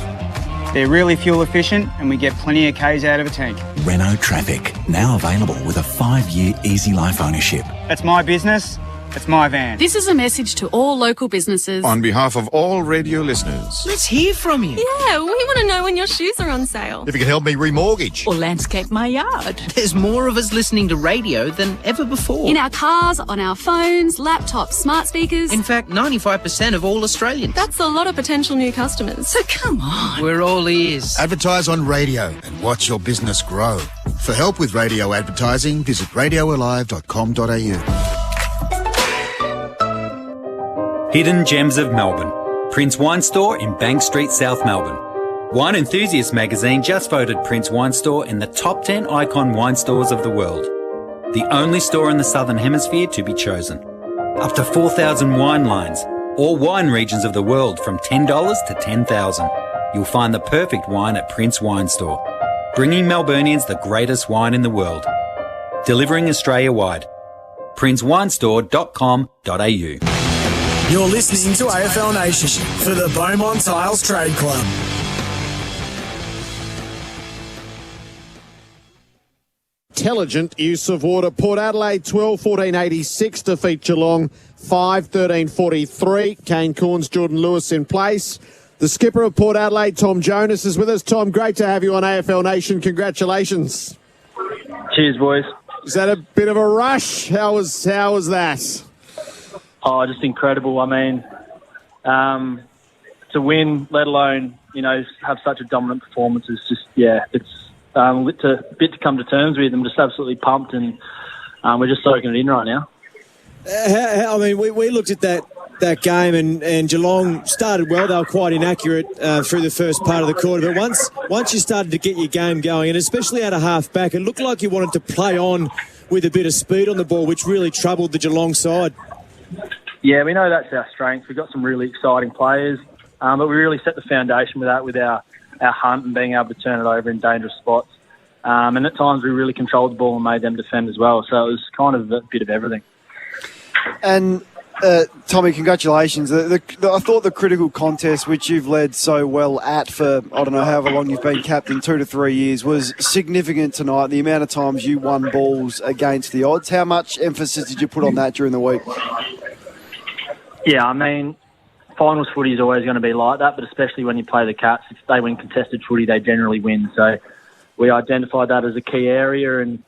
They're really fuel efficient and we get plenty of Ks out of a tank. Renault Traffic, now available with a 5-year easy life ownership. That's my business It's my van. This is a message to all local businesses. On behalf of all radio listeners. Let's hear from you. Yeah, we want to know when your shoes are on sale. If you can help me remortgage. Or landscape my yard. There's more of us listening to radio than ever before. In our cars, on our phones, laptops, smart speakers. In fact, 95% of all Australians. That's a lot of potential new customers. So come on. We're all ears. Advertise on radio and watch your business grow. For help with radio advertising, visit radioalive.com.au. Hidden Gems of Melbourne. Prince Wine Store in Bank Street, South Melbourne. Wine Enthusiast magazine just voted Prince Wine Store in the top 10 icon wine stores of the world. The only store in the Southern Hemisphere to be chosen. Up to 4,000 wine lines. All wine regions of the world from $10 to $10,000. You'll find the perfect wine at Prince Wine Store. Bringing Melburnians the greatest wine in the world. Delivering Australia-wide. princewinestore.com.au. You're listening to AFL Nation for the Beaumont Tiles Trade Club. Intelligent use of water. Port Adelaide 12-14-86 defeat Geelong 5-13-43. Kane Corns, Jordan Lewis in place. The skipper of Port Adelaide, Tom Jonas, is with us. Tom, great to have you on AFL Nation. Congratulations. Cheers, boys. Is that a bit of a rush? How was that? Oh, just incredible. I mean, to win, let alone, have such a dominant performance is just, it's a bit to come to terms with. I'm just absolutely pumped, and we're just soaking it in right now. We looked at that game, and Geelong started well. They were quite inaccurate through the first part of the quarter. But once you started to get your game going, and especially out of half back, it looked like you wanted to play on with a bit of speed on the ball, which really troubled the Geelong side. Yeah, we know that's our strength. We've got some really exciting players, but we really set the foundation with that, with our hunt and being able to turn it over in dangerous spots. And at times we really controlled the ball and made them defend as well. So it was kind of a bit of everything. And Tommy, congratulations. I thought the critical contest, which you've led so well at for, I don't know, however long you've been captain, 2 to 3 years, was significant tonight. The amount of times you won balls against the odds. How much emphasis did you put on that during the week? Yeah, I mean, finals footy is always going to be like that, but especially when you play the Cats, if they win contested footy, they generally win. So we identified that as a key area, and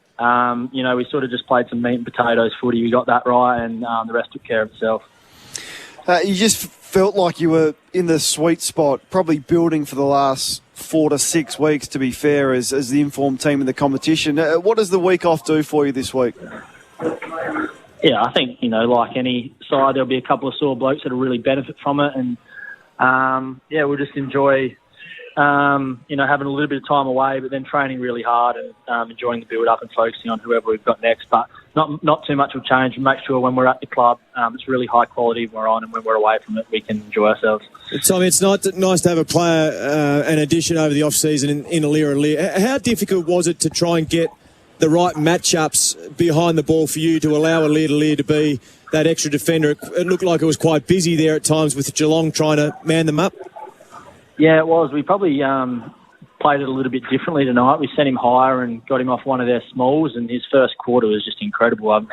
we sort of just played some meat and potatoes footy. We got that right, and the rest took care of itself. You just felt like you were in the sweet spot, probably building for the last 4 to 6 weeks, to be fair, as the informed team in the competition. What does the week off do for you this week? Yeah, I think, like any side, there'll be a couple of sore blokes that'll really benefit from it. And, we'll just enjoy, having a little bit of time away, but then training really hard and enjoying the build-up and focusing on whoever we've got next. But not too much will change, and make sure when we're at the club, it's really high quality when we're on, and when we're away from it, we can enjoy ourselves. Tommy, it's nice to have a player, an addition over the off-season in Aliir. How difficult was it to try and get the right matchups behind the ball for you to allow Aliir to be that extra defender? It looked like it was quite busy there at times with Geelong trying to man them up. Yeah, it was. We probably played it a little bit differently tonight. We sent him higher and got him off one of their smalls, and his first quarter was just incredible. I've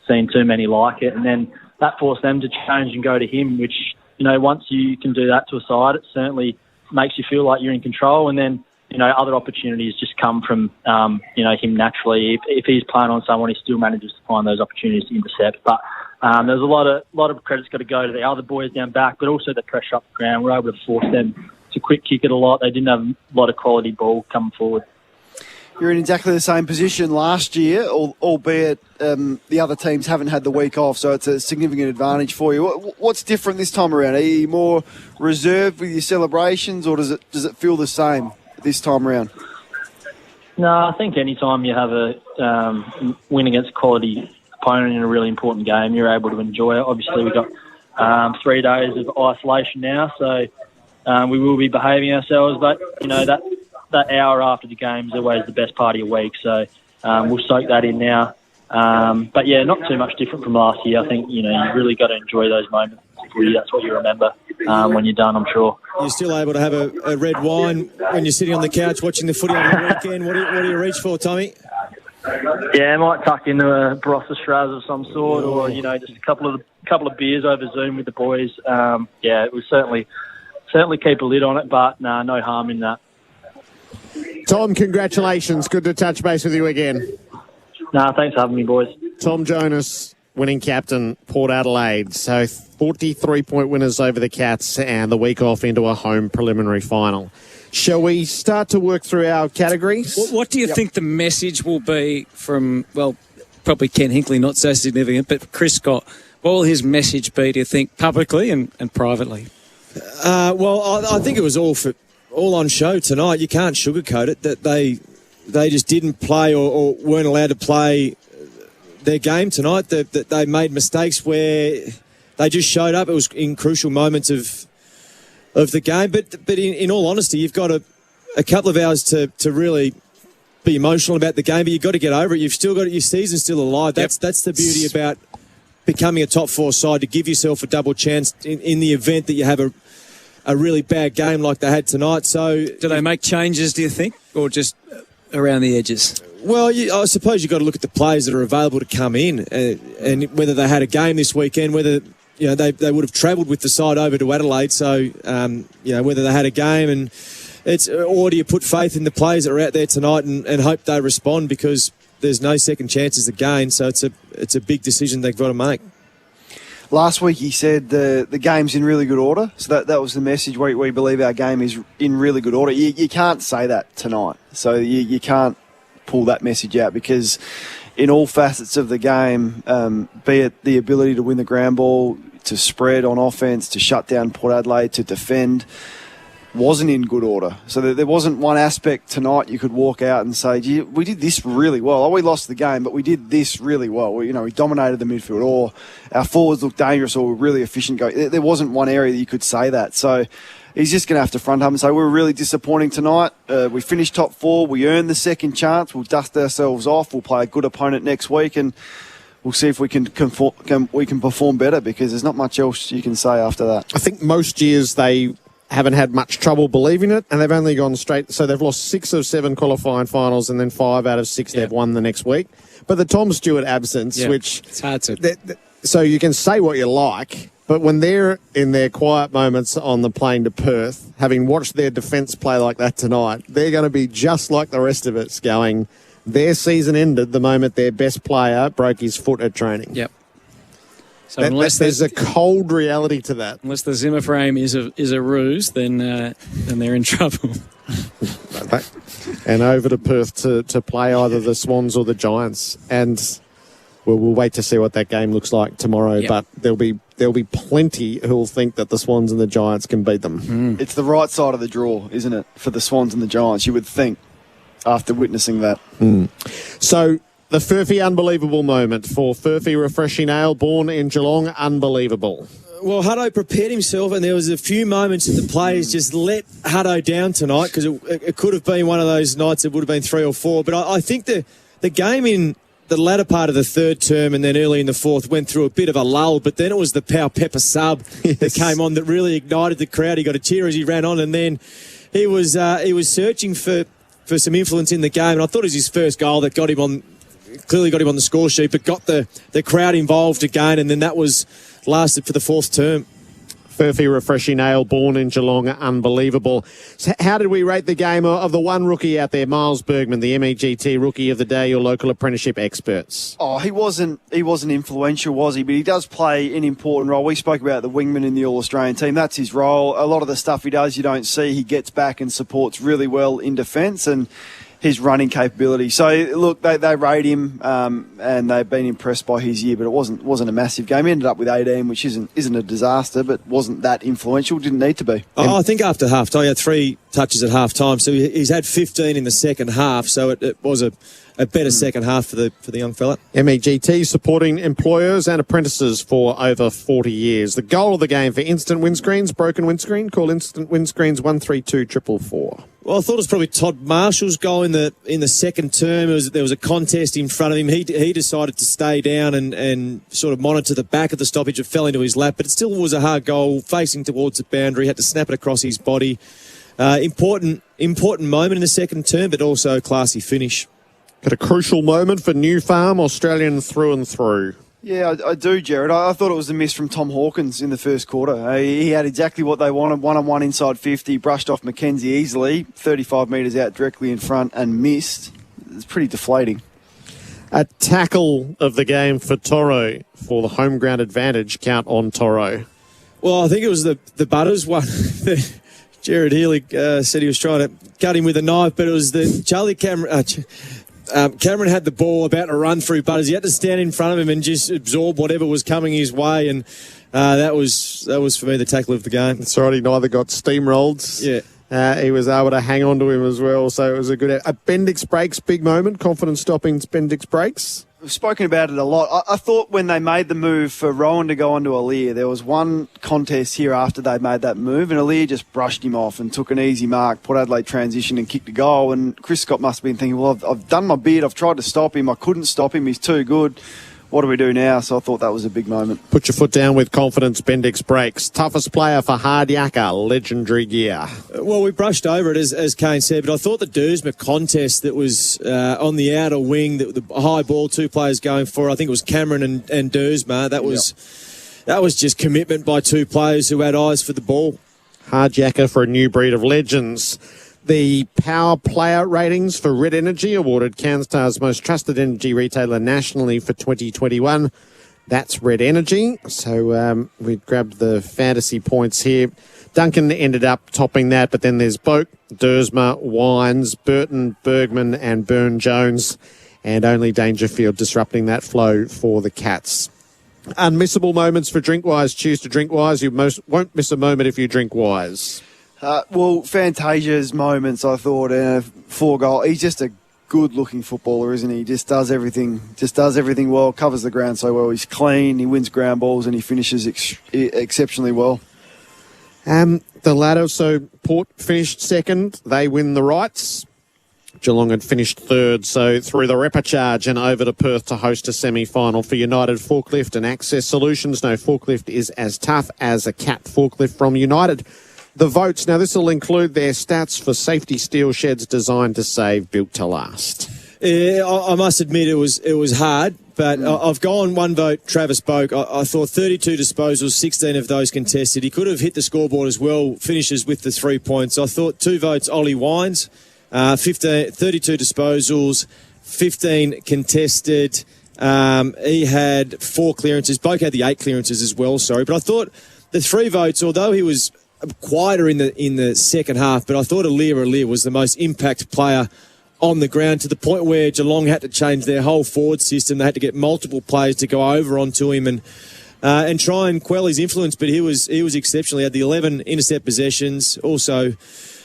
seen too many like it. And then that forced them to change and go to him, which, once you can do that to a side, it certainly makes you feel like you're in control. And then, other opportunities just come from, him naturally. If he's playing on someone, he still manages to find those opportunities to intercept. But there's a lot of credit's got to go to the other boys down back, but also the pressure up the ground. We're able to force them to quick kick it a lot. They didn't have a lot of quality ball coming forward. You're in exactly the same position last year, albeit the other teams haven't had the week off, so it's a significant advantage for you. What's different this time around? Are you more reserved with your celebrations, or does it feel the same this time around? No, I think any time you have a win against a quality opponent in a really important game, you're able to enjoy it. Obviously, we've got 3 days of isolation now, so we will be behaving ourselves, but that hour after the game is always the best part of your week, so we'll soak that in now. But yeah, not too much different from last year. I think you really got to enjoy those moments. That's what you remember when you're done, I'm sure. You're still able to have a red wine when you're sitting on the couch watching the footy over the weekend. What do you reach for, Tommy? Yeah, I might tuck into a Barossa Straz of some sort, or just a couple of beers over Zoom with the boys. It was certainly keep a lid on it, but no harm in that. Tom, congratulations. Good to touch base with you again. Thanks for having me, boys. Tom Jonas, winning captain, Port Adelaide. So 43-point winners over the Cats and the week off into a home preliminary final. Shall we start to work through our categories? What do you think the message will be from, probably Ken Hinkley, not so significant, but Chris Scott? What will his message be, do you think, publicly and privately? I think it was all on show tonight. You can't sugarcoat it, that they just didn't play or weren't allowed to play their game tonight, that they made mistakes where they just showed up. It was in crucial moments of the game. But in all honesty, you've got a couple of hours to really be emotional about the game, but you've got to get over it. You've still got your season's still alive. That's the beauty about becoming a top four side, to give yourself a double chance in the event that you have a really bad game like they had tonight. So, do they make changes, do you think, or just around the edges? Well, I suppose you've got to look at the players that are available to come in, and whether they had a game this weekend, whether they would have travelled with the side over to Adelaide. So whether they had a game, or do you put faith in the players that are out there tonight and hope they respond, because there's no second chances again. So it's a big decision they've got to make. Last week he said the game's in really good order. So that was the message. We believe our game is in really good order. You can't say that tonight. So you can't pull that message out, because in all facets of the game, be it the ability to win the ground ball, to spread on offence, to shut down Port Adelaide, to defend, wasn't in good order. So there wasn't one aspect tonight you could walk out and say, gee, we did this really well. We lost the game, but we did this really well. We dominated the midfield, or our forwards looked dangerous, or were really efficient. There wasn't one area that you could say that. So he's just going to have to front up and say, we were really disappointing tonight. We finished top four. We earned the second chance. We'll dust ourselves off. We'll play a good opponent next week, and we'll see if we can perform better, because there's not much else you can say after that. I think most years they haven't had much trouble believing it, and they've only gone straight. So they've lost 6 of 7 qualifying finals, and then 5 out of 6 they've won the next week. But the Tom Stewart absence, which it's hard to. So you can say what you like, but when they're in their quiet moments on the plane to Perth, having watched their defence play like that tonight, they're going to be just like the rest of us, going, their season ended the moment their best player broke his foot at training. Yep. So unless there's a cold reality to that. Unless the Zimmer frame is a ruse, then they're in trouble. And over to Perth to play either the Swans or the Giants. And we'll wait to see what that game looks like tomorrow. Yep. But there'll be plenty who'll think that the Swans and the Giants can beat them. It's the right side of the draw, isn't it, for the Swans and the Giants, you would think, after witnessing that. So the Furphy unbelievable moment for Furphy Refreshing Ale, born in Geelong, unbelievable. Well, Hutto prepared himself, and there was a few moments that the players just let Hutto down tonight, because it could have been one of those nights. It would have been 3 or 4. But I think the game in the latter part of the third term and then early in the fourth went through a bit of a lull, but then it was the Power Pepper sub that came on that really ignited the crowd. He got a cheer as he ran on, and then he was searching for some influence in the game, and I thought it was his first goal that got him on the score sheet, but got the crowd involved again, and then that lasted for the fourth term. Furphy Refreshing Ale, born in Geelong, unbelievable. So how did we rate the game of the one rookie out there, Miles Bergman, the MEGT Rookie of the Day, your local apprenticeship experts? Oh, he wasn't influential, was he? But he does play an important role. We spoke about the wingman in the All-Australian team. That's his role. A lot of the stuff he does you don't see. He gets back and supports really well in defence, and his running capability. So, look, they rate him, and they've been impressed by his year, but it wasn't a massive game. He ended up with 18, which isn't a disaster, but wasn't that influential. Didn't need to be. I think after half-time, he had 3 touches at half-time, so he's had 15 in the second half, so it was a better second half for the young fella. MEGT supporting employers and apprentices for over 40 years. The goal of the game for instant windscreens, broken windscreen, call instant windscreens 132 444. Well, I thought it was probably Todd Marshall's goal in the second term. There was a contest in front of him. He decided to stay down and sort of monitor the back of the stoppage. It fell into his lap, but it still was a hard goal facing towards the boundary. He had to snap it across his body. Important moment in the second term, but also a classy finish. Got a crucial moment for New Farm, Australian through and through. Yeah, I do, Jared. I thought it was a miss from Tom Hawkins in the first quarter. He had exactly what they wanted, one-on-one inside 50, brushed off Mackenzie easily, 35 metres out directly in front and missed. It's pretty deflating. A tackle of the game for Toro for the home ground advantage. Count on Toro. Well, I think it was the Butters one. Jared Healy said he was trying to cut him with a knife, but it was the Charlie Cameron... Cameron had the ball about to run through Butters. He had to stand in front of him and just absorb whatever was coming his way, and that was for me the tackle of the game. That's right. He neither got steamrolled. Yeah. He was able to hang on to him as well, so it was a good... Bendix breaks, big moment. Confidence stopping Bendix breaks. We've spoken about it a lot. I thought when they made the move for Rowan to go onto Aaliyah, there was one contest here after they made that move, and Aaliyah just brushed him off and took an easy mark, Port Adelaide transition and kicked a goal. And Chris Scott must have been thinking, well, I've done my bit. I've tried to stop him. I couldn't stop him. He's too good. What do we do now? So I thought that was a big moment. Put your foot down with confidence. Bendix breaks. Toughest player for Hardyacker. Legendary gear. Well, we brushed over it, as Kane said, but I thought the Dersma contest that was on the outer wing, the high ball, two players going for it, I think it was Cameron and Dersma. That was just commitment by two players who had eyes for the ball. Hardyacker for a new breed of legends. The Power Player ratings for Red Energy awarded CanStar's most trusted energy retailer nationally for 2021. That's Red Energy. So we grabbed the fantasy points here. Duncan ended up topping that, but then there's Boak, Dersma, Wines, Burton, Bergman and Burn-Jones, and only Dangerfield disrupting that flow for the Cats. Unmissable moments for Drinkwise. Choose to Drinkwise. You won't miss a moment if you drink wise. Well, Fantasia's moments, I thought, 4-goal. He's just a good-looking footballer, isn't he? He just does everything well, covers the ground so well. He's clean, he wins ground balls, and he finishes exceptionally well. The ladder, so Port finished second. They win the rights. Geelong had finished third, so through the repechage and over to Perth to host a semi-final for United Forklift and Access Solutions. No forklift is as tough as a Cat forklift from United. The votes, now this will include their stats for safety steel sheds designed to save, built to last. Yeah, I must admit it was hard, but I've gone one vote, Travis Boak. I thought 32 disposals, 16 of those contested. He could have hit the scoreboard as well, finishes with the 3 points. I thought 2 votes, Ollie Wines, 32 disposals, 15 contested. He had 4 clearances. Boak had the 8 clearances as well, sorry. But I thought the 3 votes, although he was quieter in the second half, but I thought Aaliyah was the most impact player on the ground, to the point where Geelong had to change their whole forward system. They had to get multiple players to go over onto him and try and quell his influence, but he was exceptional. He had the 11 intercept possessions, also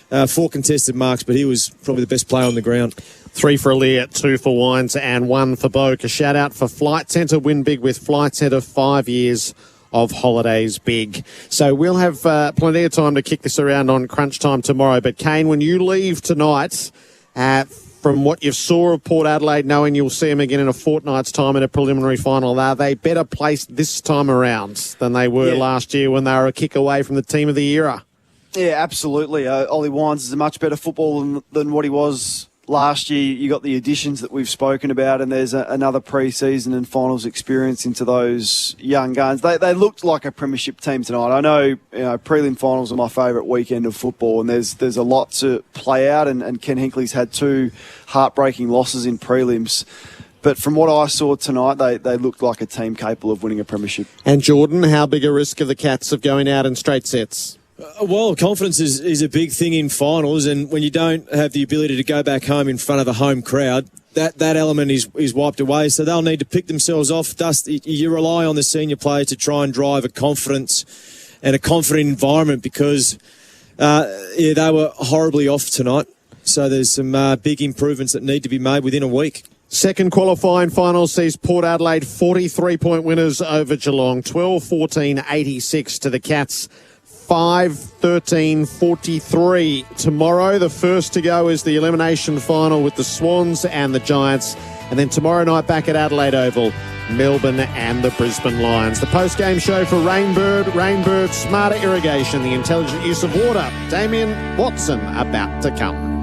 4 contested marks, but he was probably the best player on the ground. 3 for Aaliyah, 2 for Wines and 1 for Boak. A shout out for Flight Centre. Win big with Flight Centre, 5 years of holidays big. So we'll have plenty of time to kick this around on crunch time tomorrow. But Kane, when you leave tonight, from what you saw of Port Adelaide, knowing you'll see them again in a fortnight's time in a preliminary final, are they better placed this time around than they were last year when they were a kick away from the team of the era? Yeah, absolutely. Ollie Wines is a much better footballer than what he was last year. You got the additions that we've spoken about, and there's another pre-season and finals experience into those young guns. They looked like a premiership team tonight. I know, prelim finals are my favourite weekend of football, and there's a lot to play out, and Ken Hinkley's had 2 heartbreaking losses in prelims. But from what I saw tonight, they looked like a team capable of winning a premiership. And Jordan, how big a risk are the Cats of going out in straight sets? Well, confidence is a big thing in finals, and when you don't have the ability to go back home in front of a home crowd, that element is wiped away. So they'll need to pick themselves off. You rely on the senior players to try and drive a confidence and a confident environment, because they were horribly off tonight. So there's some big improvements that need to be made within a week. Second qualifying final sees Port Adelaide 43-point winners over Geelong, 12-14-86 to the Cats. 5-13-43 tomorrow. The first to go is the elimination final with the Swans and the Giants. And then tomorrow night back at Adelaide Oval, Melbourne and the Brisbane Lions. The post-game show for Rainbird, Smarter Irrigation, the intelligent use of water. Damien Watson about to come.